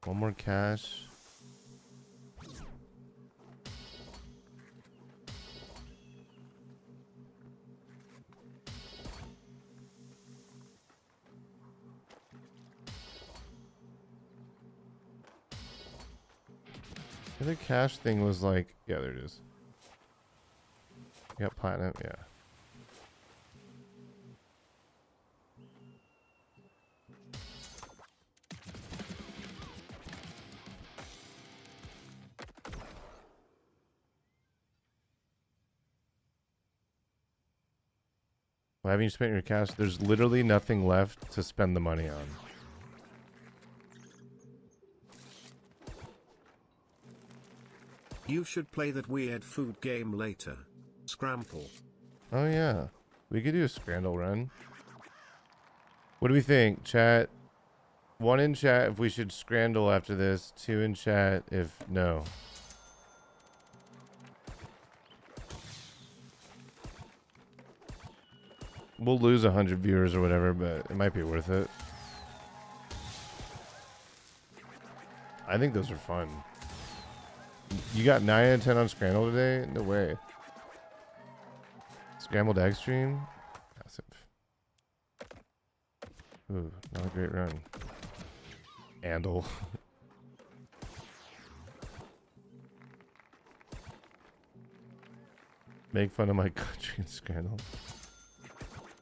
One more cash. The other cash thing was like... Yeah, there it is. You got platinum? Yeah. Why haven't you spent your cash? There's literally nothing left to spend the money on. You should play that weird food game later. Scramble. Oh yeah, we could do a Scramble run. What do we think, chat? 1 in chat if we should Scramble after this. 2 in chat if no. We'll lose 100 viewers or whatever, but it might be worth it. I think those are fun. You got 9 out of 10 on Scramble today? No way. Scrambled egg stream? Passive. Ooh, not a great run. Andal. Make fun of my country and Scramble.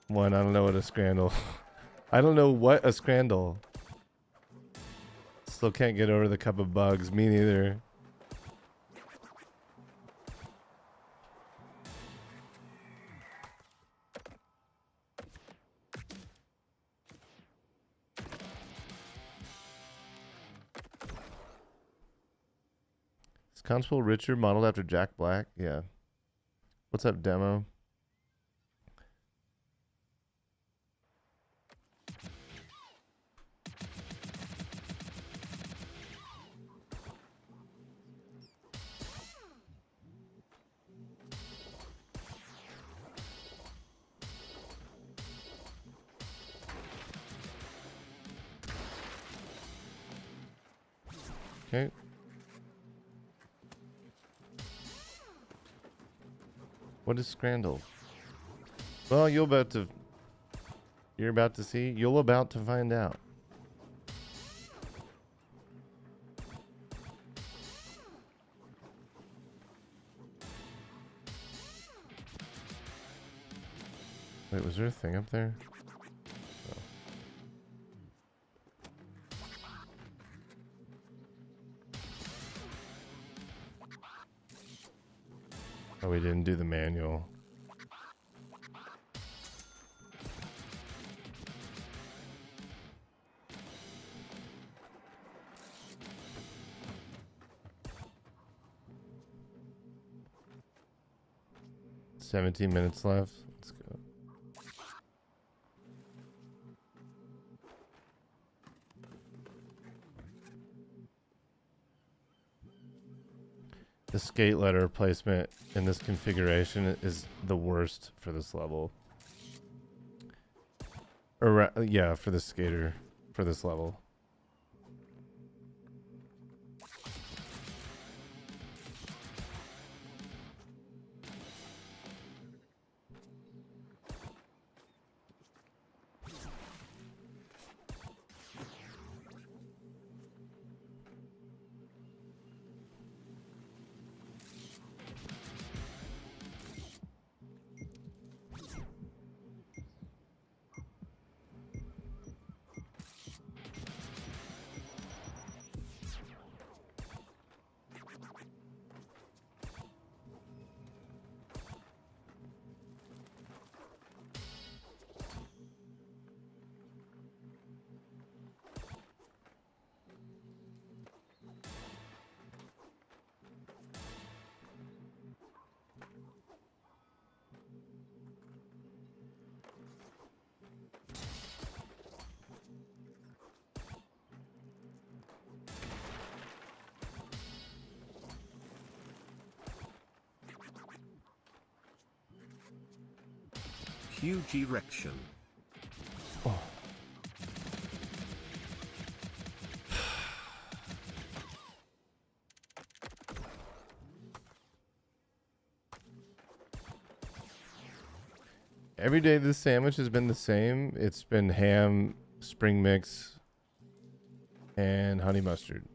One, I don't know what a Scramble. I don't know what a Scramble. Still can't get over the cup of bugs. Me neither. Is Constable Richard modeled after Jack Black? Yeah. What's up, demo? Okay. What is Scramble? Well, you're about to see. You're about to find out. Wait, was there a thing up there? Oh, we didn't do the manual. "17 minutes left. Let's go." The skate letter placement in this configuration is the worst for this level. Or yeah, for the skater for this level. Huge erection. Oh. Every day this sandwich has been the same. It's been ham, spring mix, and honey mustard.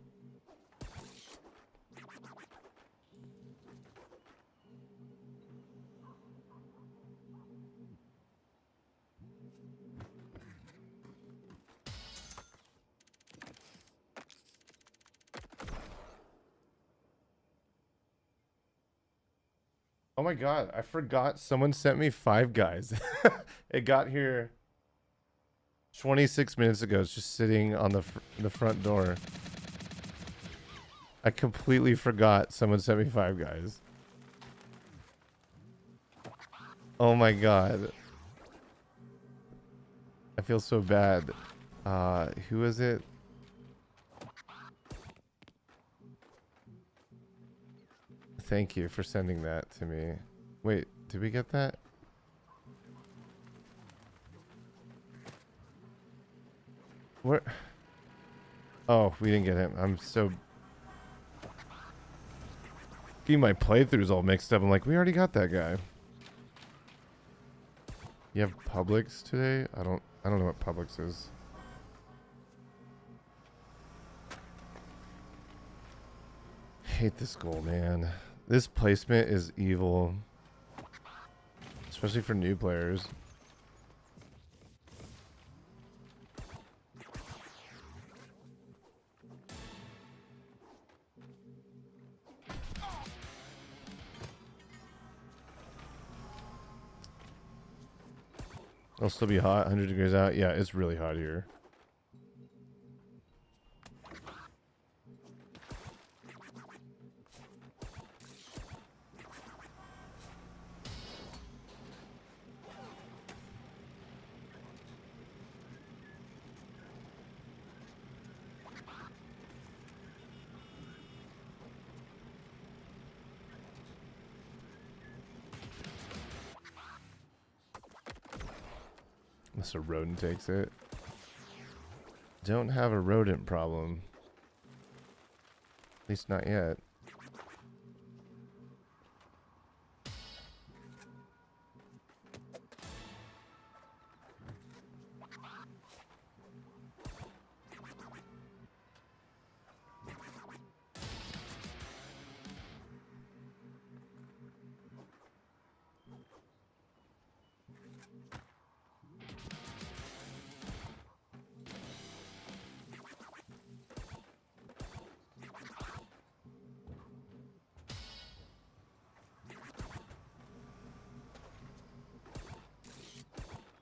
Oh my god, I forgot someone sent me Five Guys. It got here 26 minutes ago. It's just sitting on the front door. I completely forgot someone sent me Five Guys. Oh my god. I feel so bad. Who is it? Thank you for sending that to me. Wait, did we get that? Where? Oh, we didn't get him. I'm so... Getting my playthroughs all mixed up. I'm like, we already got that guy. You have Publix today? I don't know what Publix is. Hate this goal, man. This placement is evil. Especially for new players. It'll still be hot, 100 degrees out. Yeah, it's really hot here. Unless a rodent takes it. Don't have a rodent problem. At least not yet.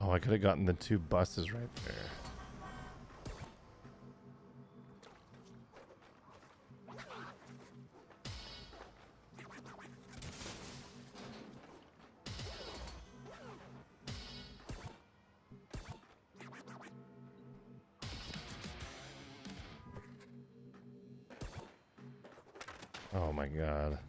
Oh, I could have gotten the two buses right there. Oh my god.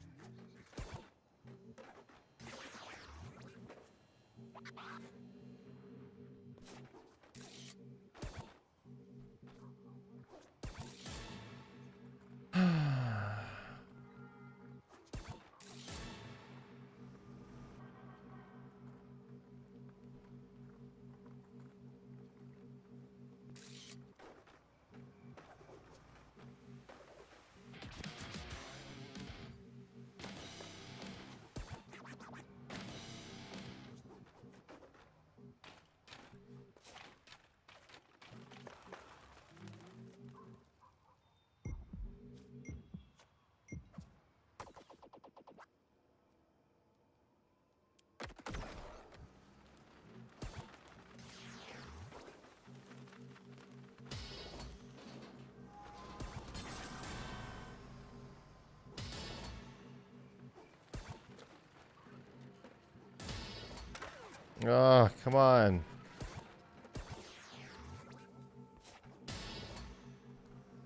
Oh, come on.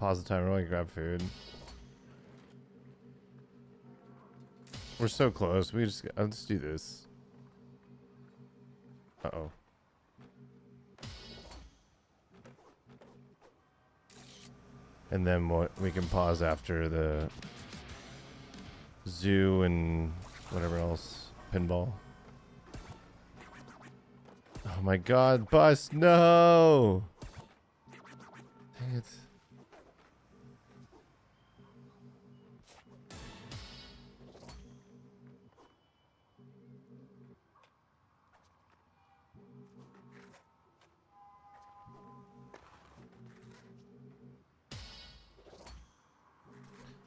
Pause the timer while you grab food. We're so close. Let's do this. Uh-oh. And then we can pause after the zoo and whatever else. Pinball. Oh my god, bus, no! Dang it.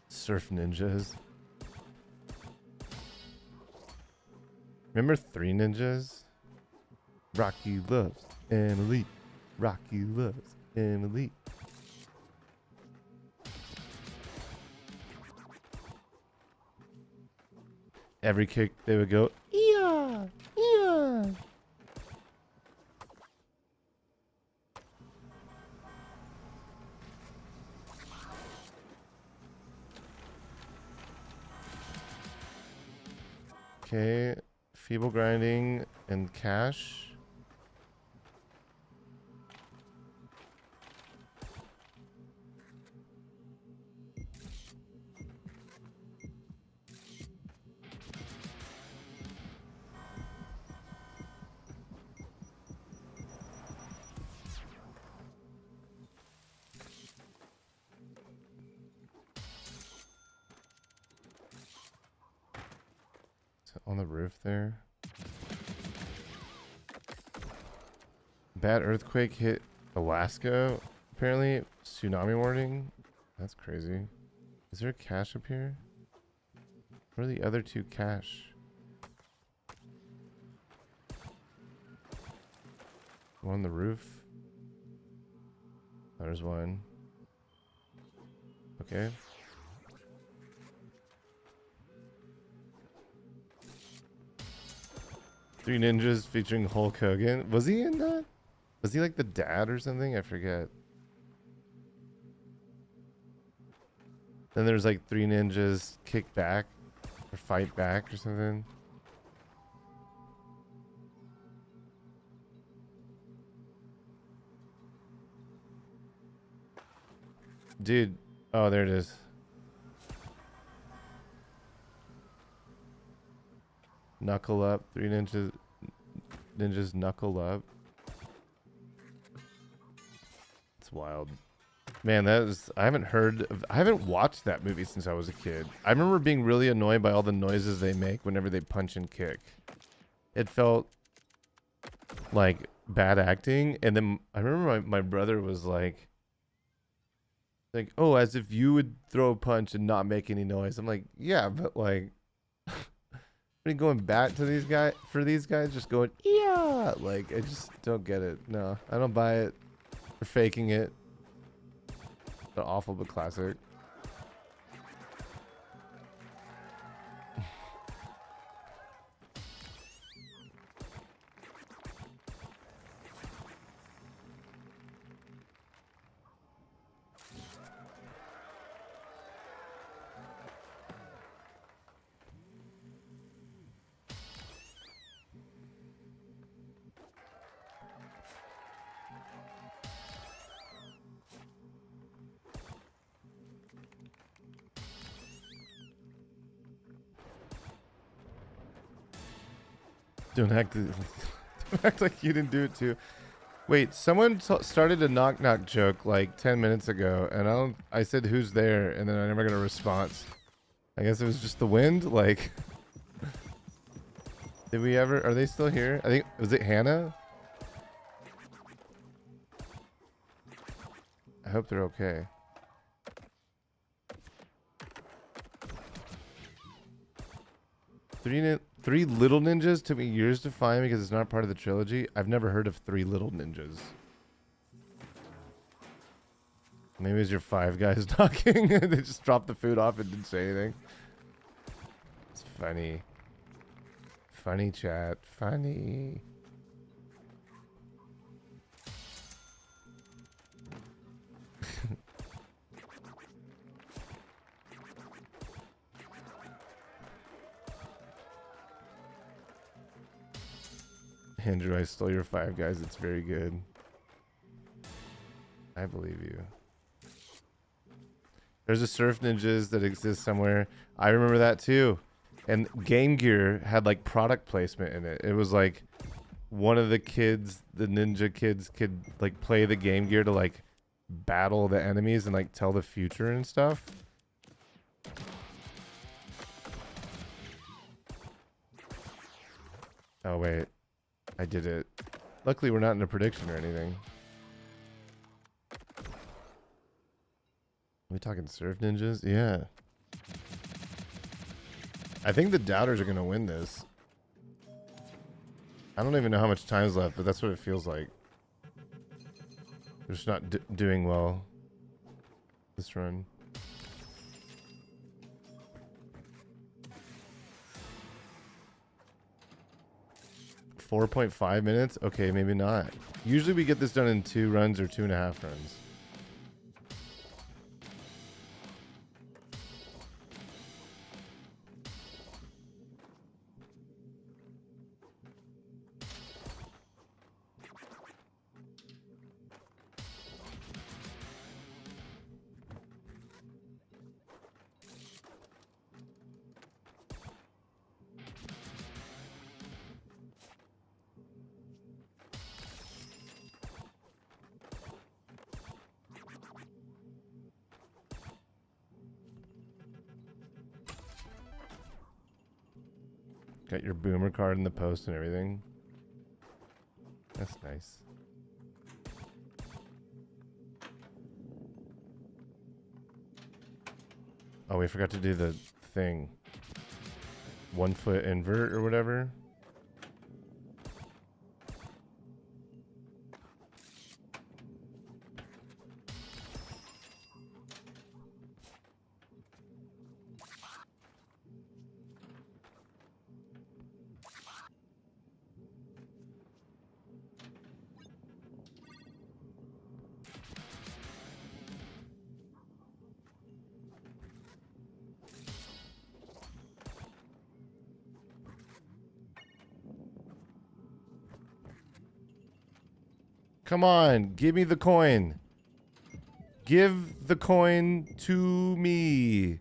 Surf ninjas. Remember Three Ninjas? Rocky loves Emily. Rocky loves Emily. Every kick they would go, yeah, yeah. Okay, feeble grinding and cash. On the roof there. Bad earthquake hit Alaska. Apparently, tsunami warning. That's crazy. Is there a cache up here? Where are the other two cache? One on the roof. There's one. Okay. Three Ninjas featuring Hulk Hogan. Was he in that? Was he like the dad or something? I forget. Then there's like Three Ninjas kick back or fight back or something. Dude. Oh, there it is. Knuckle up. Three ninjas knuckle up. It's wild. Man, I haven't watched that movie since I was a kid. I remember being really annoyed by all the noises they make whenever they punch and kick. It felt like bad acting. And then I remember my brother was like, oh, as if you would throw a punch and not make any noise. I'm like, yeah, but like, going back to these guys just going, yeah, like, I just don't get it. No, I don't buy it. They're faking it. They're awful but classic. Don't act like you didn't do it too. Wait, someone started a knock knock joke like 10 minutes ago, and I said who's there, and then I never got a response. I guess it was just the wind. Like, did we ever? Are they still here? I think was it Hannah? I hope they're okay. Three Little Ninjas took me years to find because it's not part of the trilogy. I've never heard of Three Little Ninjas. Maybe it's your Five Guys talking. They just dropped the food off and didn't say anything. It's funny. Funny chat. Funny. Andrew, I stole your Five Guys. It's very good. I believe you. There's a Surf Ninjas that exists somewhere. I remember that too. And Game Gear had like product placement in it. It was like one of the kids, the ninja kids, could like play the Game Gear to like battle the enemies and like tell the future and stuff. Oh wait, I did it. Luckily we're not in a prediction or anything. Are we talking Surf Ninjas? Yeah. I think the Doubters are going to win this. I don't even know how much time's left, but that's what it feels like. We're just not doing well this run. 4.5 minutes? Okay, maybe not. Usually we get this done in 2 runs or 2.5 runs. Got your boomer card in the post and everything. That's nice. Oh, we forgot to do the thing. 1 foot invert or whatever. Come on, give me the coin. Give the coin to me.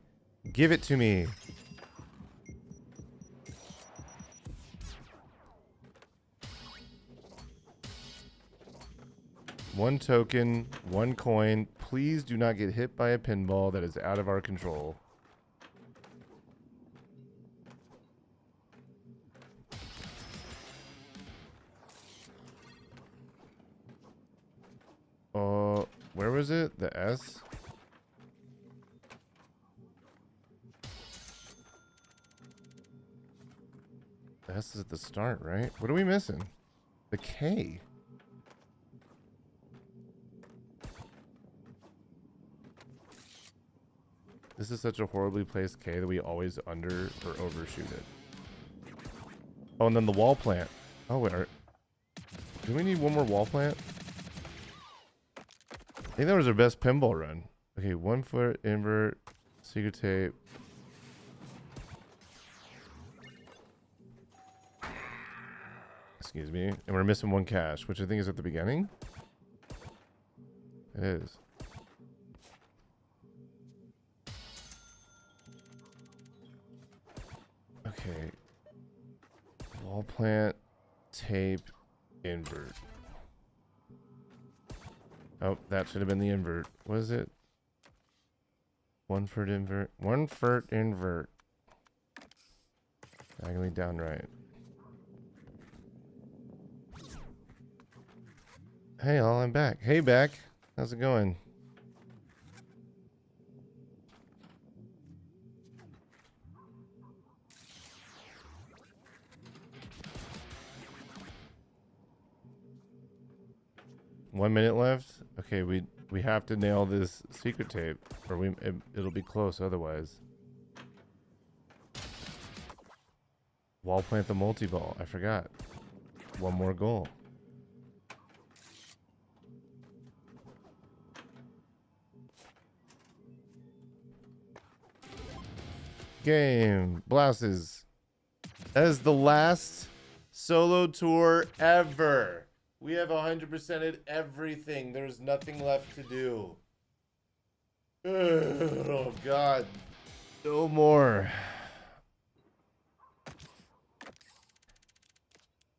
Give it to me. One token, 1 coin. Please do not get hit by a pinball that is out of our control. Where was it? The S? The S is at the start, right? What are we missing? The K. This is such a horribly placed K that we always under or overshoot it. Oh, and then the wall plant. Oh, wait. Do we need one more wall plant? I think that was our best pinball run. Okay, 1 foot invert, secret tape. Excuse me. And we're missing 1 cash, which I think is at the beginning. It is. Okay. Wall plant, tape, invert. Oh, that should have been the invert. What is it? 1 foot invert. 1 foot invert. Diagonally down right. Hey all, I'm back. Hey back. How's it going? One minute left. Okay, we have to nail this secret tape, or it'll be close otherwise. Wall plant the multi-ball. I forgot. 1 more goal. Game. Blouses. That is the last solo tour ever. We have 100%ed everything. There's nothing left to do. Oh, God. No more.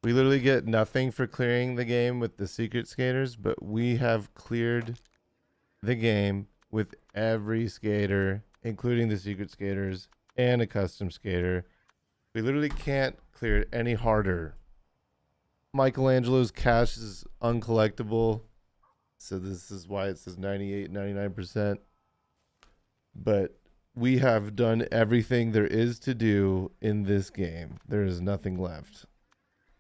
We literally get nothing for clearing the game with the secret skaters, but we have cleared the game with every skater, including the secret skaters and a custom skater. We literally can't clear it any harder. Michelangelo's cash is uncollectible, so this is why it says 98, 99%. But we have done everything there is to do in this game. There is nothing left.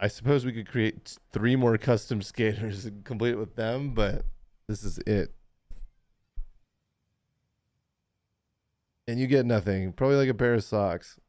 I suppose we could create 3 more custom skaters and complete it with them, but this is it. And you get nothing. Probably like a pair of socks.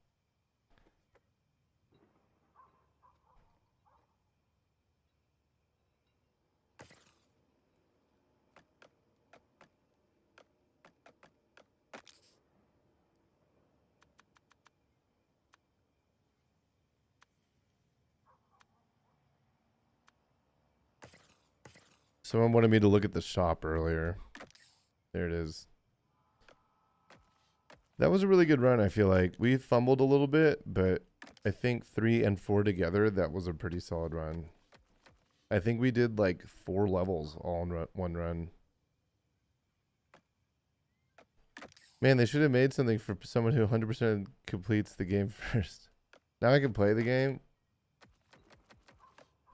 Someone wanted me to look at the shop earlier. There it is. That was a really good run, I feel like. We fumbled a little bit, but I think 3 and 4 together, that was a pretty solid run. I think we did like 4 levels all in one run. Man, they should have made something for someone who 100% completes the game first. Now I can play the game.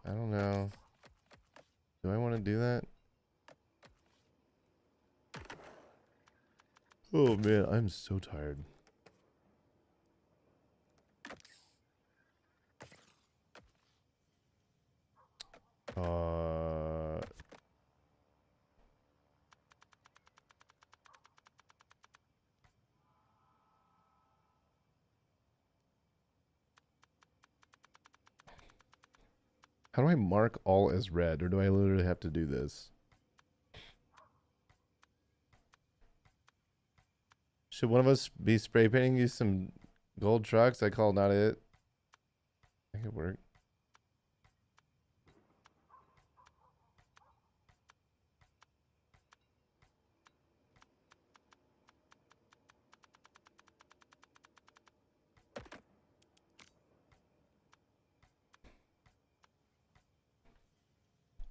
I don't know. Do I want to do that? Oh man, I'm so tired. How do I mark all as red, or do I literally have to do this? Should one of us be spray painting you some gold trucks? I call not it. That could work.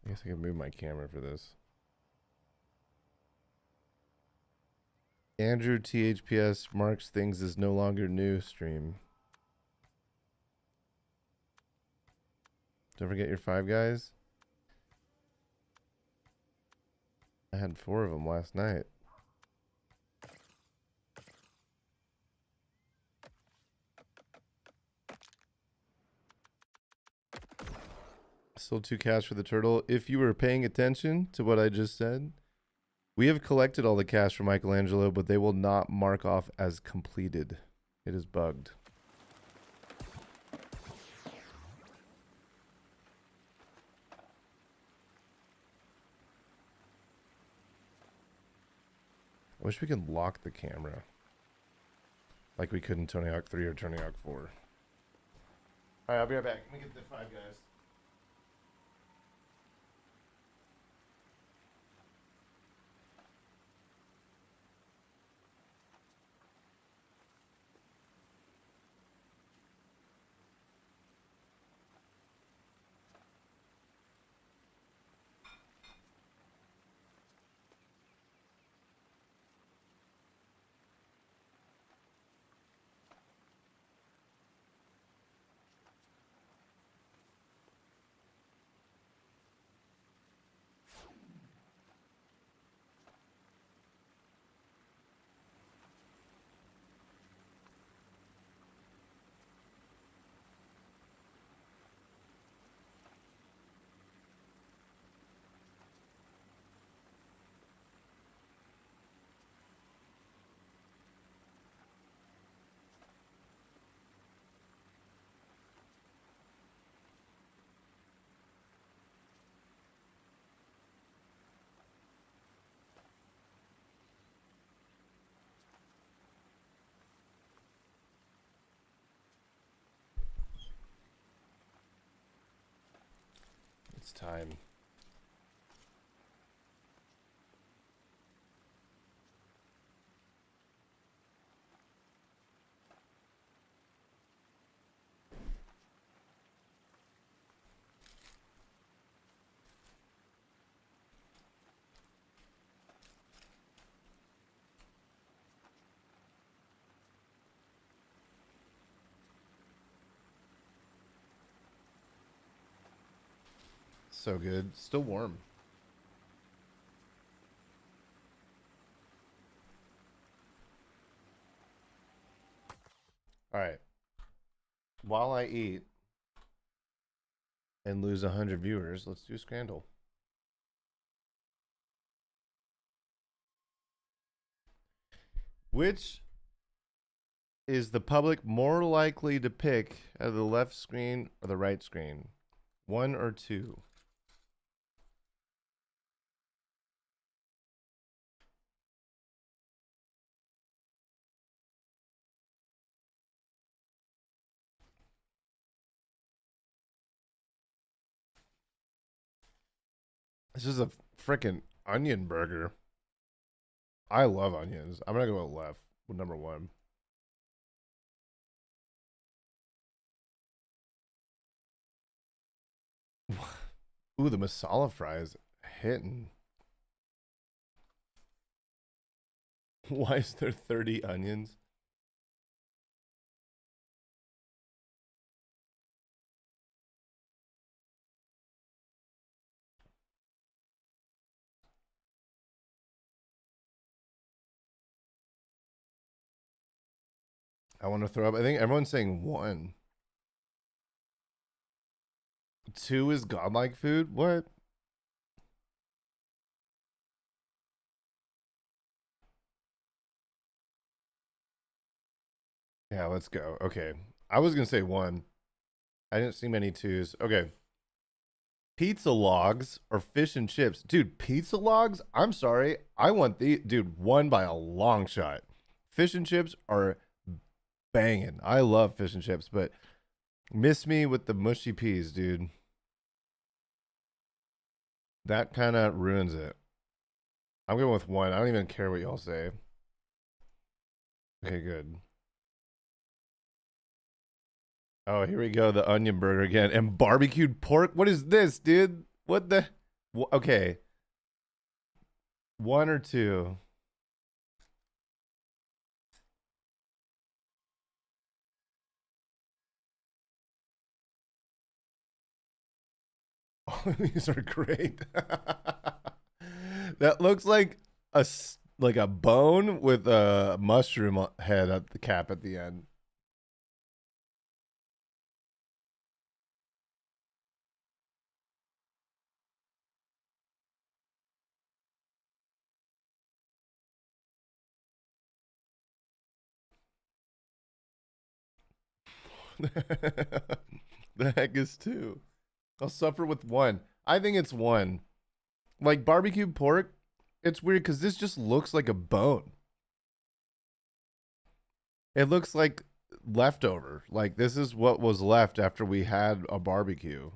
I guess I can move my camera for this. Andrew THPS marks things as no longer new stream. Don't forget your 5 guys. I had 4 of them last night. Still 2 cash for the turtle. If you were paying attention to what I just said, we have collected all the cash from Michelangelo, but they will not mark off as completed. It is bugged. I wish we could lock the camera. Like we could in Tony Hawk 3 or Tony Hawk 4. Alright, I'll be right back. Let me get the 5 guys. It's time. So good. Still warm. All right. While I eat, and lose 100 viewers. Let's do Scramble. Which is the public more likely to pick out of the left screen or the right screen? 1 or 2? This is a freaking onion burger. I love onions. I'm gonna go left with number 1. Ooh, the masala fries hitting. Why is there 30 onions? I want to throw up. I think everyone's saying 1. 2 is godlike food? What? Yeah, let's go. Okay. I was going to say 1. I didn't see many 2s. Okay. Pizza logs or fish and chips? Dude, pizza logs? I'm sorry. I want the dude 1 by a long shot. Fish and chips are banging. I love fish and chips, but miss me with the mushy peas, dude. That kind of ruins it. I'm going with 1. I don't even care what y'all say. Okay, good. Oh, here we go. The onion burger again. And barbecued pork? What is this, dude? What the? Okay. 1 or 2? Oh, these are great. That looks like a bone with a mushroom head at the cap at the end. The heck is 2? I'll suffer with 1. I think it's 1. Like barbecued pork, it's weird because this just looks like a bone. It looks like leftover. Like this is what was left after we had a barbecue.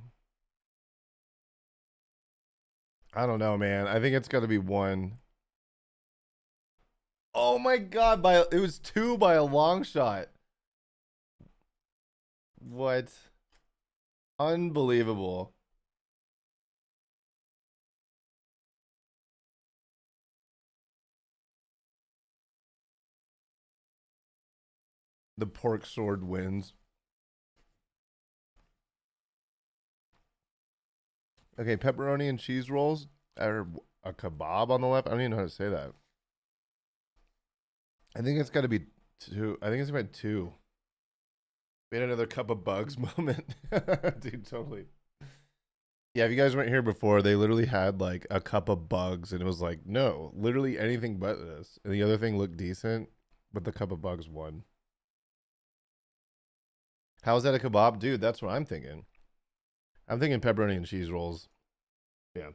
I don't know, man. I think it's got to be 1. Oh my god! It was 2 by a long shot. What? Unbelievable. The pork sword wins. Okay, pepperoni and cheese rolls. Or a kebab on the left. I don't even know how to say that. I think it's got to be 2. I think it's about 2. We had another cup of bugs moment. Dude, totally. Yeah, if you guys weren't here before, they literally had like a cup of bugs, and it was like, no, literally anything but this. And the other thing looked decent, but the cup of bugs won. How's that a kebab? Dude, that's what I'm thinking. I'm thinking pepperoni and cheese rolls. Yeah.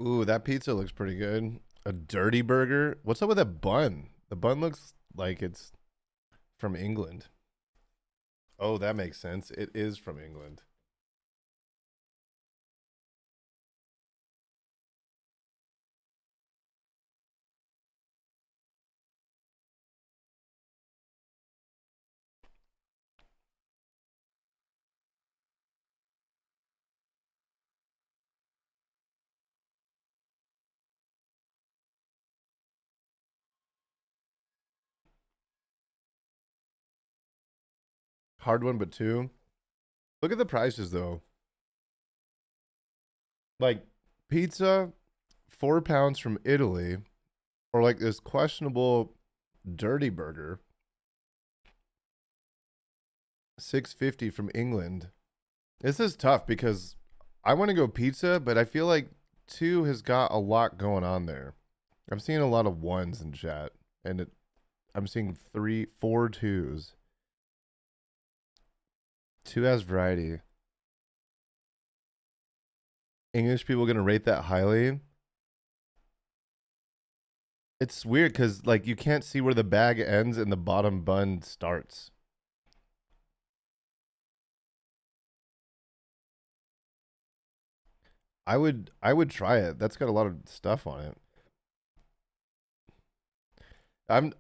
Ooh, that pizza looks pretty good. A dirty burger. What's up with that bun? The bun looks like it's from England. Oh, that makes sense. It is from England. Hard one, but 2. Look at the prices though. Like pizza, 4 pounds from Italy, or like this questionable dirty burger. 650 from England. This is tough because I want to go pizza, but I feel like 2 has got a lot going on there. I'm seeing a lot of 1s in chat, and I'm seeing 3, 4 2s. 2 has variety. English people gonna rate that highly? It's weird because like you can't see where the bag ends and the bottom bun starts. I would try it. That's got a lot of stuff on it.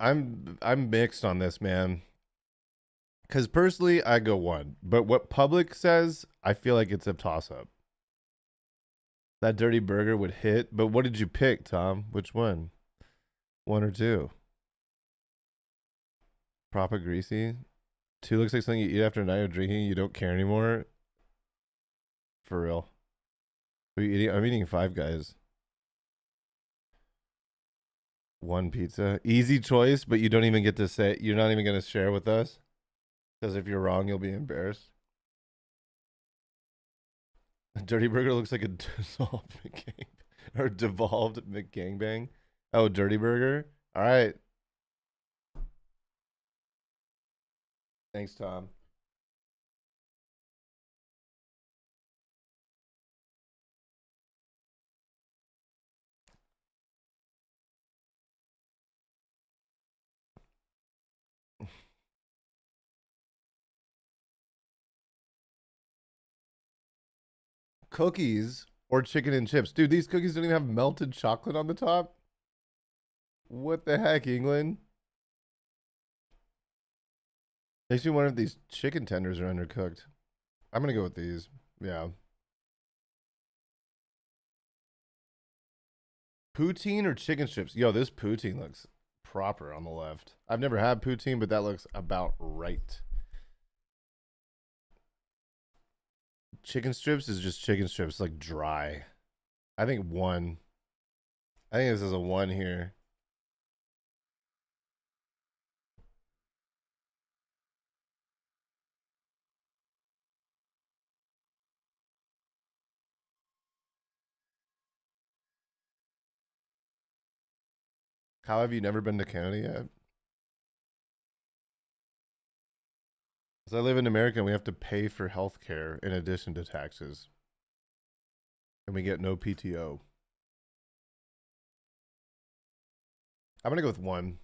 I'm mixed on this, man. Cause personally I go 1. But what public says, I feel like it's a toss up. That dirty burger would hit, but what did you pick, Tom? Which one? 1 or 2? Proper greasy. 2 looks like something you eat after a night of drinking. You don't care anymore. For real. What are you eating? I'm eating 5 Guys. 1 pizza. Easy choice, but you don't even get to say. You're not even going to share with us. Because if you're wrong, you'll be embarrassed. A dirty burger looks like a dissolved McGang or devolved McGangbang. Oh, dirty burger. All right. Thanks, Tom. Cookies or chicken and chips. Dude, these cookies don't even have melted chocolate on the top. What the heck, England? Makes me wonder if these chicken tenders are undercooked. I'm going to go with these. Yeah. Poutine or chicken strips? Yo, this poutine looks proper on the left. I've never had poutine, but that looks about right. Chicken strips is just chicken strips, like dry. I think 1. I think this is a 1 here. How have you never been to Canada yet? Because I live in America and we have to pay for health care in addition to taxes. And we get no PTO. I'm going to go with 1.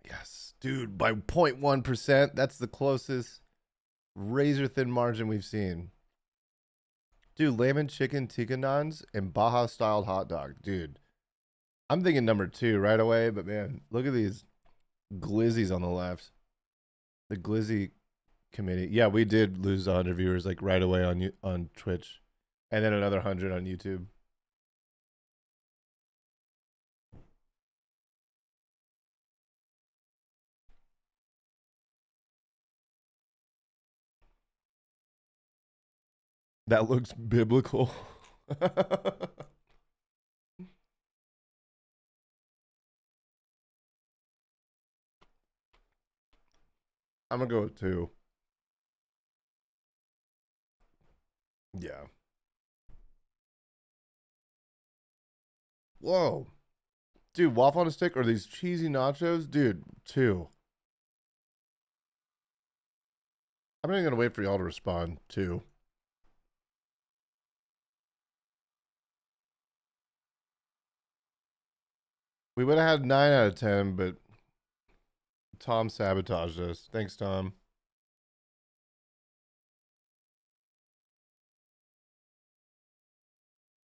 Yes. Dude, by 0.1%, that's the closest razor thin margin we've seen. Dude, lamb and chicken tikka naans and Baja styled hot dog. Dude, I'm thinking number 2 right away, but man, look at these glizzies on the left. The glizzy committee. Yeah, we did lose 100 viewers like right away on Twitch, and then another 100 on YouTube. That looks biblical. I'm gonna go with 2. Yeah. Whoa. Dude, waffle on a stick or these cheesy nachos? Dude, 2. I'm not gonna wait for y'all to respond. 2. We would have had 9 out of 10, but Tom sabotaged us. Thanks, Tom.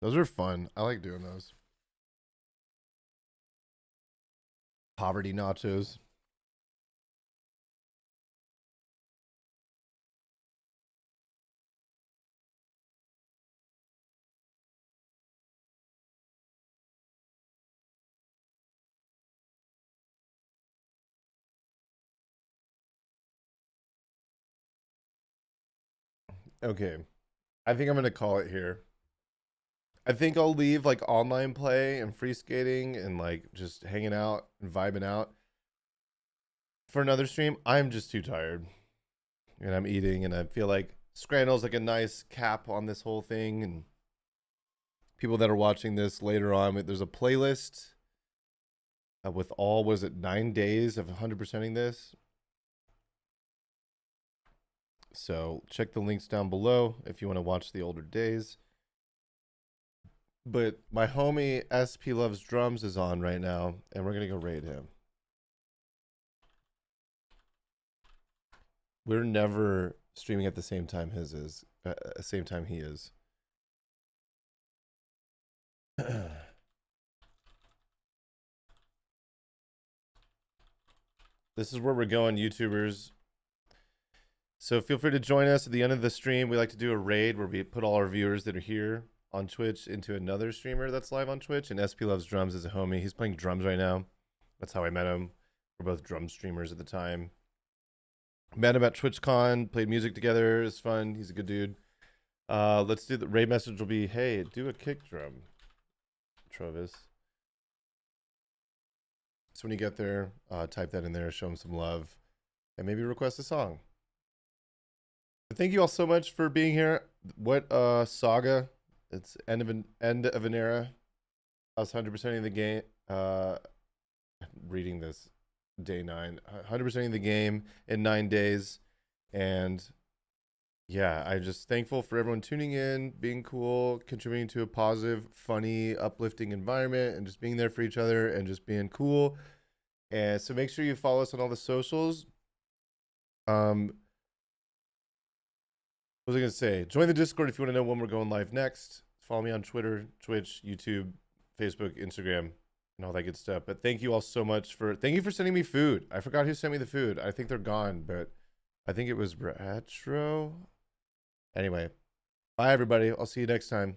Those are fun. I like doing those. Poverty nachos. Okay. I think I'm going to call it here. I think I'll leave like online play and free skating and like just hanging out and vibing out for another stream. I'm just too tired. and I'm eating, and I feel like Scramble's like a nice cap on this whole thing. And people that are watching this later on, there's a playlist with all, was it 9 days of 100%ing this? So check the links down below if you want to watch the older days. But my homie SP Loves Drums is on right now, and we're gonna go raid him. We're never streaming at the same time he is. This is where we're going, YouTubers. So feel free to join us at the end of the stream. We like to do a raid where we put all our viewers that are here on Twitch into another streamer that's live on Twitch. And SP Loves Drums is a homie. He's playing drums right now. That's how I met him. We're both drum streamers at the time. Met him at TwitchCon, played music together. It's fun. He's a good dude. Let's do the raid message will be, hey, do a kick drum, Travis. So when you get there, type that in there, show him some love, and maybe request a song. But thank you all so much for being here. What saga. It's end of an era. I was 100%ing the game. Reading this, day 9. 100%ing the game in 9 days. And yeah, I'm just thankful for everyone tuning in, being cool, contributing to a positive, funny, uplifting environment, and just being there for each other and just being cool. And so make sure you follow us on all the socials. What was I going to say? Join the Discord if you want to know when we're going live next. Follow me on Twitter, Twitch, YouTube, Facebook, Instagram, and all that good stuff. But thank you all so much thank you for sending me food. I forgot who sent me the food. I think they're gone, but I think it was Retro. Anyway, bye everybody. I'll see you next time.